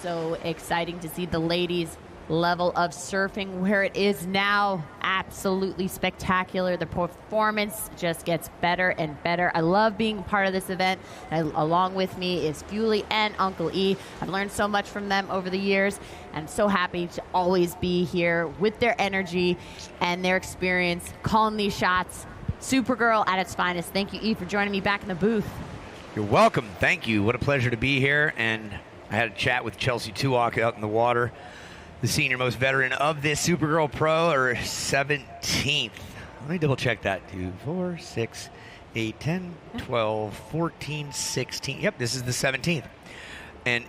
[SPEAKER 9] So exciting to see the ladies' level of surfing where it is now. Absolutely spectacular. The performance just gets better and better. I love being part of this event. Along with me is Fulie and Uncle E. I've learned so much from them over the years, and I'm so happy to always be here with their energy and their experience calling these shots. Supergirl at its finest. Thank you, E, for joining me back in the booth.
[SPEAKER 12] You're welcome. Thank you. What a pleasure to be here. And I had a chat with Chelsea Tuak out in the water, the senior most veteran of this Supergirl Pro, or 17th. Let me double check that. 2, 4, 6, 8, 10, 12, 14, 16. Yep, this is the 17th. And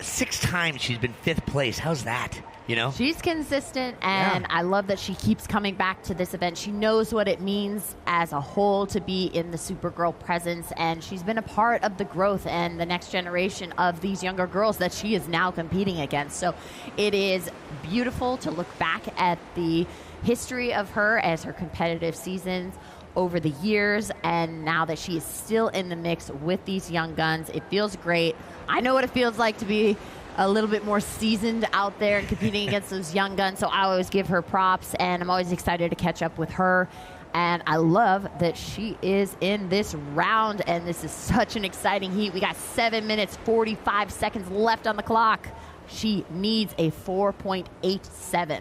[SPEAKER 12] 6 times she's been 5th place. How's that? You know?
[SPEAKER 9] She's consistent, and I love that she keeps coming back to this event. She knows what it means as a whole to be in the Supergirl presence, and she's been a part of the growth and the next generation of these younger girls that she is now competing against. So it is beautiful to look back at the history of her as her competitive seasons over the years, and now that she is still in the mix with these young guns, it feels great. I know what it feels like to be a little bit more seasoned out there and competing against those young guns, so I always give her props, and I'm always excited to catch up with her. And I love that she is in this round, and this is such an exciting heat. We got 7 minutes, 45 seconds left on the clock. She needs a 4.87.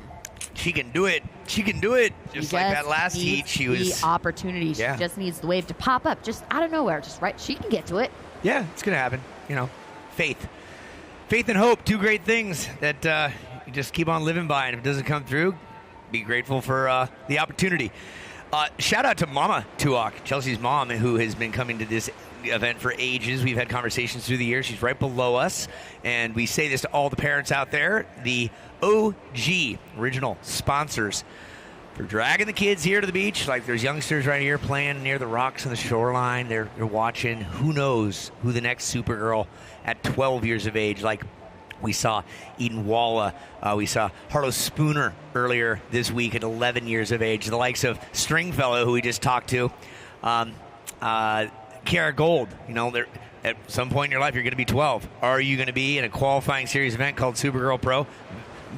[SPEAKER 12] She can do it. She can do it. Just like that last heat, she was
[SPEAKER 9] the opportunity. She just needs the wave to pop up just out of nowhere. Just right. She can get to it.
[SPEAKER 12] Yeah, it's going to happen. You know, faith and hope, 2 great things that you just keep on living by. And if it doesn't come through, be grateful for the opportunity. Shout out to Mama Tuak, Chelsea's mom, who has been coming to this event for ages. We've had conversations through the years. She's right below us, and we say this to all the parents out there. The OG original sponsors for dragging the kids here to the beach. Like, there's youngsters right here playing near the rocks on the shoreline. They're watching. Who knows who the next Supergirl at 12 years of age, like we saw Eden Walla. We saw Harlow Spooner earlier this week at 11 years of age. The likes of Stringfellow, who we just talked to. Kiara Gold. You know, at some point in your life, you're going to be 12. Are you going to be in a qualifying series event called Supergirl Pro?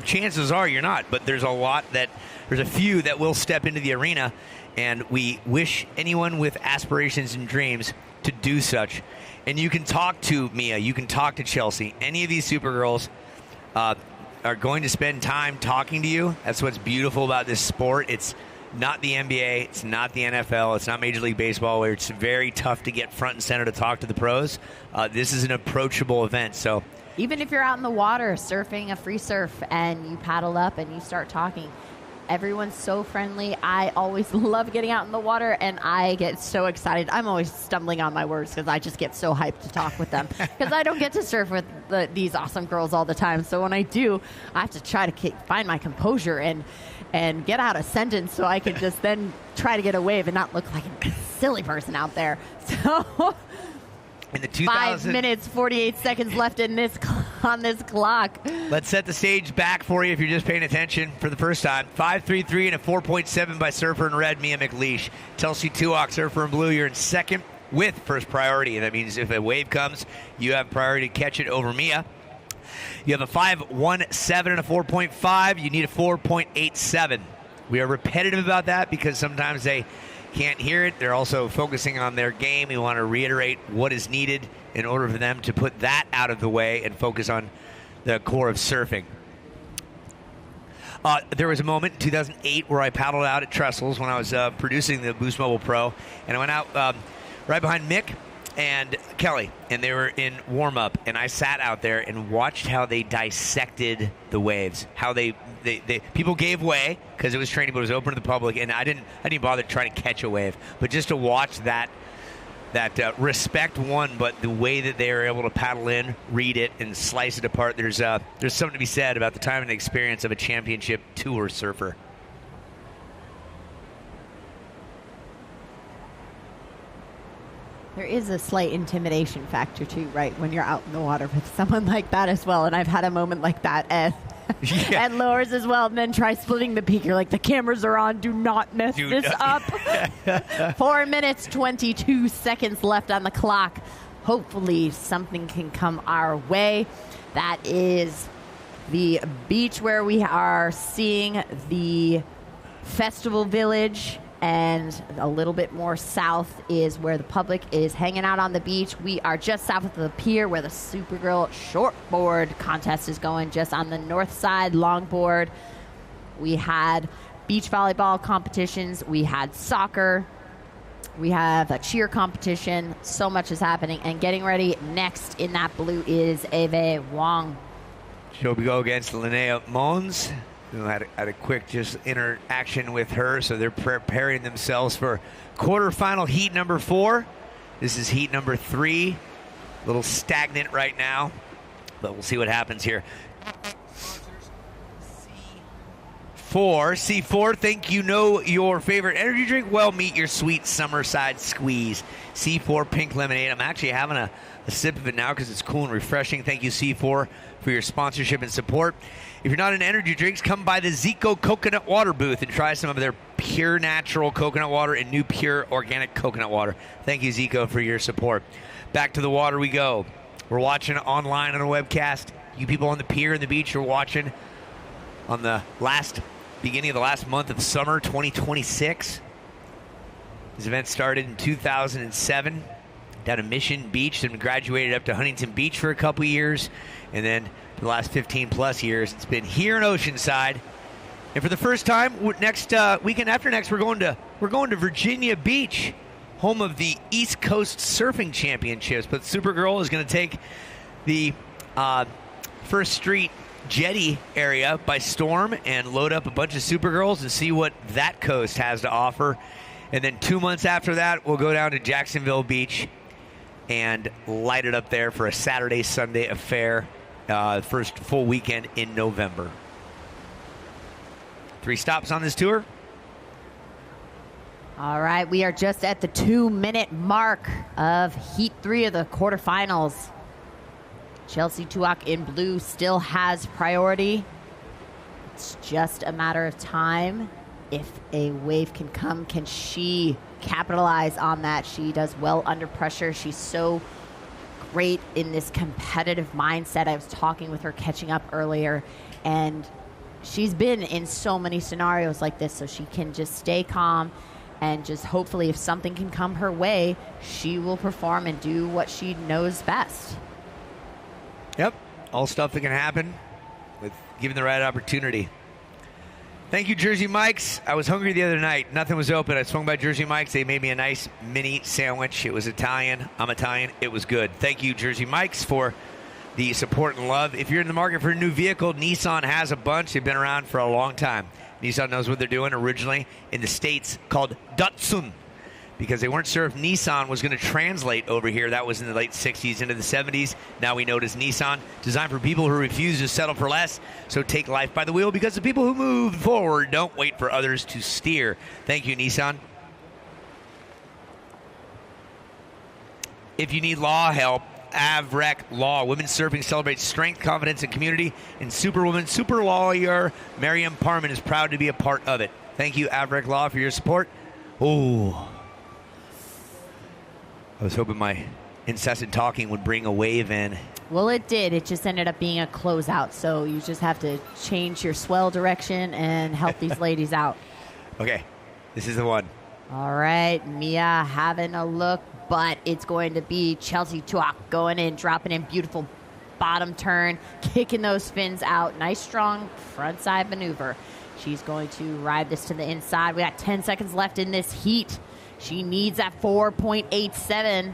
[SPEAKER 12] Chances are you're not, but there's a lot that there's a few that will step into the arena, and we wish anyone with aspirations and dreams to do such. And you can talk to Mia, you can talk to Chelsea. Any of these Supergirls are going to spend time talking to you. That's what's beautiful about this sport. It's not the NBA, it's not the NFL, it's not Major League Baseball, where it's very tough to get front and center to talk to the pros. This is an approachable event. So
[SPEAKER 9] even if you're out in the water surfing a free surf and you paddle up and you start talking, everyone's so friendly. I always love getting out in the water, and I get so excited. I'm always stumbling on my words because I just get so hyped to talk with them because I don't get to surf with these awesome girls all the time. So when I do, I have to try to find my composure and get out a sentence so I can just then try to get a wave and not look like a silly person out there. So
[SPEAKER 12] in the
[SPEAKER 9] 5 minutes, 48 seconds left on this clock.
[SPEAKER 12] Let's set the stage back for you if you're just paying attention for the first time. 5.33 and a 4.7 by surfer in red, Mia McLeish. Chelsea Tuak, surfer in blue, you're in second with first priority. And that means if a wave comes, you have priority to catch it over Mia. You have a 5.17 and a 4.5. You need a 4.87. We are repetitive about that because sometimes they can't hear it. They're also focusing on their game. We want to reiterate what is needed in order for them to put that out of the way and focus on the core of surfing. There was a moment in 2008 where I paddled out at Trestles when I was producing the Boost Mobile Pro, and I went out right behind Mick and Kelly, and they were in warm-up, and I sat out there and watched how they dissected the waves, how they people gave way because it was training, but it was open to the public, and I didn't bother trying to catch a wave, but just to watch that respect one, but the way that they were able to paddle in, read it, and slice it apart. There's something to be said about the time and experience of a championship tour surfer.
[SPEAKER 9] There is a slight intimidation factor, too, right, when you're out in the water with someone like that as well. And I've had a moment like that at lowers as well. And then try splitting the peak. You're like, the cameras are on. Do not mess this up. 4 minutes, 22 seconds left on the clock. Hopefully something can come our way. That is the beach where we are seeing the festival village. And a little bit more south is where the public is hanging out on the beach. We are just south of the pier where the Supergirl shortboard contest is going, just on the north side, longboard. We had beach volleyball competitions. We had soccer. We have a cheer competition. So much is happening. And getting ready next in that blue is Eve Wong.
[SPEAKER 12] She'll go against Linnea Mons, who had a quick just interaction with her, so they're preparing themselves for quarterfinal heat number 4. This is heat number 3. A little stagnant right now, but we'll see what happens here. C4, think you know your favorite energy drink? Well, meet your sweet Summerside Squeeze. C4 Pink Lemonade. I'm actually having a sip of it now because it's cool and refreshing. Thank you, C4, for your sponsorship and support. If you're not into energy drinks, come by the Zico Coconut Water booth and try some of their pure natural coconut water and new pure organic coconut water. Thank you, Zico, for your support. Back to the water we go. We're watching online on a webcast. You people on the pier and the beach are watching on the beginning of the last month of summer 2026. This event started in 2007 down at Mission Beach, then graduated up to Huntington Beach for a couple years, and then the last 15 plus years it's been here in Oceanside. And for the first time, next weekend after next, we're going to Virginia Beach, home of the East Coast Surfing Championships. But Supergirl is going to take the First Street jetty area by storm and load up a bunch of Supergirls and see what that coast has to offer. And then 2 months after that, we'll go down to Jacksonville Beach and light it up there for a Saturday, Sunday affair. First full weekend in November. 3 stops on this tour.
[SPEAKER 9] All right, we are just at the 2-minute mark of Heat 3 of the quarterfinals. Chelsea Tuak in blue still has priority. It's just a matter of time. If a wave can come, can she capitalize on that? She does well under pressure. She's so great in this competitive mindset. I was talking with her catching up earlier, and she's been in so many scenarios like this, so she can just stay calm and just hopefully if something can come her way, she will perform and do what she knows best.
[SPEAKER 12] Yep, all stuff that can happen with given the right opportunity. Thank you, Jersey Mike's. I was hungry the other night. Nothing was open. I swung by Jersey Mike's. They made me a nice mini sandwich. It was Italian. I'm Italian. It was good. Thank you, Jersey Mike's, for the support and love. If you're in the market for a new vehicle, Nissan has a bunch. They've been around for a long time. Nissan knows what they're doing. Originally in the States called Datsun, because they weren't sure if Nissan was going to translate over here. That was in the late 60s into the 70s. Now we know it is Nissan, designed for people who refuse to settle for less. So take life by the wheel, because the people who move forward don't wait for others to steer. Thank you, Nissan. If you need law help, AVREC Law. Women's Surfing celebrates strength, confidence, and community. And Superwoman, super lawyer Miriam Parman is proud to be a part of it. Thank you, AVREC Law, for your support. Oh, I was hoping my incessant talking would bring a wave in.
[SPEAKER 9] Well, it did. It just ended up being a closeout, so you just have to change your swell direction and help these ladies out.
[SPEAKER 12] Okay, this is the one.
[SPEAKER 9] All right, Mia having a look, but it's going to be Chelsea Tuak going in, dropping in, beautiful bottom turn, kicking those fins out. Nice, strong front side maneuver. She's going to ride this to the inside. We got 10 seconds left in this heat. She needs that 4.87.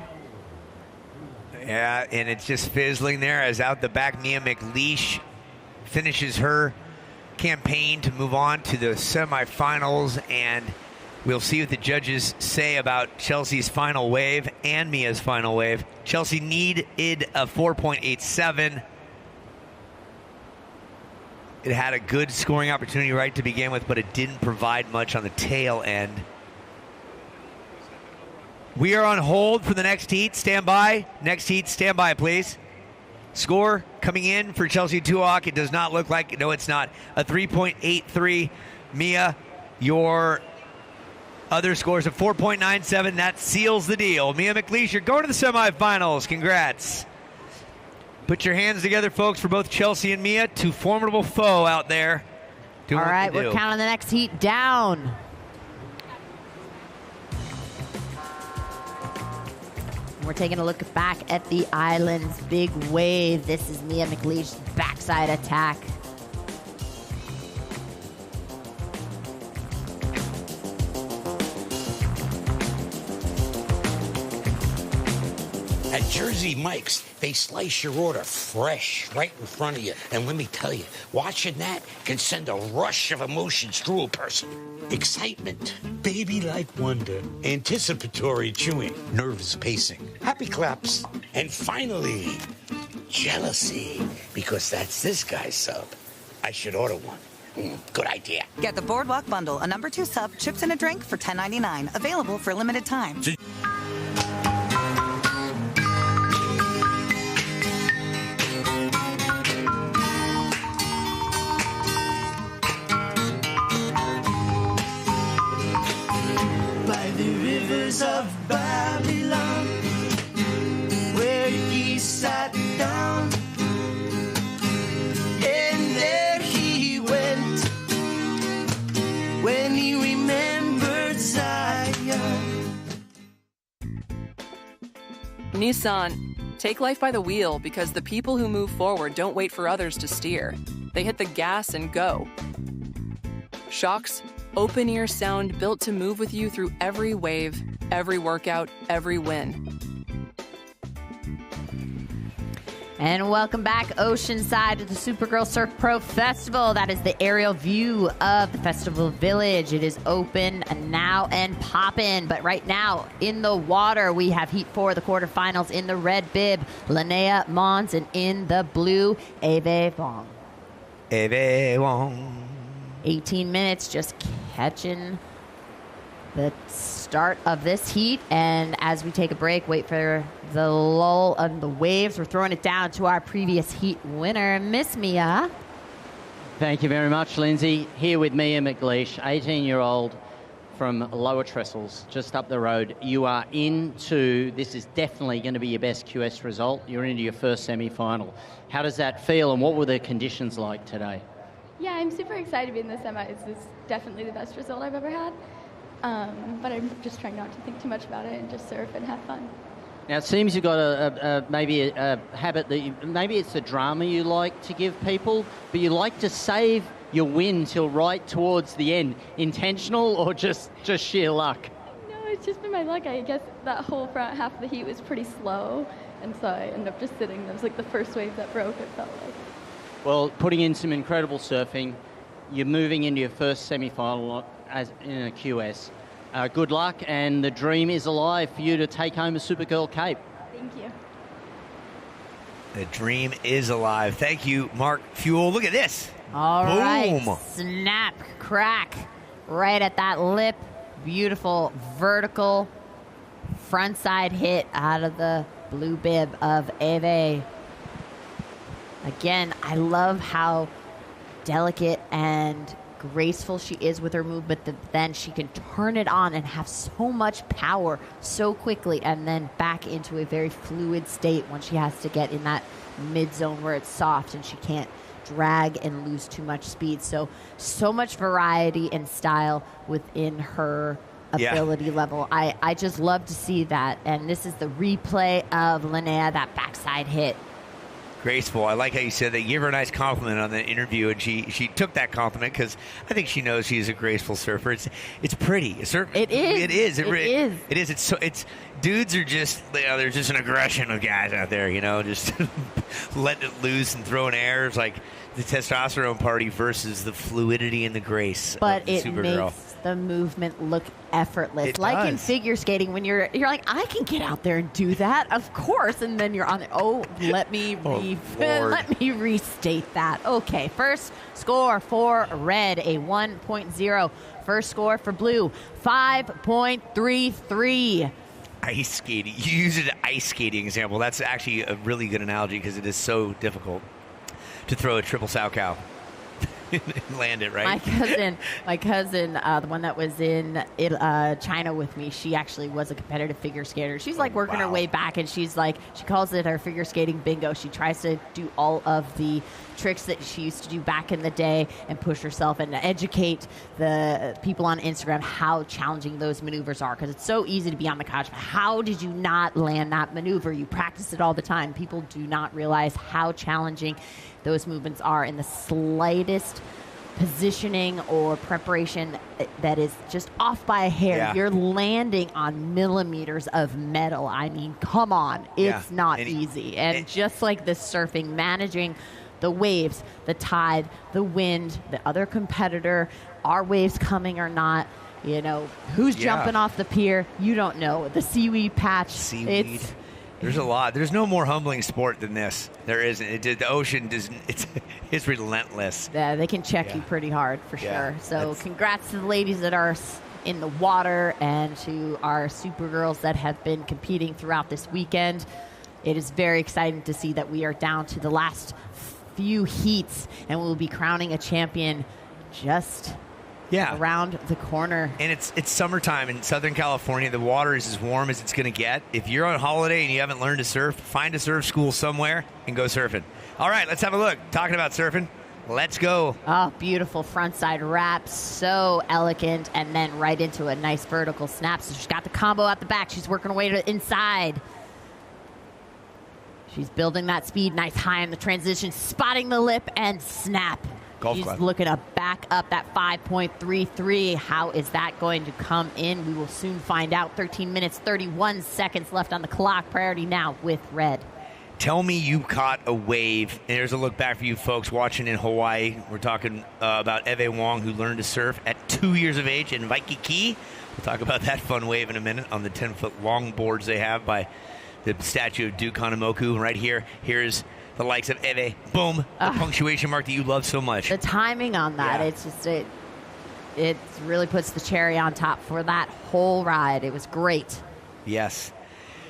[SPEAKER 12] Yeah, and it's just fizzling there as out the back Mia McLeish finishes her campaign to move on to the semifinals, and we'll see what the judges say about Chelsea's final wave and Mia's final wave. Chelsea needed a 4.87. It had a good scoring opportunity right to begin with, but it didn't provide much on the tail end. We are on hold for the next heat. Stand by. Next heat, stand by, please. Score coming in for Chelsea Tuak. It does not look like, no, it's not. A 3.83. Mia, your other scores of 4.97. That seals the deal. Mia McLeish, you're going to the semifinals. Congrats. Put your hands together, folks, for both Chelsea and Mia. Two formidable foe out there.
[SPEAKER 9] All right, we're counting the next heat down. We're taking a look back at the island's big wave. This is Mia McLeish's backside attack.
[SPEAKER 10] At Jersey Mike's, they slice your order fresh right in front of you. And let me tell you, watching that can send a rush of emotions through a person. Excitement, baby-like wonder, anticipatory chewing, nerves pacing, happy claps, and finally, jealousy, because that's this guy's sub. I should order one. Good idea.
[SPEAKER 16] Get the Boardwalk Bundle, a number 2 sub, chips and a drink for $10.99. Available for a limited time.
[SPEAKER 11] Of Babylon, where he sat down, and there he went when he remembered Zion.
[SPEAKER 7] Nissan, take life by the wheel, because the people who move forward don't wait for others to steer. They hit the gas and go. Shocks, open-ear sound built to move with you through every wave, every workout, every win.
[SPEAKER 9] And welcome back, Oceanside, to the Supergirl Surf Pro Festival. That is the aerial view of the festival village. It is open now and poppin'. But right now, in the water, we have Heat 4, the quarterfinals. In the red bib, Linnea Mons, and in the blue, Ave Wong.
[SPEAKER 12] Ave Wong.
[SPEAKER 9] 18 minutes, just catching the start of this heat. And as we take a break, wait for the lull of the waves. We're throwing it down to our previous heat winner, Miss Mia.
[SPEAKER 8] Thank you very much, Lindsay. Here with Mia McLeish, 18-year-old from Lower Trestles, just up the road. You are into, this is definitely going to be your best QS result. You're into your first semi-final. How does that feel, and what were the conditions like today?
[SPEAKER 4] Yeah, I'm super excited to be in the semis. It's definitely the best result I've ever had. But I'm just trying not to think too much about it and just surf and have fun.
[SPEAKER 8] Now, it seems you've got maybe a habit that maybe it's the drama you like to give people, but you like to save your win till right towards the end. Intentional or just sheer luck?
[SPEAKER 4] No, it's just been my luck. I guess that whole front half of the heat was pretty slow, and so I ended up just sitting. That was like the first wave that broke, it felt like.
[SPEAKER 8] Well, putting in some incredible surfing, you're moving into your first semi-final as in a QS. Good luck, and the dream is alive for you to take home a Supergirl cape.
[SPEAKER 4] Thank you.
[SPEAKER 17] The dream is alive. Thank you, Mark Fuel. Look at this.
[SPEAKER 9] All
[SPEAKER 17] Boom.
[SPEAKER 9] right. Snap, crack, right at that lip. Beautiful vertical frontside hit out of the blue bib of Eve. Again, I love how delicate and graceful she is with her move, but then she can turn it on and have so much power so quickly and then back into a very fluid state when she has to get in that mid zone where it's soft and she can't drag and lose too much speed. So much variety and style within her ability level. I just love to see that. And this is the replay of Linnea, that backside hit.
[SPEAKER 17] Graceful. I like how you said that. You gave her a nice compliment on the interview, and she took that compliment because I think she knows she's a graceful surfer. It's pretty. It is. It is. It is. It's dudes are just, there's just an aggression of guys out there, just letting it loose and throwing airs like the testosterone party versus the fluidity and the grace
[SPEAKER 9] but
[SPEAKER 17] of the Supergirl.
[SPEAKER 9] Makes the movement look effort's.
[SPEAKER 17] It
[SPEAKER 9] like
[SPEAKER 17] does.
[SPEAKER 9] in figure skating when you're like, I can get out there and do that, of course, and then you're on it. Let me restate that. Okay, first score for red, a 1.0. First score for blue, 5.33.
[SPEAKER 17] Ice skating. You use an ice skating example. That's actually a really good analogy because it is so difficult to throw a triple sow cow. Land it, right?
[SPEAKER 9] My cousin, the one that was in China with me, she actually was a competitive figure skater. She's like working her way back, and she calls it her figure skating bingo. She tries to do all of the tricks that she used to do back in the day and push herself and educate the people on Instagram how challenging those maneuvers are, because it's so easy to be on the couch. But how did you not land that maneuver? You practice it all the time. People do not realize how challenging those movements are in the slightest positioning or preparation that is just off by a hair. Yeah. You're landing on millimeters of metal. I mean, come on. It's not easy. And just like this surfing, managing the waves, the tide, the wind, the other competitor, are waves coming or not, who's jumping off the pier, you don't know. The seaweed patch.
[SPEAKER 17] Seaweed. There's a lot. There's no more humbling sport than this. There isn't. The ocean it's relentless.
[SPEAKER 9] Yeah, they can check you pretty hard for sure. So congrats to the ladies that are in the water and to our Supergirls that have been competing throughout this weekend. It is very exciting to see that we are down to the last few heats and we'll be crowning a champion just around the corner.
[SPEAKER 17] And it's summertime in Southern California. The water is as warm as it's going to get. If you're on holiday and you haven't learned to surf, find a surf school somewhere and go surfing. All right, let's have a look. Talking about surfing, let's go.
[SPEAKER 9] Oh, beautiful frontside wrap. So elegant. And then right into a nice vertical snap. So she's got the combo out the back. She's working her way to the inside. She's building that speed. Nice high in the transition. Spotting the lip and snap. She's looking to back up that 5.33. How is that going to come in? We will soon find out. 13 minutes, 31 seconds left on the clock. Priority now with red.
[SPEAKER 17] Tell me you caught a wave. And here's a look back for you folks watching in Hawaii. We're talking about Eve Wong, who learned to surf at 2 years of age in Waikiki. We'll talk about that fun wave in a minute on the 10-foot longboards they have by the statue of Duke Kahanamoku. Right here, here's the likes of Eve. Boom. The punctuation mark that you love so much.
[SPEAKER 9] The timing on that, it's just, it really puts the cherry on top for that whole ride. It was great.
[SPEAKER 17] Yes.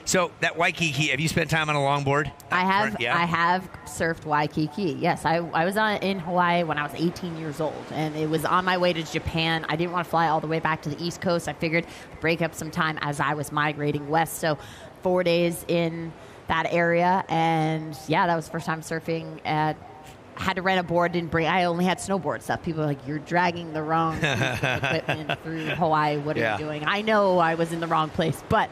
[SPEAKER 17] So that Waikiki, have you spent time on a longboard?
[SPEAKER 9] I have. I have surfed Waikiki. Yes, I was in Hawaii when I was 18 years old, and it was on my way to Japan. I didn't want to fly all the way back to the East Coast. I figured break up some time as I was migrating west. So 4 days in that area, and that was the first time surfing at had to rent a board, I only had snowboard stuff. People are like, you're dragging the wrong equipment through Hawaii. What are you doing? I know I was in the wrong place. But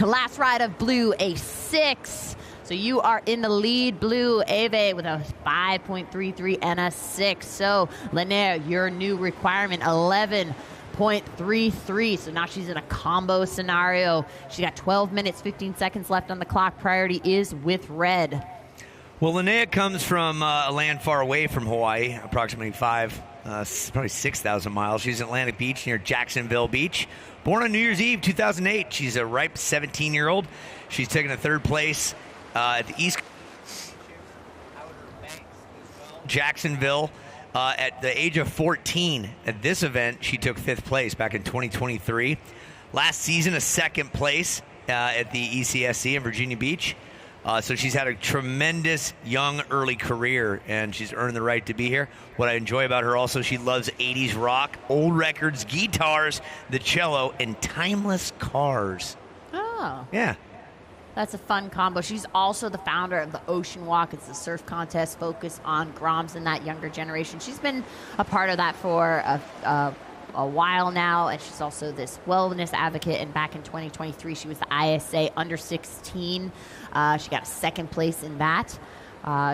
[SPEAKER 9] last ride of Blue, a 6. So you are in the lead, Blue Ave, with a 5.33 and a 6. So, Lanier, your new requirement, 11.33. So now she's in a combo scenario. She got 12 minutes, 15 seconds left on the clock. Priority is with red.
[SPEAKER 17] Well, Linnea comes from a land far away from Hawaii, approximately probably 6,000 miles. She's in Atlantic Beach near Jacksonville Beach. Born on New Year's Eve, 2008. She's a ripe 17-year-old. She's taken a third place at the East Jacksonville at the age of 14. At this event, she took 5th place back in 2023. Last season, a 2nd place at the ECSC in Virginia Beach. So she's had a tremendous young early career, and she's earned the right to be here. What I enjoy about her also, she loves 80s rock, old records, guitars, the cello, and timeless cars.
[SPEAKER 9] Oh.
[SPEAKER 17] Yeah.
[SPEAKER 9] That's a fun combo. She's also the founder of the Ocean Walk. It's a surf contest focused on Groms and that younger generation. She's been a part of that for a while now, and she's also this wellness advocate. And back in 2023, she was the ISA under 16. She got a 2nd place in that.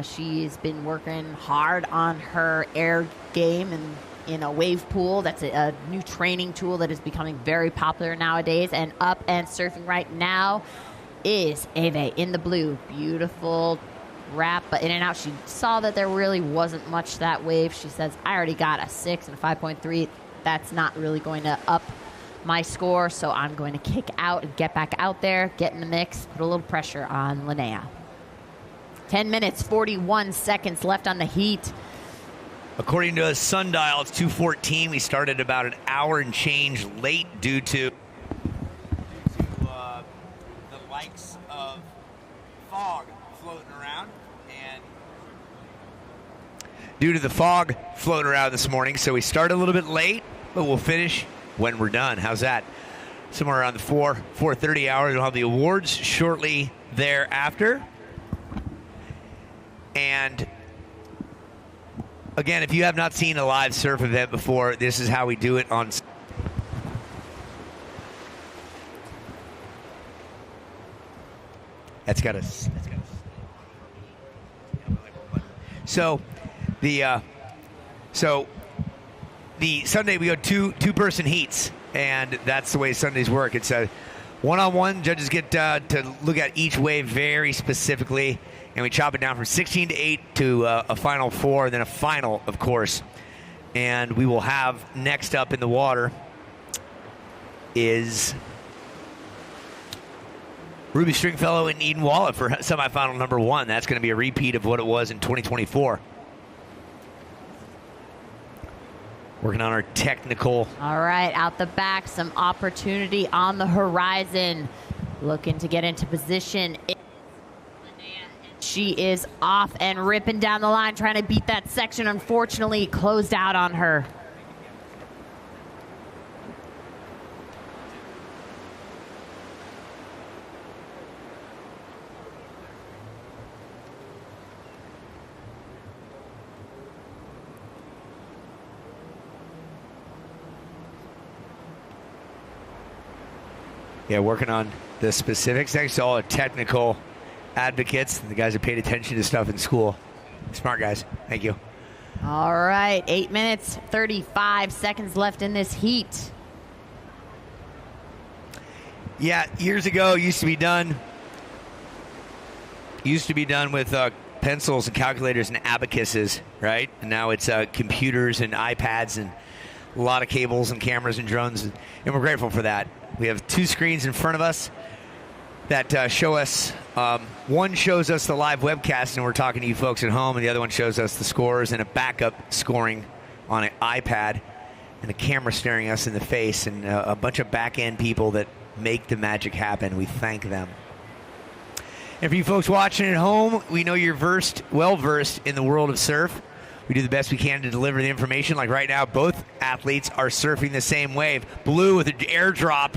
[SPEAKER 9] She's been working hard on her air game and in a wave pool. That's a new training tool that is becoming very popular nowadays. And up and surfing right now is Ave in the blue. Beautiful wrap, but in and out. She saw that there really wasn't much that wave. She says, I already got a 6 and a 5.3. That's not really going to up my score, so I'm going to kick out and get back out there, get in the mix, put a little pressure on Linnea. 10 minutes, 41 seconds left on the heat.
[SPEAKER 17] According to a sundial, it's 2:14. We started about an hour and change late due to the likes of fog floating around. And due to the fog floating around this morning, so we started a little bit late, but we'll finish when we're done. How's that? Somewhere around the 4:30 hour. We'll have the awards shortly thereafter. And again, if you have not seen a live surf event before, this is how we do it on. That's got a. So the Sunday we go two-person heats, and that's the way Sundays work. It's a one-on-one. Judges get to look at each wave very specifically, and we chop it down from 16 to 8 to a final 4, and then a final, of course. And we will have next up in the water is Ruby Stringfellow and Eden Walla for semifinal number 1. That's going to be a repeat of what it was in 2024. Working on our technical.
[SPEAKER 9] All right, out the back, some opportunity on the horizon. Looking to get into position. She is off and ripping down the line, trying to beat that section. Unfortunately, closed out on her.
[SPEAKER 17] Yeah, working on the specifics. Thanks to all the technical advocates and the guys that paid attention to stuff in school. Smart guys. Thank you.
[SPEAKER 9] All right, 8 minutes, 35 seconds left in this heat.
[SPEAKER 17] Yeah, years ago, it used to be done with pencils and calculators and abacuses, right? And now it's computers and iPads and a lot of cables and cameras and drones, and we're grateful for that. We have 2 screens in front of us that show us, one shows us the live webcast, and we're talking to you folks at home, and the other one shows us the scores and a backup scoring on an iPad, and a camera staring us in the face, and a bunch of back-end people that make the magic happen. We thank them. And for you folks watching at home, we know you're well-versed in the world of surf. We do the best we can to deliver the information. Like right now, both athletes are surfing the same wave. Blue with an airdrop,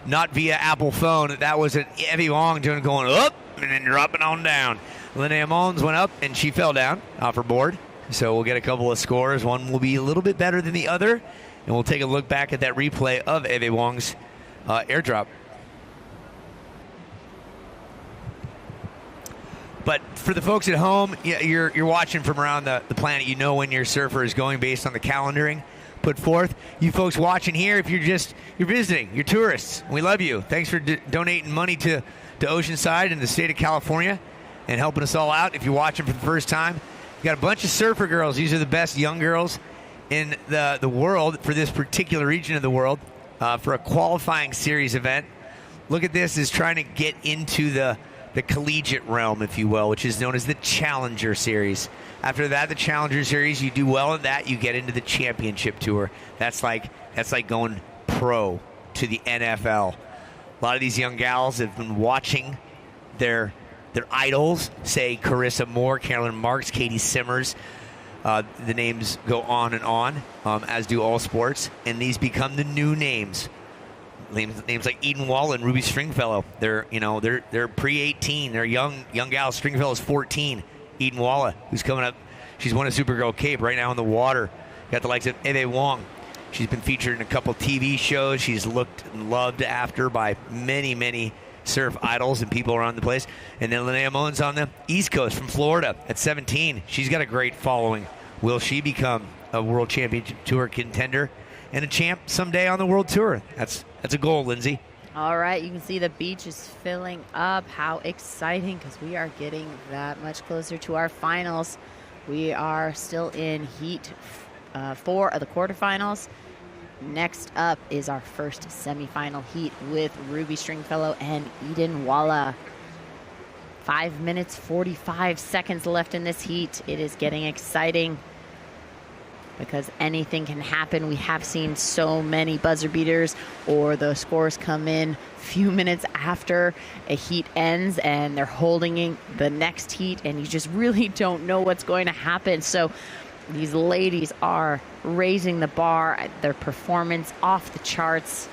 [SPEAKER 17] not via Apple phone. That was an Evie Wong going up and then dropping on down. Linnea Mullins went up and she fell down off her board. So we'll get a couple of scores. One will be a little bit better than the other, and we'll take a look back at that replay of Eve Wong's airdrop. But for the folks at home, you're watching from around the planet. You know when your surfer is going based on the calendaring put forth. You folks watching here, if you're visiting, you're tourists. We love you. Thanks for donating money to Oceanside and the state of California and helping us all out. If you're watching for the first time, you got a bunch of surfer girls. These are the best young girls in the world for this particular region of the world for a qualifying series event. Look at this as trying to get into the collegiate realm, if you will, which is known as the Challenger Series. After that, the Challenger Series, you do well in that, you get into the Championship Tour. That's like going pro to the NFL. A lot of these young gals have been watching their idols, say Carissa Moore, Carolyn Marks, Katie Simmers. The names go on and on, as do all sports, and these become the new names. Names like Eden Walla and Ruby Stringfellow. They're pre-18. They're young gals. Stringfellow's 14. Eden Walla, who's coming up, she's won a Supergirl Cape right now in the water. Got the likes of Eve Wong. She's been featured in a couple TV shows. She's looked and loved after by many, many surf idols and people around the place. And then Linnea Moen's on the East Coast from Florida at 17. She's got a great following. Will she become a World Championship Tour contender and a champ someday on the World Tour? That's a goal, Lindsay.
[SPEAKER 9] All right, you can see the beach is filling up. How exciting, because we are getting that much closer to our finals. We are still in heat 4 of the quarterfinals. Next up is our first semifinal heat with Ruby Stringfellow and Eden Walla. 5 minutes, 45 seconds left in this heat. It is getting exciting because anything can happen. We have seen so many buzzer beaters or the scores come in a few minutes after a heat ends and they're holding in the next heat and you just really don't know what's going to happen. So these ladies are raising the bar, their performance off the charts.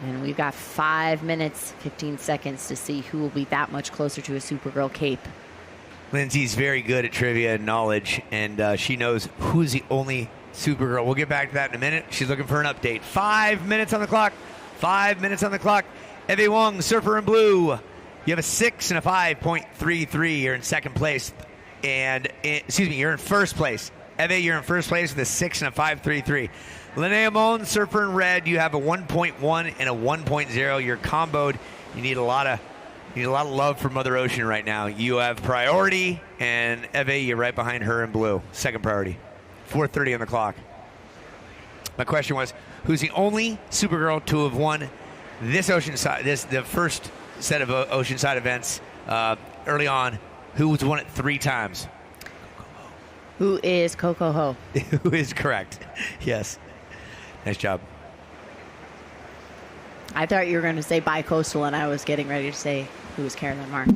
[SPEAKER 9] And we've got 5 minutes, 15 seconds to see who will be that much closer to a Supergirl Cape.
[SPEAKER 17] Lindsay's very good at trivia and knowledge, and she knows who's the only Supergirl. We'll get back to that in a minute. She's looking for an update. 5 minutes on the clock. 5 minutes on the clock. Eve Wong, surfer in blue. You have a 6 and a 5.33. You're in second place. And, you're in first place. Eve, you're in first place with a 6 and a 5.33. Linnea Moen, surfer in red. You have a 1.1 and a 1.0. You're comboed. You need a lot of love from Mother Ocean right now. You have priority, and Eve, you're right behind her in blue. Second priority. 4:30 on the clock. My question was, who's the only Supergirl to have won this Oceanside, the first set of Oceanside events early on? Who's won it 3 times?
[SPEAKER 9] Who is Coco Ho?
[SPEAKER 17] Who is correct. Yes. Nice job.
[SPEAKER 9] I thought you were going to say bi-coastal, and I was getting ready to say who was Carolyn Marks.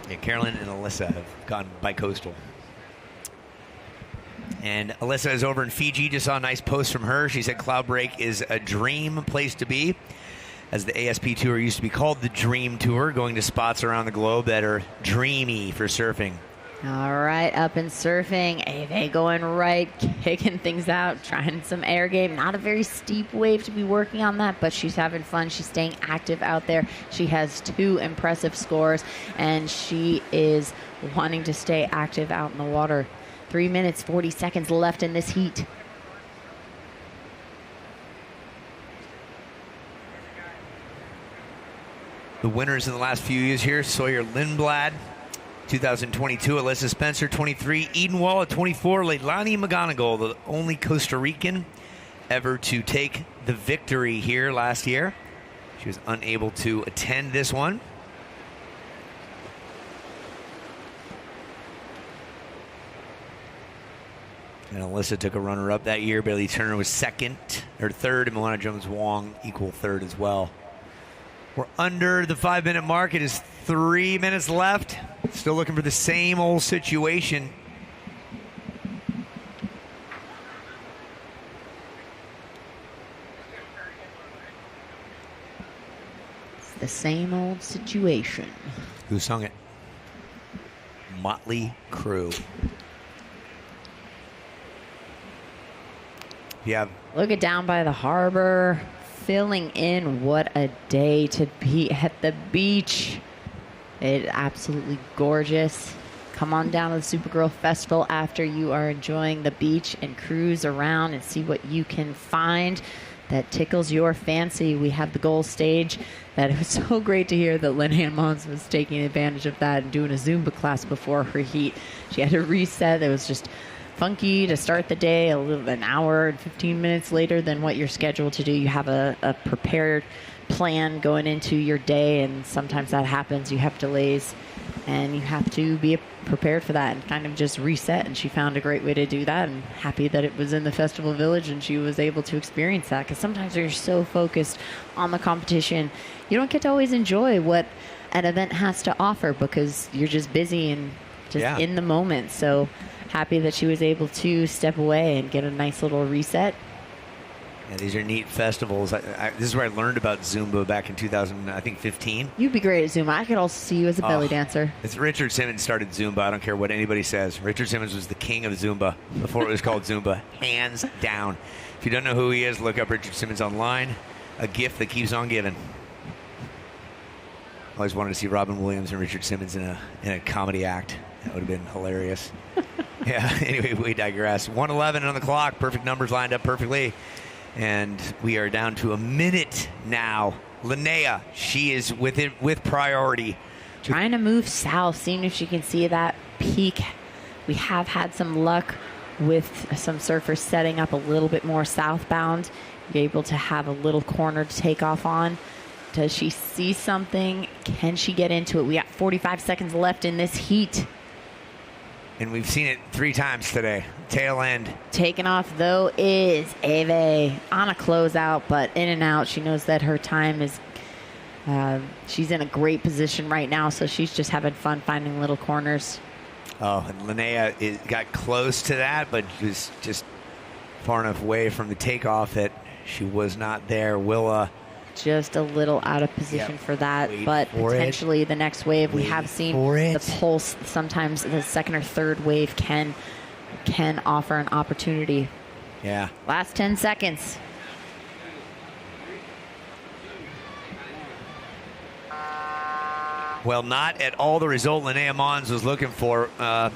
[SPEAKER 17] Yeah, Carolyn and Alyssa have gone bi-coastal. And Alyssa is over in Fiji. Just saw a nice post from her. She said Cloudbreak is a dream place to be, as the ASP Tour used to be called the Dream Tour, going to spots around the globe that are dreamy for surfing.
[SPEAKER 9] All right, up and surfing. Eve going right, kicking things out, trying some air game. Not a very steep wave to be working on that, but she's having fun. She's staying active out there. She has 2 impressive scores, and she is wanting to stay active out in the water. 3 minutes, 40 seconds left in this heat.
[SPEAKER 17] The winners in the last few years here, Sawyer Lindblad, 2022, Alyssa Spencer, 23, Eden Walla, 24, Leilani McGonigal, the only Costa Rican ever to take the victory here last year. She was unable to attend this one. And Alyssa took a runner-up that year. Bailey Turner was third, and Moana Jones-Wong equal third as well. We're under the 5-minute mark. It is 3 minutes left. Still looking for the same old situation.
[SPEAKER 9] It's the same old situation.
[SPEAKER 17] Who sung it? Motley Crue. Yeah.
[SPEAKER 9] Look at down by the harbor, filling in. What a day to be at the beach. It's absolutely gorgeous. Come on down to the Supergirl Festival after you are enjoying the beach and cruise around and see what you can find that tickles your fancy. We have the goal stage. That it was so great to hear that Linnea Mons was taking advantage of that and doing a Zumba class before her heat. She had to reset. It was just funky to start the day an hour and 15 minutes later than what you're scheduled to do. You have a prepared plan going into your day, and sometimes that happens. You have delays, and you have to be prepared for that and kind of just reset. And she found a great way to do that, and happy that it was in the festival village and she was able to experience that, because sometimes you're so focused on the competition, you don't get to always enjoy what an event has to offer because you're just busy and just in the moment. So happy that she was able to step away and get a nice little reset.
[SPEAKER 17] Yeah, these are neat festivals. This is where I learned about Zumba back in 2015.
[SPEAKER 9] You'd be great at Zumba. I could also see you as a belly dancer.
[SPEAKER 17] It's Richard Simmons started Zumba. I don't care what anybody says. Richard Simmons was the king of Zumba before it was called Zumba, hands down. If you don't know who he is, look up Richard Simmons online. A gift that keeps on giving. I always wanted to see Robin Williams and Richard Simmons in a comedy act. That would have been hilarious. Yeah, anyway, we digress. 1:11 on the clock. Perfect numbers lined up perfectly. And we are down to a minute now. Linnea, she is with priority.
[SPEAKER 9] Trying to move south, seeing if she can see that peak. We have had some luck with some surfers setting up a little bit more southbound. You're able to have a little corner to take off on. Does she see something? Can she get into it? We got 45 seconds left in this heat.
[SPEAKER 17] And we've seen it 3 times today. Tail end.
[SPEAKER 9] Taking off, though, is Ave on a closeout, but in and out. She knows that her time is, she's in a great position right now, so she's just having fun finding little corners.
[SPEAKER 17] Oh, and Linnea got close to that, but was just far enough away from the takeoff that she was not there. Willa.
[SPEAKER 9] Just a little out of position for that, but potentially the next wave. We have seen the pulse. Sometimes the second or third wave can offer an opportunity.
[SPEAKER 17] Yeah.
[SPEAKER 9] Last 10 seconds.
[SPEAKER 17] Well, not at all the result Linnea Mons was looking for.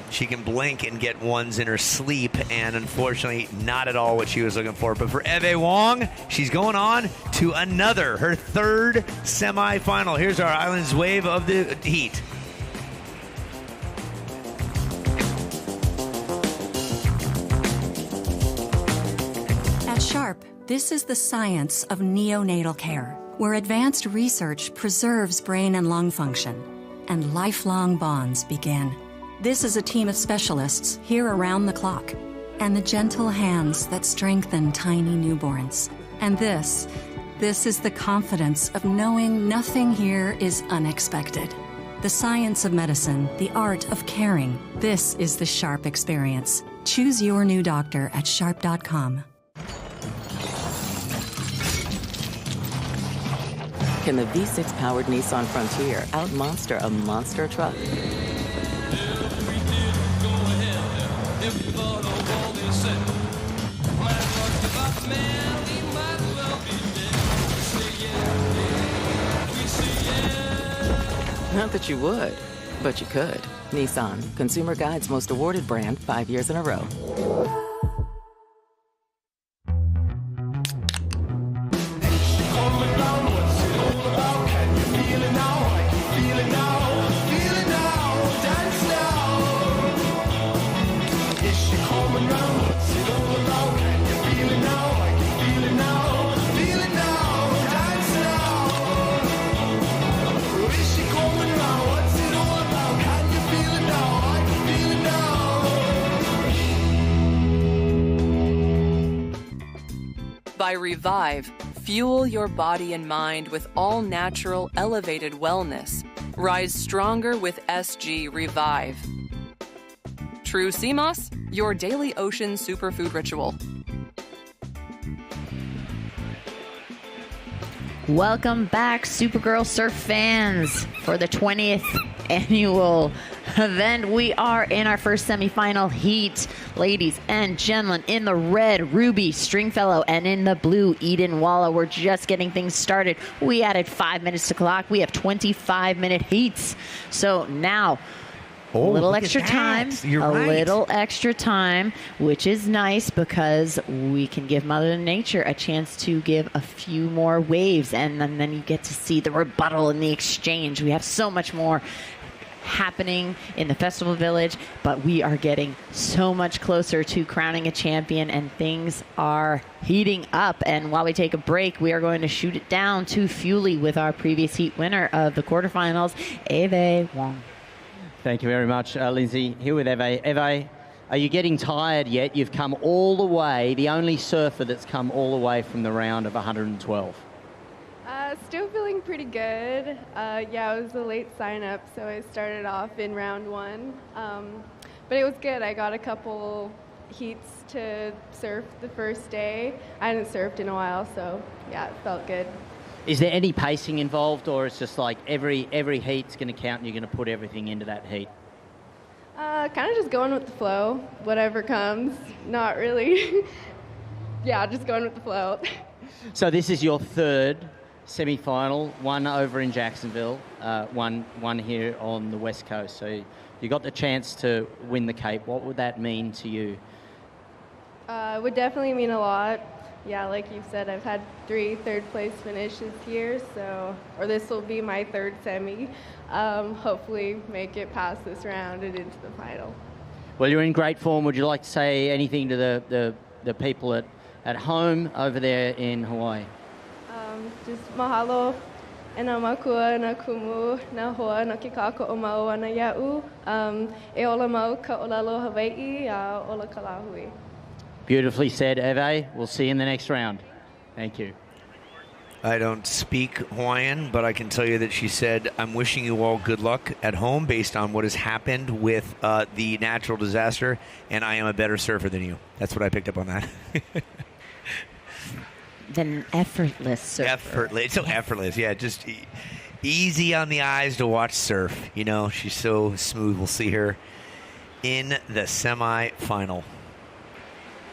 [SPEAKER 17] She can blink and get ones in her sleep, and unfortunately, not at all what she was looking for. But for Eve Wong, she's going on to her third semifinal. Here's our Islands wave of the heat.
[SPEAKER 13] At Sharp, this is the science of neonatal care, where advanced research preserves brain and lung function, and lifelong bonds begin. This is a team of specialists here around the clock, and the gentle hands that strengthen tiny newborns. And this is the confidence of knowing nothing here is unexpected. The science of medicine, the art of caring. This is the Sharp experience. Choose your new doctor at sharp.com.
[SPEAKER 1] Can the V6-powered Nissan Frontier outmonster a monster truck? Not that you would, but you could. Nissan, Consumer Guide's most awarded brand 5 years in a row.
[SPEAKER 7] By Revive, fuel your body and mind with all-natural, elevated wellness. Rise stronger with SG Revive. True Sea Moss, your daily ocean superfood ritual.
[SPEAKER 9] Welcome back, Supergirl Surf fans, for the 20th annual Then we are in our first semifinal heat. Ladies and gentlemen, in the red, Ruby Stringfellow, and in the blue, Eden Walla. We're just getting things started. We added 5 minutes to clock. We have 25-minute heats. So now, a little extra time, little extra time, which is nice because we can give Mother Nature a chance to give a few more waves, and then you get to see the rebuttal and the exchange. We have so much more happening in the festival village, but we are getting so much closer to crowning a champion, and things are heating up. And while we take a break, we are going to shoot it down to Fuley with our previous heat winner of the quarterfinals, Eve Wong.
[SPEAKER 8] Thank you very much, Lindsay. Here with Eve. Eve, are you getting tired yet? You've come all the way, the only surfer that's come all the way from the round of 112.
[SPEAKER 4] Still feeling pretty good. Yeah, it was a late sign-up, so I started off in round 1. But it was good. I got a couple heats to surf the first day. I hadn't surfed in a while, so yeah, it felt good.
[SPEAKER 8] Is there any pacing involved, or it's just like every heat's going to count and you're going to put everything into that heat?
[SPEAKER 4] Kind of just going with the flow, whatever comes. Not really. Yeah, just going with the flow.
[SPEAKER 8] So this is your third semi-final, one over in Jacksonville, one here on the West Coast. So you got the chance to win the Cape. What would that mean to you?
[SPEAKER 4] It would definitely mean a lot. Yeah, like you said, I've had 3 third-place finishes here, or this will be my third semi. Hopefully make it past this round and into the final.
[SPEAKER 8] Well, you're in great form. Would you like to say anything to the people at home over there in Hawaii?
[SPEAKER 4] Just mahalo e nā makua nā kumu nā hoa nā ke kako o mau ana ia'u. E ola mau ka olelo Hawaii a ola ka lahui.
[SPEAKER 8] Beautifully said, Eve. We'll see you in the next round. Thank you.
[SPEAKER 17] I don't speak Hawaiian, but I can tell you that she said, I'm wishing you all good luck at home based on what has happened with the natural disaster, and I am a better surfer than you. That's what I picked up on that.
[SPEAKER 9] Than effortless surfer.
[SPEAKER 17] Effortless. It's so effortless. Yeah, just easy on the eyes to watch surf. You know, she's so smooth. We'll see her in the semi-final.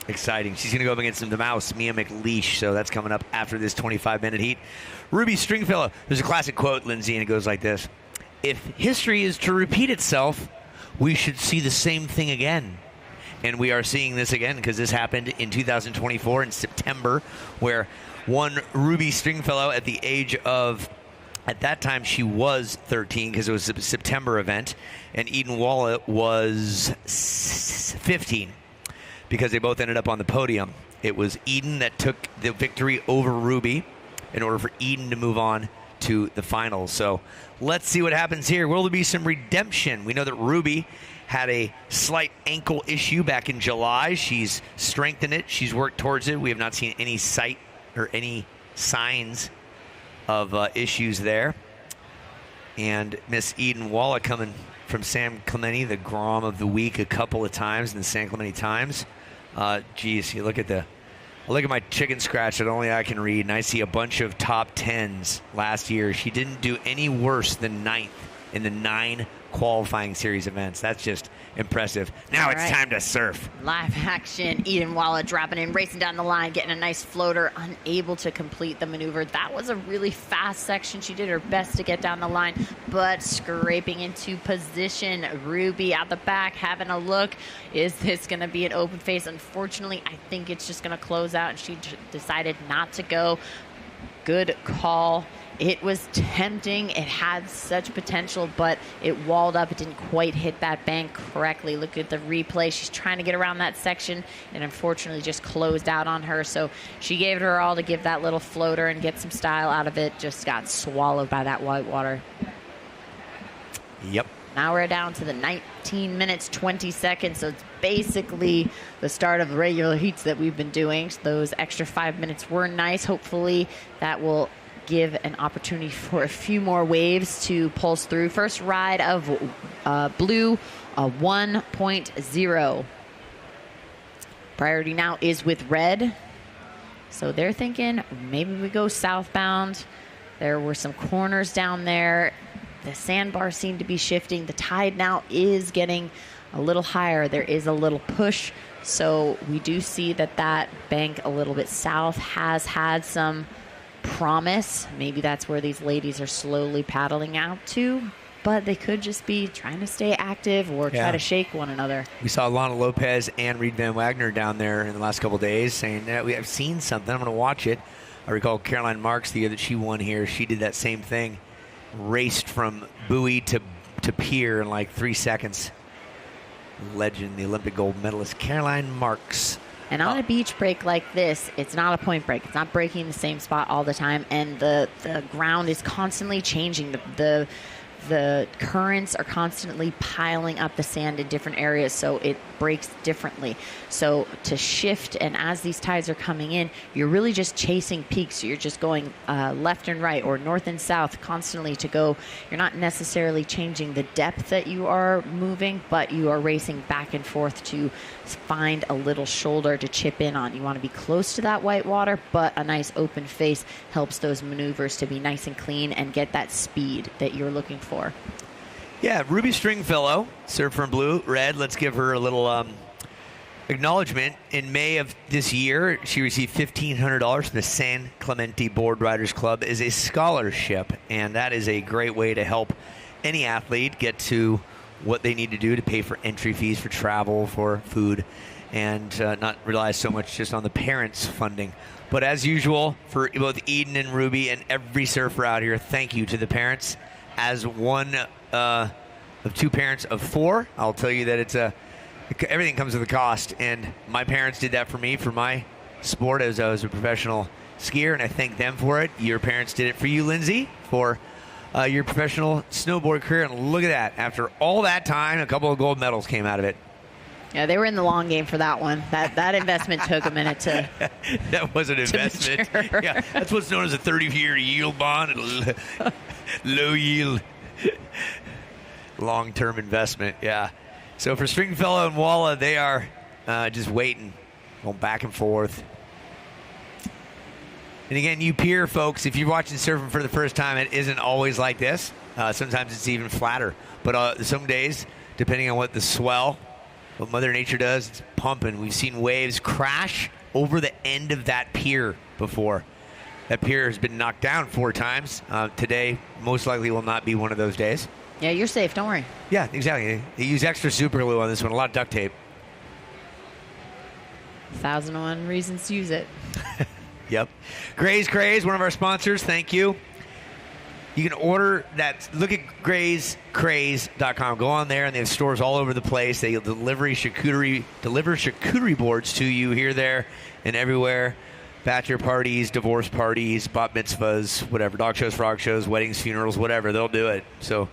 [SPEAKER 17] Exciting. She's going to go up against the mouse, Mia McLeish. So that's coming up after this 25-minute heat. Ruby Stringfellow. There's a classic quote, Lindsay, and it goes like this. If history is to repeat itself, we should see the same thing again. And we are seeing this again because this happened in 2024 in September, where one Ruby Stringfellow at the age of, at that time she was 13 because it was a September event, and Eden Walla was 15 because they both ended up on the podium. It was Eden that took the victory over Ruby in order for Eden to move on to the finals. So let's see what happens here. Will there be some redemption? We know that Ruby had a slight ankle issue back in July. She's strengthened it. She's worked towards it. We have not seen any sight or any signs of issues there. And Miss Eden Walla coming from San Clemente, the Grom of the week a couple of times in the San Clemente Times. Geez, you look at my chicken scratch that only I can read, and I see a bunch of top 10s last year. She didn't do any worse than 9th in the 9 qualifying series events. That's just impressive. Now it's time to surf.
[SPEAKER 9] Live action. Eden Walla dropping in, racing down the line, getting a nice floater, unable to complete the maneuver. That was a really fast section. She did her best to get down the line, but scraping into position. Ruby out the back, having a look. Is this going to be an open face? Unfortunately, I think it's just going to close out, and she decided not to go. Good call. It was tempting. It had such potential, but it walled up. It didn't quite hit that bank correctly. Look at the replay. She's trying to get around that section, and unfortunately just closed out on her. So she gave it her all to give that little floater and get some style out of it. Just got swallowed by that white water.
[SPEAKER 17] Yep.
[SPEAKER 9] Now we're down to the 19 minutes, 20 seconds. So it's basically the start of the regular heats that we've been doing. So those extra 5 minutes were nice. Hopefully that will give an opportunity for a few more waves to pulse through. First ride of blue, 1.0. Priority now is with red. So they're thinking maybe we go southbound. There were some corners down there. The sandbars seem to be shifting. The tide now is getting a little higher. There is a little push. So we do see that bank a little bit south has had some promise. Maybe that's where these ladies are slowly paddling out to. But they could just be trying to stay active or try to shake one another.
[SPEAKER 17] We saw Lana Lopez and Reed Van Wagner down there in the last couple of days saying that we have seen something. I'm going to watch it. I recall Caroline Marks, the year that she won here, she did that same thing. Raced from buoy to pier in like 3 seconds. Legend, the Olympic gold medalist, Caroline Marks.
[SPEAKER 9] And on a beach break like this, it's not a point break. It's not breaking the same spot all the time. And the ground is constantly changing. The currents are constantly piling up the sand in different areas, so it breaks differently. So to shift, and as these tides are coming in, you're really just chasing peaks. So you're just going left and right or north and south constantly to go. You're not necessarily changing the depth that you are moving, but you are racing back and forth to find a little shoulder to chip in on. You want to be close to that white water, but a nice open face helps those maneuvers to be nice and clean and get that speed that you're looking for.
[SPEAKER 17] Yeah, Ruby Stringfellow, surfer in blue, red. Let's give her a little acknowledgement. In May of this year, she received $1,500 from the San Clemente Board Riders Club as a scholarship, and that is a great way to help any athlete get to what they need to do to pay for entry fees for travel, for food, and not rely so much just on the parents' funding. But as usual, for both Eden and Ruby and every surfer out here, thank you to the parents. As one of two parents of four, I'll tell you that everything comes with a cost, and my parents did that for me for my sport as I was a professional skier, and I thank them for it. Your parents did it for you, Lindsay, for your professional snowboard career, and look at that. After all that time, a couple of gold medals came out of it.
[SPEAKER 9] Yeah, they were in the long game for that one. That investment took a minute to.
[SPEAKER 17] That was an investment. Yeah, that's what's known as a 30-year yield bond, low yield, long-term investment. Yeah. So for Stringfellow and Walla, they are just waiting, going back and forth. And again, you pier folks, if you're watching surfing for the first time, it isn't always like this. Sometimes it's even flatter. But some days, depending on what the swell, what Mother Nature does, it's pumping. We've seen waves crash over the end of that pier before. That pier has been knocked down 4 times. Today, most likely, will not be one of those days.
[SPEAKER 9] Yeah, you're safe. Don't worry.
[SPEAKER 17] Yeah, exactly. They use extra super glue on this one. A lot of duct tape.
[SPEAKER 9] 1,001 reasons to use it.
[SPEAKER 17] Yep. Gray's Craze, one of our sponsors. Thank you. You can order that. Look at grayscraze.com. Go on there, and they have stores all over the place. They deliver charcuterie boards to you here, there, and everywhere. Bachelor parties, divorce parties, bat mitzvahs, whatever. Dog shows, frog shows, weddings, funerals, whatever. They'll do it. So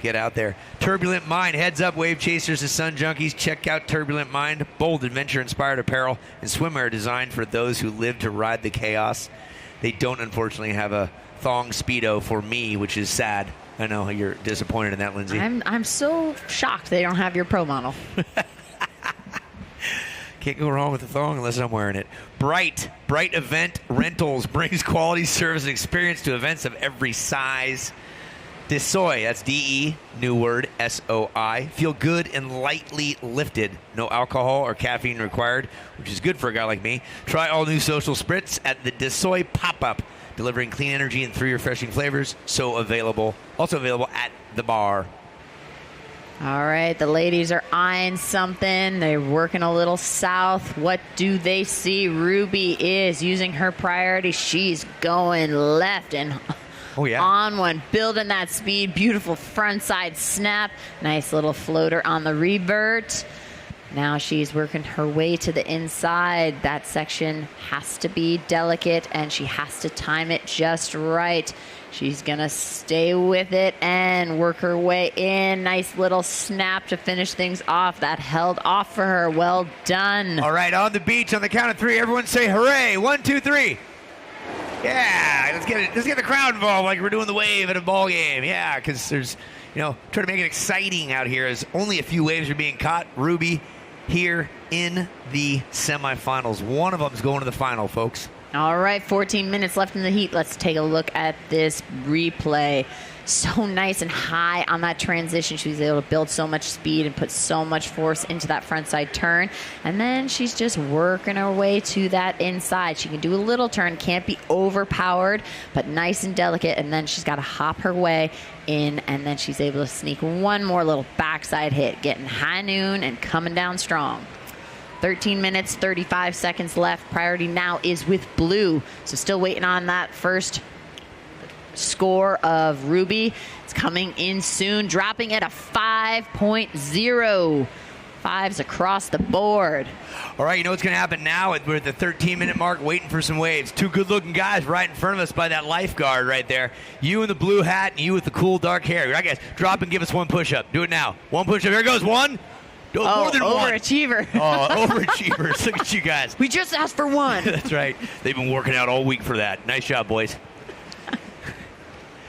[SPEAKER 17] get out there. Turbulent Mind. Heads up, wave chasers and sun junkies. Check out Turbulent Mind. Bold, adventure-inspired apparel and swimwear designed for those who live to ride the chaos. They don't, unfortunately, have a thong Speedo for me, which is sad. I know you're disappointed in that, Lindsay.
[SPEAKER 9] I'm so shocked they don't have your pro model.
[SPEAKER 17] Can't go wrong with a thong unless I'm wearing it. Bright Event Rentals brings quality service and experience to events of every size. DeSoy, that's D-E, new word, S-O-I. Feel good and lightly lifted. No alcohol or caffeine required, which is good for a guy like me. Try all new social spritz at the DeSoy Pop-Up, delivering clean energy and 3 refreshing flavors. Also available at the bar.
[SPEAKER 9] All right, the ladies are eyeing something. They're working a little south. What do they see? Ruby is using her priority. She's going left and on one, building that speed. Beautiful front side snap. Nice little floater on the revert. Now she's working her way to the inside. That section has to be delicate, and she has to time it just right. She's going to stay with it and work her way in. Nice little snap to finish things off. That held off for her. Well done.
[SPEAKER 17] All right, on the beach, on the count of 3, everyone say hooray. 1, 2, 3. Yeah, let's get the crowd involved like we're doing the wave at a ball game. Yeah, because there's, try to make it exciting out here as only a few waves are being caught. Ruby here in the semifinals. One of them's going to the final, folks.
[SPEAKER 9] All right, 14 minutes left in the heat. Let's take a look at this replay. So nice and high on that transition. She was able to build so much speed and put so much force into that front side turn. And then she's just working her way to that inside. She can do a little turn, can't be overpowered, but nice and delicate. And then she's got to hop her way in, and then she's able to sneak one more little backside hit, getting high noon and coming down strong. 13 minutes, 35 seconds left. Priority now is with blue. So still waiting on that first score of Ruby. It's coming in soon, dropping at a 5.0. Fives across the board.
[SPEAKER 17] All right, you know what's going to happen now? We're at the 13-minute mark waiting for some waves. Two good-looking guys right in front of us by that lifeguard right there. You in the blue hat and you with the cool dark hair. All right, guys, drop and give us one push-up. Do it now. One push-up. Here goes one. More than
[SPEAKER 9] overachiever.
[SPEAKER 17] One. Oh, overachievers. Look at you guys.
[SPEAKER 9] We just asked for one.
[SPEAKER 17] That's right. They've been working out all week for that. Nice job, boys.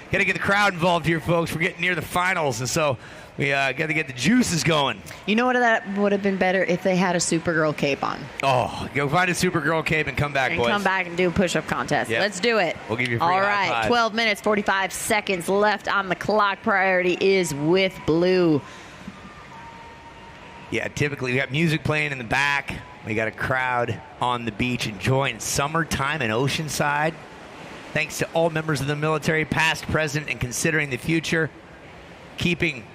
[SPEAKER 17] Got to get the crowd involved here, folks. We're getting near the finals, and so we got to get the juices going.
[SPEAKER 9] You know what? That would have been better if they had a Supergirl cape on.
[SPEAKER 17] Oh, go find a Supergirl cape and come back, boys.
[SPEAKER 9] Come back and do a push-up contest. Yep. Let's do it.
[SPEAKER 17] We'll give you a free
[SPEAKER 9] All
[SPEAKER 17] high
[SPEAKER 9] right,
[SPEAKER 17] five.
[SPEAKER 9] 12 minutes, 45 seconds left on the clock. Priority is with blue.
[SPEAKER 17] Yeah, typically we got music playing in the back. We got a crowd on the beach enjoying summertime in Oceanside. Thanks to all members of the military, past, present, and considering the future. Keeping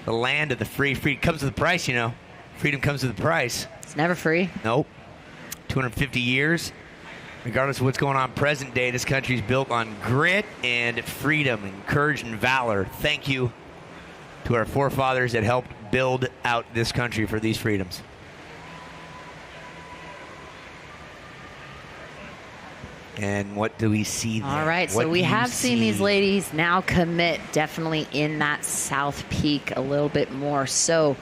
[SPEAKER 17] the land of the free. Freedom comes with a price, you know. Freedom comes with a price.
[SPEAKER 9] It's never free.
[SPEAKER 17] Nope. 250 years. Regardless of what's going on present day, this country is built on grit and freedom and courage and valor. Thank you to our forefathers that helped build out this country for these freedoms. And what do we see there?
[SPEAKER 9] All right, so we have seen these ladies now commit definitely in that South Peak a little bit more. So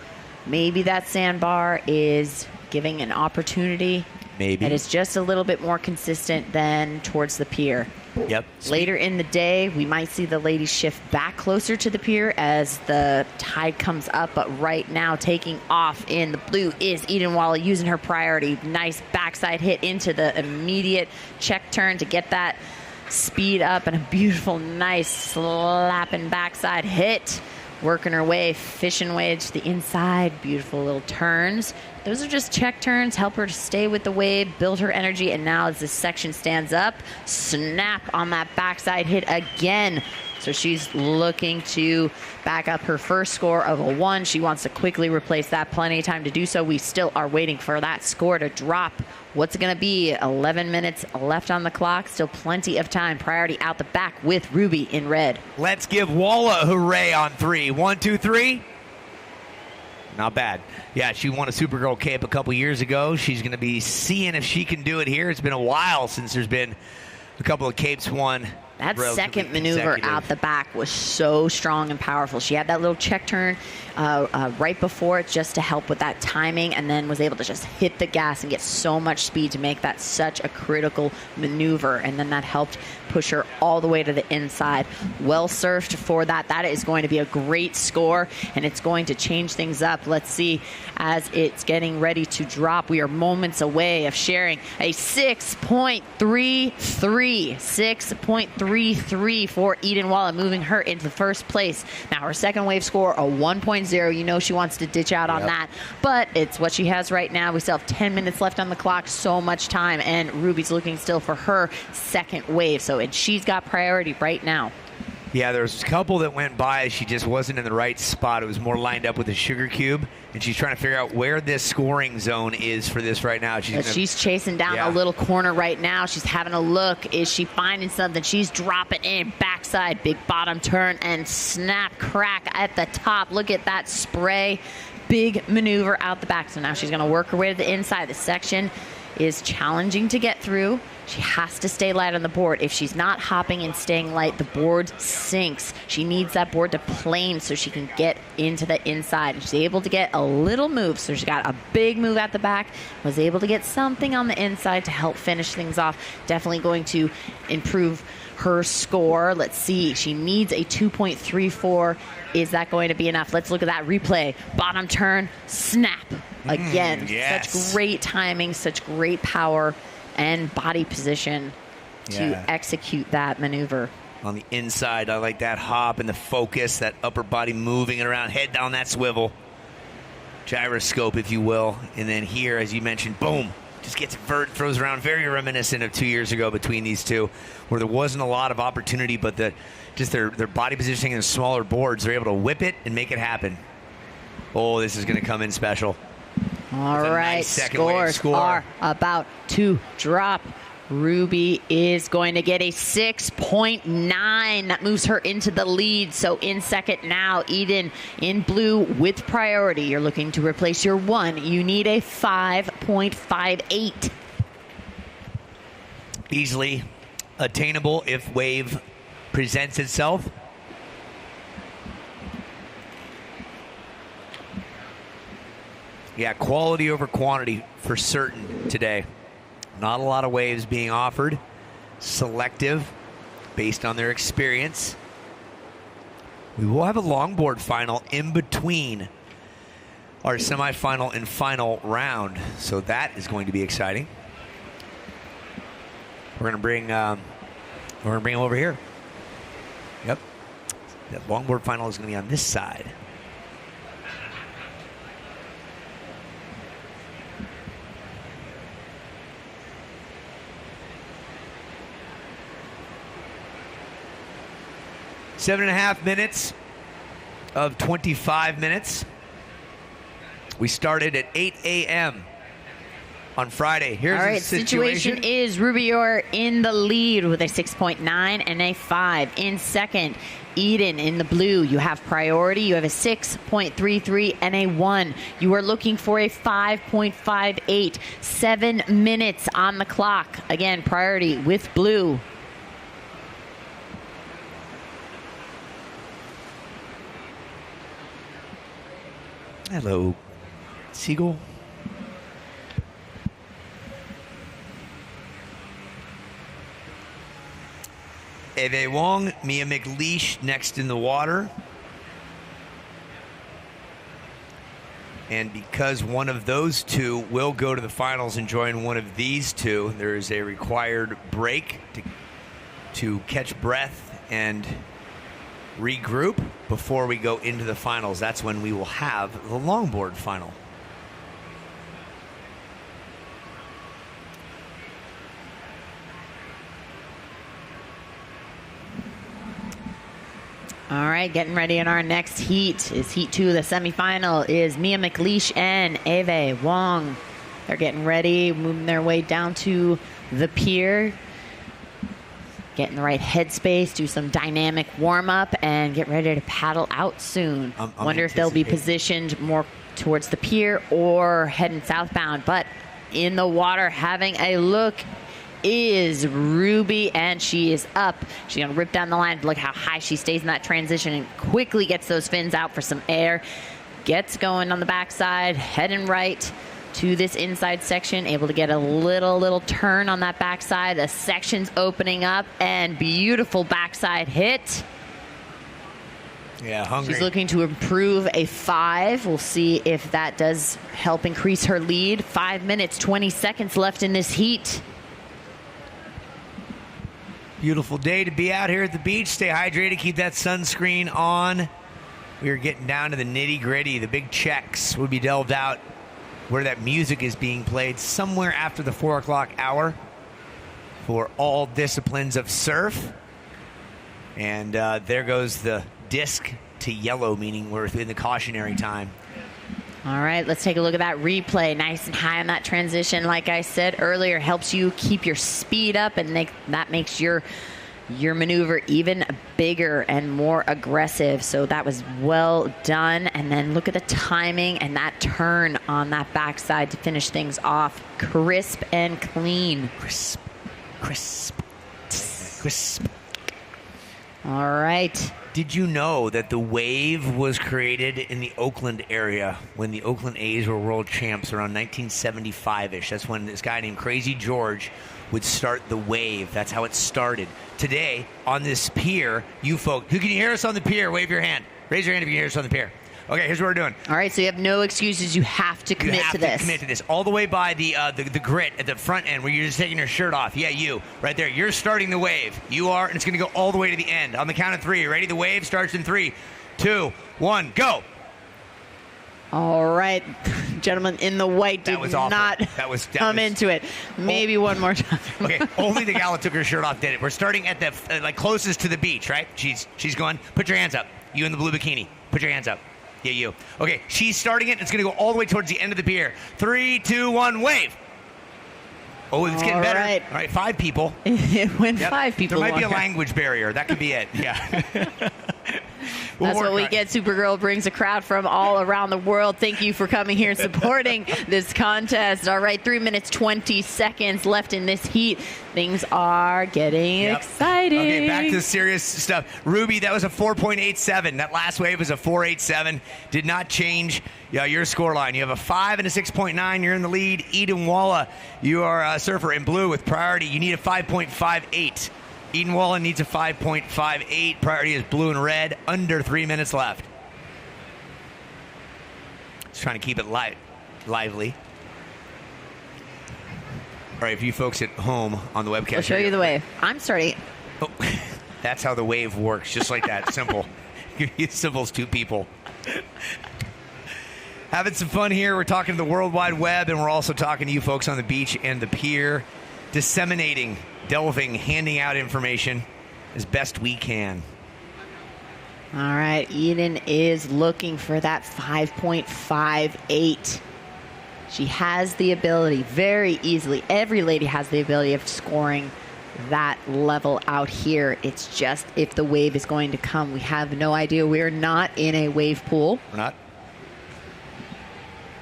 [SPEAKER 9] maybe that sandbar is giving an opportunity.
[SPEAKER 17] Maybe.
[SPEAKER 9] And it's just a little bit more consistent than towards the pier.
[SPEAKER 17] Yep.
[SPEAKER 9] Later in the day, we might see the ladies shift back closer to the pier as the tide comes up. But right now, taking off in the blue is Eden Walla using her priority. Nice backside hit into the immediate check turn to get that speed up, and a beautiful, nice slapping backside hit. Working her way, fishing way to the inside. Beautiful little turns. Those are just check turns, help her to stay with the wave, build her energy, and now as this section stands up, snap on that backside hit again. So she's looking to back up her first score of a 1. She wants to quickly replace that. Plenty of time to do so. We still are waiting for that score to drop. What's it going to be? 11 minutes left on the clock. Still plenty of time. Priority out the back with Ruby in red.
[SPEAKER 17] Let's give Walla a hooray on 3. 1, 2, 3. Not bad. Yeah, she won a Supergirl cape a couple years ago. She's going to be seeing if she can do it here. It's been a while since there's been a couple of capes won.
[SPEAKER 9] That second maneuver out the back was so strong and powerful. She had that little check turn right before it just to help with that timing, and then was able to just hit the gas and get so much speed to make that such a critical maneuver. And then that helped push her all the way to the inside. Well surfed for that. That is going to be a great score, and it's going to change things up. Let's see as it's getting ready to drop. We are moments away of sharing a 6.33. 6.33 for Eden Walla, moving her into first place. Now her second wave score, a 1.0. You know she wants to ditch out on that, but it's what she has right now. We still have 10 minutes left on the clock, so much time, and Ruby's looking still for her second wave. So, and she's got priority right now.
[SPEAKER 17] Yeah, there was a couple that went by. She just wasn't in the right spot. It was more lined up with a sugar cube, and she's trying to figure out where this scoring zone is for this right now.
[SPEAKER 9] She's chasing down a little corner right now. She's having a look. Is she finding something? She's dropping in. Backside, big bottom turn, and snap crack at the top. Look at that spray. Big maneuver out the back. So now she's going to work her way to the inside. The section is challenging to get through. She has to stay light on the board. If she's not hopping and staying light, the board sinks. She needs that board to plane so she can get into the inside. And she's able to get a little move. So she got a big move at the back, was able to get something on the inside to help finish things off. Definitely going to improve her score. Let's see. She needs a 2.34. Is that going to be enough? Let's look at that replay. Bottom turn, snap. Again,
[SPEAKER 17] yes.
[SPEAKER 9] Such great timing, such great power. and body position to execute that maneuver.
[SPEAKER 17] On the inside, I like that hop and the focus, that upper body moving it around, head down that swivel. Gyroscope, if you will. And then here, as you mentioned, boom, just gets vert, throws around, very reminiscent of 2 years ago between these two, where there wasn't a lot of opportunity, but just their body positioning and smaller boards, they're able to whip it and make it happen. Oh, this is going to come in special.
[SPEAKER 9] All right,
[SPEAKER 17] nice second wave
[SPEAKER 9] scores are about to drop. Ruby is going to get a 6.9. That moves her into the lead. So in second now, Eden in blue with priority. You're looking to replace your 1. You need a 5.58.
[SPEAKER 17] Easily attainable if wave presents itself. Yeah, quality over quantity for certain today. Not a lot of waves being offered. Selective based on their experience. We will have a longboard final in between our semifinal and final round. So that is going to be exciting. We're going to bring him over here. Yep. That longboard final is going to be on this side. 7.5 minutes of 25 minutes. We started at 8 a.m. on Friday. Here's
[SPEAKER 9] all right,
[SPEAKER 17] the situation
[SPEAKER 9] is Ruby, you're in the lead with a 6.9 and a 5. In second, Eden in the blue. You have priority. You have a 6.33 and a 1. You are looking for a 5.58. 7 minutes on the clock. Again, priority with blue.
[SPEAKER 17] Hello, Seagull. Eve Wong, Mia McLeish next in the water. And because one of those two will go to the finals and join one of these two, there is a required break to catch breath and regroup before we go into the finals. That's when we will have the longboard final.
[SPEAKER 9] All right, getting ready in our next heat is Heat 2. The semifinal is Mia McLeish and Eve Wong. They're getting ready, moving their way down to the pier. Get in the right headspace, do some dynamic warm-up, and get ready to paddle out soon. Wonder if they'll be positioned more towards the pier or heading southbound. But in the water, having a look is Ruby, and she is up. She's going to rip down the line. Look how high she stays in that transition and quickly gets those fins out for some air. Gets going on the backside, heading right to this inside section, able to get a little turn on that backside. The section's opening up, and beautiful backside hit.
[SPEAKER 17] Yeah, hungry.
[SPEAKER 9] She's looking to improve a 5. We'll see if that does help increase her lead. 5 minutes, 20 seconds left in this heat.
[SPEAKER 17] Beautiful day to be out here at the beach. Stay hydrated, keep that sunscreen on. We are getting down to the nitty-gritty. The big checks will be delved out where that music is being played somewhere after the 4 o'clock hour for all disciplines of surf. And there goes the disc to yellow, meaning we're in the cautionary time.
[SPEAKER 9] All right, let's take a look at that replay. Nice and high on that transition. Like I said earlier, helps you keep your speed up, and that makes your maneuver even bigger and more aggressive. So that was well done. And then look at the timing and that turn on that backside to finish things off. Crisp and clean.
[SPEAKER 17] Crisp.
[SPEAKER 9] All right.
[SPEAKER 17] Did you know that the wave was created in the Oakland area when the Oakland A's were world champs around 1975-ish? That's when this guy named Crazy George would start the wave. That's how it started. Today, on this pier, you folks, who can you hear us on the pier? Wave your hand. Raise your hand if you can hear us on the pier. Okay, here's what we're doing.
[SPEAKER 9] All right, so you have no excuses. You have to commit to this.
[SPEAKER 17] You have to commit to this. All the way by the grit at the front end where you're just taking your shirt off. Yeah, you. Right there. You're starting the wave. You are, and it's going to go all the way to the end. On the count of 3. Ready? The wave starts in 3, 2, 1, go.
[SPEAKER 9] All right, gentlemen in the white did not come into it. Maybe one more time.
[SPEAKER 17] Okay, only the gal that took her shirt off did it. We're starting at the closest to the beach, right? She's going. Put your hands up. You in the blue bikini. Put your hands up. Yeah, you. Okay, she's starting it. It's going to go all the way towards the end of the pier. 3, 2, 1, wave. Oh, it's getting better.
[SPEAKER 9] Right.
[SPEAKER 17] All right, 5 people.
[SPEAKER 9] It went 5 people.
[SPEAKER 17] There might be a language barrier. That could be it. Yeah.
[SPEAKER 9] That's what we get. Supergirl brings a crowd from all around the world. Thank you for coming here and supporting this contest. All right, 3 minutes, 20 seconds left in this heat. Things are getting exciting.
[SPEAKER 17] Okay, back to the serious stuff. Ruby, that was a 4.87. That last wave was a 4.87. Did not change your score line. You have a 5 and a 6.9. You're in the lead. Eden Walla, you are a surfer in blue with priority. You need a 5.58. Eden Walla needs a 5.58. Priority is blue and red. Under 3 minutes left. Just trying to keep it lively. All right, if you folks at home on the webcast.
[SPEAKER 9] I'll show you the wave. I'm starting.
[SPEAKER 17] Oh, that's how the wave works, just like that. Simple. Simple as 2 people. Having some fun here. We're talking to the World Wide Web, and we're also talking to you folks on the beach and the pier, disseminating, delving, handing out information as best we can.
[SPEAKER 9] All right, Eden is looking for that 5.58. She has the ability very easily. Every lady has the ability of scoring that level out here. It's just if the wave is going to come. We have no idea. We're not in a wave pool.
[SPEAKER 17] We're not?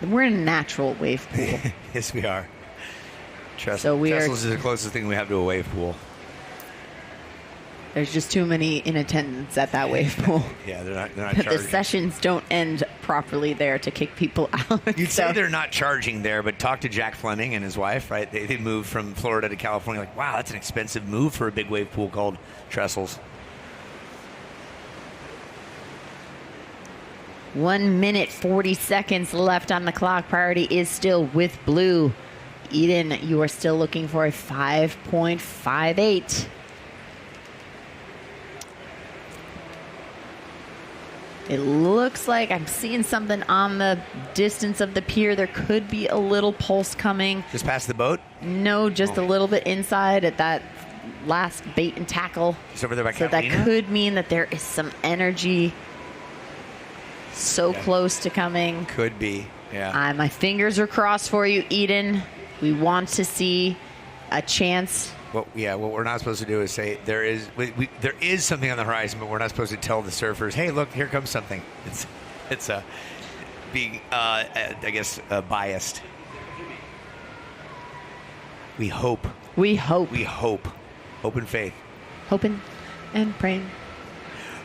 [SPEAKER 9] We're in a natural wave pool.
[SPEAKER 17] Yes, we are.
[SPEAKER 9] So
[SPEAKER 17] Trestles is the closest thing we have to a wave pool.
[SPEAKER 9] There's just too many in attendance at that wave pool.
[SPEAKER 17] Yeah, they're not charging.
[SPEAKER 9] The sessions don't end properly there to kick people out.
[SPEAKER 17] You'd say they're not charging there, but talk to Jack Fleming and his wife, right? They moved from Florida to California. Like, wow, that's an expensive move for a big wave pool called Trestles.
[SPEAKER 9] 1 minute, 40 seconds left on the clock. Priority is still with blue. Eden, you are still looking for a 5.58. It looks like I'm seeing something on the distance of the pier. There could be a little pulse coming.
[SPEAKER 17] Just past the boat?
[SPEAKER 9] No, just a little bit inside at that last bait and tackle.
[SPEAKER 17] Just over there by
[SPEAKER 9] So
[SPEAKER 17] Catalina?
[SPEAKER 9] that could mean that there is some energy so close to coming.
[SPEAKER 17] Could be, yeah.
[SPEAKER 9] My fingers are crossed for you, Eden. We want to see a chance.
[SPEAKER 17] What we're not supposed to do is say there is something on the horizon, but we're not supposed to tell the surfers, hey, look, here comes something. It's being, I guess, biased. We hope.
[SPEAKER 9] We hope.
[SPEAKER 17] We hope. Hope and faith.
[SPEAKER 9] Hoping and praying.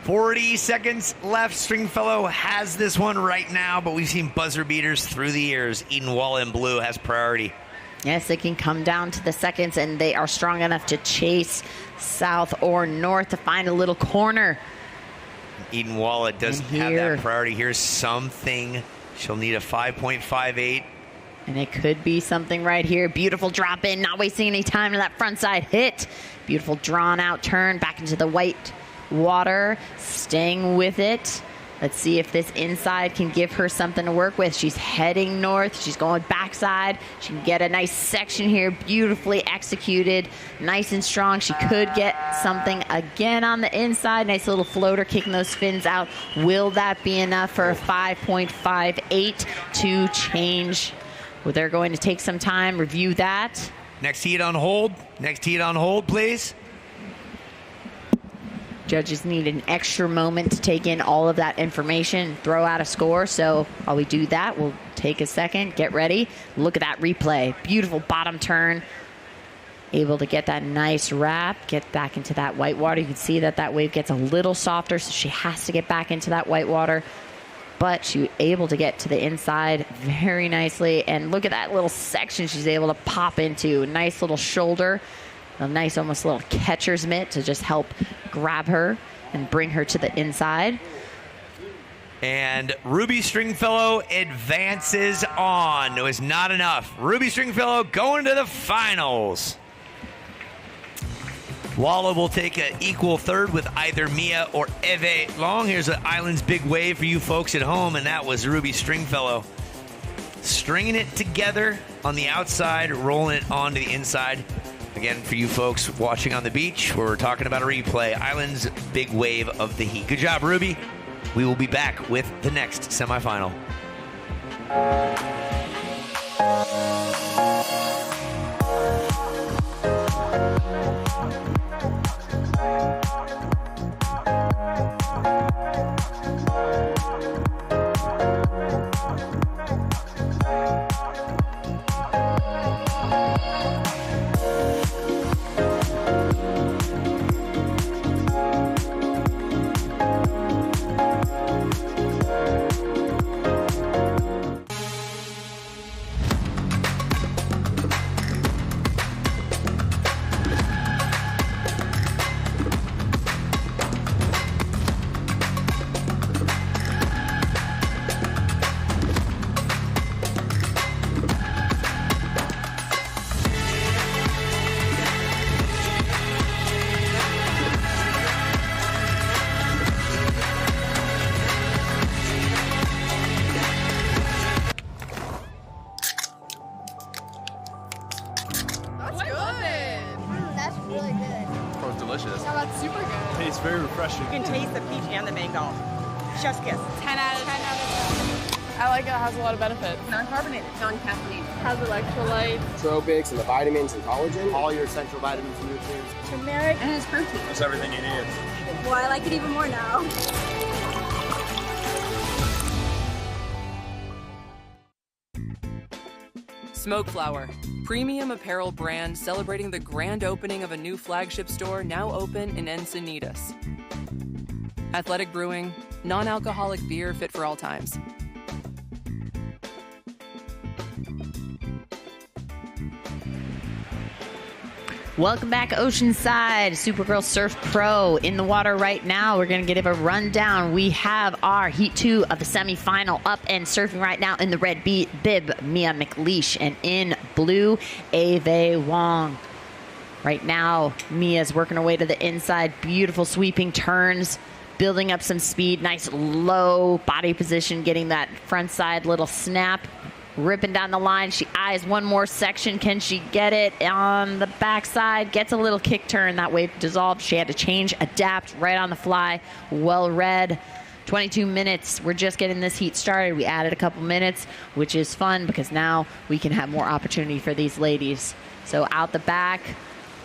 [SPEAKER 17] 40 seconds left. Stringfellow has this one right now, but we've seen buzzer beaters through the years. Eden Walla in blue has priority.
[SPEAKER 9] Yes, it can come down to the seconds, and they are strong enough to chase south or north to find a little corner.
[SPEAKER 17] Eden Walla doesn't have that priority. Here's something. She'll need a 5.58.
[SPEAKER 9] And it could be something right here. Beautiful drop in, not wasting any time to that front side hit. Beautiful drawn out turn back into the white water, staying with it. Let's see if this inside can give her something to work with. She's heading north. She's going backside. She can get a nice section here, beautifully executed, nice and strong. She could get something again on the inside. Nice little floater kicking those fins out. Will that be enough for a 5.58 to change? Well, they're going to take some time, review that.
[SPEAKER 17] Next heat on hold. Next heat on hold, please.
[SPEAKER 9] Judges need an extra moment to take in all of that information, throw out a score. So while we do that, we'll take a second, get ready. Look at that replay. Beautiful bottom turn. Able to get that nice wrap, get back into that white water. You can see that that wave gets a little softer, so she has to get back into that white water. But she was able to get to the inside very nicely. And look at that little section she's able to pop into. Nice little shoulder. A nice almost little catcher's mitt to just help grab her and bring her to the inside.
[SPEAKER 17] And Ruby Stringfellow advances on. It was not enough. Ruby Stringfellow going to the finals. Walla will take an equal third with either Mia or Eve Long. Here's an Island's big wave for you folks at home, and that was Ruby Stringfellow. Stringing it together on the outside, rolling it onto the inside. Again, for you folks watching on the beach, we're talking about a replay. Island's big wave of the heat. Good job, Ruby. We will be back with the next semifinal.
[SPEAKER 18] You can taste the peach and the mango. Chef's kiss. 10 out of 10.
[SPEAKER 20] I like it. It has a lot of benefits.
[SPEAKER 18] Non-carbonated. Non-caffeinated.
[SPEAKER 20] Has electrolytes.
[SPEAKER 6] Nootropics and the vitamins and collagen. All your essential vitamins and nutrients.
[SPEAKER 18] Turmeric. And it's protein.
[SPEAKER 6] That's everything you need.
[SPEAKER 18] Well, I like it even more now.
[SPEAKER 7] Smoke Flower, premium apparel brand celebrating the grand opening of a new flagship store now open in Encinitas. Athletic brewing, non-alcoholic beer fit for all times.
[SPEAKER 9] Welcome back, Oceanside. Supergirl Surf Pro in the water right now. We're going to give a rundown. We have our Heat 2 of the semifinal up and surfing right now in the red bib, Mia McLeish, and in blue, Ave Wong. Right now, Mia's working her way to the inside. Beautiful sweeping turns, building up some speed. Nice low body position, getting that front side little snap. Ripping down the line. She eyes one more section. Can she get it on the backside? Gets a little kick turn. That wave dissolved. She had to change, adapt right on the fly. Well read. 22 minutes. We're just getting this heat started. We added a couple minutes, which is fun because now we can have more opportunity for these ladies. So out the back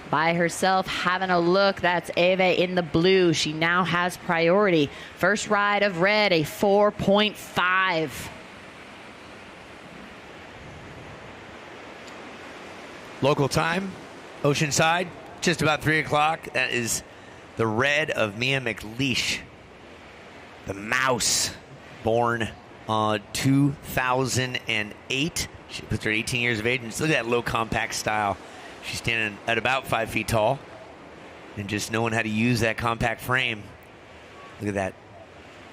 [SPEAKER 9] by herself, having a look. That's Ave in the blue. She now has priority. First ride of red, a 4.5.
[SPEAKER 17] Local time, Oceanside, just about 3 o'clock. That is the red of Mia McLeish, the mouse, born 2008. She puts her 18 years of age, and look at that low compact style. She's standing at about 5 feet tall, and just knowing how to use that compact frame. Look at that.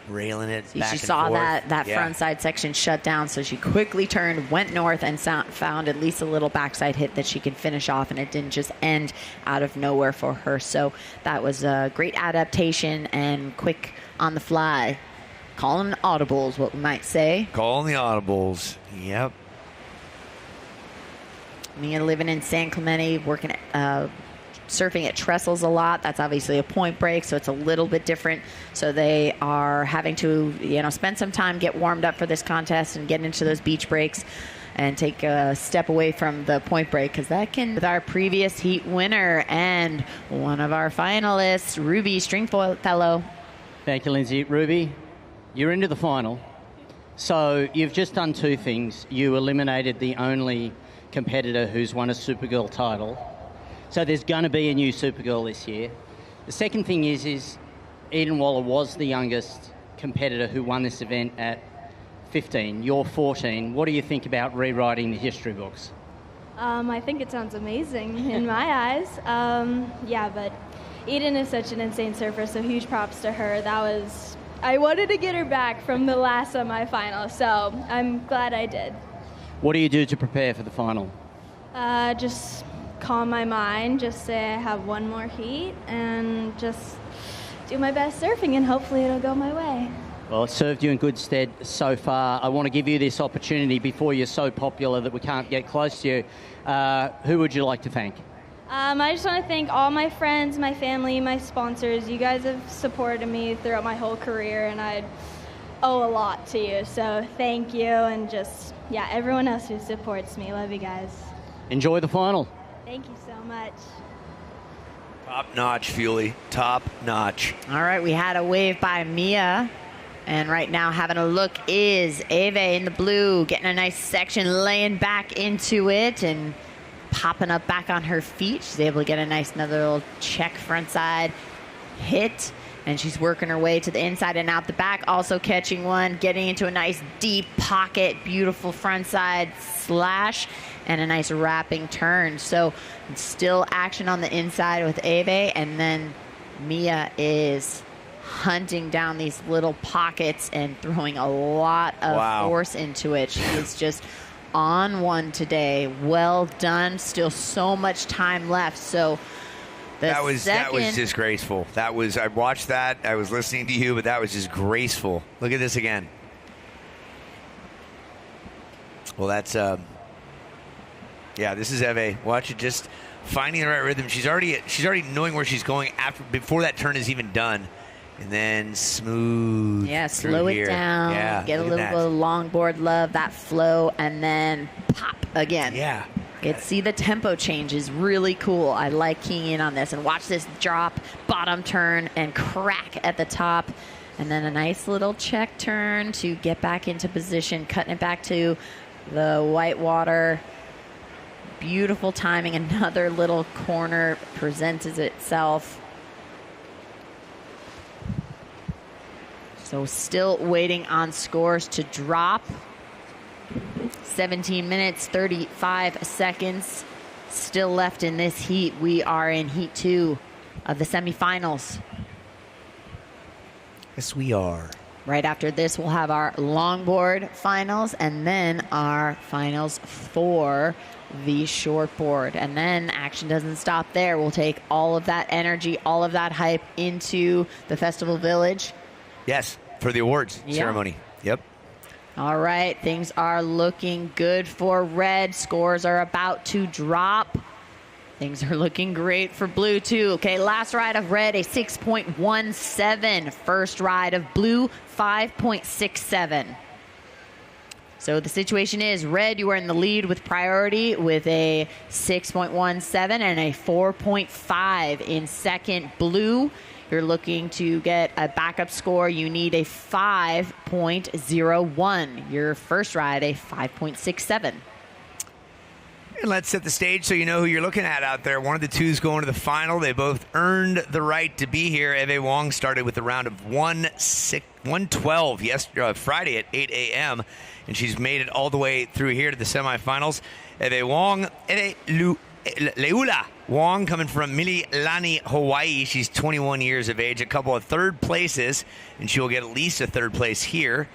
[SPEAKER 17] Railing it back
[SPEAKER 9] She
[SPEAKER 17] and
[SPEAKER 9] saw
[SPEAKER 17] forth.
[SPEAKER 9] that front side section shut down, so she quickly turned, went north, and found at least a little backside hit that she could finish off, and it didn't just end out of nowhere for her. So that was a great adaptation and quick on the fly. Calling audibles, what we might say.
[SPEAKER 17] Calling the audibles. Yep.
[SPEAKER 9] Mia living in San Clemente, working at surfing at trestles a lot. That's obviously a point break, so it's a little bit different. So they are having to, spend some time, get warmed up for this contest and get into those beach breaks and take a step away from the point break, because that can, with our previous heat winner and one of our finalists, Ruby Stringfellow.
[SPEAKER 8] Thank you, Lindsay. Ruby, you're into the final. So you've just done two things. You eliminated the only competitor who's won a Supergirl title. So there's going to be a new Supergirl this year. The second thing is Eden Walla was the youngest competitor who won this event at 15. You're 14. What do you think about rewriting the history books?
[SPEAKER 19] I think it sounds amazing in my eyes. Yeah, but Eden is such an insane surfer, so huge props to her. That was I wanted to get her back from the last semifinal, so I'm glad I did.
[SPEAKER 8] What do you do to prepare for the final?
[SPEAKER 19] Just calm my mind, just say I have one more heat, and just do my best surfing, and hopefully it'll go my way.
[SPEAKER 8] Well, it served you in good stead so far. I want to give you this opportunity before you're so popular that we can't get close to you. Who would you like to thank?
[SPEAKER 19] I just want to thank all my friends, my family, my sponsors. You guys have supported me throughout my whole career, and I owe a lot to you. So thank you, and just, yeah, everyone else who supports me. Love you guys.
[SPEAKER 8] Enjoy the final.
[SPEAKER 19] Thank you so much.
[SPEAKER 17] Top notch, Fuely. Top notch.
[SPEAKER 9] All right, we had a wave by Mia. And right now having a look is Ave in the blue, getting a nice section, laying back into it and popping up back on her feet. She's able to get another little check frontside hit. And she's working her way to the inside and out the back, also catching one, getting into a nice deep pocket, beautiful frontside slash, and a nice wrapping turn. So still action on the inside with Ave, and then Mia is hunting down these little pockets and throwing a lot of force into it. She is just on one today. Well done. Still so much time left. So
[SPEAKER 17] that was just graceful. I watched that. I was listening to you, but that was just graceful. Look at this again. Well, that's this is Eve. Watch it, just finding the right rhythm. She's already knowing where she's going before that turn is even done. And then smooth.
[SPEAKER 9] Yeah, slow it down.
[SPEAKER 17] Yeah,
[SPEAKER 9] get a little bit of longboard love, that flow, and then pop again.
[SPEAKER 17] Yeah.
[SPEAKER 9] See the tempo change is really cool. I like keying in on this. And watch this drop, bottom turn, and crack at the top. And then a nice little check turn to get back into position, cutting it back to the white water. Beautiful timing. Another little corner presents itself. So still waiting on scores to drop. 17 minutes, 35 seconds still left in this heat. We are in heat 2 of the semifinals.
[SPEAKER 17] Yes, we are.
[SPEAKER 9] Right after this, we'll have our longboard finals and then our finals for the shortboard. And then action doesn't stop there. We'll take all of that energy, all of that hype into the Festival Village.
[SPEAKER 17] Yes, for the awards ceremony. Yep.
[SPEAKER 9] All right, things are looking good for red. Scores are about to drop. Things are looking great for blue, too. Okay, last ride of red, a 6.17. First ride of blue, 5.67. So the situation is red, you are in the lead with priority with a 6.17 and a 4.5 in second. Blue, you're looking to get a backup score. You need a 5.01. Your first ride, a 5.67.
[SPEAKER 17] And let's set the stage so you know who you're looking at out there. One of the two's going to the final. They both earned the right to be here. Eve Wong started with a round of 112 Friday at 8 a.m., and she's made it all the way through here to the semifinals. Eve Leula Wong coming from Mililani, Hawaii. She's 21 years of age, a couple of third places, and she will get at least a third place here.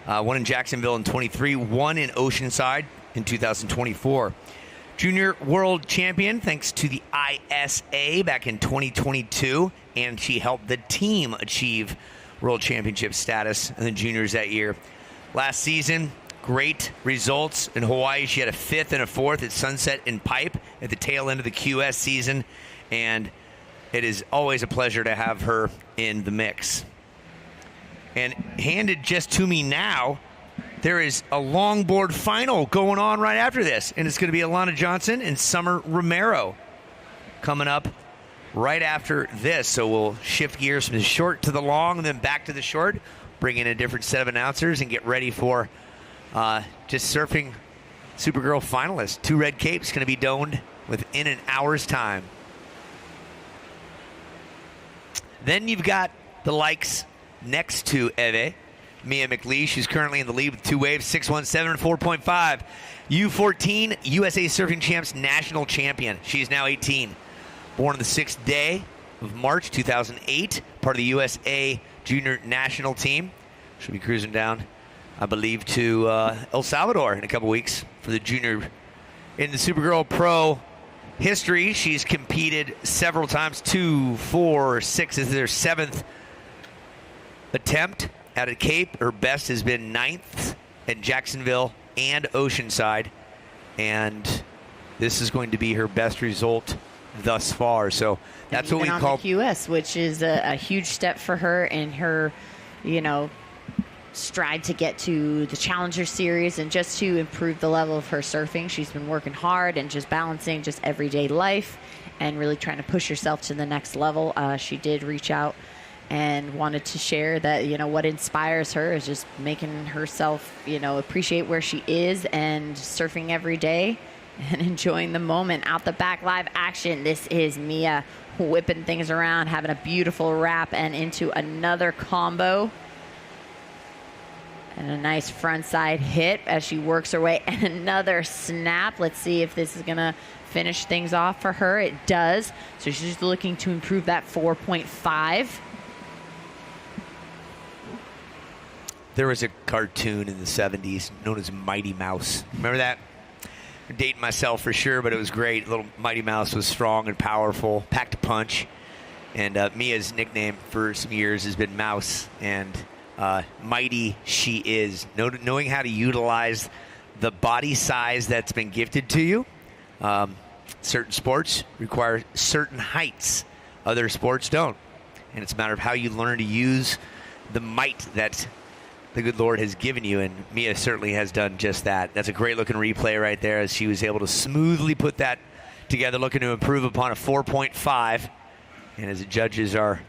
[SPEAKER 17] One in Jacksonville in 23, one in Oceanside in 2024. Junior world champion thanks to the ISA back in 2022, and she helped the team achieve world championship status in the juniors that year. Last season, great results in Hawaii. She had a 5th and a 4th at Sunset and Pipe at the tail end of the QS season, and it is always a pleasure to have her in the mix. And handed just to me now, there is a longboard final going on right after this, and it's going to be Alana Johnson and Summer Romero coming up right after this. So we'll shift gears from the short to the long and then back to the short, bring in a different set of announcers and get ready for just surfing Supergirl finalists. 2 red capes going to be donned within an hour's time. Then you've got the likes next to Eve, Mia McLeish, who's currently in the lead with 2 waves, 6.17 and 4.5. U14 USA Surfing Champs national champion. She is now 18. Born on the 6th day of March 2008. part of the USA Junior National Team. She'll be cruising down, I believe, to El Salvador in a couple weeks for the junior. In the Supergirl Pro history, she's competed several times, 2, 4, 6. This is their 7th attempt at a Cape. Her best has been 9th at Jacksonville and Oceanside, and this is going to be her best result thus far. So that's what we call
[SPEAKER 9] the QS, which is a huge step for her in her, stride to get to the Challenger Series and just to improve the level of her surfing. She's been working hard and just balancing just everyday life and really trying to push herself to the next level. She did reach out and wanted to share that, what inspires her is just making herself, appreciate where she is and surfing every day and enjoying the moment. Out the back, live action. This is Mia whipping things around, having a beautiful wrap and into another combo. And a nice frontside hit as she works her way. And another snap. Let's see if this is going to finish things off for her. It does. So she's looking to improve that 4.5.
[SPEAKER 17] There was a cartoon in the 70s known as Mighty Mouse. Remember that? I'm dating myself for sure, but it was great. Little Mighty Mouse was strong and powerful, packed a punch. And Mia's nickname for some years has been Mouse. And mighty she is, knowing how to utilize the body size that's been gifted to you. Certain sports require certain heights, other sports don't, and it's a matter of how you learn to use the might that the good Lord has given you, and Mia certainly has done just that. That's a great looking replay right there as she was able to smoothly put that together, looking to improve upon a 4.5. And as the judges are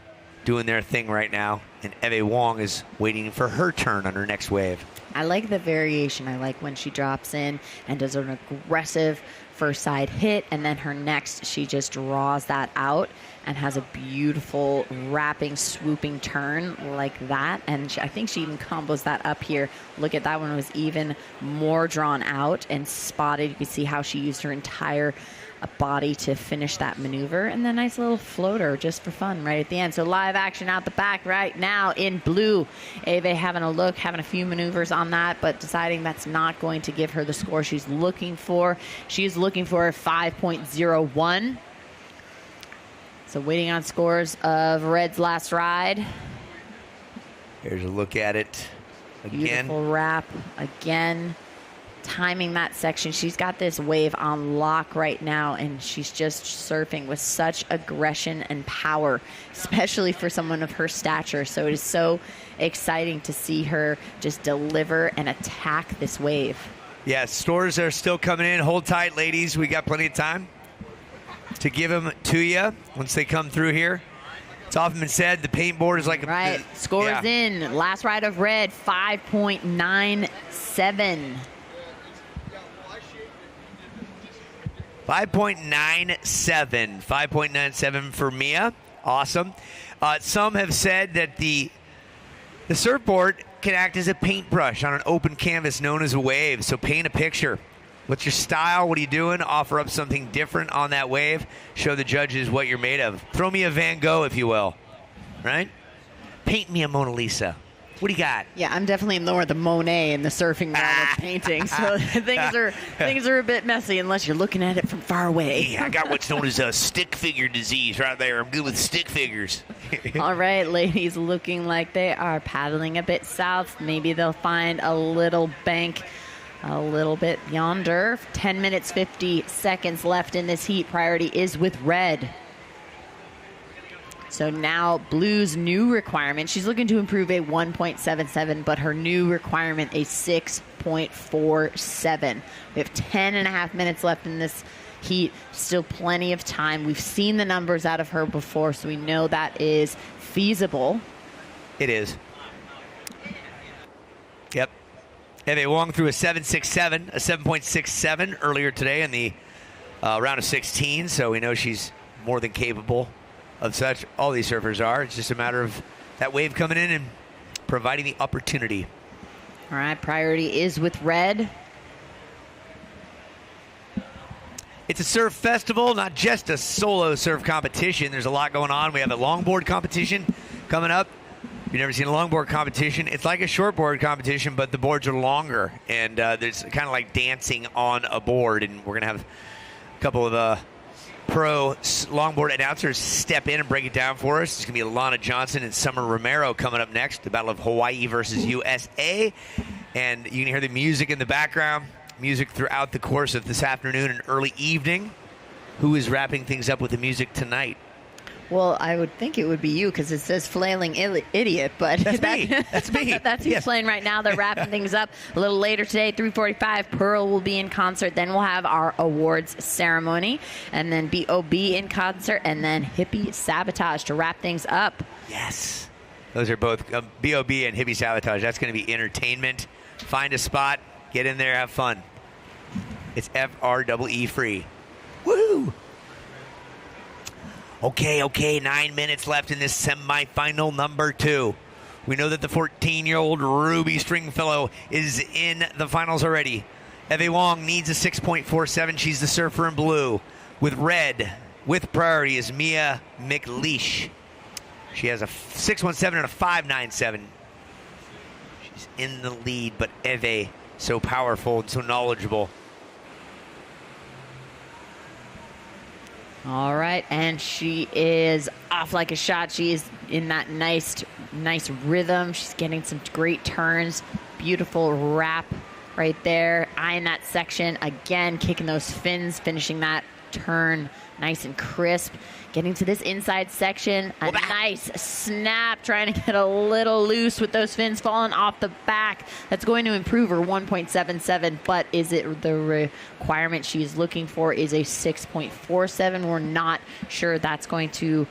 [SPEAKER 17] doing their thing right now, and Eve Wong is waiting for her turn on her next wave.
[SPEAKER 9] I like the variation. I like when she drops in and does an aggressive first side hit, and then her next, she just draws that out and has a beautiful wrapping, swooping turn like that. And I think she even combos that up here. Look at that one, was even more drawn out and spotted. You can see how she used her entire body to finish that maneuver, and then nice little floater just for fun right at the end. So live action out the back right now in blue. Eve having a look, having a few maneuvers on that, but deciding that's not going to give her the score she's looking for. She's looking for a 5.01. So waiting on scores of Red's last ride.
[SPEAKER 17] Here's a look at it again.
[SPEAKER 9] Beautiful wrap again. Timing that section. She's got this wave on lock right now, and she's just surfing with such aggression and power, especially for someone of her stature. So it is so exciting to see her just deliver and attack this wave.
[SPEAKER 17] Yeah, scores are still coming in. Hold tight, ladies. We got plenty of time to give them to you once they come through here. It's often been said the paint board is like a...
[SPEAKER 9] Right. Scores in. Last ride of Red, 5.97.
[SPEAKER 17] 5.97 for Mia. Awesome. Some have said that the surfboard can act as a paintbrush on an open canvas known as a wave. So paint a picture. What's your style? What are you doing? Offer up something different on that wave. Show the judges what you're made of. Throw me a Van Gogh, if you will. Right? Paint me a Mona Lisa. What do you got?
[SPEAKER 9] Yeah, I'm definitely more the Monet in the surfing realm of painting, so things are a bit messy unless you're looking at it from far away.
[SPEAKER 17] Yeah, I got what's known as a stick figure disease right there. I'm good with stick figures.
[SPEAKER 9] All right, ladies, looking like they are paddling a bit south. Maybe they'll find a little bank a little bit yonder. 10 minutes, 50 seconds left in this heat. Priority is with Red. So now Blue's new requirement, she's looking to improve a 1.77, but her new requirement a 6.47. We have 10 and a half minutes left in this heat. Still plenty of time. We've seen the numbers out of her before, so we know that is feasible.
[SPEAKER 17] It is. Yep. Eve Wong threw a 7.67, a 7.67 earlier today in the round of 16, so we know she's more than capable of such. All these surfers are. It's just a matter of that wave coming in and providing the opportunity.
[SPEAKER 9] All right, priority is with Red.
[SPEAKER 17] It's a surf festival, not just a solo surf competition. There's a lot going on. We have a longboard competition Coming up, if you've never seen a longboard competition, it's like a shortboard competition, but the boards are longer, and there's kind of like dancing on a board, and we're going to have a couple of pro longboard announcers step in and break it down for us. It's going to be Alana Johnson and Summer Romero coming up next, the Battle of Hawaii versus USA, and you can hear the music in the background, music throughout the course of this afternoon and early evening. Who is wrapping things up with the music tonight?
[SPEAKER 9] Well, I would think it would be you because it says flailing idiot, but
[SPEAKER 17] that's me. That's me.
[SPEAKER 9] That's who's playing right now. They're wrapping things up a little later today, 3:45. Pearl will be in concert. Then we'll have our awards ceremony, and then B.O.B. in concert, and then Hippie Sabotage to wrap things up.
[SPEAKER 17] Yes. Those are both B.O.B. and Hippie Sabotage. That's going to be entertainment. Find a spot, get in there, have fun. It's FREE free. Woo! Okay, 9 minutes left in this semifinal number 2. We know that the 14-year-old Ruby Stringfellow is in the finals already. Eve Wong needs a 6.47. She's the surfer in blue. With red, with priority, is Mia McLeish. She has a 6.17 and a 5.97. She's in the lead, but Eve, so powerful and so knowledgeable.
[SPEAKER 9] All right, and she is off like a shot. She is in that nice rhythm. She's getting some great turns. Beautiful wrap right there. Eyeing that section. Again, kicking those fins, finishing that turn nice and crisp. Getting to this inside section, a nice snap, trying to get a little loose with those fins falling off the back. That's going to improve her 1.77, but is it the requirement she's looking for is a 6.47. We're not sure that's going to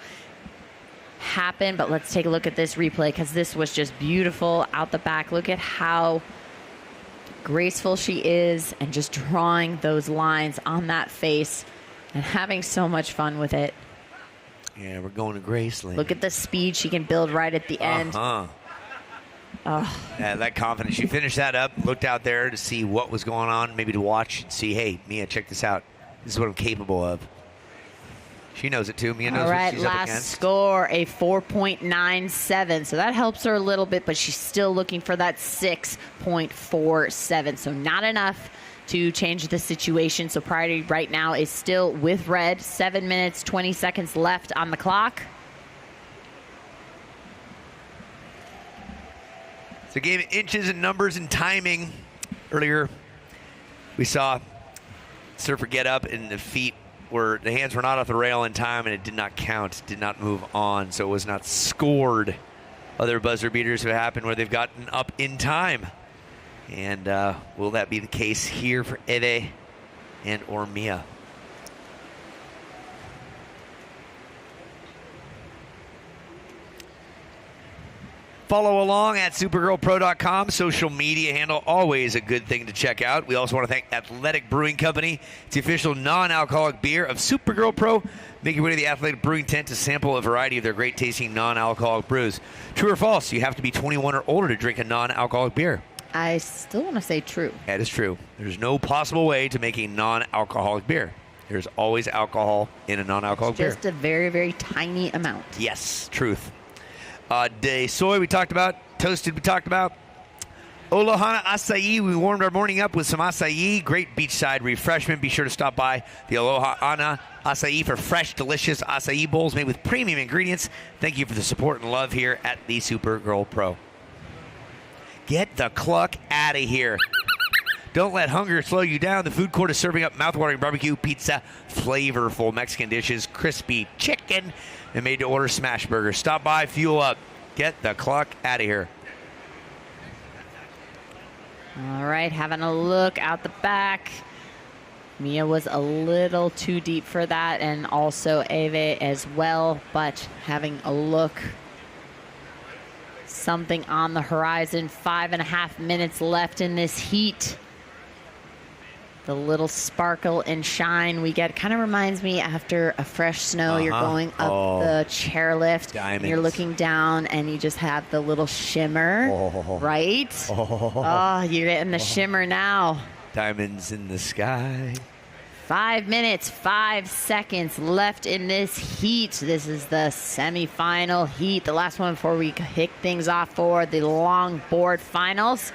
[SPEAKER 9] happen, but let's take a look at this replay because this was just beautiful out the back. Look at how graceful she is and just drawing those lines on that face and having so much fun with it.
[SPEAKER 17] Yeah, we're going to Graceland.
[SPEAKER 9] Look at the speed she can build right at the end.
[SPEAKER 17] Yeah, that confidence. She finished that up, looked out there to see what was going on, maybe to watch and see, hey, Mia, check this out. This is what I'm capable of. She knows it too. Mia knows what she's up against.
[SPEAKER 9] Last score, a 4.97. So that helps her a little bit, but she's still looking for that 6.47. So not enough to change the situation. So priority right now is still with red. 7 minutes, 20 seconds left on the clock.
[SPEAKER 17] It's a game of inches and numbers and timing. Earlier, we saw surfer get up and the hands were not off the rail in time, and it did not count, did not move on, so it was not scored. Other buzzer beaters have happened where they've gotten up in time. And will that be the case here for Eve and or Mia? Follow along at supergirlpro.com. Social media handle, always a good thing to check out. We also want to thank Athletic Brewing Company. It's the official non-alcoholic beer of Supergirl Pro. Make your way to the Athletic Brewing tent to sample a variety of their great-tasting non-alcoholic brews. True or false? You have to be 21 or older to drink a non-alcoholic beer.
[SPEAKER 9] I still want to say true.
[SPEAKER 17] That is true. There's no possible way to make a non-alcoholic beer. There's always alcohol in a non-alcoholic beer.
[SPEAKER 9] Just a very, very tiny amount.
[SPEAKER 17] Yes, truth. De soy we talked about. Toasted we talked about. Olohana Acai. We warmed our morning up with some acai. Great beachside refreshment. Be sure to stop by the Olohana Acai for fresh, delicious acai bowls made with premium ingredients. Thank you for the support and love here at the Supergirl Pro. Get the cluck out of here. Don't let hunger slow you down. The food court is serving up mouthwatering barbecue, pizza, flavorful Mexican dishes, crispy chicken, and made-to-order smash burgers. Stop by, fuel up. Get the cluck out of here.
[SPEAKER 9] All right, having a look out the back. Mia was a little too deep for that, and also Eve as well, but having a look. Something on the horizon. 5.5 minutes left in this heat. The little sparkle and shine we get kind of reminds me after a fresh snow, you're going up the chairlift, and you're looking down, and you just have the little shimmer, right? Oh, you're getting the shimmer now.
[SPEAKER 17] Diamonds in the sky.
[SPEAKER 9] 5 minutes, 5 seconds left in this heat. This is the semifinal heat, the last one before we kick things off for the longboard finals.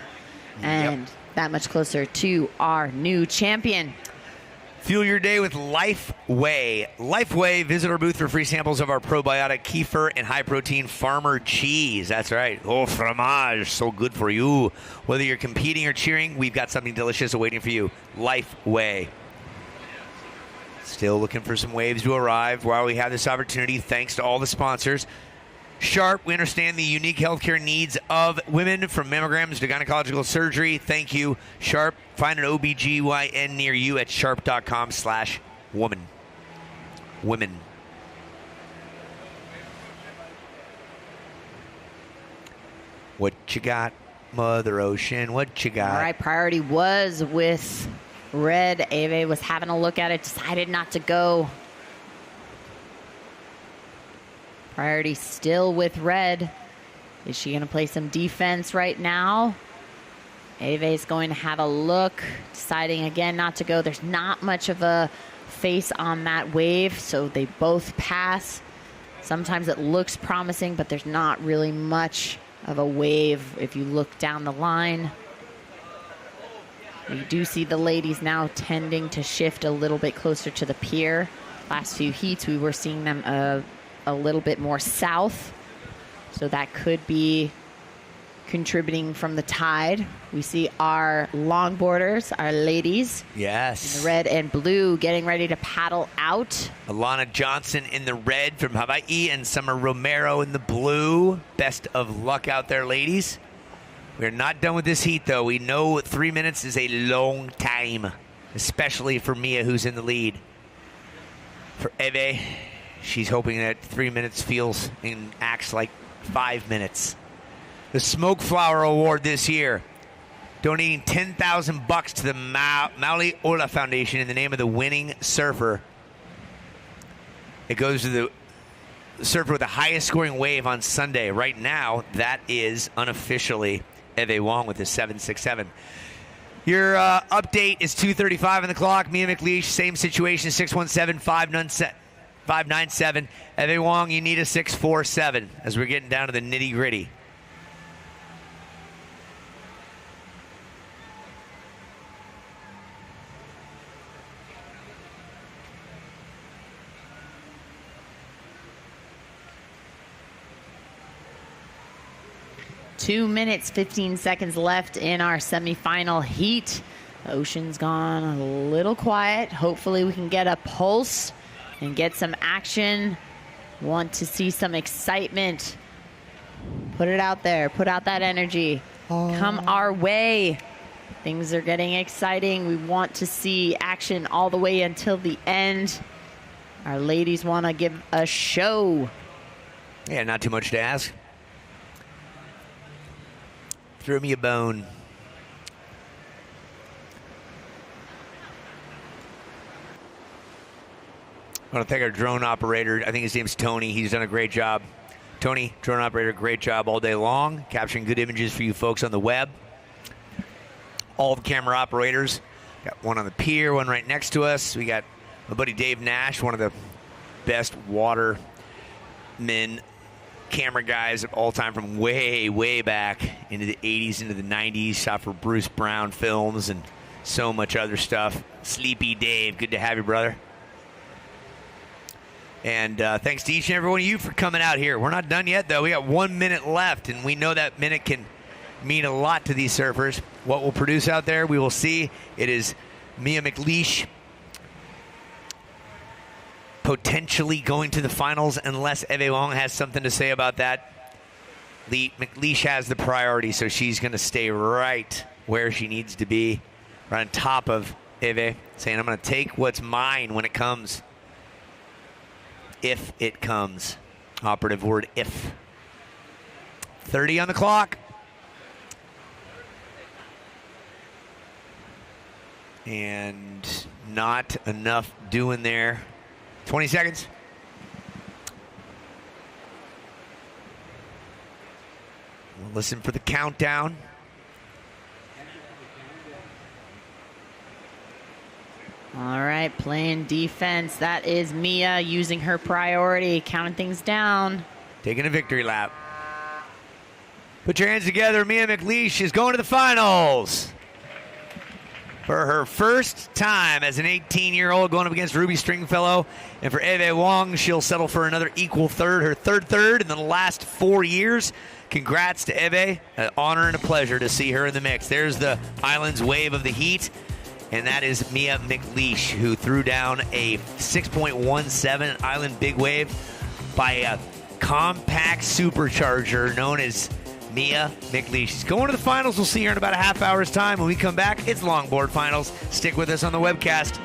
[SPEAKER 9] And that much closer to our new champion.
[SPEAKER 17] Fuel your day with Lifeway. Lifeway, visit our booth for free samples of our probiotic kefir and high-protein farmer cheese. That's right. Oh, fromage, so good for you. Whether you're competing or cheering, we've got something delicious awaiting for you. Lifeway. Still looking for some waves to arrive while we have this opportunity, thanks to all the sponsors. Sharp, we understand the unique healthcare needs of women, from mammograms to gynecological surgery. Thank you, Sharp. Find an OBGYN near you at sharp.com/woman. Women. What you got, Mother Ocean? What you got?
[SPEAKER 9] All right, priority was with red. Ave was having a look at it, decided not to go. Priority still with red. Is she going to play some defense right now? Ave is going to have a look, deciding again not to go. There's not much of a face on that wave, so they both pass. Sometimes it looks promising, but there's not really much of a wave if you look down the line. We do see the ladies now tending to shift a little bit closer to the pier. Last few heats, we were seeing them a little bit more south. So that could be contributing from the tide. We see our longboarders, our ladies.
[SPEAKER 17] Yes.
[SPEAKER 9] In the red and blue, getting ready to paddle out.
[SPEAKER 17] Alana Johnson in the red from Hawaii and Summer Romero in the blue. Best of luck out there, ladies. We're not done with this heat, though. We know 3 minutes is a long time, especially for Mia, who's in the lead. For Eve, she's hoping that 3 minutes feels and acts like 5 minutes. The Smoke Flower Award this year, donating $10,000 to the Mauli Ola Foundation in the name of the winning surfer. It goes to the surfer with the highest scoring wave on Sunday. Right now, that is unofficially Eve Wong with his 7.67. Your update is 2:35 on the clock. Mia McLeish, same situation, 617-597. Eve Wong, you need a 6.47 as we're getting down to the nitty-gritty.
[SPEAKER 9] Two minutes, 15 seconds left in our semifinal heat. Ocean's gone a little quiet. Hopefully we can get a pulse and get some action. Want to see some excitement. Put it out there. Put out that energy. Come our way. Things are getting exciting. We want to see action all the way until the end. Our ladies want to give a show.
[SPEAKER 17] Yeah, not too much to ask. Throw me a bone. I want to thank our drone operator. I think his name's Tony. He's done a great job. Tony, drone operator, great job all day long, capturing good images for you folks on the web. All the camera operators. Got one on the pier, one right next to us. We got my buddy Dave Nash, one of the best watermen, camera guys of all time, from way, way back into the 80s, into the 90s. Shot for Bruce Brown films and so much other stuff. Sleepy Dave, good to have you, brother. And thanks to each and every one of you for coming out here. We're not done yet, though. We got 1 minute left, and we know that minute can mean a lot to these surfers. What we'll produce out there, we will see. It is Mia McLeish potentially going to the finals unless Eve Wong has something to say about that. McLeish has the priority, so she's going to stay right where she needs to be, right on top of Eve, saying, I'm going to take what's mine when it comes. If it comes. Operative word, if. 30 on the clock. And not enough doing there. 20 seconds. We'll listen for the countdown.
[SPEAKER 9] All right, playing defense. That is Mia using her priority, counting things down.
[SPEAKER 17] Taking a victory lap. Put your hands together. Mia McLeish is going to the finals for her first time as an 18-year-old going up against Ruby Stringfellow. And for Eve Wong, she'll settle for another equal third, her third in the last 4 years. Congrats to Eve. An honor and a pleasure to see her in the mix. There's the Islands Wave of the Heat. And that is Mia McLeish, who threw down a 6.17 Island Big Wave by a compact supercharger known as Mia McLeish. She's going to the finals. We'll see her in about a half hour's time. When we come back, it's longboard finals. Stick with us on the webcast.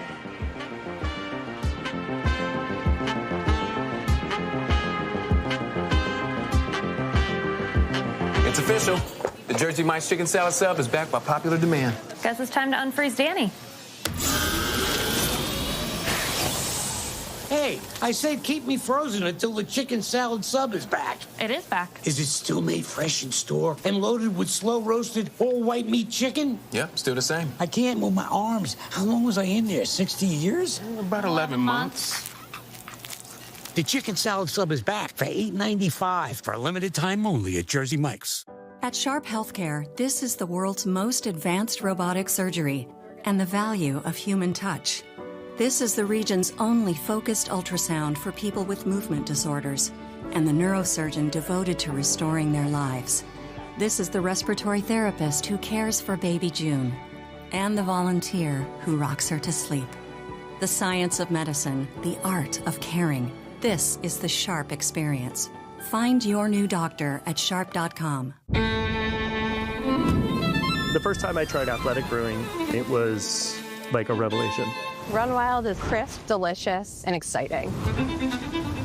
[SPEAKER 21] It's official. The Jersey Mike's chicken salad sub is back by popular demand.
[SPEAKER 22] Guess it's time to unfreeze Danny.
[SPEAKER 10] Hey, I said keep me frozen until the chicken salad sub is back.
[SPEAKER 22] It is back.
[SPEAKER 10] Is it still made fresh in store and loaded with slow-roasted, all-white meat chicken?
[SPEAKER 21] Yep, still the same.
[SPEAKER 10] I can't move my arms. How long was I in there, 60 years?
[SPEAKER 21] About 11 months.
[SPEAKER 10] The chicken salad sub is back for $8.95 for a limited time only at Jersey Mike's.
[SPEAKER 13] At Sharp Healthcare, this is the world's most advanced robotic surgery and the value of human touch. This is the region's only focused ultrasound for people with movement disorders and the neurosurgeon devoted to restoring their lives. This is the respiratory therapist who cares for baby June and the volunteer who rocks her to sleep. The science of medicine, the art of caring. This is the Sharp experience. Find your new doctor at sharp.com.
[SPEAKER 23] The first time I tried athletic brewing, it was like a revelation.
[SPEAKER 24] Run Wild is crisp, delicious, and exciting.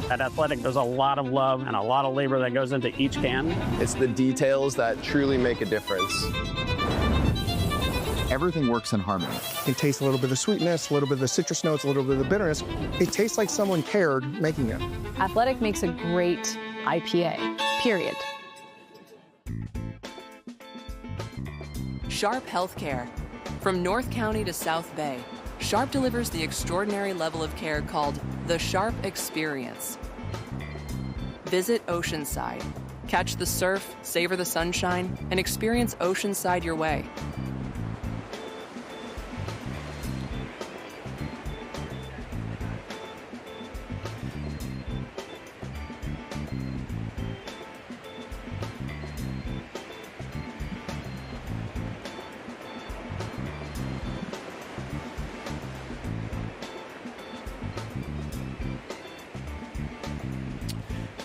[SPEAKER 23] At Athletic, there's a lot of love and a lot of labor that goes into each can.
[SPEAKER 6] It's the details that truly make a difference.
[SPEAKER 25] Everything works in harmony. You can taste a little bit of sweetness, a little bit of the citrus notes, a little bit of the bitterness. It tastes like someone cared making it.
[SPEAKER 24] Athletic makes a great IPA, period.
[SPEAKER 7] Sharp Healthcare. From North County to South Bay, Sharp delivers the extraordinary level of care called the Sharp Experience. Visit Oceanside. Catch the surf, savor the sunshine, and experience Oceanside your way.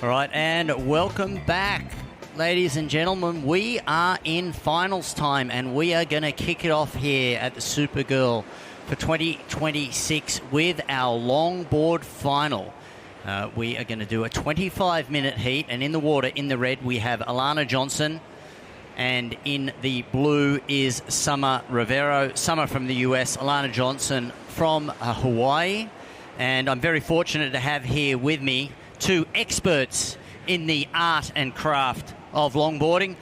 [SPEAKER 8] All right, and welcome back, ladies and gentlemen. We are in finals time, and we are going to kick it off here at the Supergirl for 2026 with our longboard final. We are going to do a 25-minute heat, and in the water, in the red, we have Alana Johnson, and in the blue is Summer Rivero. Summer from the US, Alana Johnson from Hawaii. And I'm very fortunate to have here with me two experts in the art and craft of longboarding.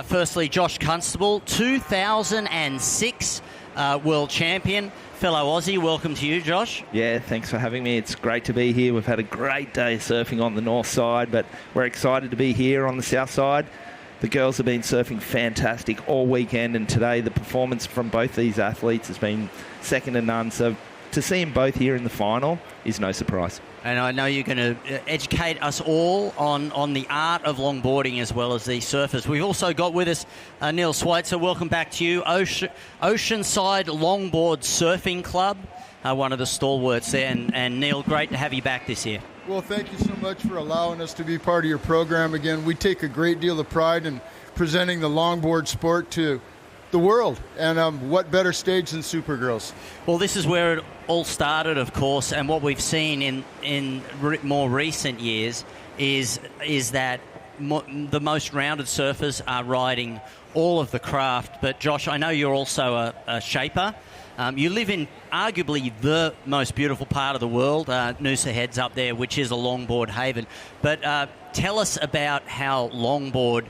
[SPEAKER 8] Firstly, Josh Constable, 2006 world champion, fellow Aussie. Welcome to you, Josh.
[SPEAKER 26] Yeah, thanks for having me. It's great to be here. We've had a great day surfing on the north side, but we're excited to be here on the south side. The girls have been surfing fantastic all weekend, and today the performance from both these athletes has been second to none. So to see them both here in the final is no surprise.
[SPEAKER 8] And I know you're going to educate us all on the art of longboarding as well as the surfers. We've also got with us Neil Schweitzer. Welcome back to you. Oceanside Longboard Surfing Club, one of the stalwarts there. And Neil, great to have you back this year.
[SPEAKER 27] Well, thank you so much for allowing us to be part of your program again. We take a great deal of pride in presenting the longboard sport to the world, and what better stage than Supergirls?
[SPEAKER 8] Well, this is where it all started, of course, and what we've seen in more recent years is that the most rounded surfers are riding all of the craft. But Josh, I know you're also a shaper. You live in arguably the most beautiful part of the world, Noosa Heads up there, which is a longboard haven. But tell us about how longboard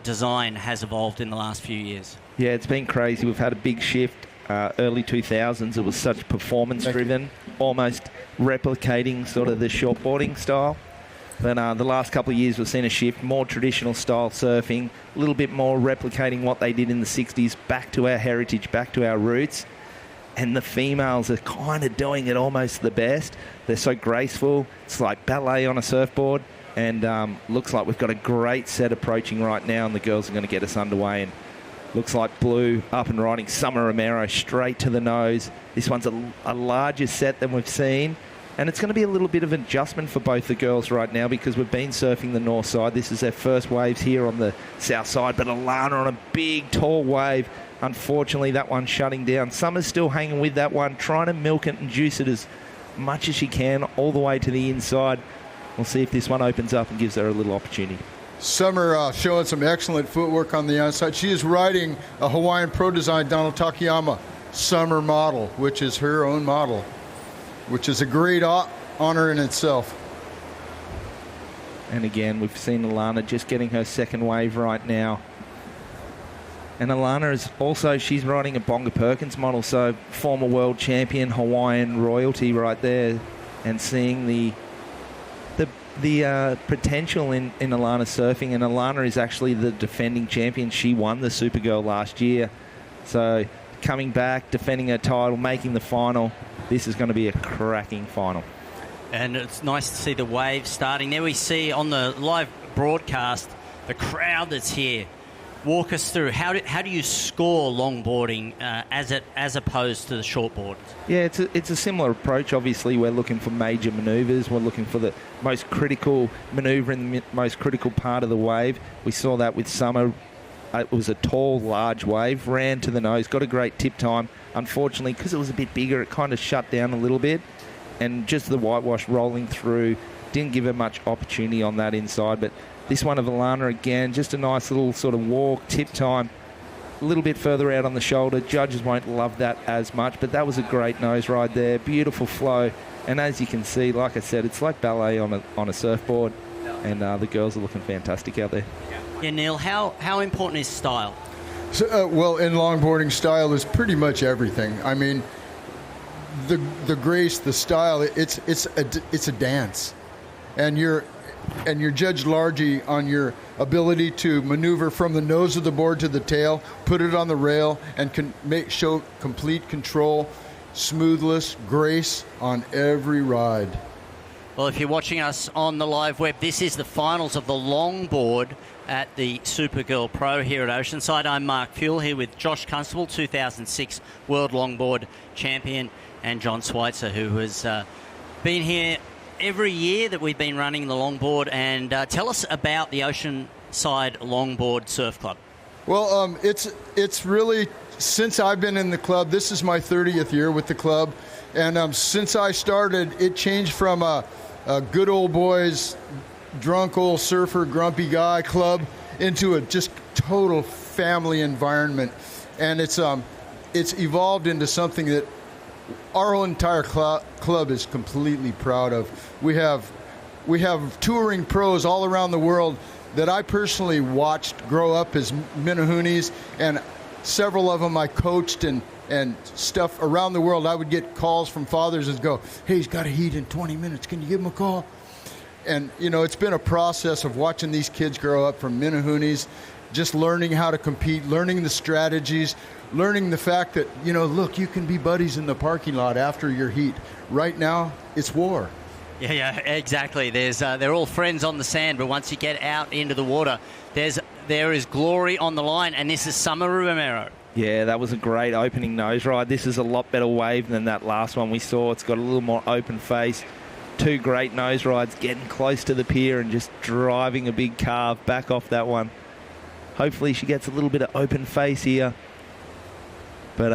[SPEAKER 8] design has evolved in the last few years.
[SPEAKER 26] Yeah, it's been crazy. We've had a big shift early 2000s. It was such performance-driven, almost replicating sort of the shortboarding style. But the last couple of years we've seen a shift, more traditional style surfing, a little bit more replicating what they did in the 60s, back to our heritage, back to our roots. And the females are kind of doing it almost the best. They're so graceful. It's like ballet on a surfboard. And looks like we've got a great set approaching right now, and the girls are going to get us underway. And looks like Blue up and riding. Summer Romero straight to the nose. This one's a larger set than we've seen. And it's going to be a little bit of an adjustment for both the girls right now because we've been surfing the north side. This is their first waves here on the south side. But Alana on a big, tall wave. Unfortunately, that one's shutting down. Summer's still hanging with that one, trying to milk it and juice it as much as she can all the way to the inside. We'll see if this one opens up and gives her a little opportunity.
[SPEAKER 27] Summer showing some excellent footwork on the outside. She is riding a Hawaiian Pro Design Donald Takayama Summer model, which is her own model, which is a great honor in itself.
[SPEAKER 26] And again, we've seen Alana just getting her second wave right now. And Alana is also, she's riding a Bonga Perkins model, so former world champion, Hawaiian royalty right there. And seeing the potential in Alana surfing. And Alana is actually the defending champion. She won the Supergirl last year. So coming back, defending her title, making the final. This is going to be a cracking final.
[SPEAKER 8] And it's nice to see the waves starting. There we see on the live broadcast the crowd that's here. Walk us through, how do you score longboarding as opposed to the shortboard?
[SPEAKER 26] Yeah, it's a similar approach. Obviously, we're looking for major manoeuvres. We're looking for the most critical manoeuvre in the most critical part of the wave. We saw that with Summer. It was a tall, large wave, ran to the nose, got a great tip time. Unfortunately, because it was a bit bigger, it kind of shut down a little bit. And just the whitewash rolling through, didn't give her much opportunity on that inside. But this one of Alana, again, just a nice little sort of walk, tip time, a little bit further out on the shoulder. Judges won't love that as much, but that was a great nose ride there. Beautiful flow. And as you can see, like I said, it's like ballet on a surfboard. And the girls are looking fantastic out there.
[SPEAKER 8] Yeah, Neil, how important is style?
[SPEAKER 27] So, well, in longboarding, style is pretty much everything. I mean, the grace, the style, it's a dance. And you're judged largely on your ability to maneuver from the nose of the board to the tail, put it on the rail, and show complete control, smoothness, grace on every ride.
[SPEAKER 8] Well, if you're watching us on the live web, this is the finals of the longboard at the Supergirl Pro here at Oceanside. I'm Mark Fuel here with Josh Constable, 2006 World Longboard Champion, and John Schweitzer, who has been here every year that we've been running the longboard. And tell us about the Oceanside Longboard Surf Club.
[SPEAKER 27] Well, it's really, since I've been in the club, this is my 30th year with the club. And since I started, it changed from a good old boys, drunk old surfer, grumpy guy club into a just total family environment. And it's evolved into something that our whole entire club is completely proud of. We have touring pros all around the world that I personally watched grow up as Minahunis, and several of them I coached and stuff around the world. I would get calls from fathers that go, "Hey, he's got a heat in 20 minutes. Can you give him a call?" And, it's been a process of watching these kids grow up from Minahunis, just learning how to compete, learning the strategies, learning the fact that, look, you can be buddies in the parking lot after your heat. Right now, it's war.
[SPEAKER 8] Yeah, exactly. They're all friends on the sand, but once you get out into the water, there is glory on the line, and this is Summer Romero.
[SPEAKER 26] Yeah, that was a great opening nose ride. This is a lot better wave than that last one we saw. It's got a little more open face. Two great nose rides, getting close to the pier and just driving a big carve back off that one. Hopefully she gets a little bit of open face here. But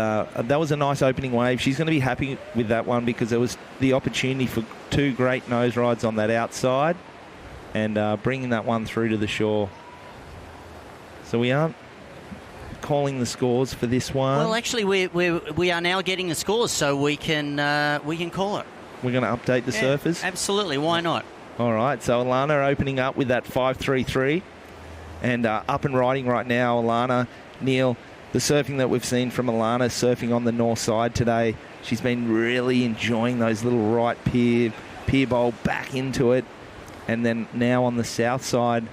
[SPEAKER 26] that was a nice opening wave. She's going to be happy with that one because there was the opportunity for two great nose rides on that outside and bringing that one through to the shore. So we aren't calling the scores for this one.
[SPEAKER 8] Well, actually, we are now getting the scores, so we can call it.
[SPEAKER 26] We're going to update the surfers?
[SPEAKER 8] Absolutely. Why not?
[SPEAKER 26] All right. So Alana opening up with that 5.33 and up and riding right now. Alana, Neil, the surfing that we've seen from Alana surfing on the north side today, she's been really enjoying those little right pier bowl back into it. And then now on the south side,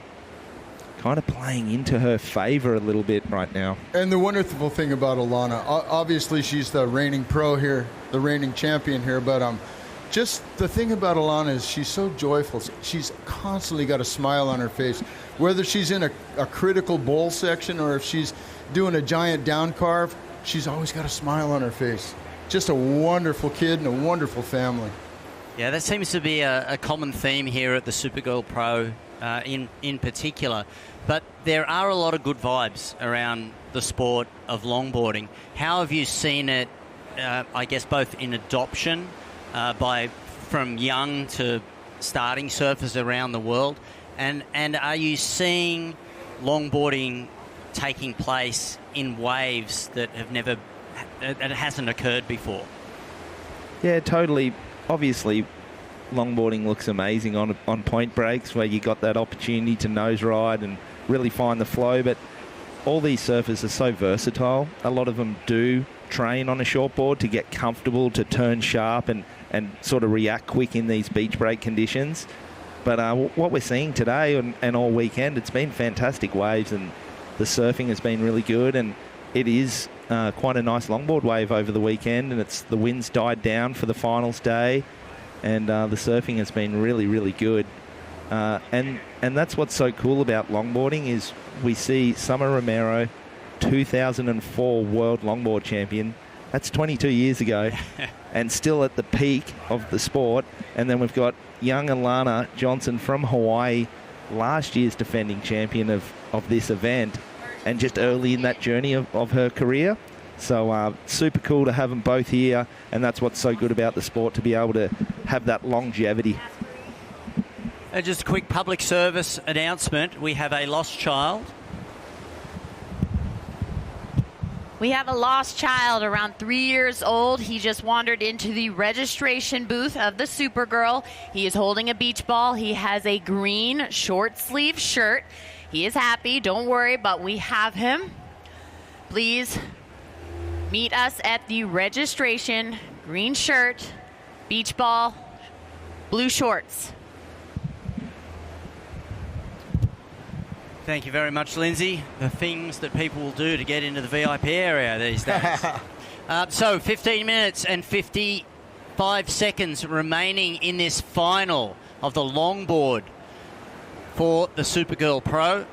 [SPEAKER 26] kind of playing into her favour a little bit right now.
[SPEAKER 27] And the wonderful thing about Alana, obviously she's the reigning pro here, the reigning champion here, but just the thing about Alana is she's so joyful. She's constantly got a smile on her face. Whether she's in a critical bowl section or if she's doing a giant down carve, she's always got a smile on her face. Just a wonderful kid and a wonderful family.
[SPEAKER 8] Yeah, that seems to be a common theme here at the Supergirl Pro in particular. But there are a lot of good vibes around the sport of longboarding. How have you seen it, I guess, both in adoption from young to starting surfers around the world? And are you seeing longboarding taking place in waves that it hasn't occurred before?
[SPEAKER 26] Yeah, totally. Obviously, longboarding looks amazing on point breaks where you got that opportunity to nose ride and really find the flow. But all these surfers are so versatile. A lot of them do train on a shortboard to get comfortable, to turn sharp and sort of react quick in these beach break conditions. But what we're seeing today and all weekend, it's been fantastic waves, and the surfing has been really good, and it is quite a nice longboard wave over the weekend, and the winds died down for the finals day, and the surfing has been really, really good. And that's what's so cool about longboarding is we see Summer Romero, 2004 World Longboard Champion. That's 22 years ago, and still at the peak of the sport. And then we've got young Alana Johnson from Hawaii, last year's defending champion of this event, and just early in that journey of her career. So super cool to have them both here, and that's what's so good about the sport, to be able to have that longevity.
[SPEAKER 8] Just a quick public service announcement. We have a lost child.
[SPEAKER 9] We have a lost child around 3 years old. He just wandered into the registration booth of the Supergirl. He is holding a beach ball. He has a green short sleeve shirt. He is happy, don't worry, but we have him. Please meet us at the registration. Green shirt, beach ball, blue shorts.
[SPEAKER 8] Thank you very much, Lindsay. The things that people will do to get into the VIP area these days. So 15 minutes and 55 seconds remaining in this final of the longboard for the Supergirl Pro.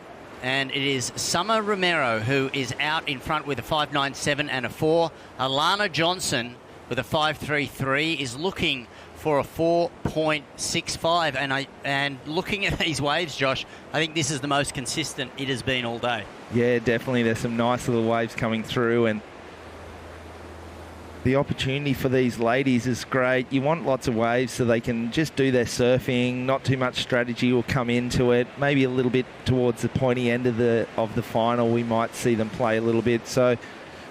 [SPEAKER 8] And it is Summer Romero who is out in front with a 5.97 and a 4. Alana Johnson with a 5.33 is looking for a 4.65, and looking at these waves, Josh, I think this is the most consistent it has been all day.
[SPEAKER 26] Yeah, definitely. There's some nice little waves coming through, and the opportunity for these ladies is great. You want lots of waves so they can just do their surfing. Not too much strategy will come into it. Maybe a little bit towards the pointy end of the final, we might see them play a little bit. So,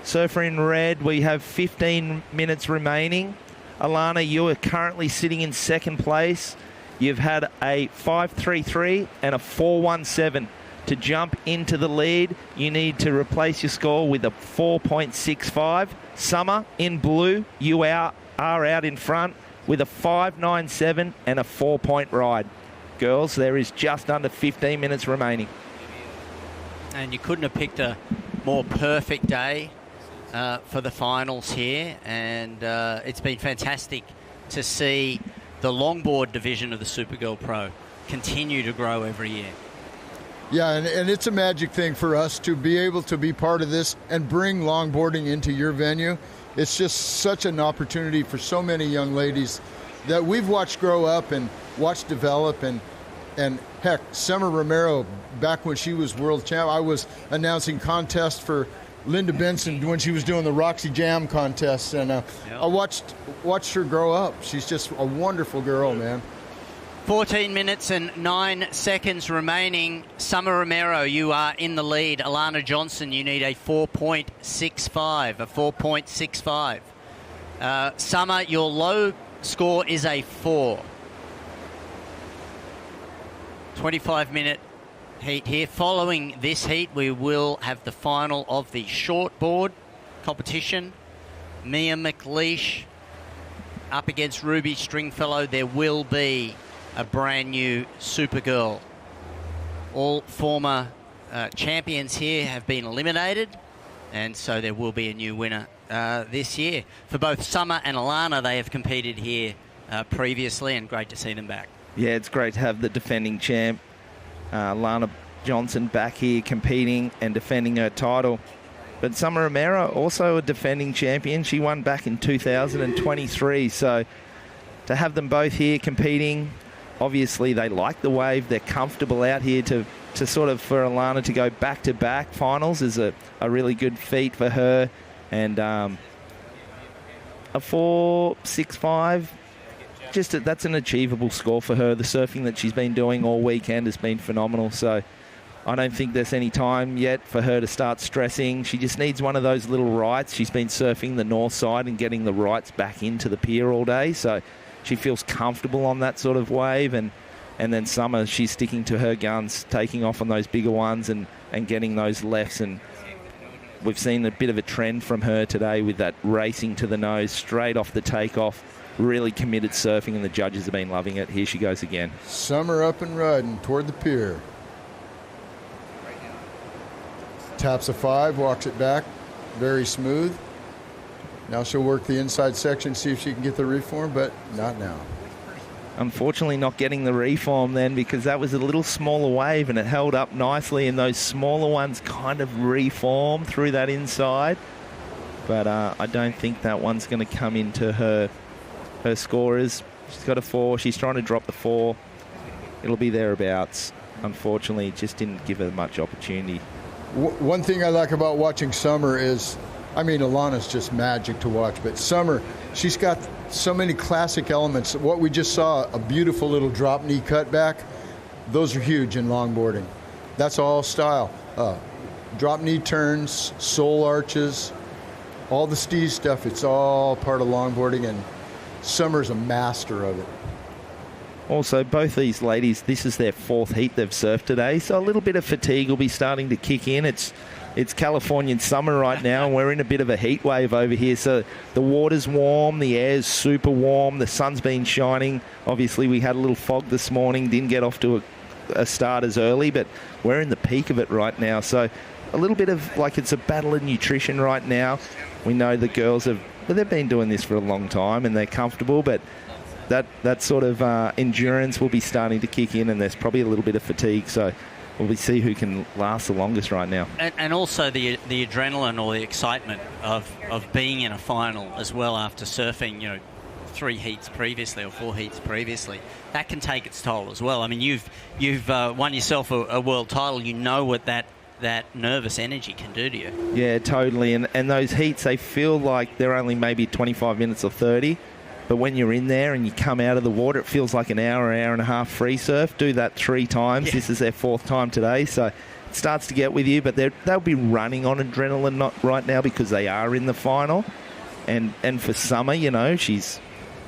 [SPEAKER 26] surfer in red, we have 15 minutes remaining. Alana, you are currently sitting in second place. You've had a 5.33 and a 4.17. To jump into the lead, you need to replace your score with a 4.65. Summer, in blue, you are out in front with a 5.97 and a 4-point ride. Girls, there is just under 15 minutes remaining.
[SPEAKER 8] And you couldn't have picked a more perfect day for the finals here, and it's been fantastic to see the longboard division of the Supergirl Pro continue to grow every year.
[SPEAKER 27] Yeah, and it's a magic thing for us to be able to be part of this and bring longboarding into your venue. It's just such an opportunity for so many young ladies that we've watched grow up and watched develop. And heck, Summer Romero, back when she was world champ, I was announcing contests for Linda Benson when she was doing the Roxy Jam contests, and I watched her grow up. She's just a wonderful girl, man.
[SPEAKER 8] 14 minutes and 9 seconds remaining. Summer Romero, you are in the lead. Alana Johnson, you need a 4.65. A 4.65. Summer, your low score is a 4. 25-minute heat here. Following this heat, we will have the final of the shortboard competition. Mia McLeish up against Ruby Stringfellow. There will be a brand new Supergirl. All former champions here have been eliminated, and so there will be a new winner this year. For both Summer and Alana, they have competed here previously, and great to see them back.
[SPEAKER 26] Yeah, it's great to have the defending champ, Lana Johnson, back here competing and defending her title. But Summer O'Meara, also a defending champion. She won back in 2023. So to have them both here competing, obviously they like the wave. They're comfortable out here to sort of, for Alana to go back-to-back finals is a really good feat for her. And a 4.65, that's an achievable score for her. The surfing that she's been doing all weekend has been phenomenal. So I don't think there's any time yet for her to start stressing. She just needs one of those little rights. She's been surfing the north side and getting the rights back into the pier all day. So she feels comfortable on that sort of wave. And then Summer, she's sticking to her guns, taking off on those bigger ones and getting those lefts. And we've seen a bit of a trend from her today with that racing to the nose, straight off the takeoff. Really committed surfing, and the judges have been loving it. Here she goes again.
[SPEAKER 27] Summer up and riding toward the pier. Taps a 5, walks it back, very smooth. Now she'll work the inside section, see if she can get the reform, but not now.
[SPEAKER 26] Unfortunately not getting the reform then, because that was a little smaller wave and it held up nicely, and those smaller ones kind of reform through that inside. But I don't think that one's going to come into her scorers. She's got a 4. She's trying to drop the 4. It'll be thereabouts. Unfortunately, it just didn't give her much opportunity.
[SPEAKER 27] One thing I like about watching Summer is, Alana's just magic to watch, but Summer, she's got so many classic elements. What we just saw, a beautiful little drop knee cutback, those are huge in longboarding. That's all style. Drop knee turns, sole arches, all the Steve stuff, it's all part of longboarding, and Summer's a master of it.
[SPEAKER 26] Also, both these ladies, this is their 4th heat they've surfed today, so a little bit of fatigue will be starting to kick in. It's Californian summer right now, and we're in a bit of a heat wave over here. So the water's warm, the air's super warm, the sun's been shining. Obviously, we had a little fog this morning, didn't get off to a start as early, but we're in the peak of it right now. So a little bit of, it's a battle of nutrition right now. We know the girls they've been doing this for a long time, and they're comfortable, but that sort of endurance will be starting to kick in, and there's probably a little bit of fatigue. So we'll see who can last the longest right now.
[SPEAKER 8] And also the adrenaline or the excitement of being in a final as well after surfing, 3 heats previously or 4 heats previously. That can take its toll as well. You've won yourself a world title. You know what that nervous energy can do to you.
[SPEAKER 26] Yeah, totally. And those heats, they feel like they're only maybe 25 minutes or 30. But when you're in there and you come out of the water, it feels like an hour and a half free surf. Do that 3 times. Yeah. This is their 4th time today. So it starts to get with you. But they'll be running on adrenaline not right now because they are in the final. And for Summer, she's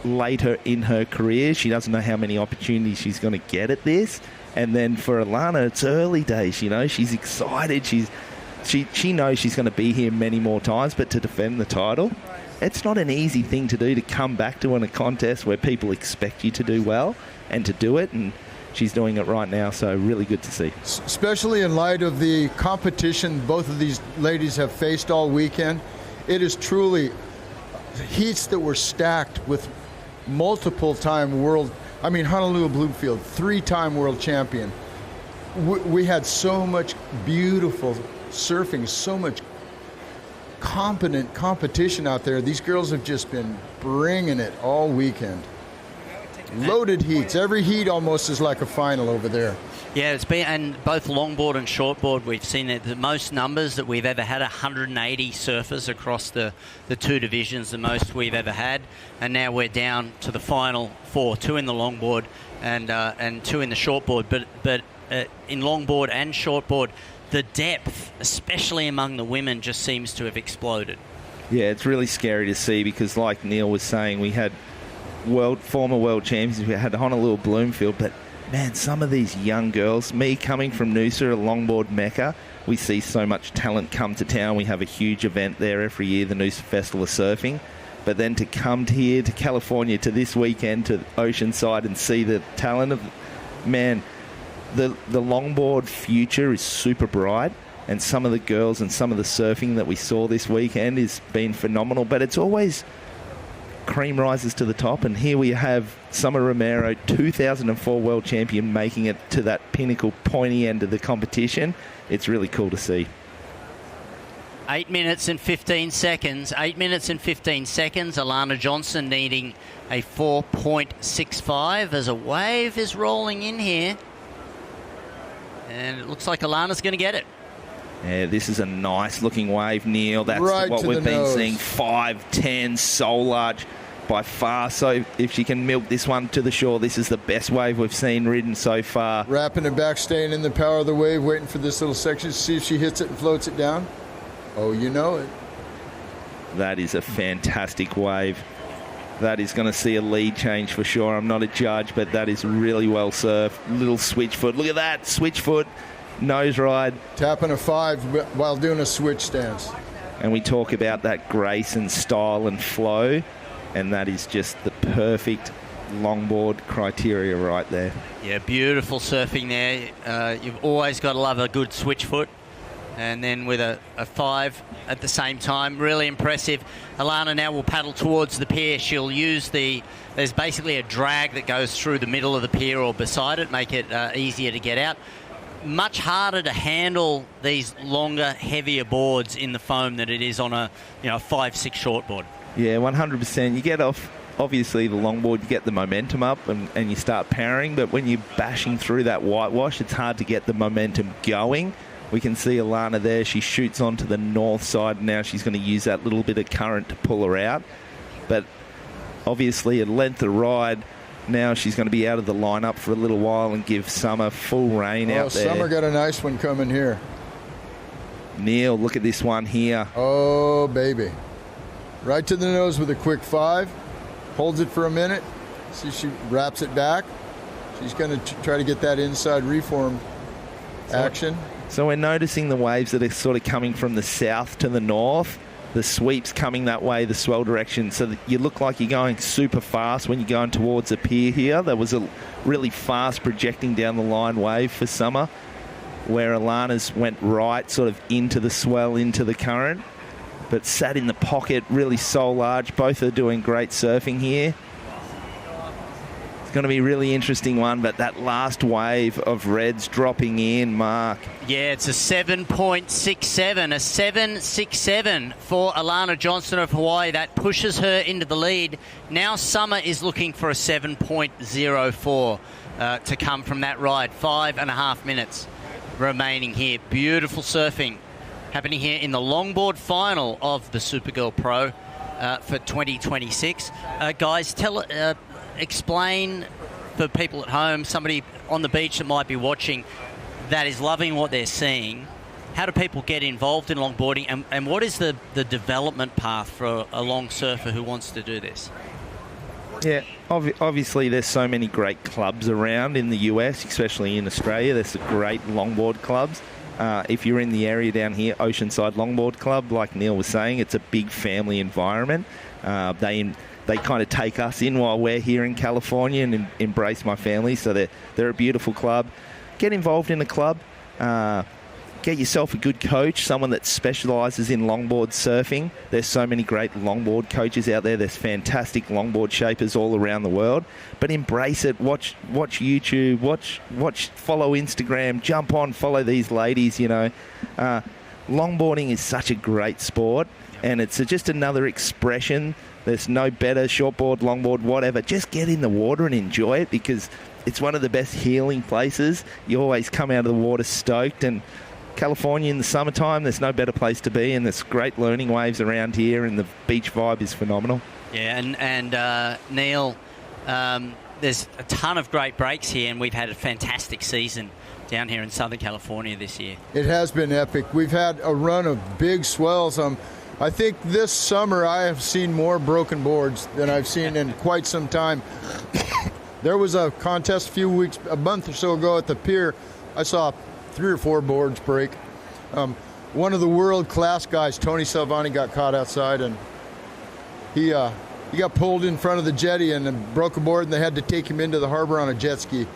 [SPEAKER 26] later in her career. She doesn't know how many opportunities she's going to get at this. And then for Alana, it's early days. She's excited. She knows she's going to be here many more times. But to defend the title, it's not an easy thing to do, to come back to in a contest where people expect you to do well and to do it, and she's doing it right now, so really good to see.
[SPEAKER 27] Especially in light of the competition both of these ladies have faced all weekend. It is truly heats that were stacked with multiple-time Honolulu Bloomfield, 3-time world champion. We had so much beautiful surfing, so much competent competition out there. These girls have just been bringing it all weekend. Loaded heats. Every heat almost is like a final over there.
[SPEAKER 8] Yeah, it's been, and both longboard and shortboard, we've seen the most numbers that we've ever had, 180 surfers across the 2 divisions, the most we've ever had. And now we're down to the final 4, 2 in the longboard and 2 in the shortboard. But in longboard and shortboard, the depth, especially among the women, just seems to have exploded.
[SPEAKER 26] Yeah, it's really scary to see because, like Neil was saying, we had former world champions. We had Honolulu Bloomfield, but man, some of these young girls, me coming from Noosa, a longboard mecca, we see so much talent come to town. We have a huge event there every year, the Noosa Festival of Surfing. But then to come here to California to this weekend to Oceanside and see the talent of, man, the longboard future is super bright. And some of the girls and some of the surfing that we saw this weekend has been phenomenal. But it's always cream rises to the top. And here we have Summer Romero, 2004 world champion, making it to that pinnacle pointy end of the competition. It's really cool to see.
[SPEAKER 8] 8 minutes and 15 seconds. 8 minutes and 15 seconds. Alana Johnson needing a 4.65 as a wave is rolling in here. And it looks like Alana's going to get it.
[SPEAKER 26] Yeah, this is a nice looking wave, Neil. That's
[SPEAKER 27] right
[SPEAKER 26] what we've been
[SPEAKER 27] nose.
[SPEAKER 26] seeing. 5'10", soul large by far. So if she can milk this one to the shore, this is the best wave we've seen ridden so far.
[SPEAKER 27] Wrapping it back, staying in the power of the wave, waiting for this little section to see if she hits it and floats it down. Oh, you know it.
[SPEAKER 26] That is a fantastic wave. That is going to see a lead change for sure. I'm not a judge, but that is really well surfed. Little switch foot. Look at that. Switch foot. Nose ride.
[SPEAKER 27] Tapping a 5 while doing a switch stance.
[SPEAKER 26] And we talk about that grace and style and flow, and that is just the perfect longboard criteria right there.
[SPEAKER 8] Yeah, beautiful surfing there. You've always got to love a good switch foot. And then with a 5 at the same time, really impressive. Alana now will paddle towards the pier. She'll use there's basically a drag that goes through the middle of the pier or beside it, make it easier to get out. Much harder to handle these longer, heavier boards in the foam than it is on a 5-6 shortboard.
[SPEAKER 26] Yeah, 100%. You get off, obviously, the longboard, you get the momentum up and you start powering, but when you're bashing through that whitewash, it's hard to get the momentum going. We can see Alana there. She shoots onto the north side. Now she's going to use that little bit of current to pull her out. But obviously, a length of ride. Now she's going to be out of the lineup for a little while and give Summer full rein out there.
[SPEAKER 27] Summer got a nice one coming here.
[SPEAKER 26] Neil, look at this one here.
[SPEAKER 27] Oh, baby. Right to the nose with a quick 5. Holds it for a minute. See, she wraps it back. She's going to try to get that inside reform action.
[SPEAKER 26] So we're noticing the waves that are sort of coming from the south to the north. The sweep's coming that way, the swell direction, so that you look like you're going super fast when you're going towards the pier here. There was a really fast projecting down the line wave for Summer, where Alana's went right sort of into the swell, into the current, but sat in the pocket, really soul large. Both are doing great surfing here. It's going to be a really interesting one, but that last wave of reds dropping in, Mark.
[SPEAKER 8] Yeah, it's a 7.67, a 7.67 for Alana Johnson of Hawaii. That pushes her into the lead. Now Summer is looking for a 7.04 to come from that ride. 5.5 minutes remaining here. Beautiful surfing happening here in the longboard final of the Supergirl Pro for 2026. Guys, explain for people at home, somebody on the beach that might be watching that is loving what they're seeing, how do people get involved in longboarding, and what is the development path for a long surfer who wants to do this?
[SPEAKER 26] Yeah, obviously there's so many great clubs around in the US, especially in Australia. There's some great longboard clubs. If you're in the area down here, Oceanside Longboard Club, like Neil was saying, it's a big family environment. They kind of take us in while we're here in California and embrace my family. So they're a beautiful club. Get involved in a club. Get yourself a good coach, someone that specialises in longboard surfing. There's so many great longboard coaches out there. There's fantastic longboard shapers all around the world. But embrace it. Watch YouTube. Follow Instagram. Jump on. Follow these ladies. Longboarding is such a great sport, and it's just another expression. There's no better shortboard, longboard, whatever. Just get in the water and enjoy it, because it's one of the best healing places. You always come out of the water stoked, and California in the summertime, there's no better place to be, and there's great learning waves around here, and the beach vibe is phenomenal.
[SPEAKER 8] Yeah, and Neil, there's a ton of great breaks here, and we've had a fantastic season down here in Southern California this year.
[SPEAKER 27] It has been epic. We've had a run of big swells. I think this summer I have seen more broken boards than I've seen in quite some time. There was a contest a month or so ago at the pier. I saw 3 or 4 boards break. One of the world-class guys, Tony Salvani, got caught outside, and he got pulled in front of the jetty and then broke a board, and they had to take him into the harbor on a jet ski.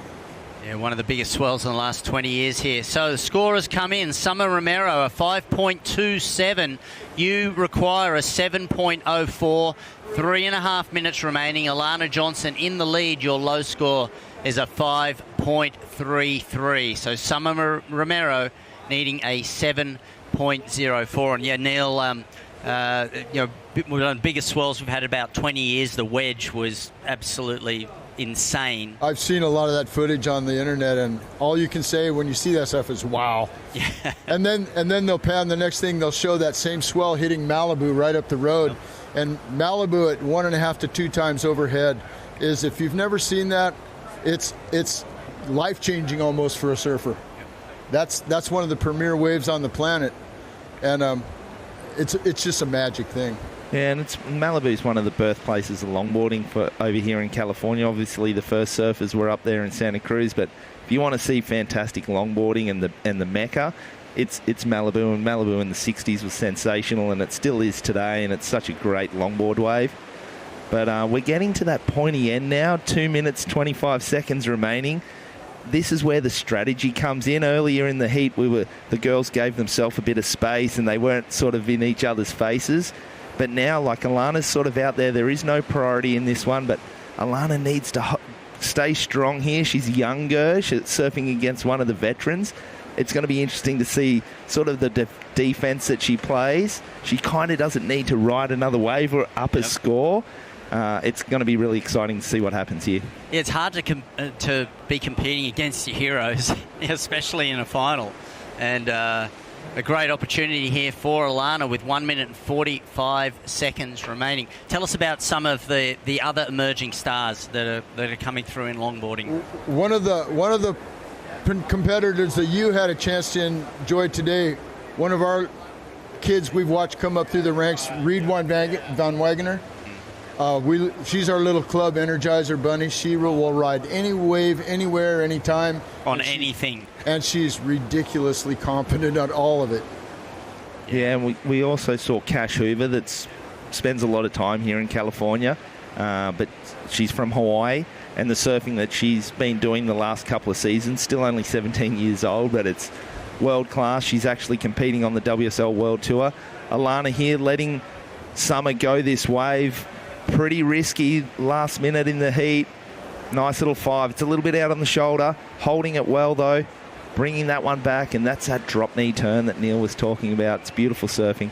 [SPEAKER 8] Yeah, one of the biggest swells in the last 20 years here. So the scorers come in. Summer Romero, a 5.27. You require a 7.04. 3.5 minutes remaining. Alana Johnson in the lead. Your low score is a 5.33. So Summer Romero needing a 7.04. And yeah, Neil, one of the biggest swells we've had in about 20 years. The wedge was absolutely insane.
[SPEAKER 27] I've seen a lot of that footage on the internet, and all you can say when you see that stuff is wow.
[SPEAKER 8] Yeah.
[SPEAKER 27] And then they'll pan the next thing, they'll show that same swell hitting Malibu right up the road. And Malibu at 1.5 to 2 times overhead is, if you've never seen that, it's life-changing almost for a surfer. That's one of the premier waves on the planet, and it's just a magic thing.
[SPEAKER 26] Yeah, and Malibu is one of the birthplaces of longboarding for over here in California. Obviously, the first surfers were up there in Santa Cruz, but if you want to see fantastic longboarding and the Mecca, it's Malibu. And Malibu in the 60s was sensational, and it still is today, and it's such a great longboard wave. But we're getting to that pointy end now, 2 minutes, 25 seconds remaining. This is where the strategy comes in. Earlier in the heat, the girls gave themselves a bit of space, and they weren't sort of in each other's faces. But now, like, Alana's sort of out there. There is no priority in this one, but Alana needs to stay strong here. She's younger. She's surfing against one of the veterans. It's going to be interesting to see sort of the defense that she plays. She kind of doesn't need to ride another wave or up a score. It's going to be really exciting to see what happens here.
[SPEAKER 8] Yeah, it's hard to be competing against your heroes, especially in a final. And a great opportunity here for Alana with 1 minute and 45 seconds remaining. Tell us about some of the other emerging stars that are coming through in longboarding.
[SPEAKER 27] One of the competitors that you had a chance to enjoy today, one of our kids we've watched come up through the ranks, Reed Van Wagener. She's our little club Energizer bunny. She will ride any wave, anywhere, anytime.
[SPEAKER 8] On anything.
[SPEAKER 27] And she's ridiculously competent at all of it.
[SPEAKER 26] Yeah, and we also saw Cash Hoover that spends a lot of time here in California, but she's from Hawaii, and the surfing that she's been doing the last couple of seasons, still only 17 years old, but it's world class. She's actually competing on the WSL World Tour. Alana here letting Summer go this wave. Pretty risky last minute in the heat. Nice little 5. It's a little bit out on the shoulder. Holding it well, though. Bringing that one back, and that's that drop knee turn that Neil was talking about. It's beautiful surfing.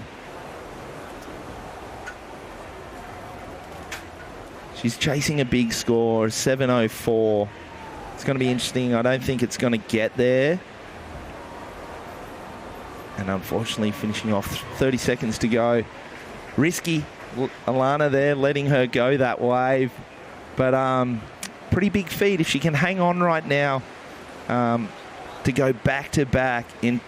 [SPEAKER 26] She's chasing a big score, 7.04. It's going to be interesting. I don't think it's going to get there. And unfortunately, finishing off 30 seconds to go. Risky. Alana there letting her go that wave, but pretty big feat if she can hang on right now to go back to back in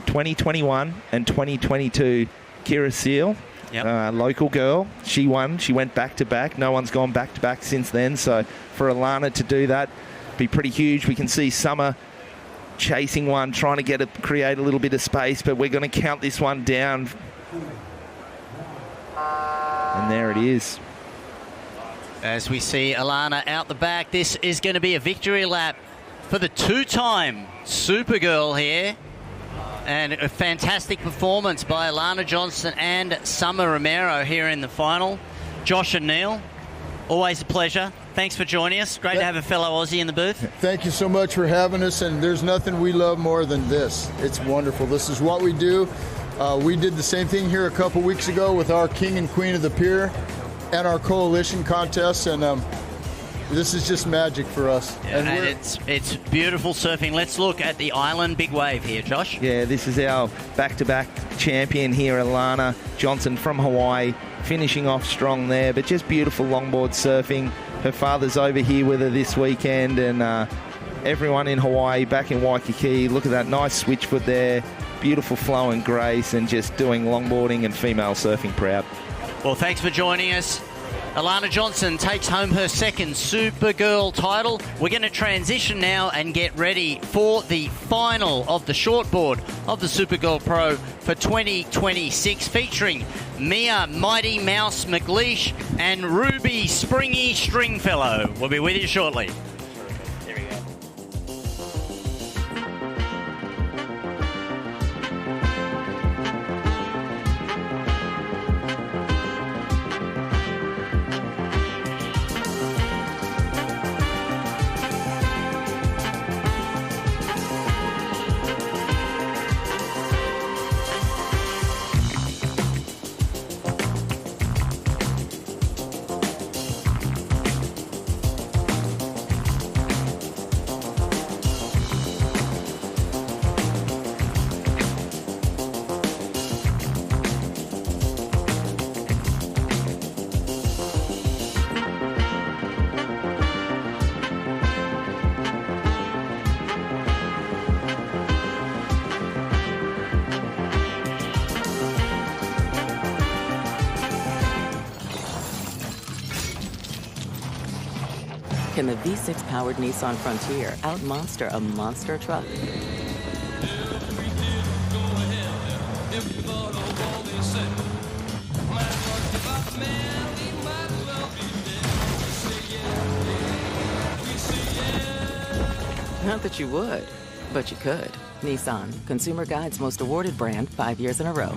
[SPEAKER 26] 2021 and 2022. Kira Seal, local girl, she won. She went back to back. No one's gone back to back since then. So for Alana to do that, be pretty huge. We can see Summer chasing one, trying to create a little bit of space, but we're going to count this one down. And there it is.
[SPEAKER 8] As we see Alana out the back, this is going to be a victory lap for the 2-time Supergirl here. And a fantastic performance by Alana Johnson and Summer Romero here in the final. Josh and Neil, always a pleasure. Thanks for joining us. Great to have a fellow Aussie in the booth.
[SPEAKER 27] Thank you so much for having us, and there's nothing we love more than this. It's wonderful. This is what we do. We did the same thing here a couple weeks ago with our King and Queen of the Pier and our coalition contests, and this is just magic for us.
[SPEAKER 8] Yeah, and it's beautiful surfing. Let's look at the island big wave here, Josh.
[SPEAKER 26] Yeah, this is our back-to-back champion here, Alana Johnson from Hawaii, finishing off strong there, but just beautiful longboard surfing. Her father's over here with her this weekend, and everyone in Hawaii back in Waikiki. Look at that nice switch foot there. Beautiful flow and grace, and just doing longboarding and female surfing proud.
[SPEAKER 8] Well, thanks for joining us. Alana Johnson takes home her second Supergirl title. We're going to transition now and get ready for the final of the shortboard of the Supergirl Pro for 2026, featuring Mia Mighty Mouse McLeish and Ruby Springy Stringfellow. We'll be with you shortly.
[SPEAKER 1] Can the V6-powered Nissan Frontier out-monster a monster truck? Not that you would, but you could. Nissan, Consumer Guide's most awarded brand 5 years in a row.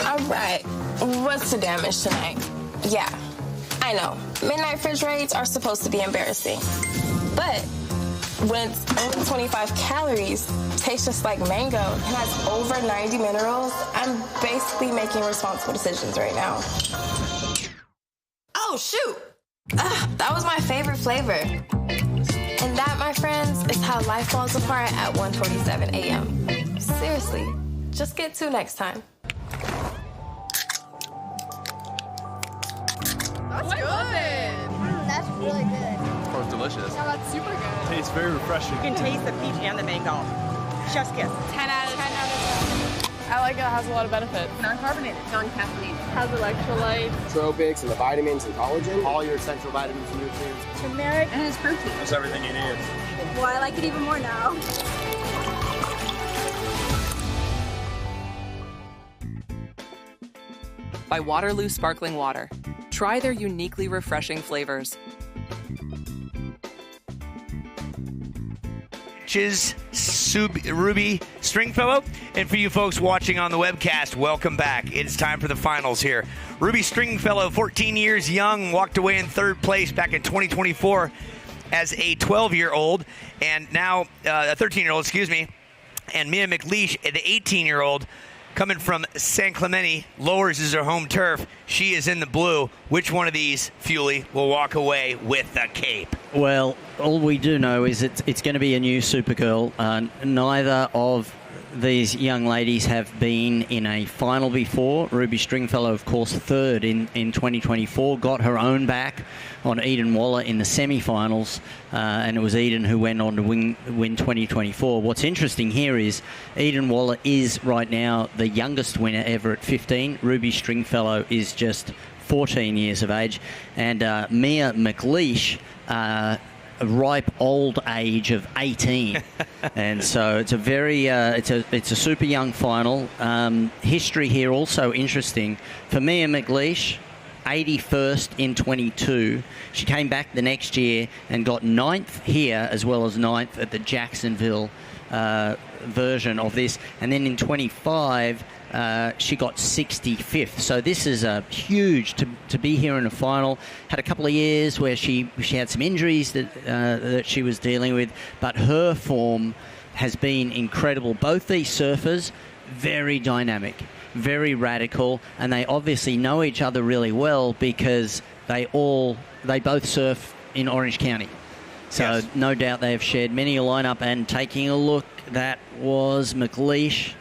[SPEAKER 2] All right, what's the damage tonight? Yeah, I know. Midnight fridge raids are supposed to be embarrassing. But when it's only 25 calories, tastes just like mango, and has over 90 minerals, I'm basically making responsible decisions right now. Oh, shoot! That was my favorite flavor. And that, my friends, is how life falls apart at 1:47 a.m. Seriously, just get 2 next time.
[SPEAKER 20] That's good.
[SPEAKER 18] That's really good.
[SPEAKER 21] Oh, it's delicious.
[SPEAKER 20] Yeah, that's super good.
[SPEAKER 21] Tastes very refreshing.
[SPEAKER 18] You can taste the peach and the mango. Chef's kiss.
[SPEAKER 20] 10 out of 10. I like it. It has a lot of benefits.
[SPEAKER 18] Non-carbonated, non-caffeinated.
[SPEAKER 20] Has electrolytes,
[SPEAKER 6] Nootropics and the vitamins and collagen. All your essential vitamins and nutrients.
[SPEAKER 18] turmeric, and it's protein.
[SPEAKER 21] That's everything you need.
[SPEAKER 18] Well, I like it even more now.
[SPEAKER 7] By Waterloo Sparkling Water. Try their uniquely refreshing flavors.
[SPEAKER 17] Ruby Stringfellow. And for you folks watching on the webcast, welcome back. It's time for the finals here. Ruby Stringfellow, 14 years young, walked away in third place back in 2024 as a 12-year-old, and now a 13-year-old, excuse me. And Mia McLeish, the 18-year-old, coming from San Clemente, Lowers is her home turf. She is in the blue. Which one of these, Fuely, will walk away with the cape?
[SPEAKER 8] Well, all we do know is it's going to be a new Supergirl. Neither of these young ladies have been in a final before. Ruby Stringfellow, of course, third in 2024, got her own back on Eden Walla in the semi-finals, and it was Eden who went on to win 2024. What's interesting here is Eden Walla is right now the youngest winner ever at 15. Ruby Stringfellow is just 14 years of age, and Mia McLeish, a ripe old age of 18. And so it's a very it's a super young final. History here also interesting for Mia McLeish. 81st in 22. She came back the next year and got 9th here as well as 9th at the Jacksonville version of this. And then in 25, she got 65th. So this is huge to be here in a final. Had a couple of years where she had some injuries that she was dealing with, but her form has been incredible. Both these surfers, very dynamic, very radical, and they obviously know each other really well because they both surf in Orange County. So yes, no doubt they have shared many a lineup. And taking a look, that was McLeish.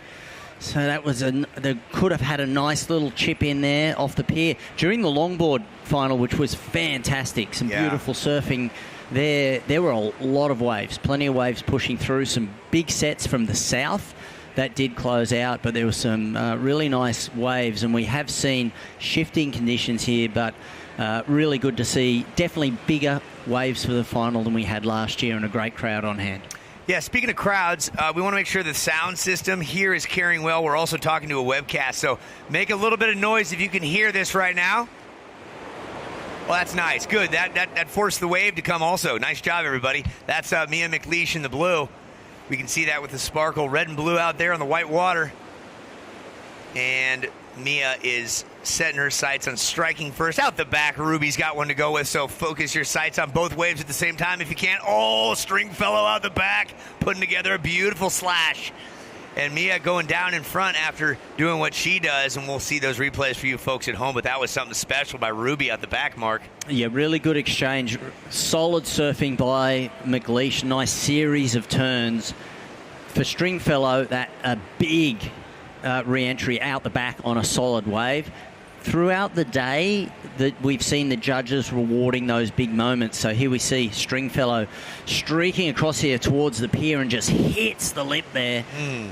[SPEAKER 8] So that was they could have had a nice little chip in there off the pier during the longboard final, which was fantastic. Some beautiful surfing there. There were a lot of waves, plenty of waves pushing through. Some big sets from the south that did close out, but there were some really nice waves, and we have seen shifting conditions here, but really good to see. Definitely bigger waves for the final than we had last year, and a great crowd on hand.
[SPEAKER 17] Yeah, speaking of crowds, we want to make sure the sound system here is carrying well. We're also talking to a webcast, so make a little bit of noise if you can hear this right now. Well, that's nice. Good. That forced the wave to come also. Nice job, everybody. That's Mia McLeish in the blue. We can see that with the sparkle, red and blue out there on the white water. And Mia is setting her sights on striking first. Out the back, Ruby's got one to go with, so focus your sights on both waves at the same time if you can. Oh, Stringfellow out the back, putting together a beautiful slash. And Mia going down in front after doing what she does, and we'll see those replays for you folks at home, but that was something special by Ruby out the back, Mark.
[SPEAKER 8] Yeah, really good exchange. Solid surfing by McLeish. Nice series of turns. For Stringfellow, that a big re-entry out the back on a solid wave. Throughout the day, that we've seen the judges rewarding those big moments. So here we see Stringfellow streaking across here towards the pier and just hits the lip there.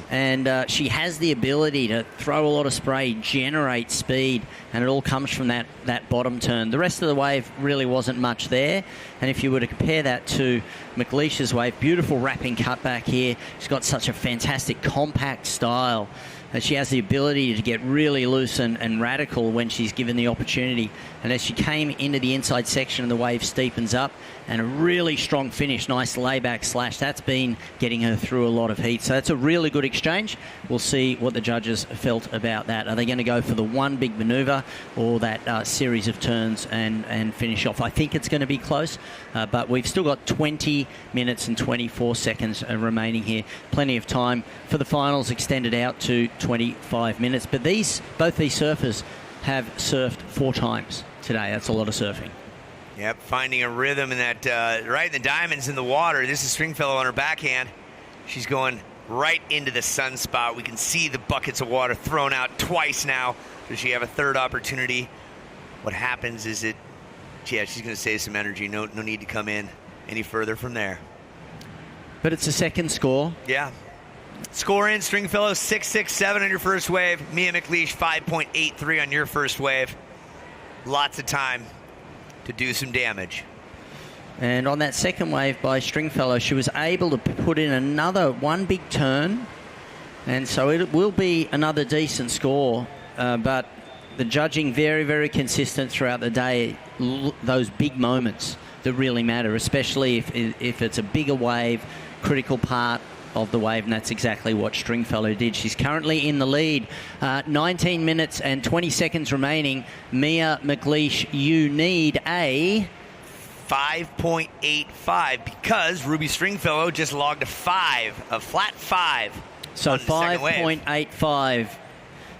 [SPEAKER 8] And she has the ability to throw a lot of spray, generate speed, and it all comes from that bottom turn. The rest of the wave really wasn't much there. And if you were to compare that to McLeish's wave, beautiful wrapping cutback here. She's got such a fantastic compact style. And she has the ability to get really loose and radical when she's given the opportunity. And as she came into the inside section, the wave steepens up, and a really strong finish. Nice layback slash. That's been getting her through a lot of heat. So that's a really good exchange. We'll see what the judges felt about that. Are they going to go for the one big maneuver or that series of turns and finish off? I think it's going to be close, but we've still got 20 minutes and 24 seconds remaining here. Plenty of time for the finals, extended out to 25 minutes. But both these surfers have surfed 4 times today. That's a lot of surfing.
[SPEAKER 17] Yep, finding a rhythm in that, right in the diamonds in the water. This is Stringfellow on her backhand. She's going right into the sunspot. We can see the buckets of water thrown out twice now. Does she have a third opportunity? What happens is she's going to save some energy. No need to come in any further from there.
[SPEAKER 8] But it's a second score.
[SPEAKER 17] Yeah. Score in, Stringfellow 6.67 on your first wave. Mia McLeish 5.83 on your first wave. Lots of time to do some damage.
[SPEAKER 8] And on that second wave by Stringfellow, she was able to put in one big turn. And so it will be another decent score. But the judging very, very consistent throughout the day. Those big moments that really matter, especially if it's a bigger wave, critical part of the wave, and that's exactly what Stringfellow did. She's currently in the lead. 19 minutes and 20 seconds remaining. Mia McLeish, you need a
[SPEAKER 17] 5.85 because Ruby Stringfellow just logged a flat 5.
[SPEAKER 8] So 5.85.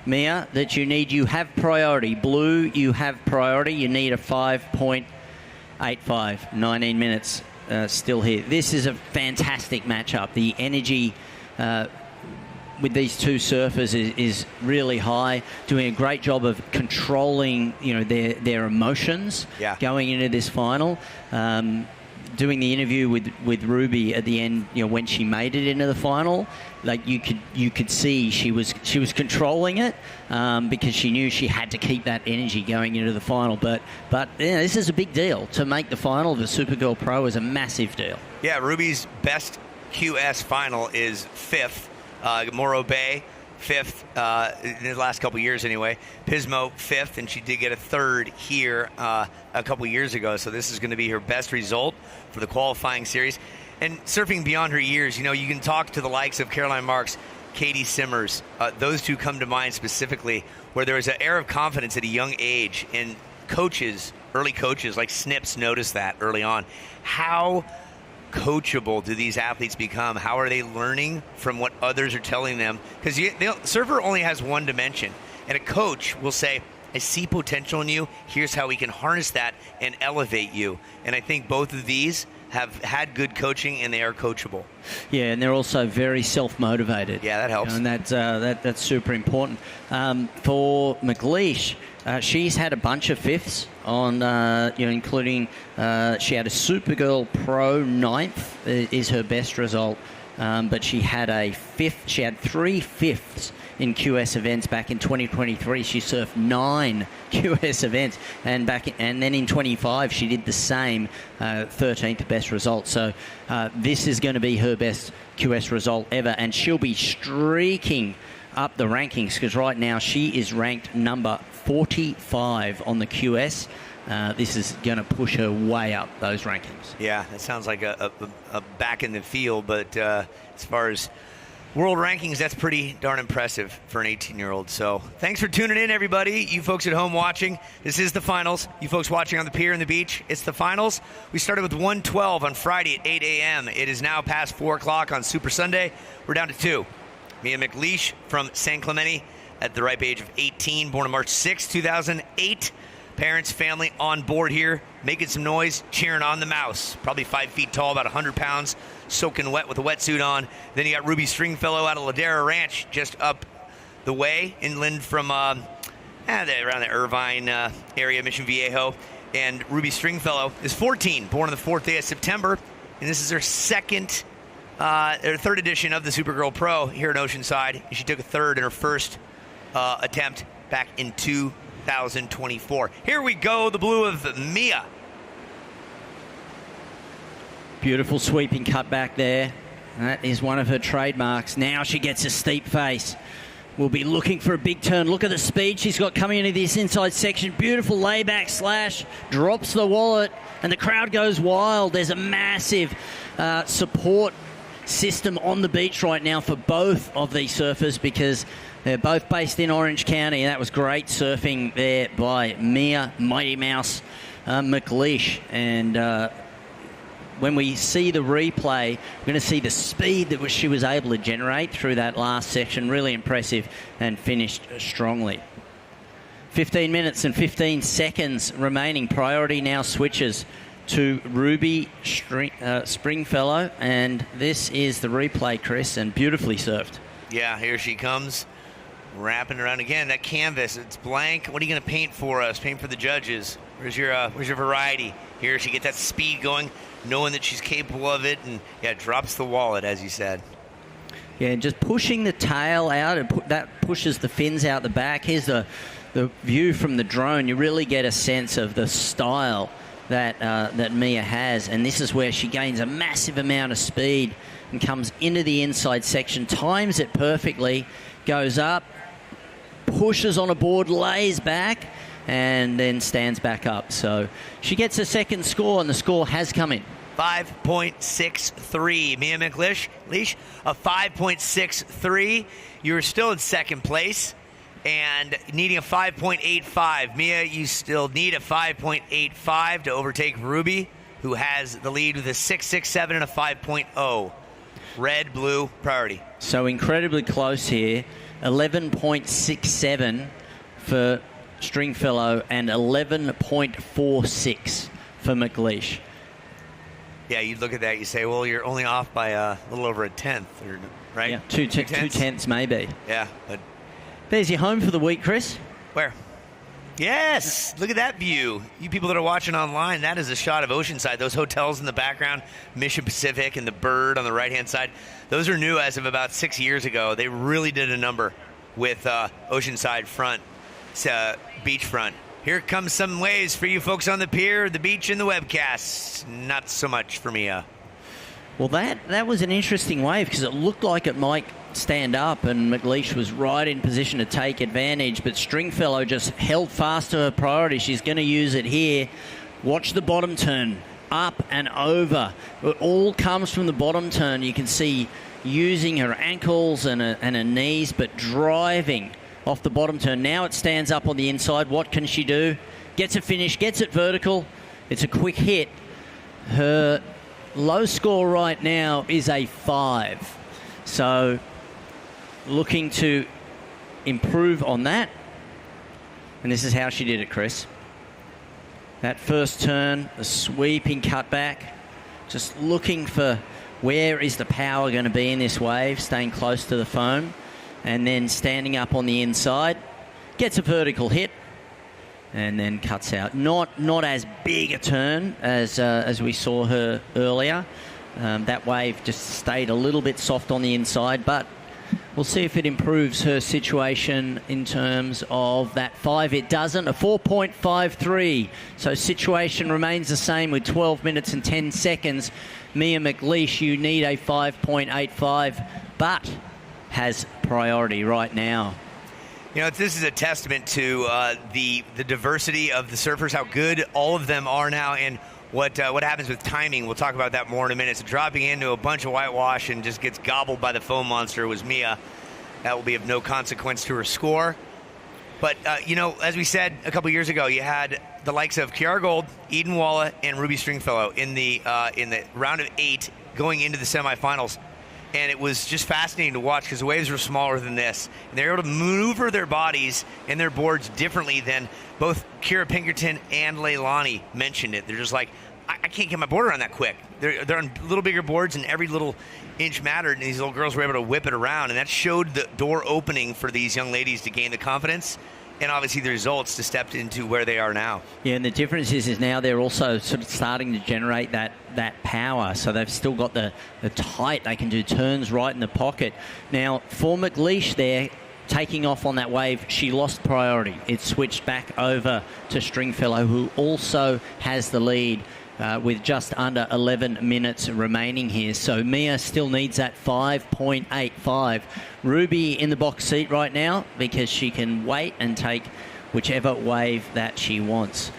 [SPEAKER 8] Mia, that you need. You have priority. Blue, you have priority. You need a 5.85. 19 minutes. Still here. This is a fantastic matchup. The energy with these two surfers is really high, doing a great job of controlling their emotions going into this final. Doing the interview with Ruby at the end, when she made it into the final, like you could see she was controlling it because she knew she had to keep that energy going into the final. But this is a big deal. To make the final of the Supergirl Pro is a massive deal.
[SPEAKER 17] Yeah, Ruby's best QS final is 5th. Morro Bay 5th in the last couple years anyway. Pismo 5th, and she did get a 3rd here a couple years ago. So this is going to be her best result for the qualifying series. And surfing beyond her years, you can talk to the likes of Caroline Marks, Katie Simmers. Those two come to mind specifically, where there was an air of confidence at a young age, and early coaches like Snips noticed that early on. How coachable do these athletes become? How are they learning from what others are telling them? Because surfer only has one dimension, and a coach will say, I see potential in you. Here's how we can harness that and elevate you. And I think both of these have had good coaching, and they are coachable.
[SPEAKER 8] Yeah, and they're also very self-motivated.
[SPEAKER 17] Yeah, that helps.
[SPEAKER 8] And that's super important. For McLeish, she's had a bunch of 5ths on, including she had a Supergirl Pro 9th is her best result. but she had she had 3 fifths in QS events back in 2023. She surfed 9 QS events, and then in 25 she did the same, 13th best result. So this is going to be her best QS result ever, and she'll be streaking up the rankings because right now she is ranked number 45 on the QS. This is going to push her way up those rankings.
[SPEAKER 17] Yeah, that sounds like a back in the field, but as far as world rankings, that's pretty darn impressive for an 18-year-old. So thanks for tuning in, everybody. You folks at home watching, this is the finals. You folks watching on the pier and the beach, it's the finals. We started with 112 on Friday at 8 a.m. It is now past 4 o'clock on Super Sunday. We're down to 2. Mia McLeish from San Clemente at the ripe age of 18, born on March 6, 2008. Parents, family on board here, making some noise, cheering on the mouse. Probably 5 feet tall, about 100 pounds, soaking wet with a wetsuit on. Then you got Ruby Stringfellow out of Ladera Ranch, just up the way, inland from around the Irvine area, Mission Viejo. And Ruby Stringfellow is 14, born on the 4th day of September. And this is her third edition of the Supergirl Pro here in Oceanside. She took a third in her first attempt back in 2024. Here we go, the blue of Mia.
[SPEAKER 8] Beautiful sweeping cut back there. That is one of her trademarks. Now she gets a steep face. We'll be looking for a big turn. Look at the speed she's got coming into this inside section. Beautiful layback slash. Drops the wallet, and the crowd goes wild. There's a massive support system on the beach right now for both of these surfers because they're both based in Orange County. That was great surfing there by Mia Mighty Mouse McLeish. And when we see the replay, we're going to see the speed that she was able to generate through that last section. Really impressive, and finished strongly. 15 minutes and 15 seconds remaining. Priority now switches to Ruby Stringfellow, and this is the replay, Chris, and beautifully surfed.
[SPEAKER 17] Yeah, here she comes, wrapping around again. That canvas, it's blank. What are you going to paint for us? Paint for the judges. Where's your variety? Here she gets that speed going, knowing that she's capable of it, and yeah, drops the wallet, as you said.
[SPEAKER 8] Yeah, just pushing the tail out, and that pushes the fins out the back. Here's the view from the drone. You really get a sense of the style that Mia has, and this is where she gains a massive amount of speed and comes into the inside section, times it perfectly, goes up, pushes on a board, lays back, and then stands back up. So she gets a second score, and the score has come in.
[SPEAKER 17] 5.63. Mia McLeish, a 5.63. You're still in second place and needing a 5.85. Mia, you still need a 5.85 to overtake Ruby, who has the lead with a 6.67 and a 5.0. Red, blue, priority.
[SPEAKER 8] So incredibly close here. 11.67 for Stringfellow and 11.46 for McLeish.
[SPEAKER 17] Yeah, you look at that, you say, well, you're only off by a little over a tenth, right?
[SPEAKER 8] Yeah, two tenths maybe.
[SPEAKER 17] Yeah. But
[SPEAKER 8] there's your home for the week, Chris.
[SPEAKER 17] Where? Yes, look at that view. You people that are watching online, that is a shot of Oceanside. Those hotels in the background, Mission Pacific and the bird on the right-hand side, those are new as of about 6 years ago. They really did a number with Oceanside front, beachfront. Here comes some waves for you folks on the pier, the beach, and the webcast. Not so much for me.
[SPEAKER 8] Well, that was an interesting wave because it looked like it might stand up, and McLeish was right in position to take advantage, but Stringfellow just held fast to her priority. She's going to use it here. Watch the bottom turn, up and over. It all comes from the bottom turn. You can see using her ankles and her knees, but driving off the bottom turn. Now it stands up on the inside. What can she do? Gets a finish, gets it vertical. It's a quick hit. Her low score right now is a 5. So looking to improve on that. And this is how she did it, Chris. That first turn, the sweeping cutback, just looking for where is the power going to be in this wave, staying close to the foam, and then standing up on the inside, gets a vertical hit, and then cuts out. Not as big a turn as we saw her earlier, That wave just stayed a little bit soft on the inside, but we'll see if it improves her situation in terms of that 5. It doesn't. A 4.53. So situation remains the same with 12 minutes and 10 seconds. Mia McLeish, you need a 5.85, but has priority right now.
[SPEAKER 17] You know, this is a testament to the diversity of the surfers, how good all of them are now, and what happens with timing. We'll talk about that more in a minute. So dropping into a bunch of whitewash and just gets gobbled by the foam monster was Mia. That will be of no consequence to her score. But, you know, as we said a couple years ago, you had the likes of Kiara Gold, Eden Walla, and Ruby Stringfellow in the round of 8 going into the semifinals. And it was just fascinating to watch because the waves were smaller than this. And they're able to maneuver their bodies and their boards differently than both Kira Pinkerton and Leilani mentioned it. They're just like, I can't get my board around that quick. They're on little bigger boards, and every little inch mattered, and these little girls were able to whip it around. And that showed the door opening for these young ladies to gain the confidence and obviously the results to step into where they are now. Yeah, and the difference is now they're also sort of starting to generate that power. So they've still got the tight. They can do turns right in the pocket. Now, for McLeish there, taking off on that wave, she lost priority. It switched back over to Stringfellow, who also has the lead with just under 11 minutes remaining here. So Mia still needs that 5.85. Ruby in the box seat right now because she can wait and take whichever wave that she wants.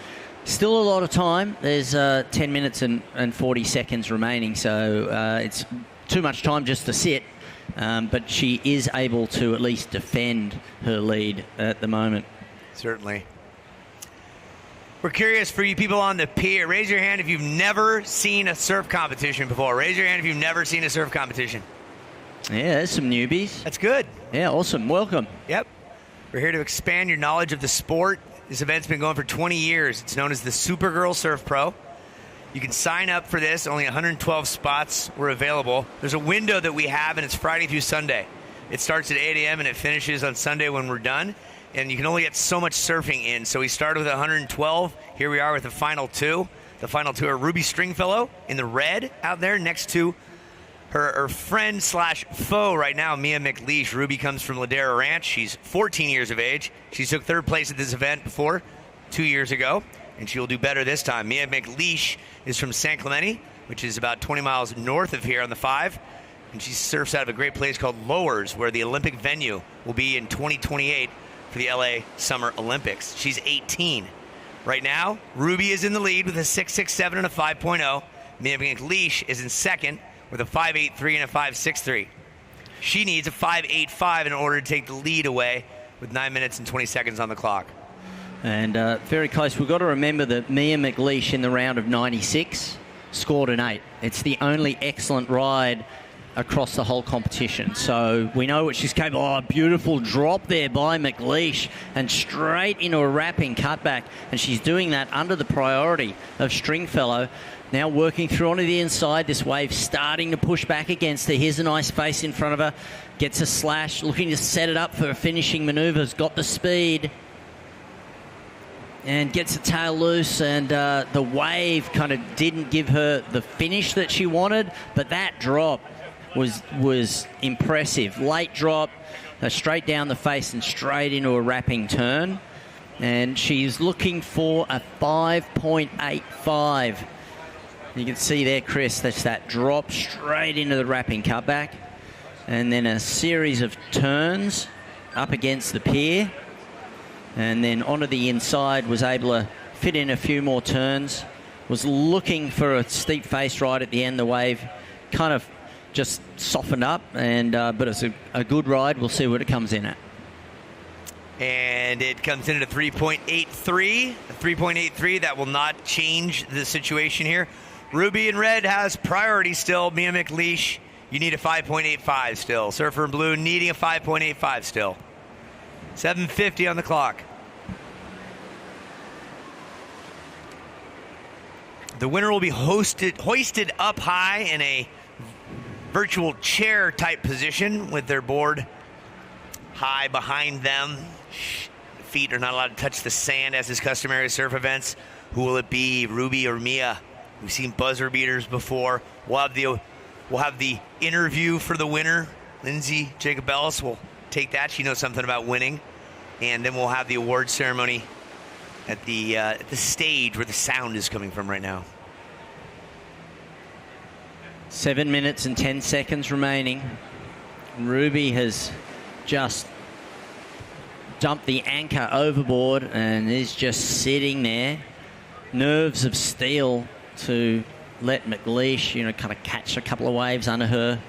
[SPEAKER 17] Still a lot of time. There's 10 minutes and 40 seconds remaining, so it's too much time just to sit. But she is able to at least defend her lead at the moment. Certainly. We're curious for you people on the pier. Raise your hand if you've never seen a surf competition before. Raise your hand if you've never seen a surf competition. Yeah, there's some newbies. That's good. Yeah, awesome. Welcome. Yep. We're here to expand your knowledge of the sport. This event's been going for 20 years. It's known as the Supergirl Surf Pro. You can sign up for this. Only 112 spots were available. There's a window that we have, and it's Friday through Sunday. It starts at 8 a.m. and it finishes on Sunday when we're done. And you can only get so much surfing in. So we started with 112. Here we are with the final 2. The final 2 are Ruby Stringfellow in the red out there next to her friend slash foe right now, Mia McLeish. Ruby comes from Ladera Ranch. She's 14 years of age. She took 3rd place at this event before 2 years ago, and she'll do better this time. Mia McLeish is from San Clemente, which is about 20 miles north of here on the 5. And she surfs out of a great place called Lowers, where the Olympic venue will be in 2028 for the LA Summer Olympics. She's 18. Right now, Ruby is in the lead with a 6.67 and a 5.0. Mia McLeish is in second with a 5.83 and a 5.63. She needs a 5.85 in order to take the lead away with 9 minutes and 20 seconds on the clock. And very close. We've got to remember that Mia McLeish in the round of 96 scored an 8. It's the only excellent ride across the whole competition. So we know what she's capable of. Oh, beautiful drop there by McLeish and straight into a wrapping cutback. And she's doing that under the priority of Stringfellow. Now working through onto the inside. This wave starting to push back against her. Here's a nice face in front of her. Gets a slash, looking to set it up for a finishing maneuver. Has got the speed. And gets the tail loose, and the wave kind of didn't give her the finish that she wanted, but that drop was impressive. Late drop, straight down the face and straight into a wrapping turn. And she's looking for a 5.85. You can see there, Chris, that's that drop straight into the wrapping cutback. And then a series of turns up against the pier. And then onto the inside, was able to fit in a few more turns. Was looking for a steep face right at the end. The wave kind of just softened up, and but it's a good ride. We'll see what it comes in at. And it comes in at a 3.83. A 3.83, that will not change the situation here. Ruby in red has priority still. Mia McLeish, you need a 5.85 still. Surfer in blue needing a 5.85 still. 7:50 on the clock. The winner will be hoisted up high in a virtual chair type position with their board high behind them. Feet are not allowed to touch the sand as is customary at surf events. Who will it be, Ruby or Mia? We've seen buzzer beaters before. We'll have the We'll have the interview for the winner. Lindsay Jacobellis will take that. She knows something about winning. And then we'll have the award ceremony at the stage where the sound is coming from right now.
[SPEAKER 8] 7 minutes and 10 seconds remaining. Ruby has just dumped the anchor overboard and is just sitting there. Nerves of steel to let McLeish, kind of catch a couple of waves under her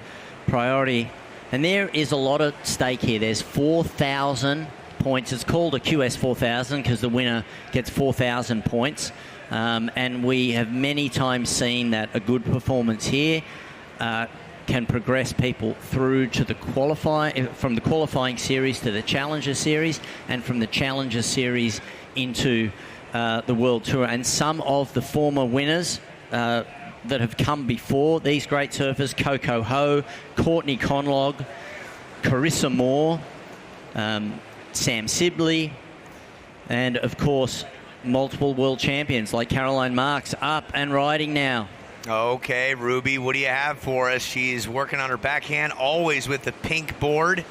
[SPEAKER 8] priority. And there is a lot at stake here. There's 4,000 points. It's called a QS 4000 because the winner gets 4,000 points. And we have many times seen that a good performance here can progress people through to from the qualifying series to the Challenger Series, and from the Challenger Series into the World Tour. And some of the former winners that have come before these great surfers, Coco Ho, Courtney Conlog, Carissa Moore, Sam Sibley, and of course multiple world champions like Caroline Marks up and riding now.
[SPEAKER 17] Okay, Ruby, what do you have for us? She's working on her backhand, always with the pink board,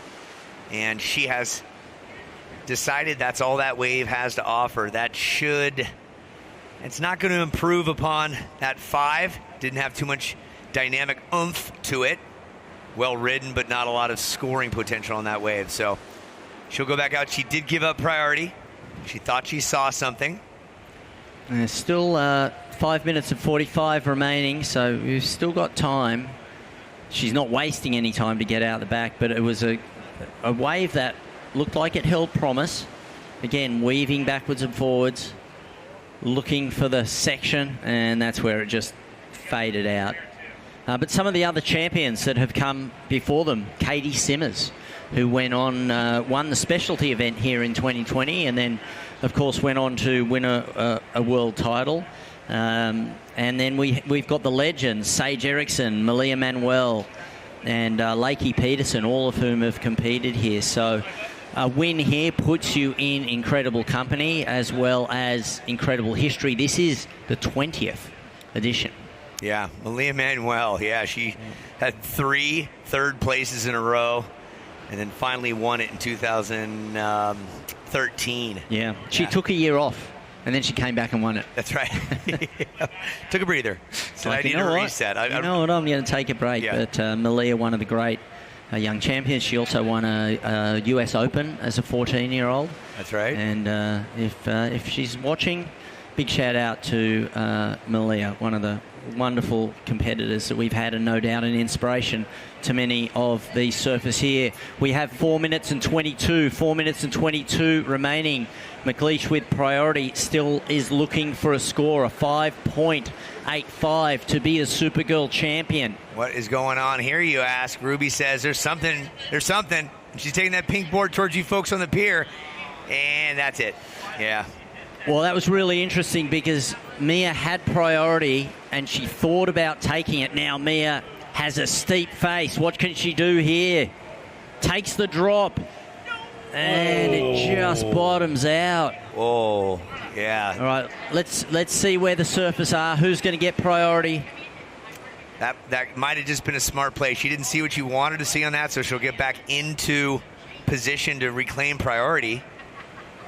[SPEAKER 17] and she has decided that's all that wave has to offer. It's not going to improve upon that 5. Didn't have too much dynamic oomph to it. Well ridden, but not a lot of scoring potential on that wave. So she'll go back out. She did give up priority. She thought she saw something.
[SPEAKER 8] There's still 5 minutes and 45 remaining, so we've still got time. She's not wasting any time to get out the back, but it was a wave that looked like it held promise. Again, weaving backwards and forwards, looking for the section, and that's where it just faded out. But some of the other champions that have come before them, Katie Simmers, who went on, won the specialty event here in 2020, and then, of course, went on to win a world title. And then we've got the legends, Sage Eriksson, Malia Manuel, and Lakey Peterson, all of whom have competed here. So a win here puts you in incredible company as well as incredible history. This is the 20th edition.
[SPEAKER 17] Yeah, Malia Manuel, she had 3 third places in a row and then finally won it in 2013.
[SPEAKER 8] Yeah, she took a year off and then she came back and won it.
[SPEAKER 17] That's right. Took a breather. So I need a reset.
[SPEAKER 8] I'm going to take a break. Yeah. But Malia, one of the great young champions. She also won a US Open as a 14-year-old.
[SPEAKER 17] That's right.
[SPEAKER 8] And if she's watching, big shout out to Malia, one of the wonderful competitors that we've had, and no doubt an inspiration to many of these surfers here. We have 4 minutes and 22 remaining. McLeish with priority still is looking for a score, a 5.85 to be a Supergirl champion.
[SPEAKER 17] What is going on here, you ask? Ruby says there's something. And she's taking that pink board towards you folks on the pier, and that's it. Yeah.
[SPEAKER 8] Well, that was really interesting because Mia had priority and she thought about taking it. Now Mia has a steep face. What can she do here? Takes the drop and it just bottoms out.
[SPEAKER 17] Oh, yeah.
[SPEAKER 8] All right, let's see where the surfers are. Who's going to get priority?
[SPEAKER 17] That might have just been a smart play. She didn't see what she wanted to see on that, so she'll get back into position to reclaim priority,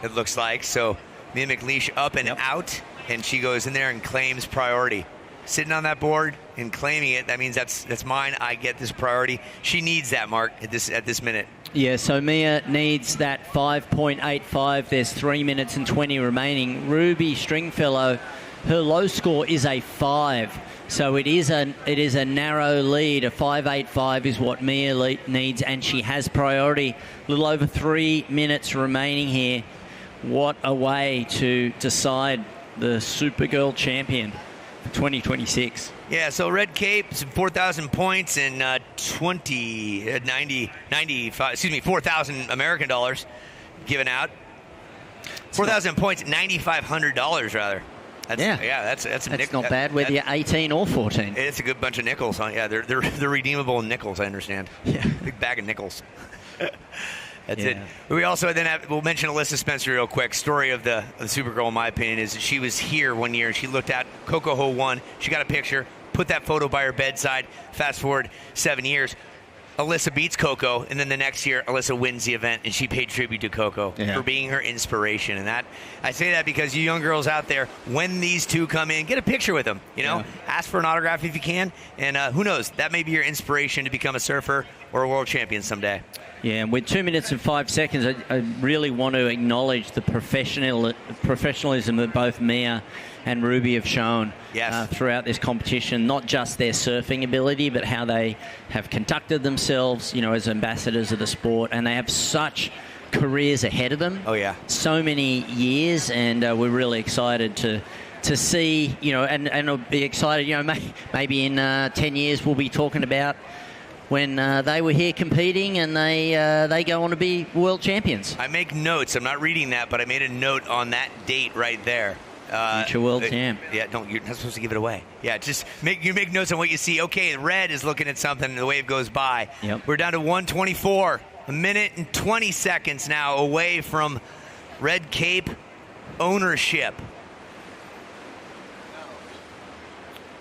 [SPEAKER 17] it looks like. So Mia McLeish up and out, and she goes in there and claims priority. Sitting on that board and claiming it, that means that's mine. I get this priority. She needs that, Mark, at this minute.
[SPEAKER 8] Yeah, so Mia needs that 5.85. There's 3 minutes and 20 remaining. Ruby Stringfellow, her low score is a 5. So it is a narrow lead. A 5.85 is what Mia needs, and she has priority. A little over 3 minutes remaining here. What a way to decide the Supergirl champion for 2026.
[SPEAKER 17] Yeah, so Red Cape, 4,000 points and 4,000 American dollars given out. 4,000 points, $9,500 rather. That's
[SPEAKER 8] not bad whether you're 18 or 14.
[SPEAKER 17] It's a good bunch of nickels. Yeah, they're redeemable in nickels, I understand.
[SPEAKER 8] Yeah.
[SPEAKER 17] Big bag of nickels. That's it. We also we'll mention Alyssa Spencer real quick. Story of the Supergirl, in my opinion, is that she was here one year. She looked at Coco Ho 1. She got a picture, put that photo by her bedside. Fast forward 7 years. Alyssa beats Coco, and then the next year, Alyssa wins the event, and she paid tribute to Coco for being her inspiration. And that I say that because you young girls out there, when these two come in, get a picture with them. Ask for an autograph if you can, and who knows, that may be your inspiration to become a surfer or a world champion someday.
[SPEAKER 8] Yeah, and with 2 minutes and 5 seconds, I really want to acknowledge the professionalism that both Mia and Ruby have shown throughout this competition. Not just their surfing ability, but how they have conducted themselves, as ambassadors of the sport. And they have such careers ahead of them.
[SPEAKER 17] Oh, yeah.
[SPEAKER 8] So many years, and we're really excited to see, and I'll be excited, maybe in 10 years we'll be talking about when they were here competing and they go on to be world champions.
[SPEAKER 17] I make notes. I'm not reading that, but I made a note on that date right there.
[SPEAKER 8] Future world champ.
[SPEAKER 17] Yeah, you're not supposed to give it away. Yeah, just make notes on what you see. Okay, red is looking at something, and the wave goes by.
[SPEAKER 8] Yep.
[SPEAKER 17] We're down to 1:24. A minute and 20 seconds now away from Red Cape ownership.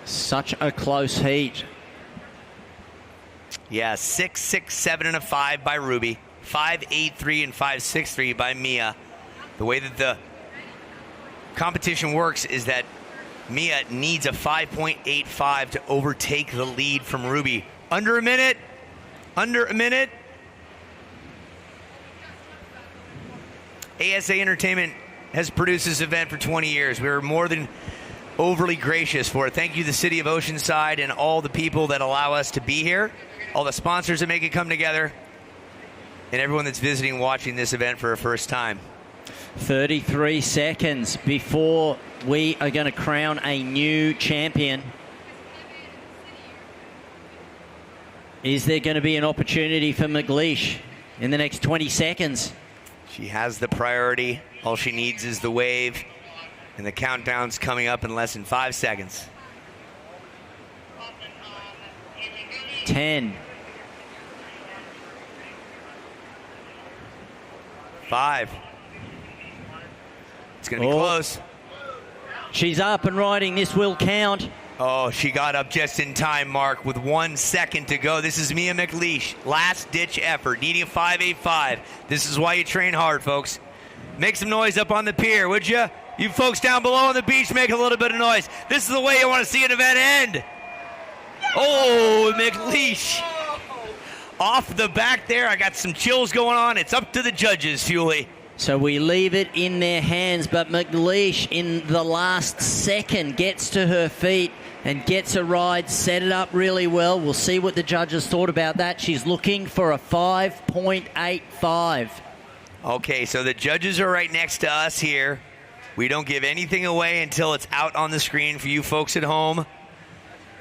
[SPEAKER 8] Such a close heat.
[SPEAKER 17] Yeah, 6, 6, 7, and a 5 by Ruby. 5, 8, 3, and 5, 6, 3 by Mia. The way that the competition works is that Mia needs a 5.85 to overtake the lead from Ruby. Under a minute. ASA Entertainment has produced this event for 20 years. We're more than overly gracious for it. Thank you, the city of Oceanside, and all the people that allow us to be here, all the sponsors that make it come together, and everyone that's visiting, watching this event for a first time.
[SPEAKER 8] 33 seconds before we are going to crown a new champion. Is there going to be an opportunity for McLeish in the next 20 seconds?
[SPEAKER 17] She has the priority. All she needs is the wave, and the countdown's coming up in less than 5 seconds.
[SPEAKER 8] 10.
[SPEAKER 17] 5. It's going to be close.
[SPEAKER 8] She's up and riding. This will count.
[SPEAKER 17] Oh, she got up just in time, Mark, with 1 second to go. This is Mia McLeish. Last-ditch effort, needing a 5.85. This is why you train hard, folks. Make some noise up on the pier, would you? You folks down below on the beach, make a little bit of noise. This is the way you want to see an event end. Oh, McLeish. Off the back there. I got some chills going on. It's up to the judges, Fuely.
[SPEAKER 8] So we leave it in their hands, but McLeish in the last second gets to her feet and gets a ride, set it up really well. We'll see what the judges thought about that. She's looking for a 5.85.
[SPEAKER 17] Okay, so the judges are right next to us here. We don't give anything away until it's out on the screen for you folks at home.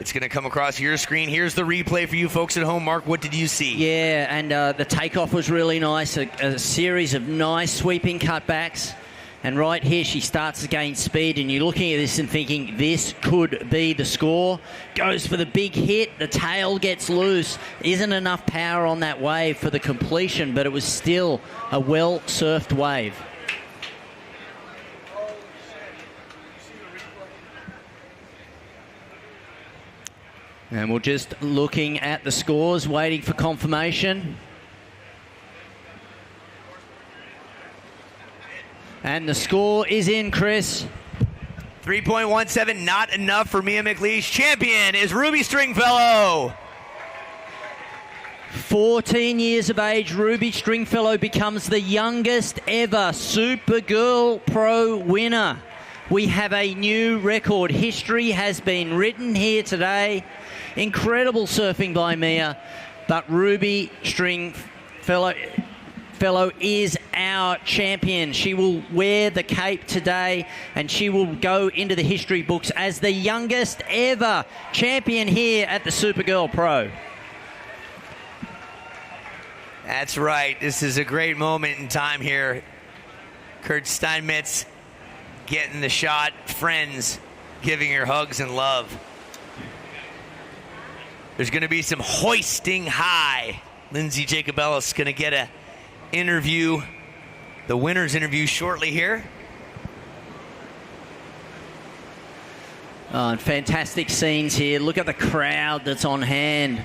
[SPEAKER 17] It's going to come across your screen. Here's the replay for you folks at home. Mark, what did you see?
[SPEAKER 8] Yeah, and the takeoff was really nice. A series of nice sweeping cutbacks. And right here, she starts to gain speed. And you're looking at this and thinking, this could be the score. Goes for the big hit. The tail gets loose. Isn't enough power on that wave for the completion, but it was still a well-surfed wave. And we're just looking at the scores, waiting for confirmation. And the score is in, Chris.
[SPEAKER 17] 3.17, not enough for Mia McLeish. Champion is Ruby Stringfellow.
[SPEAKER 8] 14 years of age, Ruby Stringfellow becomes the youngest ever Supergirl Pro winner. We have a new record. History has been written here today. Incredible surfing by Mia, but Ruby Stringfellow is our champion. She will wear the cape today, and she will go into the history books as the youngest ever champion here at the Supergirl Pro.
[SPEAKER 17] That's right. This is a great moment in time here. Kurt Steinmetz getting the shot. Friends giving her hugs and love. There's going to be some hoisting high. Lindsay Jacobellis going to get a interview, the winner's interview shortly here.
[SPEAKER 8] Fantastic scenes here. Look at the crowd that's on hand.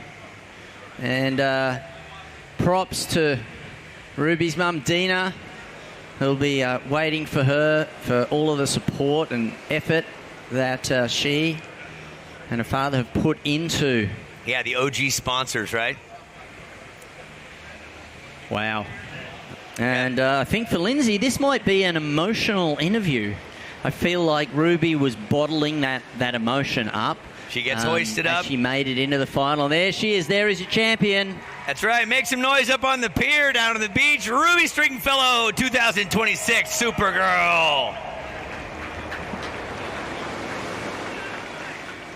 [SPEAKER 8] And props to Ruby's mum, Dina, who'll be waiting for her for all of the support and effort that she and her father have put into.
[SPEAKER 17] Yeah, the OG sponsors, right?
[SPEAKER 8] Wow. And I think for Lindsay, this might be an emotional interview. I feel like Ruby was bottling that emotion up.
[SPEAKER 17] She gets hoisted up.
[SPEAKER 8] She made it into the final. There she is. There is your champion.
[SPEAKER 17] That's right. Make some noise up on the pier, down on the beach. Ruby Stringfellow 2026 Supergirl.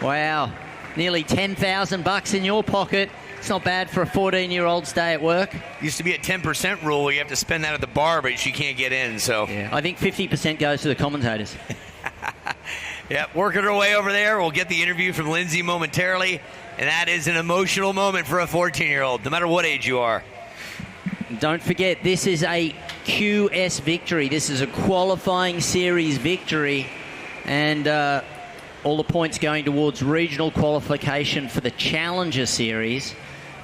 [SPEAKER 8] Wow. Nearly $10,000 in your pocket. It's not bad for a 14-year-old's day at work.
[SPEAKER 17] Used to be a 10% rule where you have to spend that at the bar, but she can't get in. So
[SPEAKER 8] yeah, I think 50% goes to the commentators.
[SPEAKER 17] Yep, working her way over there. We'll get the interview from Lindsay momentarily, and that is an emotional moment for a 14-year-old, no matter what age you are.
[SPEAKER 8] Don't forget, this is a QS victory. This is a qualifying series victory, and all the points going towards regional qualification for the Challenger Series.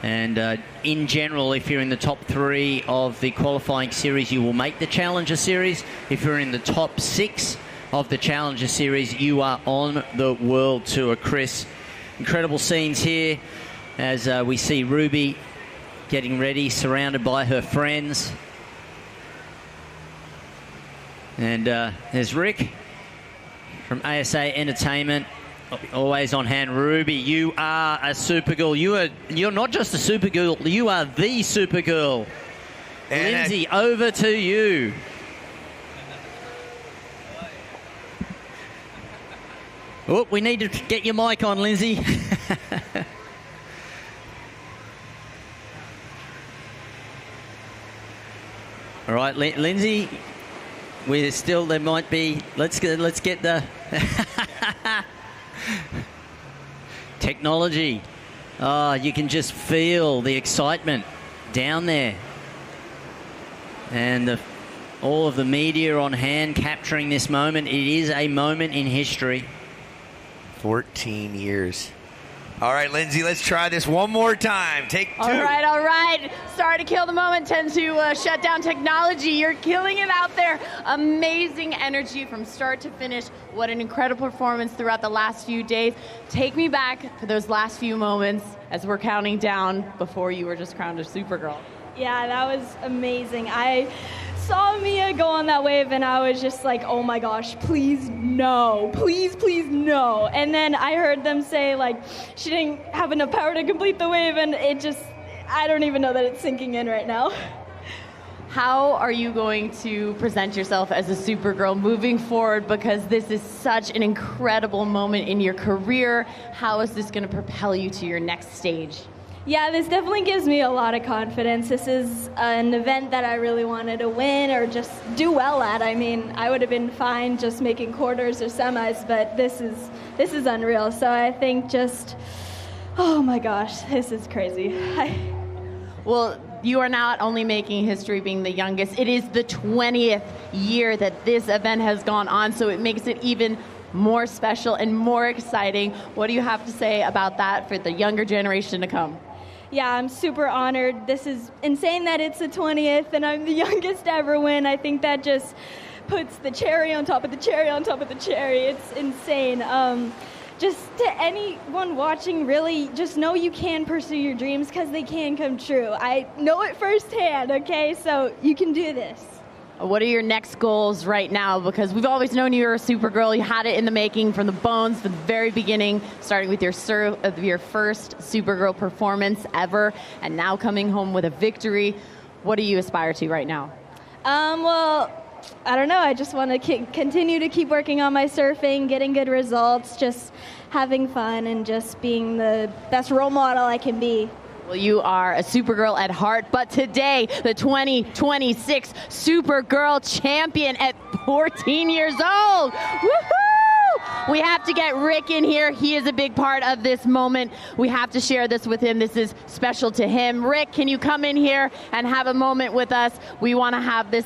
[SPEAKER 8] And in general, if you're in the top 3 of the qualifying series, you will make the Challenger Series. If you're in the top 6 of the Challenger Series, you are on the World Tour. Chris, incredible scenes here as we see Ruby getting ready, surrounded by her friends. And there's Rick from ASA Entertainment, always on hand. Ruby, you are a Supergirl. You're not just a Supergirl, you are the Supergirl. And Lindsay, over to you. Oh, we need to get your mic on, Lindsay. All right, Lindsay, we're still, there might be, let's get the technology. Oh, you can just feel the excitement down there. And all of the media on hand capturing this moment. It is a moment in history.
[SPEAKER 17] 14 years. All right, Lindsay, let's try this one more time. Take 2.
[SPEAKER 22] All right. Sorry to kill the moment, tend to shut down technology. You're killing it out there. Amazing energy from start to finish. What an incredible performance throughout the last few days. Take me back for those last few moments as we're counting down before you were just crowned a Supergirl.
[SPEAKER 19] Yeah, that was amazing. I saw Mia go on that wave and I was just like, oh my gosh, please no, please no. And then I heard them say like she didn't have enough power to complete the wave, and it just, I don't even know that it's sinking in right now.
[SPEAKER 22] How are you going to present yourself as a Supergirl moving forward, because this is such an incredible moment in your career? How is this going to propel you to your next stage?
[SPEAKER 19] Yeah, this definitely gives me a lot of confidence. This is an event that I really wanted to win or just do well at. I mean, I would have been fine just making quarters or semis, but this is unreal. So I think just, oh my gosh, this is crazy.
[SPEAKER 22] Well, you are not only making history being the youngest, it is the 20th year that this event has gone on, so it makes it even more special and more exciting. What do you have to say about that for the younger generation to come?
[SPEAKER 19] Yeah, I'm super honored. This is insane that it's the 20th and I'm the youngest to ever win. I think that just puts the cherry on top of the cherry on top of the cherry. It's insane. Just to anyone watching, really, just know you can pursue your dreams because they can come true. I know it firsthand, okay? So you can do this.
[SPEAKER 22] What are your next goals right now? Because we've always known you were a Supergirl. You had it in the making from the bones, from the very beginning, starting with your first Supergirl performance ever, and now coming home with a victory. What do you aspire to right now?
[SPEAKER 19] Well, I don't know. I just want to continue to keep working on my surfing, getting good results, just having fun, and just being the best role model I can be.
[SPEAKER 22] Well, you are a Supergirl at heart, but today, the 2026 Supergirl champion at 14 years old. Woohoo! We have to get Rick in here. He is a big part of this moment. We have to share this with him. This is special to him. Rick, can you come in here and have a moment with us? We want to have this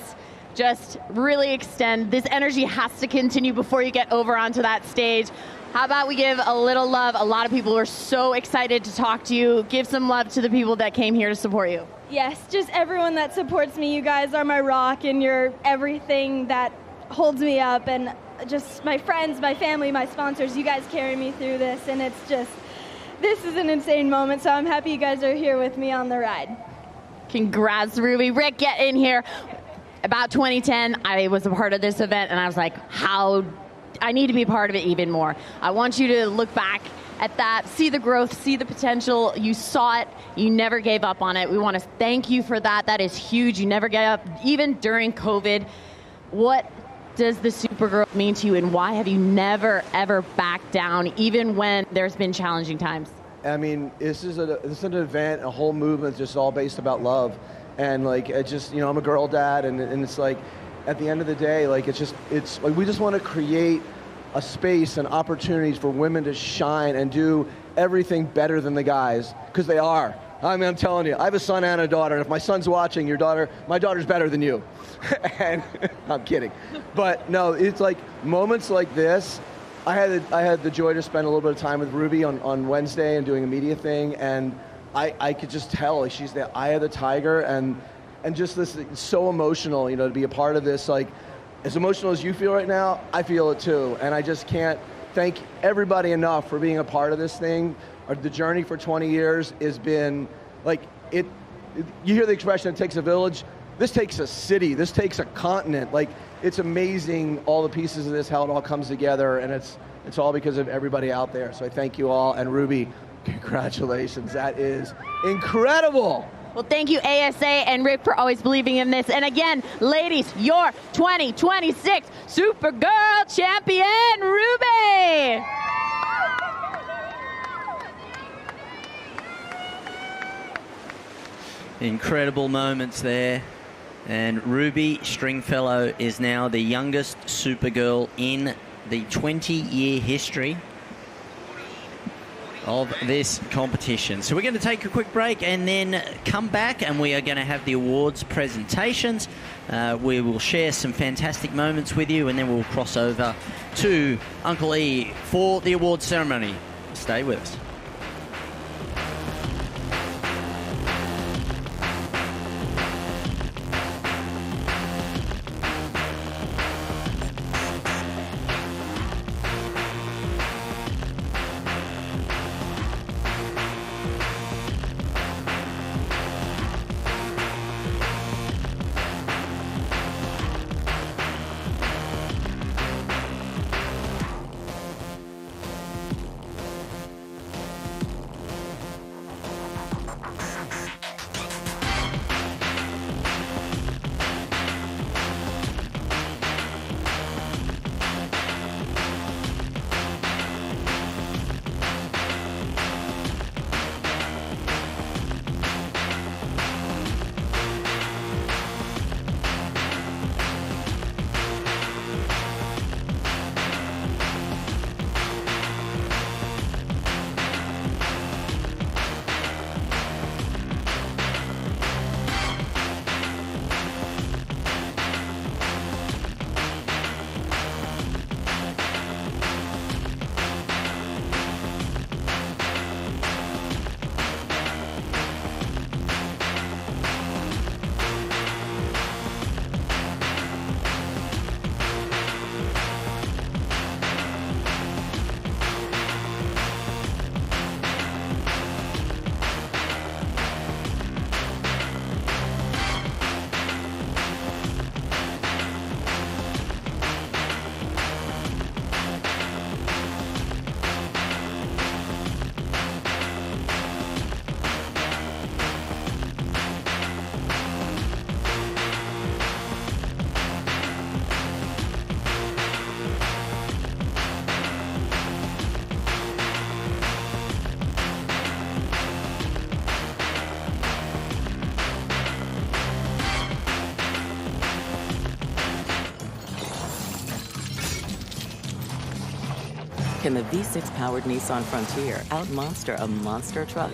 [SPEAKER 22] just really extend. This energy has to continue before you get over onto that stage. How about we give a little love? A lot of people are so excited to talk to you. Give some love to the people that came here to support you.
[SPEAKER 19] Yes, just everyone that supports me. You guys are my rock, and you're everything that holds me up. And just my friends, my family, my sponsors, you guys carry me through this. And it's just, this is an insane moment. So I'm happy you guys are here with me on the ride.
[SPEAKER 22] Congrats, Ruby. Rick, get in here. About 2010, I was a part of this event, and I was like, I need to be a part of it even more. I want you to look back at that, see the growth, see the potential. You saw it. You never gave up on it. We want to thank you for that. That is huge. You never gave up, even during COVID. What does the Supergirl mean to you, and why have you never, ever backed down, even when there's been challenging times?
[SPEAKER 3] I mean, this is an event, a whole movement just all based about love. And like, it just, I'm a girl dad, and it's like, at the end of the day, like, it's like, we just want to create a space and opportunities for women to shine and do everything better than the guys, because they are. I mean, I'm telling you, I have a son and a daughter, and if my son's watching, my daughter's better than you. And I'm kidding. But no, it's like moments like this. I had the joy to spend a little bit of time with Ruby on Wednesday and doing a media thing, and I could just tell, like, she's the eye of the tiger, and just this, it's so emotional, to be a part of this. Like, as emotional as you feel right now, I feel it too, and I just can't thank everybody enough for being a part of this thing. The journey for 20 years has been, like, you hear the expression, it takes a village. This takes a city. This takes a continent. Like, it's amazing, all the pieces of this, how it all comes together, and it's all because of everybody out there. So I thank you all, and Ruby, congratulations. That is incredible.
[SPEAKER 22] Well, thank you, ASA and Rick, for always believing in this. And again, ladies, your 2026 Supergirl champion, Ruby!
[SPEAKER 8] Incredible moments there. And Ruby Stringfellow is now the youngest Supergirl in the 20-year history of this competition. So we're going to take a quick break and then come back, and we are going to have the awards presentations. We will share some fantastic moments with you, and then we'll cross over to Uncle E for the awards ceremony. Stay with us.
[SPEAKER 1] Can the V6-powered Nissan Frontier out-monster a monster truck?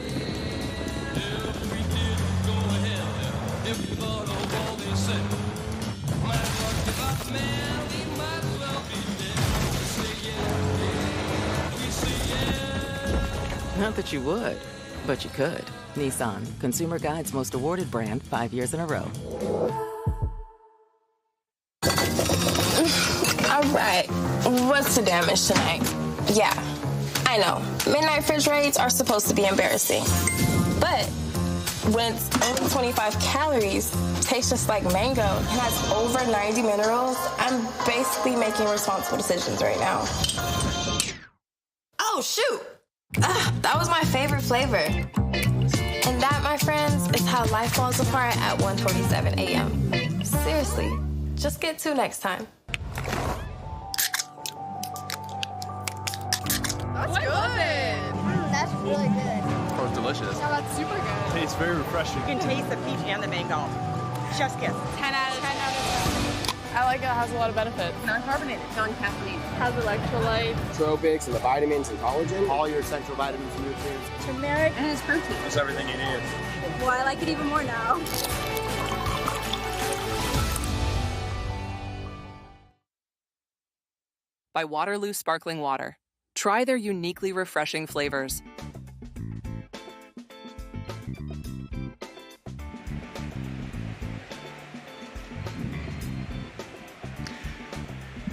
[SPEAKER 1] Not that you would, but you could. Nissan, Consumer Guide's most awarded brand 5 years in a row.
[SPEAKER 2] All right, what's the damage tonight? Yeah, I know. Midnight fridge raids are supposed to be embarrassing. But when it's only 25 calories, tastes just like mango, and has over 90 minerals, I'm basically making responsible decisions right now. Oh, shoot! That was my favorite flavor. And that, my friends, is how life falls apart at 1:27 a.m. Seriously, just get 2 next time.
[SPEAKER 20] That's good.
[SPEAKER 4] That's really good.
[SPEAKER 21] Oh, it's delicious.
[SPEAKER 20] Yeah, that's super good.
[SPEAKER 21] Tastes very refreshing.
[SPEAKER 18] You can taste the peach and the mango. Chef's kiss.
[SPEAKER 20] 10 out of 10. I like it. It has a lot of benefits.
[SPEAKER 18] Non-carbonated, non-caffeinated.
[SPEAKER 20] Has electrolytes.
[SPEAKER 6] Nootropics and the vitamins and collagen. All your essential vitamins and nutrients.
[SPEAKER 20] Turmeric.
[SPEAKER 18] And it's protein.
[SPEAKER 21] That's everything you need.
[SPEAKER 20] Well, I like it even more now.
[SPEAKER 7] By Waterloo Sparkling Water. Try their uniquely refreshing flavors.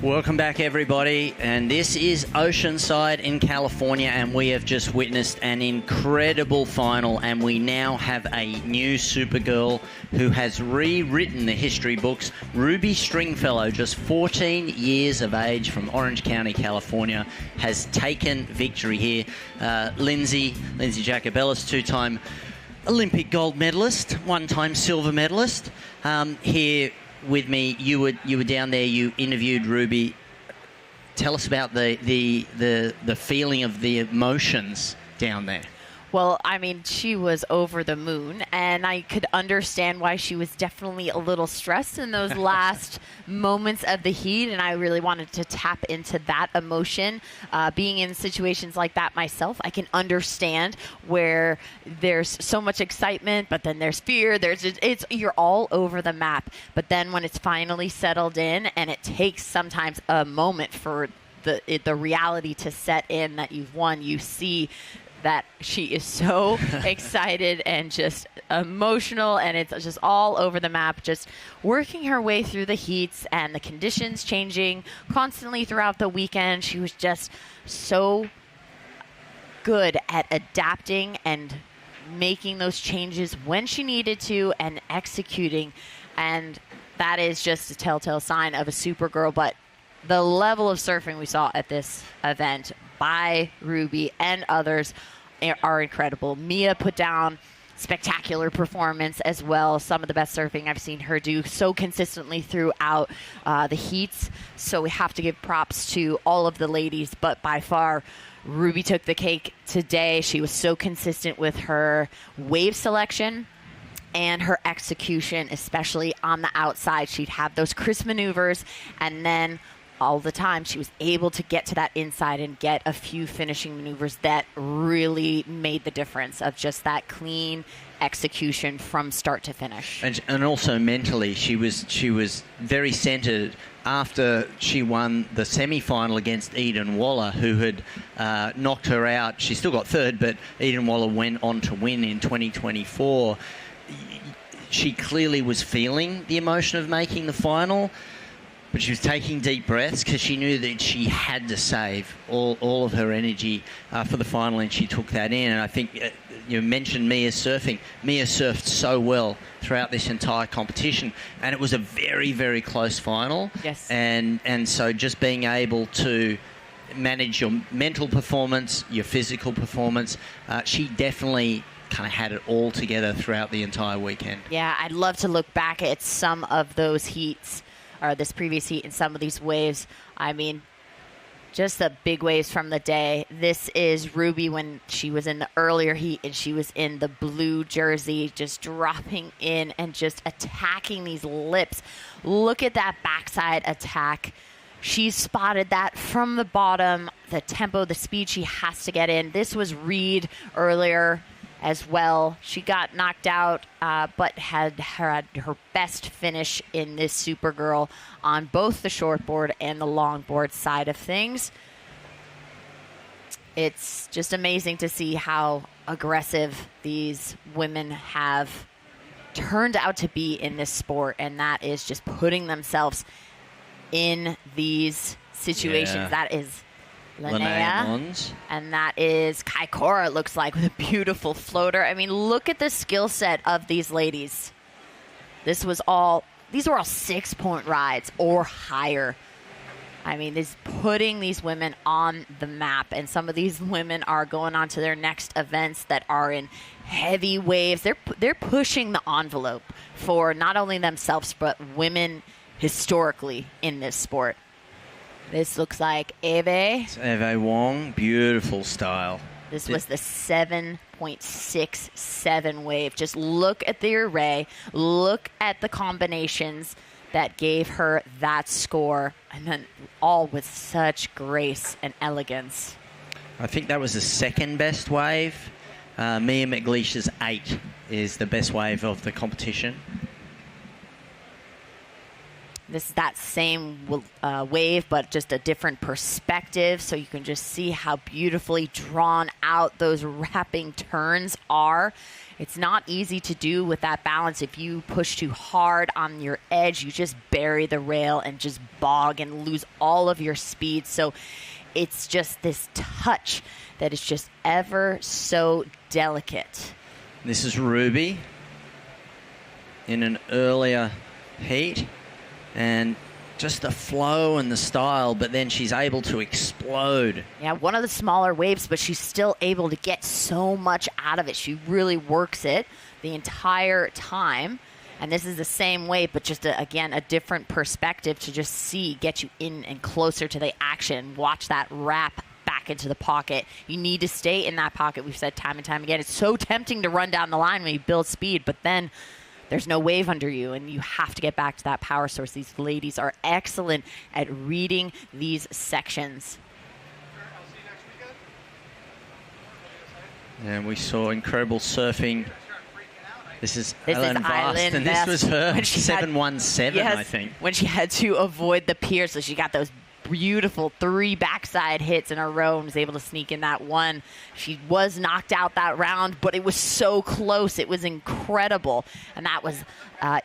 [SPEAKER 8] Welcome back, everybody, and this is Oceanside in California, and we have just witnessed an incredible final, and we now have a new Supergirl who has rewritten the history books. Ruby Stringfellow, just 14 years of age from Orange County, California, has taken victory here. Lindsay Jacobellis, two-time Olympic gold medalist, one-time silver medalist, here with me. You were down there. You interviewed Ruby. Tell us about the feeling of the emotions down there.
[SPEAKER 9] Well, I mean, she was over the moon, and I could understand why she was definitely a little stressed in those last moments of the heat, and I really wanted to tap into that emotion. Being in situations like that myself, I can understand where there's so much excitement, but then there's fear. You're all over the map. But then when it's finally settled in, and it takes sometimes a moment for the reality to set in that you've won, you see that she is so excited and just emotional, and it's just all over the map, just working her way through the heats and the conditions changing constantly throughout the weekend. She was just so good at adapting and making those changes when she needed to and executing, and that is just a telltale sign of a Supergirl. But the level of surfing we saw at this event by Ruby and others are incredible. Mia put down spectacular performance as well. Some of the best surfing I've seen her do so consistently throughout the heats. So we have to give props to all of the ladies, but by far Ruby took the cake today. She was so consistent with her wave selection and her execution, especially on the outside. She'd have those crisp maneuvers, and then all the time she was able to get to that inside and get a few finishing maneuvers that really made the difference of just that clean execution from start to finish.
[SPEAKER 8] And also mentally, she was very centered after she won the semi-final against Eden Walla, who had knocked her out. She still got third, but Eden Walla went on to win in 2024. She clearly was feeling the emotion of making the final, but she was taking deep breaths because she knew that she had to save all of her energy for the final, and she took that in. And I think you mentioned Mia surfing. Mia surfed so well throughout this entire competition, and it was a very, very close final.
[SPEAKER 9] Yes.
[SPEAKER 8] And so just being able to manage your mental performance, your physical performance, she definitely kind of had it all together throughout the entire weekend.
[SPEAKER 9] Yeah, I'd love to look back at some of those heats, or this previous heat, and some of these waves. I mean, just the big waves from the day. This is Ruby when she was in the earlier heat and she was in the blue jersey, just dropping in and just attacking these lips. Look at that backside attack. She spotted that from the bottom, the tempo, the speed she has to get in. This was Reed earlier as well. She got knocked out, but had her best finish in this Supergirl on both the shortboard and the longboard side of things. It's just amazing to see how aggressive these women have turned out to be in this sport, and that is just putting themselves in these situations.
[SPEAKER 8] Yeah.
[SPEAKER 9] That is
[SPEAKER 8] Linnea Mons.
[SPEAKER 9] and that is Kaikora, it looks like, with a beautiful floater. I mean, look at the skill set of these ladies. These were all 6-point rides or higher. I mean, this putting these women on the map, and some of these women are going on to their next events that are in heavy waves. They're pushing the envelope for not only themselves but women historically in this sport. This looks like Eve.
[SPEAKER 8] It's Eve Wong, beautiful style.
[SPEAKER 9] This was the 7.67 wave. Just look at the array, look at the combinations that gave her that score, and then all with such grace and elegance.
[SPEAKER 8] I think that was the second best wave. Mia McLeish's 8 is the best wave of the competition.
[SPEAKER 9] This is that same wave, but just a different perspective, so you can just see how beautifully drawn out those wrapping turns are. It's not easy to do with that balance. If you push too hard on your edge, you just bury the rail and just bog and lose all of your speed. So it's just this touch that is just ever so delicate.
[SPEAKER 8] This is Ruby in an earlier heat. And just the flow and the style, but then she's able to explode.
[SPEAKER 9] Yeah, one of the smaller waves, but she's still able to get so much out of it. She really works it the entire time. And this is the same wave, but just, again, a different perspective to just get you in and closer to the action. Watch that wrap back into the pocket. You need to stay in that pocket. We've said time and time again. It's so tempting to run down the line when you build speed, but then there's no wave under you, and you have to get back to that power source. These ladies are excellent at reading these sections.
[SPEAKER 8] And we saw incredible surfing. This is Ellen Vast, and this was her 717,
[SPEAKER 9] yes,
[SPEAKER 8] I think.
[SPEAKER 9] When she had to avoid the pier, so she got those beautiful 3 backside hits in a row and was able to sneak in that one. She was knocked out that round, but it was so close. It was incredible. And that was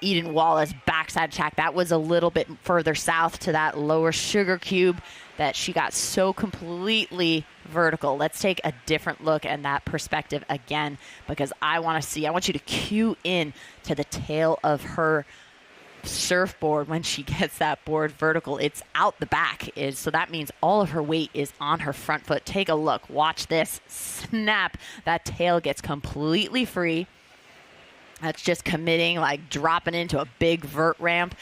[SPEAKER 9] Eden Walla's backside attack. That was a little bit further south to that lower sugar cube that she got so completely vertical. Let's take a different look at that perspective again, because I want you to cue in to the tail of her surfboard when she gets that board vertical. It's out the back, so that means all of her weight is on her front foot. Take a look. Watch this. Snap. That tail gets completely free. That's just committing, like dropping into a big vert ramp,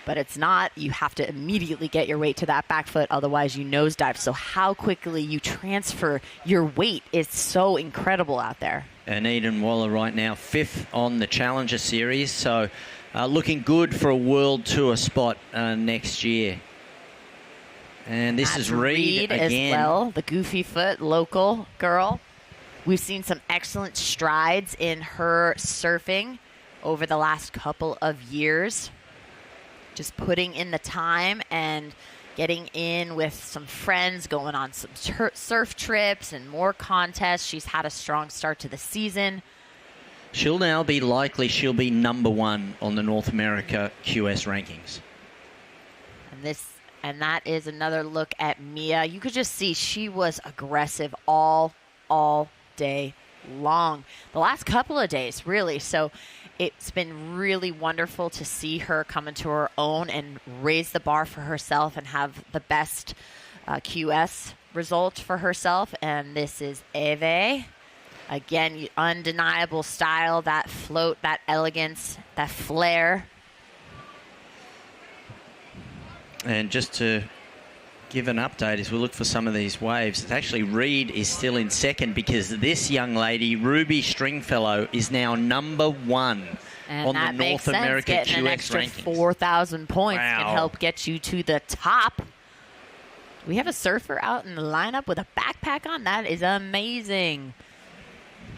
[SPEAKER 9] but it's not. You have to immediately get your weight to that back foot, otherwise you nosedive. So how quickly you transfer your weight is so incredible out there.
[SPEAKER 8] And Eden Walla right now 5th on the Challenger Series, so looking good for a World Tour spot next year. And this is Reed again.
[SPEAKER 9] As well, the goofy foot local girl. We've seen some excellent strides in her surfing over the last couple of years. Just putting in the time and getting in with some friends, going on some surf trips and more contests. She's had a strong start to the season.
[SPEAKER 8] She'll now be she'll be number 1 on the North America QS rankings.
[SPEAKER 9] And that is another look at Mia. You could just see she was aggressive all day long. The last couple of days, really. So it's been really wonderful to see her come into her own and raise the bar for herself and have the best QS result for herself. And this is Eve. Again, undeniable style, that float, that elegance, that flair.
[SPEAKER 8] And just to give an update as we look for some of these waves, it's actually Reed is still in second, because this young lady, Ruby Stringfellow, is now number 1 on the North America QS
[SPEAKER 9] Getting an extra
[SPEAKER 8] rankings.
[SPEAKER 9] 4,000 points can
[SPEAKER 8] Wow.
[SPEAKER 9] help get you to the top. We have a surfer out in the lineup with a backpack on. That is amazing.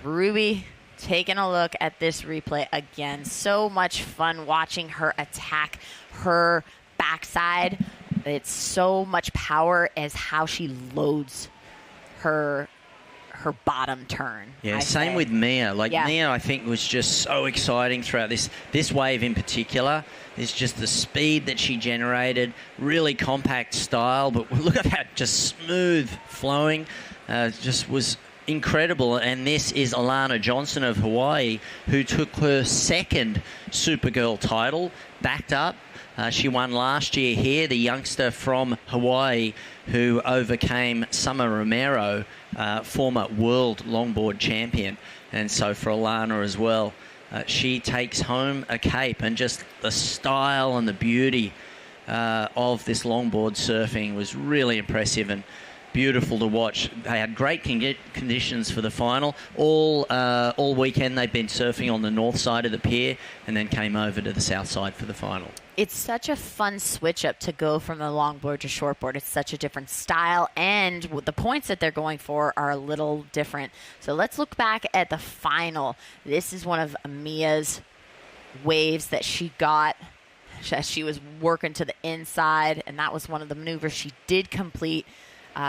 [SPEAKER 9] Ruby taking a look at this replay again. So much fun watching her attack her backside. It's so much power as how she loads her her bottom turn.
[SPEAKER 8] Yeah, same with Mia. Mia, I think, was just so exciting throughout this wave in particular. It's just the speed that she generated, really compact style, but look at that, just smooth flowing. Just was incredible. And this is Alana Johnson of Hawaii, who took her second Supergirl title, backed up. She won last year here, the youngster from Hawaii who overcame Summer Romero, former world longboard champion. And so for Alana as well, she takes home a cape, and just the style and the beauty of this longboard surfing was really impressive and beautiful to watch. They had great conditions for the final. All weekend they've been surfing on the north side of the pier and then came over to the south side for the final.
[SPEAKER 9] It's such a fun switch up to go from the longboard to shortboard. It's such a different style, and the points that they're going for are a little different. So let's look back at the final. This is one of Mia's waves that she got as she was working to the inside, and that was one of the maneuvers she did complete.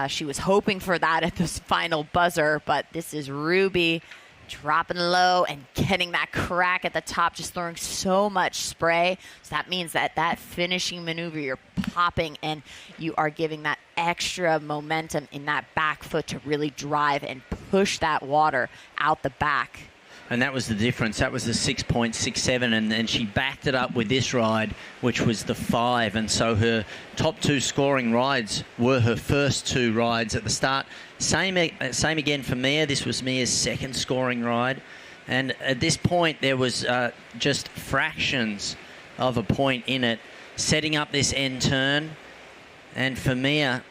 [SPEAKER 9] She was hoping for that at this final buzzer, but this is Ruby dropping low and getting that crack at the top, just throwing so much spray. So that means that finishing maneuver, you're popping and you are giving that extra momentum in that back foot to really drive and push that water out the back.
[SPEAKER 8] And that was the difference. That was the 6.67, and then she backed it up with this ride, which was the 5. And so her top 2 scoring rides were her first 2 rides at the start. Same again for Mia. This was Mia's second scoring ride. And at this point, there was just fractions of a point in it, setting up this end turn. And for Mia,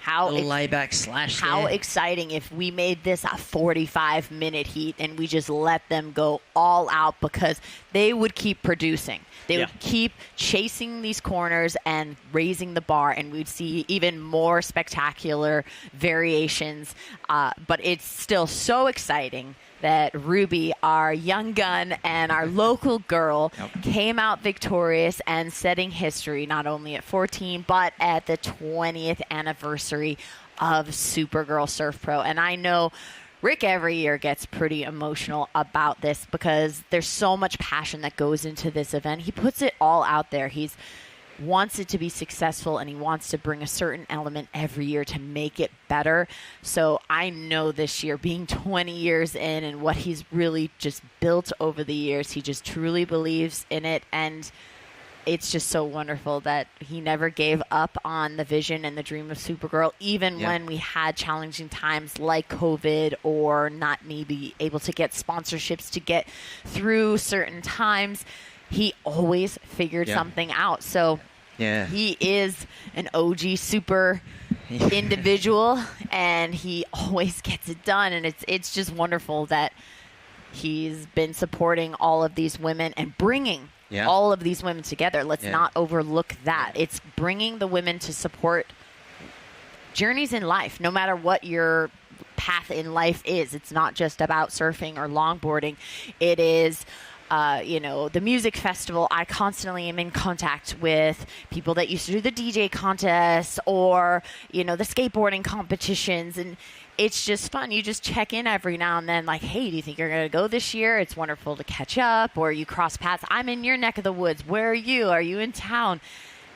[SPEAKER 8] layback slash
[SPEAKER 9] How
[SPEAKER 8] there.
[SPEAKER 9] exciting if we made this a 45-minute heat and we just let them go all out, because they would keep producing. They would keep chasing these corners and raising the bar, and we'd see even more spectacular variations. But it's still so exciting that Ruby, our young gun and our local girl, came out victorious and setting history not only at 14 but at the 20th anniversary of Supergirl Surf Pro. And I know Rick every year gets pretty emotional about this because there's so much passion that goes into this event. He puts it all out there. He's wants it to be successful, and he wants to bring a certain element every year to make it better. So I know this year, being 20 years in and what he's really just built over the years, he just truly believes in it. And it's just so wonderful that he never gave up on the vision and the dream of Supergirl, even when we had challenging times like COVID or not maybe able to get sponsorships to get through certain times. He always figured something out. So he is an OG super individual, and he always gets it done. And it's just wonderful that he's been supporting all of these women and bringing all of these women together. Let's not overlook that. It's bringing the women to support journeys in life, no matter what your path in life is. It's not just about surfing or longboarding. It is the music festival. I constantly am in contact with people that used to do the DJ contests or, the skateboarding competitions. And it's just fun. You just check in every now and then like, hey, do you think you're going to go this year? It's wonderful to catch up, or you cross paths. I'm in your neck of the woods. Where are you? Are you in town?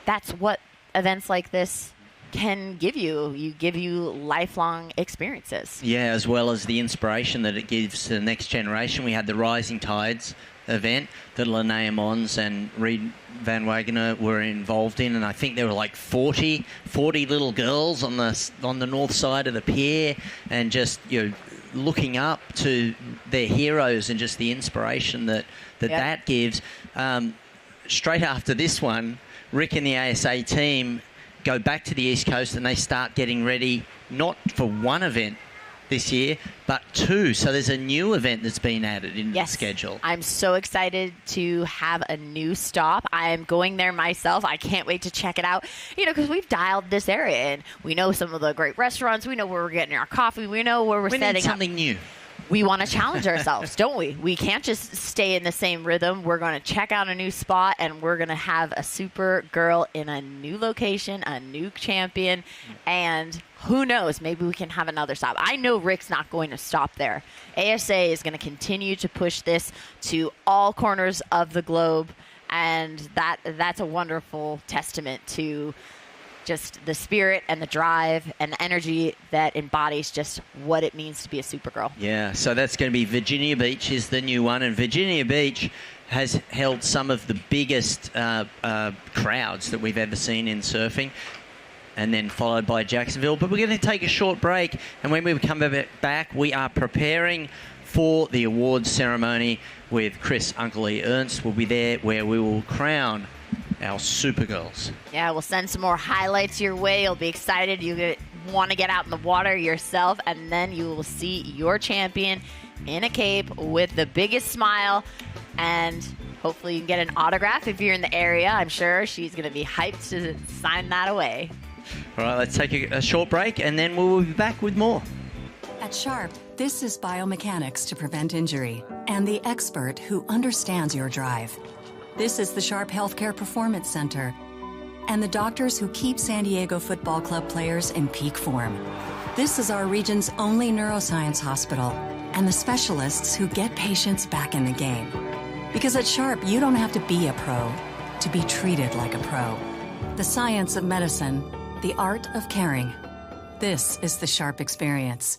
[SPEAKER 9] That's what events like this can give you. You give you lifelong experiences.
[SPEAKER 8] Yeah, as well as the inspiration that it gives to the next generation. We had the Rising Tides event that Linnea Mons and Reed Van Wagener were involved in, and I think there were like 40 little girls on the north side of the pier, and just looking up to their heroes and just the inspiration that gives. Straight after this one, Rick and the ASA team go back to the East Coast, and they start getting ready not for one event this year, but 2. So there's a new event that's been added into the schedule.
[SPEAKER 9] I'm so excited to have a new stop. I am going there myself. I can't wait to check it out, because we've dialed this area and we know some of the great restaurants. We know where we're getting our coffee. We know where we're setting up.
[SPEAKER 8] We need something new.
[SPEAKER 9] we want to challenge ourselves, don't we? We can't just stay in the same rhythm. We're going to check out a new spot, and we're going to have a super girl in a new location, a new champion, and who knows, maybe we can have another stop. I know Rick's not going to stop there. ASA is going to continue to push this to all corners of the globe, and that's a wonderful testament to just the spirit and the drive and the energy that embodies just what it means to be a Supergirl.
[SPEAKER 8] Yeah, so that's going to be Virginia Beach is the new one, and Virginia Beach has held some of the biggest crowds that we've ever seen in surfing, and then followed by Jacksonville. But we're going to take a short break, and when we come back, we are preparing for the awards ceremony with Chris Uncle E. Ernst. Will be there where we will crown our Supergirls.
[SPEAKER 9] Yeah, we'll send some more highlights your way. You'll be excited. You want to get out in the water yourself, and then you will see your champion in a cape with the biggest smile, and hopefully you can get an autograph if you're in the area. I'm sure she's going to be hyped to sign that away.
[SPEAKER 8] All right, let's take a short break, and then we'll be back with more.
[SPEAKER 13] At Sharp, this is biomechanics to prevent injury, and the expert who understands your drive. This is the Sharp Healthcare Performance Center and the doctors who keep San Diego Football Club players in peak form. This is our region's only neuroscience hospital and the specialists who get patients back in the game. Because at Sharp, you don't have to be a pro to be treated like a pro. The science of medicine, the art of caring. This is the Sharp experience.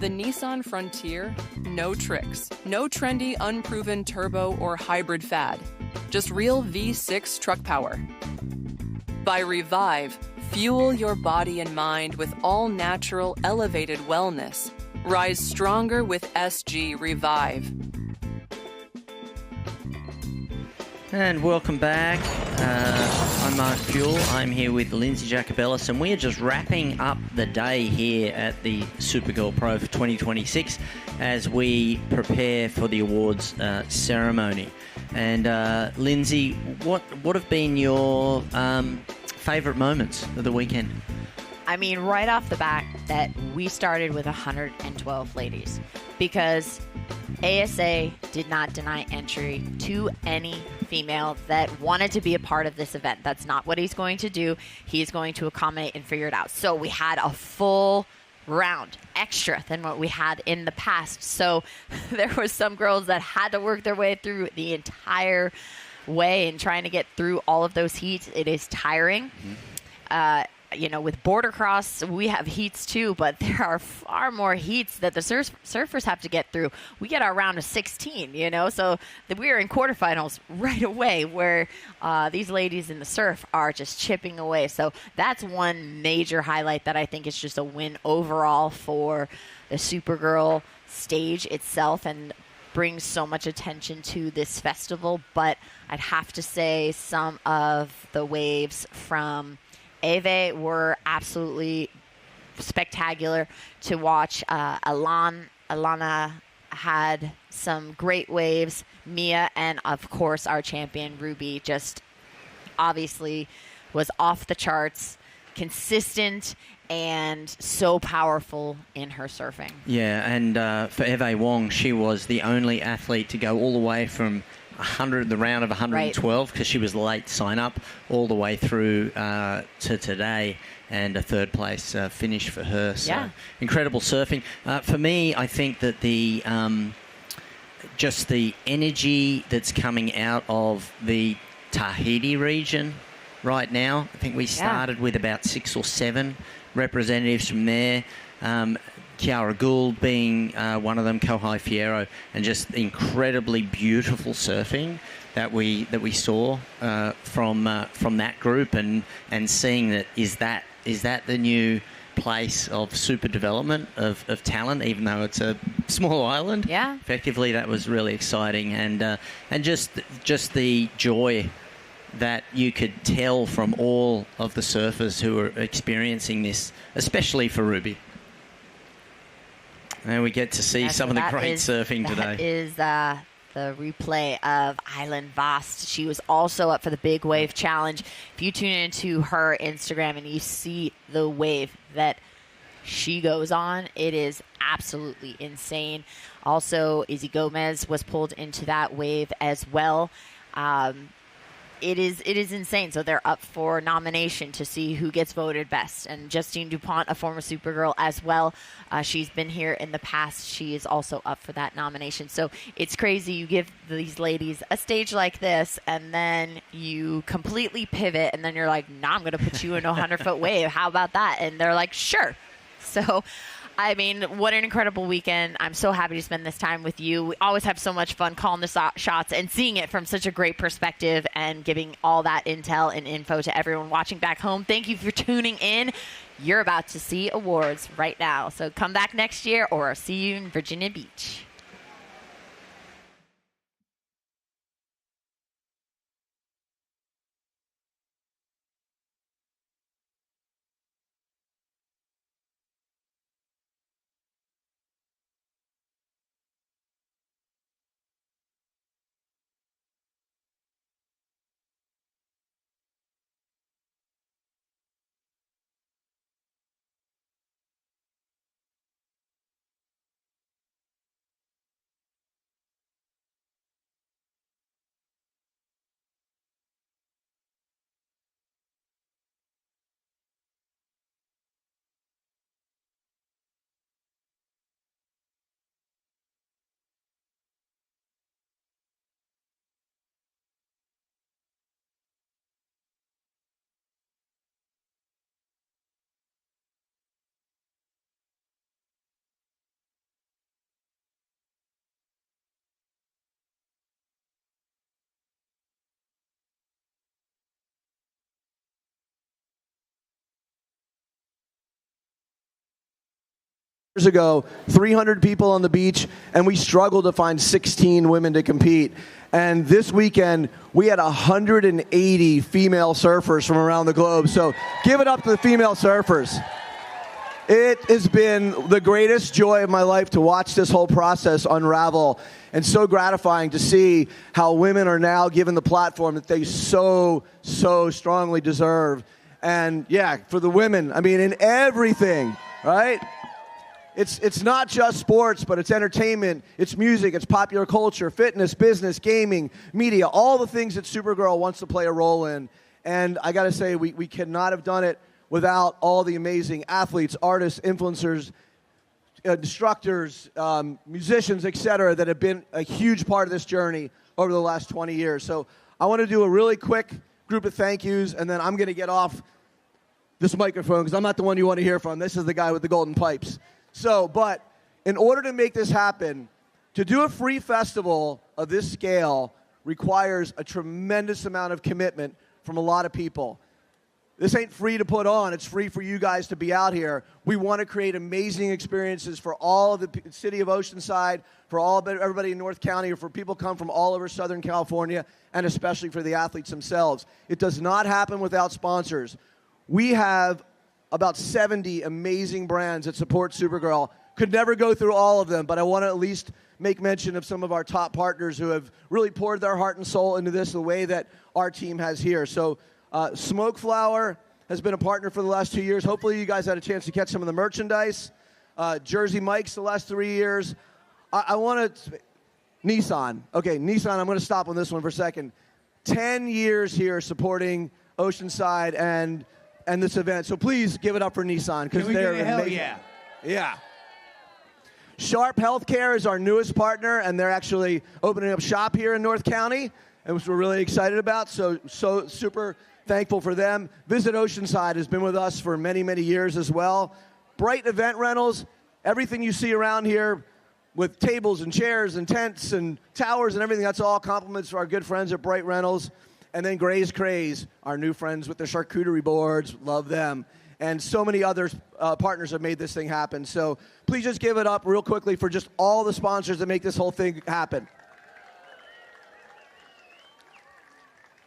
[SPEAKER 7] The Nissan Frontier, no tricks, no trendy, unproven turbo or hybrid fad, just real V6 truck power. By Revive, fuel your body and mind with all-natural, elevated wellness. Rise stronger with SG Revive.
[SPEAKER 8] And welcome back. I'm Mark Fuel. I'm here with Lindsay Jacobellis, and we are just wrapping up the day here at the Supergirl Pro for 2026 as we prepare for the awards ceremony. And Lindsay, what have been your favourite moments of the weekend?
[SPEAKER 9] I mean, right off the bat, that we started with 112 ladies because ASA did not deny entry to any female that wanted to be a part of this event. That's not what he's going to do. He's going to accommodate and figure it out. So we had a full round extra than what we had in the past. So there were some girls that had to work their way through the entire way and trying to get through all of those heats. It is tiring. You know, with border cross, we have heats too, but there are far more heats that the surfers have to get through. We get our round of 16, you know, so we are in quarterfinals right away where these ladies in the surf are just chipping away. So that's one major highlight that I think is just a win overall for the Supergirl stage itself and brings so much attention to this festival. But I'd have to say some of the waves from Ave were absolutely spectacular to watch. Alana had some great waves. Mia and, of course, our champion, Ruby, just obviously was off the charts, consistent, and so powerful in her surfing.
[SPEAKER 8] Yeah, and for Eve Wong, she was the only athlete to go all the way from the round of 112 because she was late sign up all the way through to today, and a third place finish for her. So incredible surfing. For me, I think that the just the energy that's coming out of the Tahiti region right now. I think we started with about 6 or 7 representatives from there. Kiara Gould being one of them, Kohai Fierro, and just incredibly beautiful surfing that we saw from that group, and seeing that is that the new place of super development of talent, even though it's a small island.
[SPEAKER 9] Yeah.
[SPEAKER 8] Effectively, that was really exciting, and just the joy that you could tell from all of the surfers who are experiencing this, especially for Ruby. And we get to see some of the great surfing today.
[SPEAKER 9] That is the replay of Island Vast. She was also up for the Big Wave Challenge. If you tune into her Instagram and you see the wave that she goes on, it is absolutely insane. Also, Izzy Gomez was pulled into that wave as well. It is insane. So they're up for nomination to see who gets voted best. And Justine DuPont, a former Supergirl as well, she's been here in the past. She is also up for that nomination. So it's crazy. You give these ladies a stage like this, and then you completely pivot, and then you're like, nah, I'm going to put you in a 100-foot wave. How about that? And they're like, sure. So, I mean, what an incredible weekend. I'm so happy to spend this time with you. We always have so much fun calling the shots and seeing it from such a great perspective and giving all that intel and info to everyone watching back home. Thank you for tuning in. You're about to see awards right now. So come back next year, or I'll see you in Virginia Beach.
[SPEAKER 3] Years ago, 300 people on the beach, and we struggled to find 16 women to compete. And this weekend, we had 180 female surfers from around the globe. So give it up to the female surfers. It has been the greatest joy of my life to watch this whole process unravel, and so gratifying to see how women are now given the platform that they so strongly deserve. And yeah, for the women, I mean, in everything, right? It's not just sports, but it's entertainment, it's music, it's popular culture, fitness, business, gaming, media, all the things that Supergirl wants to play a role in. And I got to say, we cannot have done it without all the amazing athletes, artists, influencers, instructors, musicians, etc., that have been a huge part of this journey over the last 20 years. So I want to do a really quick group of thank yous, and then I'm going to get off this microphone because I'm not the one you want to hear from. This is the guy with the golden pipes. So, but in order to make this happen, to do a free festival of this scale requires a tremendous amount of commitment from a lot of people. This ain't free to put on. It's free for you guys to be out here. We want to create amazing experiences for all of the city of Oceanside, for everybody in North County, or for people come from all over Southern California, and especially for the athletes themselves. It does not happen without sponsors. We have about 70 amazing brands that support Supergirl. Could never go through all of them, but I want to at least make mention of some of our top partners who have really poured their heart and soul into this the way that our team has here. So Smoke Flower has been a partner for the last 2 years. Hopefully you guys had a chance to catch some of the merchandise. Jersey Mike's the last 3 years. I want to Nissan. Okay, Nissan, I'm going to stop on this one for a second. 10 years here supporting Oceanside and this event. So please give it up for Nissan because they're amazing.
[SPEAKER 17] Hell yeah.
[SPEAKER 3] Yeah. Sharp Healthcare is our newest partner, and they're actually opening up shop here in North County, and which we're really excited about. So super thankful for them. Visit Oceanside has been with us for many, many years as well. Bright Event Rentals, everything you see around here with tables and chairs and tents and towers and everything, that's all compliments to our good friends at Bright Rentals. And then Gray's Craze, our new friends with the charcuterie boards, love them. And so many other partners have made this thing happen. So please just give it up real quickly for just all the sponsors that make this whole thing happen.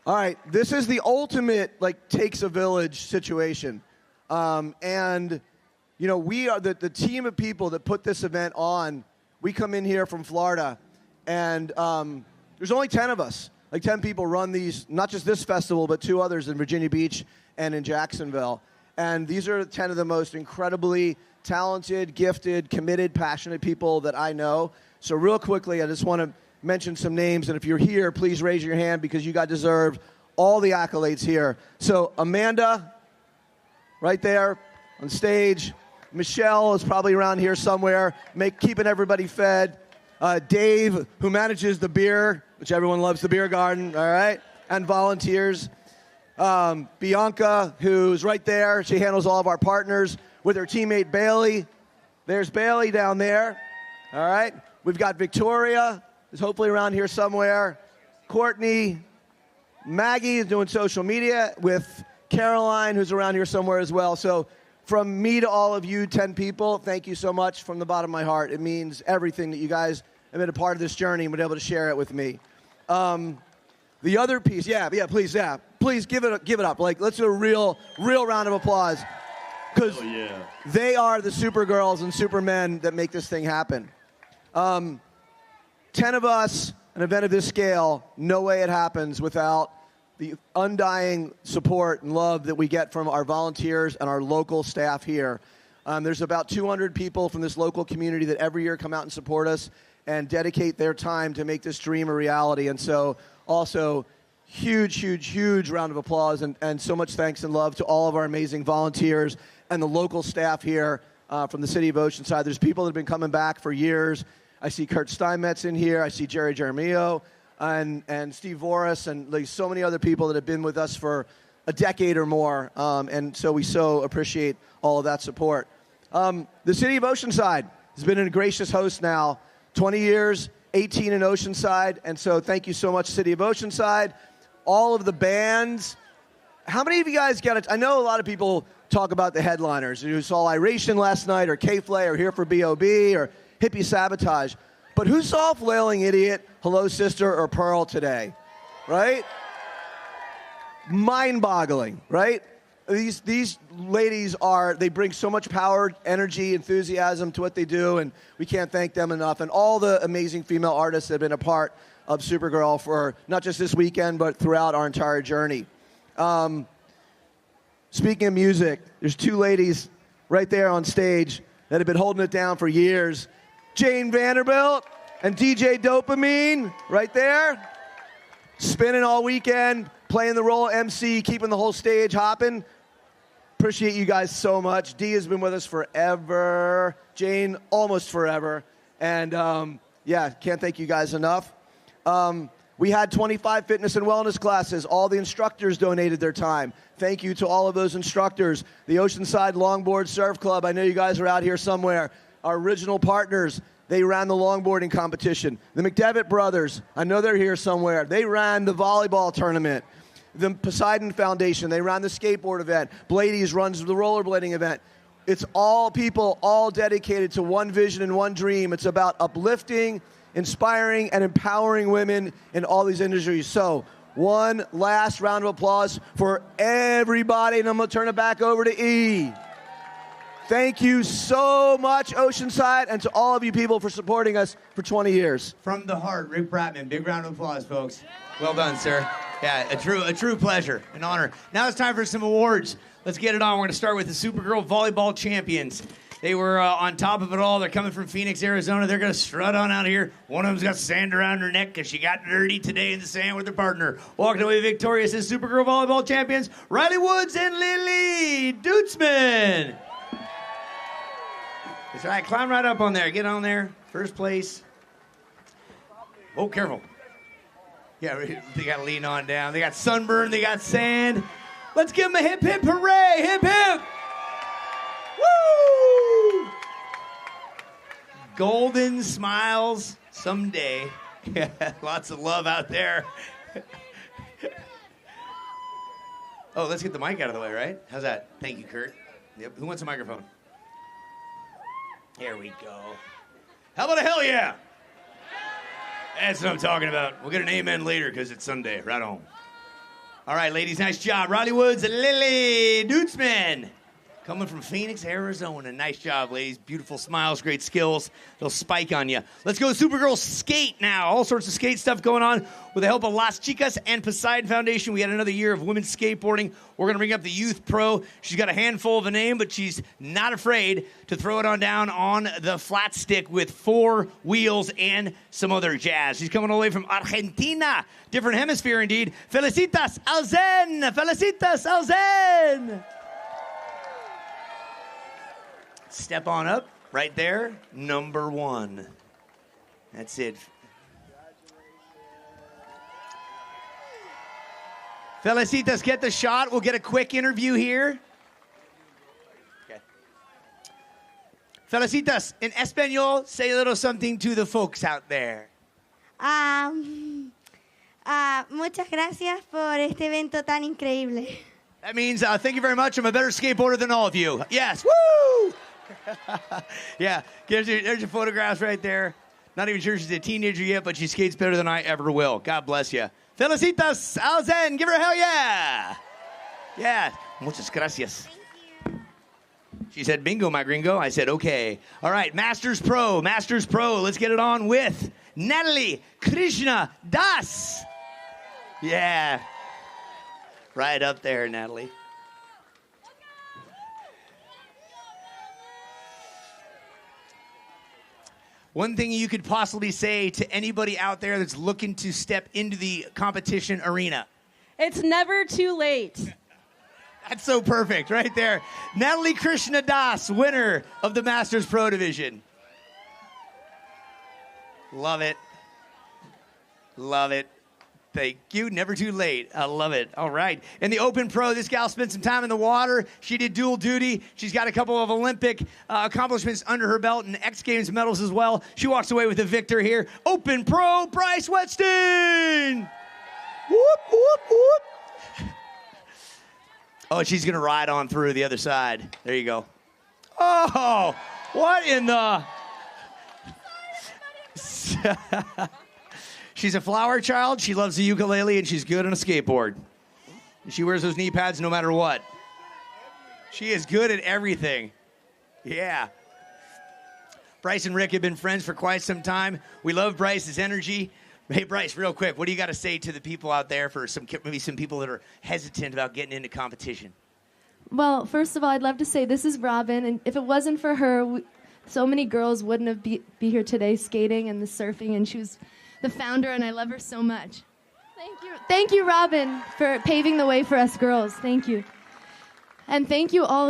[SPEAKER 3] All right, this is the ultimate, like, takes a village situation. And, you know, we are the team of people that put this event on. We come in here from Florida, and there's only 10 of us. Like 10 people run these, not just this festival, but 2 others in Virginia Beach and in Jacksonville. And these are 10 of the most incredibly talented, gifted, committed, passionate people that I know. So real quickly, I just want to mention some names. And if you're here, please raise your hand because you guys deserve all the accolades here. So Amanda, right there on stage. Michelle is probably around here somewhere, keeping everybody fed. Dave, who manages the beer, which everyone loves, the beer garden, all right, and volunteers. Bianca, who's right there. She handles all of our partners with her teammate Bailey. There's Bailey down there, all right. We've got Victoria, who's hopefully around here somewhere. Courtney. Maggie is doing social media with Caroline, who's around here somewhere as well. So from me to all of you 10 people, thank you so much from the bottom of my heart. It means everything that you guys have been a part of this journey and been able to share it with me. The other piece, please give it up. Like, let's do a real round of applause because they are the super girls and super men that make this thing happen. 10 of us, an event of this scale, no way it happens without the undying support and love that we get from our volunteers and our local staff here. There's about 200 people from this local community that every year come out and support us and dedicate their time to make this dream a reality. And so also huge round of applause and so much thanks and love to all of our amazing volunteers and the local staff here from the city of Oceanside. There's people that have been coming back for years. I see Kurt Steinmetz in here. I see Jerry Jeremio and Steve Voris and like so many other people that have been with us for a decade or more. And so we so appreciate all of that support. The city of Oceanside has been a gracious host now, 20 years, 18 in Oceanside. And so thank you so much, City of Oceanside. All of the bands. How many of you guys get it? I know a lot of people talk about the headliners who saw Iration last night or K-Flay or Here for B.O.B. or Hippie Sabotage. But who saw Flailing Idiot, Hello Sister, or Pearl today? Right? Mind-boggling, right? These ladies they bring so much power, energy, enthusiasm to what they do, and we can't thank them enough. And all the amazing female artists that have been a part of Supergirl for not just this weekend, but throughout our entire journey. Speaking of music, there's 2 ladies right there on stage that have been holding it down for years. Jane Vanderbilt and DJ Dopamine right there, spinning all weekend, playing the role of MC, keeping the whole stage hopping. Appreciate you guys so much. Dee has been with us forever. Jane, almost forever. And, can't thank you guys enough. We had 25 fitness and wellness classes. All the instructors donated their time. Thank you to all of those instructors. The Oceanside Longboard Surf Club, I know you guys are out here somewhere. Our original partners, they ran the longboarding competition. The McDevitt brothers, I know they're here somewhere. They ran the volleyball tournament. The Poseidon Foundation, they ran the skateboard event. Blady's runs the rollerblading event. It's all people, all dedicated to one vision and one dream. It's about uplifting, inspiring, and empowering women in all these industries. So one last round of applause for everybody, and I'm going to turn it back over to E. Thank you so much, Oceanside, and to all of you people for supporting us for 20 years.
[SPEAKER 17] From the heart, Rick Bratman. Big round of applause, folks. Well done, sir. Yeah, a true pleasure, an honor. Now it's time for some awards. Let's get it on. We're going to start with the Supergirl Volleyball Champions. They were on top of it all. They're coming from Phoenix, Arizona. They're going to strut on out here. One of them's got sand around her neck because she got dirty today in the sand with her partner. Walking away victorious as Supergirl volleyball champions, Riley Woods and Lily Dutzman. That's right. Climb right up on there. Get on there. First place. Oh, careful. Yeah, they got to lean on down. They got sunburn. They got sand. Let's give them a hip, hip, hooray. Hip, hip. Woo! Golden smiles someday. Lots of love out there. Oh, let's get the mic out of the way, right? How's that? Thank you, Kurt. Yep. Who wants a microphone? There we go. How about a hell yeah? That's what I'm talking about. We'll get an amen later because it's Sunday. Right on. All right, ladies, nice job. Riley Woods and Lily Dutzman. Coming from Phoenix, Arizona. Nice job, ladies. Beautiful smiles, great skills. They'll spike on you. Let's go Supergirl skate now. All sorts of skate stuff going on. With the help of Las Chicas and Poseidon Foundation, we had another year of women's skateboarding. We're going to bring up the Youth Pro. She's got a handful of a name, but she's not afraid to throw it on down on the flat stick with 4 wheels and some other jazz. She's coming all the way from Argentina. Different hemisphere, indeed. Felicitas Alzen! Felicitas Alzen! Step on up, right there, number 1. That's it. Felicitas, get the shot. We'll get a quick interview here. Okay. Felicitas, in Espanol, say a little something to the folks out there.
[SPEAKER 4] Muchas gracias por este evento tan increíble.
[SPEAKER 17] That means thank you very much. I'm a better skateboarder than all of you. Yes, woo! Yeah, there's your photographs right there. Not even sure she's a teenager yet, but she skates better than I ever will. God bless you. Felicitas Alzen, give her a hell yeah. Yeah, muchas gracias. She said, bingo, my gringo. I said, okay. All right, Masters Pro. Let's get it on with Natalie Krishna Das. Yeah. Right up there, Natalie. One thing you could possibly say to anybody out there that's looking to step into the competition arena.
[SPEAKER 5] It's never too late.
[SPEAKER 17] That's so perfect right there. Natalie Krishna Das, winner of the Masters Pro Division. Love it. Love it. Thank you. Never too late. I love it. All right. In the Open Pro, this gal spent some time in the water. She did dual duty. She's got a couple of Olympic accomplishments under her belt and X Games medals as well. She walks away with a victor here. Open Pro, Bryce Wetstein. Whoop, whoop, whoop. Oh, she's going to ride on through the other side. There you go. Oh, what in the... She's a flower child. She loves the ukulele, and she's good on a skateboard. She wears those knee pads no matter what. She is good at everything. Yeah. Bryce and Rick have been friends for quite some time. We love Bryce's energy. Hey, Bryce, real quick, what do you got to say to the people out there for maybe some people that are hesitant about getting into competition?
[SPEAKER 19] Well, first of all, I'd love to say this is Robin, and if it wasn't for her, so many girls wouldn't have be here today skating and the surfing, and she was the founder, and I love her so much. Thank you. Thank you, Robin, for paving the way for us girls. Thank you. And thank you all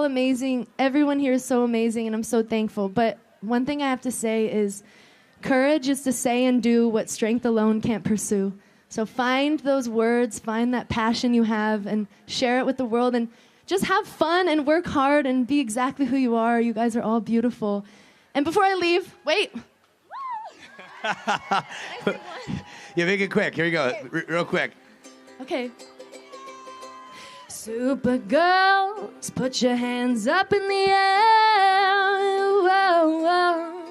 [SPEAKER 19] amazing. Everyone here is so amazing, and I'm so thankful. But one thing I have to say is courage is to say and do what strength alone can't pursue. So find those words, find that passion you have, and share it with the world, and just have fun and work hard and be exactly who you are. You guys are all beautiful. And before I leave, wait.
[SPEAKER 17] Yeah, make it quick. Here you go.
[SPEAKER 19] Okay.
[SPEAKER 17] Real quick.
[SPEAKER 19] Okay. Supergirls, put your hands up in the air. Whoa, whoa.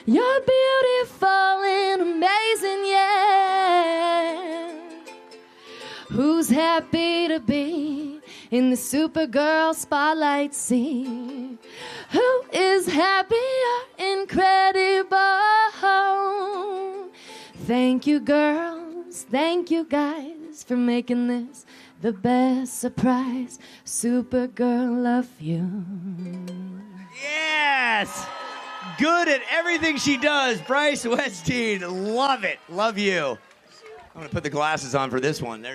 [SPEAKER 19] You're beautiful and amazing, yeah. Who's happy to be in the Supergirl spotlight scene? Who is happy or incredible? Thank you, girls. Thank you, guys.
[SPEAKER 10] guys for making this the best surprise. Supergirl, love you.
[SPEAKER 17] Yes! Good at everything she does. Bryce Westeen, love it. Love you. I'm going to put the glasses on for this one.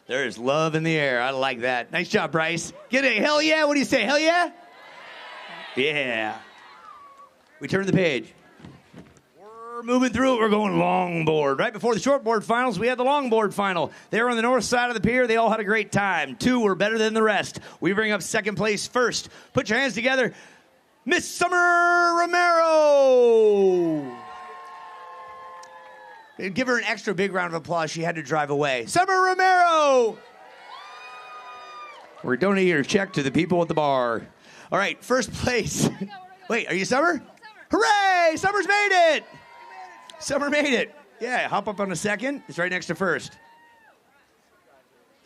[SPEAKER 17] There's love in the air. I like that. Nice job, Bryce. Get a hell yeah. What do you say? Hell yeah? Yeah. We turn the page. We're moving through it. We're going longboard. Right before the shortboard finals, we had the longboard final. They were on the north side of the pier. They all had a great time. 2 were better than the rest. We bring up second place first. Put your hands together. Miss Summer Romero. Give her an extra big round of applause. She had to drive away. Summer Romero. We're donating her check to the people at the bar. All right, first place. Wait, are you Summer? Hooray! Summer's made it. Summer made it. Yeah, hop up on a second. It's right next to first.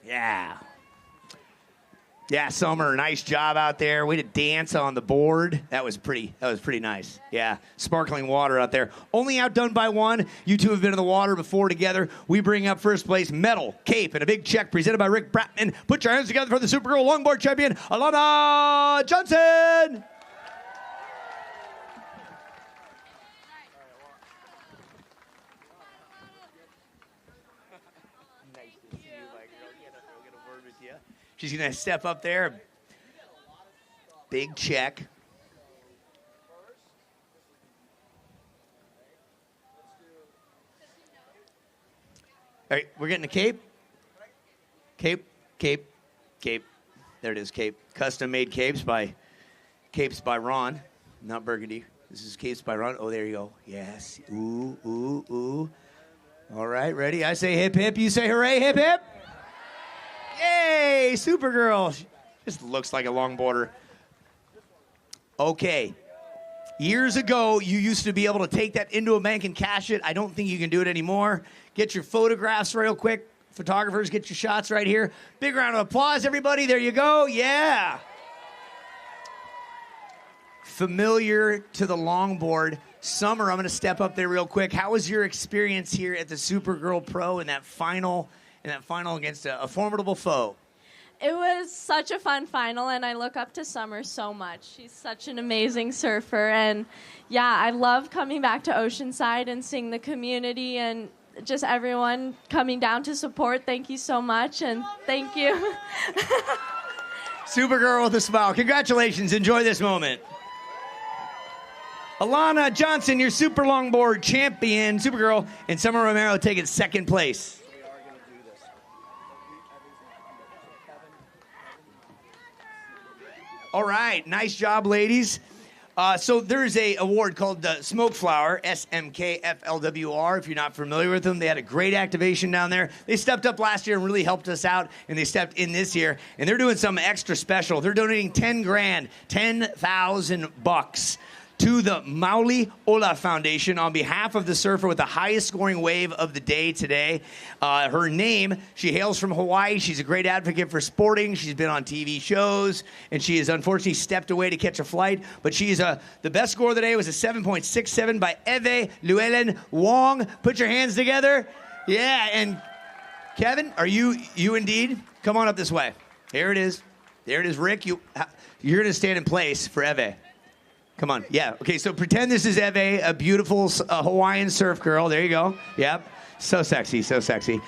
[SPEAKER 17] Yeah. Yeah, Summer, nice job out there. Way to dance on the board. That was pretty nice. Yeah, sparkling water out there. Only outdone by 1. You two have been in the water before together. We bring up first place medal, cape, and a big check presented by Rick Bratman. Put your hands together for the Supergirl longboard champion, Alana Johnson. She's going to step up there. Big check. All right, we're getting a cape. Cape. There it is, cape. Custom-made capes by Ron, not Burgundy. This is capes by Ron. Oh, there you go. Yes. Ooh. All right, ready? I say hip, hip. You say hooray, hip, hip. Yay, Supergirl. She just looks like a longboarder. Okay. Years ago, you used to be able to take that into a bank and cash it. I don't think you can do it anymore. Get your photographs real quick. Photographers, get your shots right here. Big round of applause, everybody. There you go. Yeah. Familiar to the longboard. Summer, I'm going to step up there real quick. How was your experience here at the Supergirl Pro in that final against a formidable foe?
[SPEAKER 19] It was such a fun final, and I look up to Summer so much. She's such an amazing surfer, and yeah, I love coming back to Oceanside and seeing the community and just everyone coming down to support. Thank you so much, and thank you.
[SPEAKER 17] Supergirl with a smile. Congratulations. Enjoy this moment. Alana Johnson, your super longboard champion, Supergirl, and Summer Romero taking second place. All right, nice job, ladies. So there's a award called the Smoke Flower, SMKFLWR. If you're not familiar with them, they had a great activation down there. They stepped up last year and really helped us out, and they stepped in this year, and they're doing something extra special. They're donating $10,000 to the Mauli Ola Foundation on behalf of the surfer with the highest scoring wave of the day today. Her name, she hails from Hawaii. She's a great advocate for sporting. She's been on TV shows, and she has unfortunately stepped away to catch a flight. But she's the best score of the day was a 7.67 by Eve Llewellyn Wong. Put your hands together. Yeah, and Kevin, are you indeed? Come on up this way. Here it is. There it is, Rick. You're going to stand in place for Eve. Come on. Yeah. Okay, so pretend this is Eve, a beautiful Hawaiian surf girl. There you go. Yep. So sexy,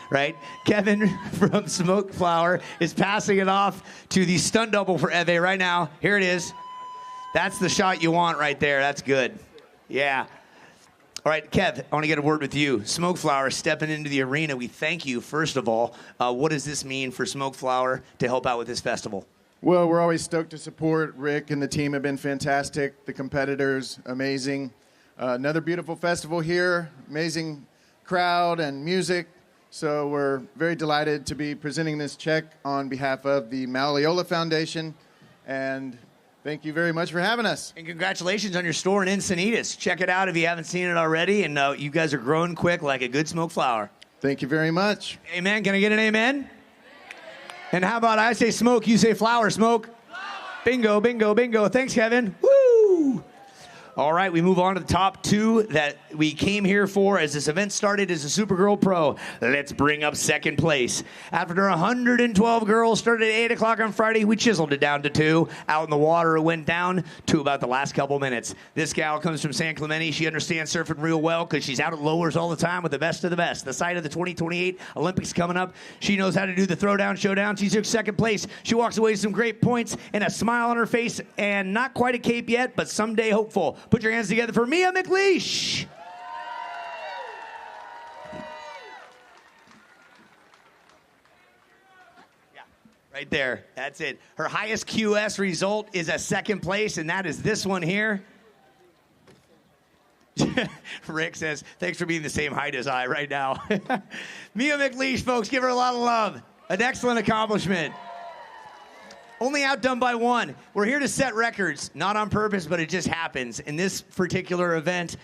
[SPEAKER 17] right? Kevin from Smoke Flower is passing it off to the stunt double for Eve right now. Here it is. That's the shot you want right there. That's good. Yeah. All right, Kev, I want to get a word with you. Smoke Flower stepping into the arena. We thank you, first of all. What does this mean for Smoke Flower to help out with this festival?
[SPEAKER 11] Well, we're always stoked to support. Rick and the team have been fantastic. The competitors, amazing. Another beautiful festival here. Amazing crowd and music. So we're very delighted to be presenting this check on behalf of the Mauli Ola Foundation. And thank you very much for having us.
[SPEAKER 17] And congratulations on your store in Encinitas. Check it out if you haven't seen it already. And you guys are growing quick like a good Smoke Flower.
[SPEAKER 11] Thank you very much.
[SPEAKER 17] Amen. Can I get an amen? And how about I say smoke, you say flower, smoke? Flower. Bingo, bingo, bingo. Thanks, Kevin. Woo! All right, we move on to the top two that we came here for as this event started as a Supergirl Pro. Let's bring up second place. After 112 girls started at 8 o'clock on Friday, we chiseled it down to 2. Out in the water, it went down to about the last couple minutes. This gal comes from San Clemente. She understands surfing real well because she's out at lowers all the time with the best of the best. The site of the 2028 Olympics coming up. She knows how to do the throwdown showdown. She took second place. She walks away with some great points and a smile on her face, and not quite a cape yet, but someday hopeful. Put your hands together for Mia McLeish. Yeah, right there. That's it. Her highest QS result is a second place, and that is this one here. Rick says, thanks for being the same height as I right now. Mia McLeish, folks, give her a lot of love. An excellent accomplishment. Only outdone by one. We're here to set records, not on purpose, but it just happens. In this particular event,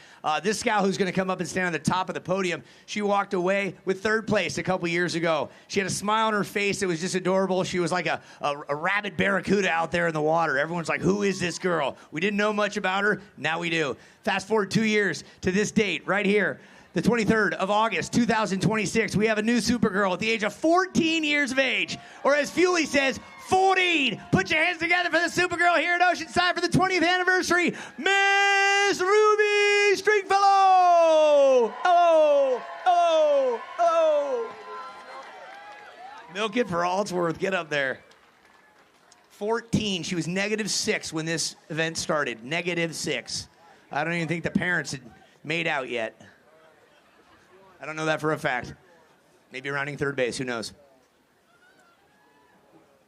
[SPEAKER 17] this gal who's going to come up and stand on the top of the podium, she walked away with third place a couple years ago. She had a smile on her face that was just adorable. She was like a rabid barracuda out there in the water. Everyone's like, who is this girl? We didn't know much about her. Now we do. Fast forward 2 years to this date right here. The 23rd of August, 2026, we have a new Supergirl at the age of 14 years of age. Or as Fuely says, 14. Put your hands together for the Supergirl here at Oceanside for the 20th anniversary, Miss Ruby Stringfellow. Oh, oh, oh. Milk it for all it's worth. Get up there. 14. She was -6 when this event started. -6. I don't even think the parents had made out yet. I don't know that for a fact. Maybe rounding third base. Who knows?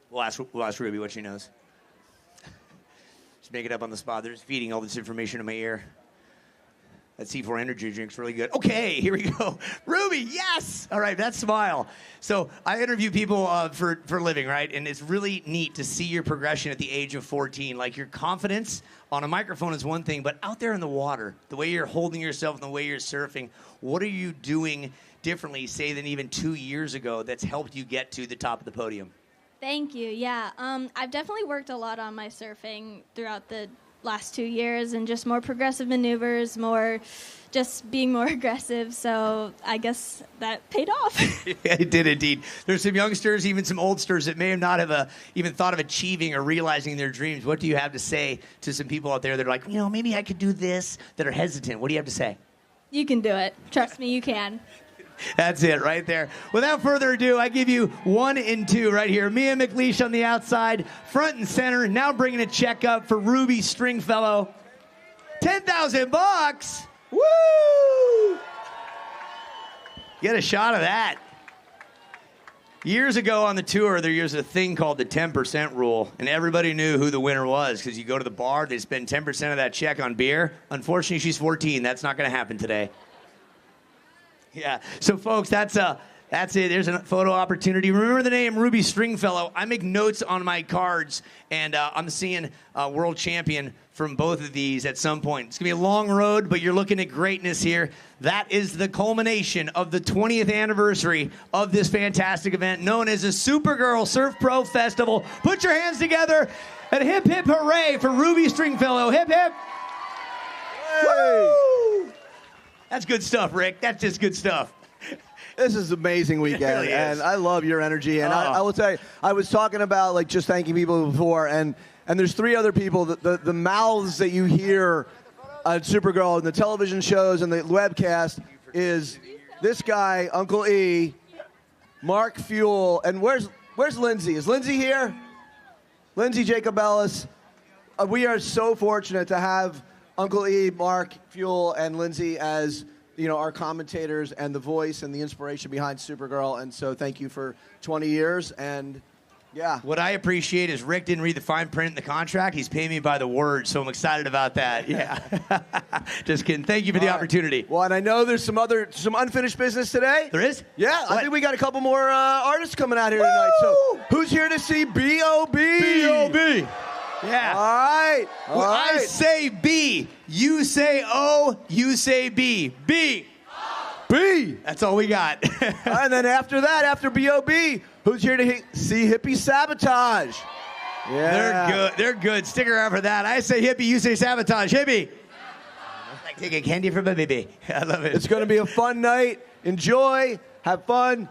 [SPEAKER 17] We'll ask Ruby what she knows. Just make it up on the spot. They're just feeding all this information in my ear. That C4 energy drink's really good. Okay, here we go. Ruby, yes! All right, that smile. So I interview people for a living, right? And it's really neat to see your progression at the age of 14. Like, your confidence on a microphone is one thing, but out there in the water, the way you're holding yourself and the way you're surfing, what are you doing differently, say, than even 2 years ago that's helped you get to the top of the podium?
[SPEAKER 19] Thank you. Yeah, I've definitely worked a lot on my surfing throughout the last 2 years, and just more progressive maneuvers, more just being more aggressive. So I guess that paid off.
[SPEAKER 17] It did indeed. There's some youngsters, even some oldsters, that may not have even thought of achieving or realizing their dreams. What do you have to say to some people out there that are like, maybe I could do this, that are hesitant? What do you have to say?
[SPEAKER 19] You can do it. Trust me, you can.
[SPEAKER 17] That's it right there. Without further ado, I give you 1 and 2 right here. Mia McLeish on the outside, front and center. Now bringing a check up for Ruby Stringfellow. $10,000. Woo! Get a shot of that. Years ago on the tour, there was a thing called the 10% rule, and everybody knew who the winner was because you go to the bar, they spend 10% of that check on beer. Unfortunately, she's 14. That's not going to happen today. Yeah. So, folks, that's it. There's a photo opportunity. Remember the name Ruby Stringfellow. I make notes on my cards, and I'm seeing world champion from both of these at some point. It's going to be a long road, but you're looking at greatness here. That is the culmination of the 20th anniversary of this fantastic event known as the Supergirl Surf Pro Festival. Put your hands together and hip, hip, hooray for Ruby Stringfellow. Hip, hip.
[SPEAKER 3] Hey.
[SPEAKER 17] Woo! That's good stuff, Rick. That's just good stuff.
[SPEAKER 3] This is an amazing weekend,
[SPEAKER 17] really
[SPEAKER 3] and I love your energy. And I will tell you, I was talking about just thanking people before, and there's 3 other people. The mouths that you hear at Supergirl and the television shows and the webcast is this guy, Uncle E, Mark Fuel, and where's Lindsay? Is Lindsay here? Lindsay Jacobellis. We are so fortunate to have Uncle E, Mark Fuel, and Lindsay as our commentators and the voice and the inspiration behind Supergirl. And so thank you for 20 years. And yeah.
[SPEAKER 17] What I appreciate is Rick didn't read the fine print in the contract. He's paying me by the word, so I'm excited about that. Yeah. Just kidding. Thank you for the opportunity.
[SPEAKER 3] Well, and I know there's some unfinished business today.
[SPEAKER 17] There is?
[SPEAKER 3] Yeah. What? I think we got a couple more artists coming out here tonight. So who's here to see B.O.B.?
[SPEAKER 17] B.O.B. Yeah.
[SPEAKER 3] All right.
[SPEAKER 17] I say B. You say O. You say B. B.
[SPEAKER 3] B.
[SPEAKER 17] That's all we got.
[SPEAKER 3] And then after that, after B.O.B., who's here to see Hippie Sabotage? Yeah.
[SPEAKER 17] They're good. They're good. Stick around for that. I say hippie. You say sabotage. Hippie. Take a candy from a baby. I love it.
[SPEAKER 3] It's going to be a fun night. Enjoy. Have fun.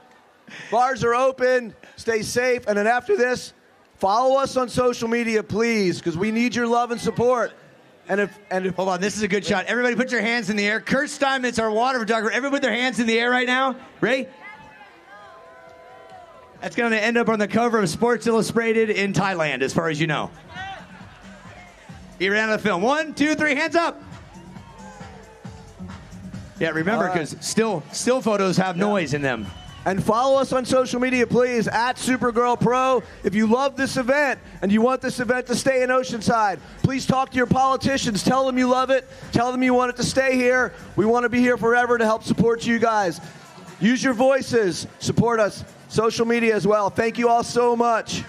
[SPEAKER 3] Bars are open. Stay safe. And then after this, follow us on social media, please, because we need your love and support. And if
[SPEAKER 17] hold on, this is a good shot. Everybody put your hands in the air. Kurt Steinmetz, our water photographer. Everybody put their hands in the air right now. Ready? That's going to end up on the cover of Sports Illustrated in Thailand, as far as you know. He ran out of the film. 1, 2, 3, hands up. Yeah, remember, because still photos have noise in them.
[SPEAKER 3] And follow us on social media, please, at Supergirl Pro. If you love this event and you want this event to stay in Oceanside, please talk to your politicians. Tell them you love it. Tell them you want it to stay here. We want to be here forever to help support you guys. Use your voices. Support us. Social media as well. Thank you all so much.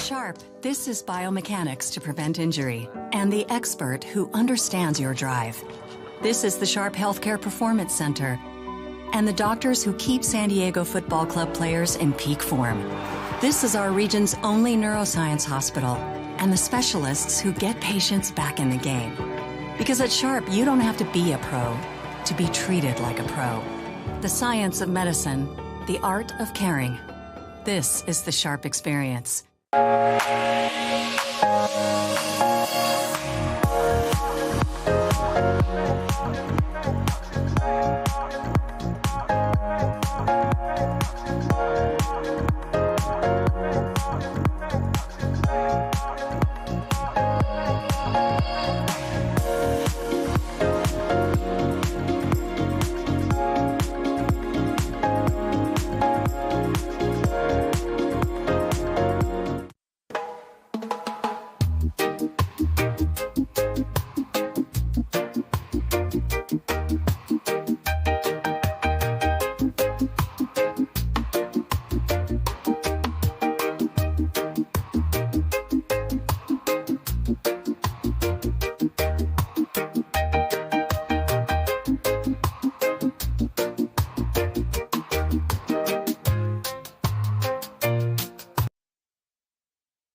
[SPEAKER 13] Sharp, this is biomechanics to prevent injury and the expert who understands your drive. This is the Sharp Healthcare Performance Center and the doctors who keep San Diego Football Club players in peak form. This is our region's only neuroscience hospital and the specialists who get patients back in the game. Because at Sharp, you don't have to be a pro to be treated like a pro. The science of medicine, the art of caring. This is the Sharp experience.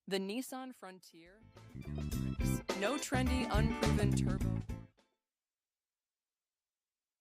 [SPEAKER 7] The Nissan Frontier. No trendy, unproven turbo.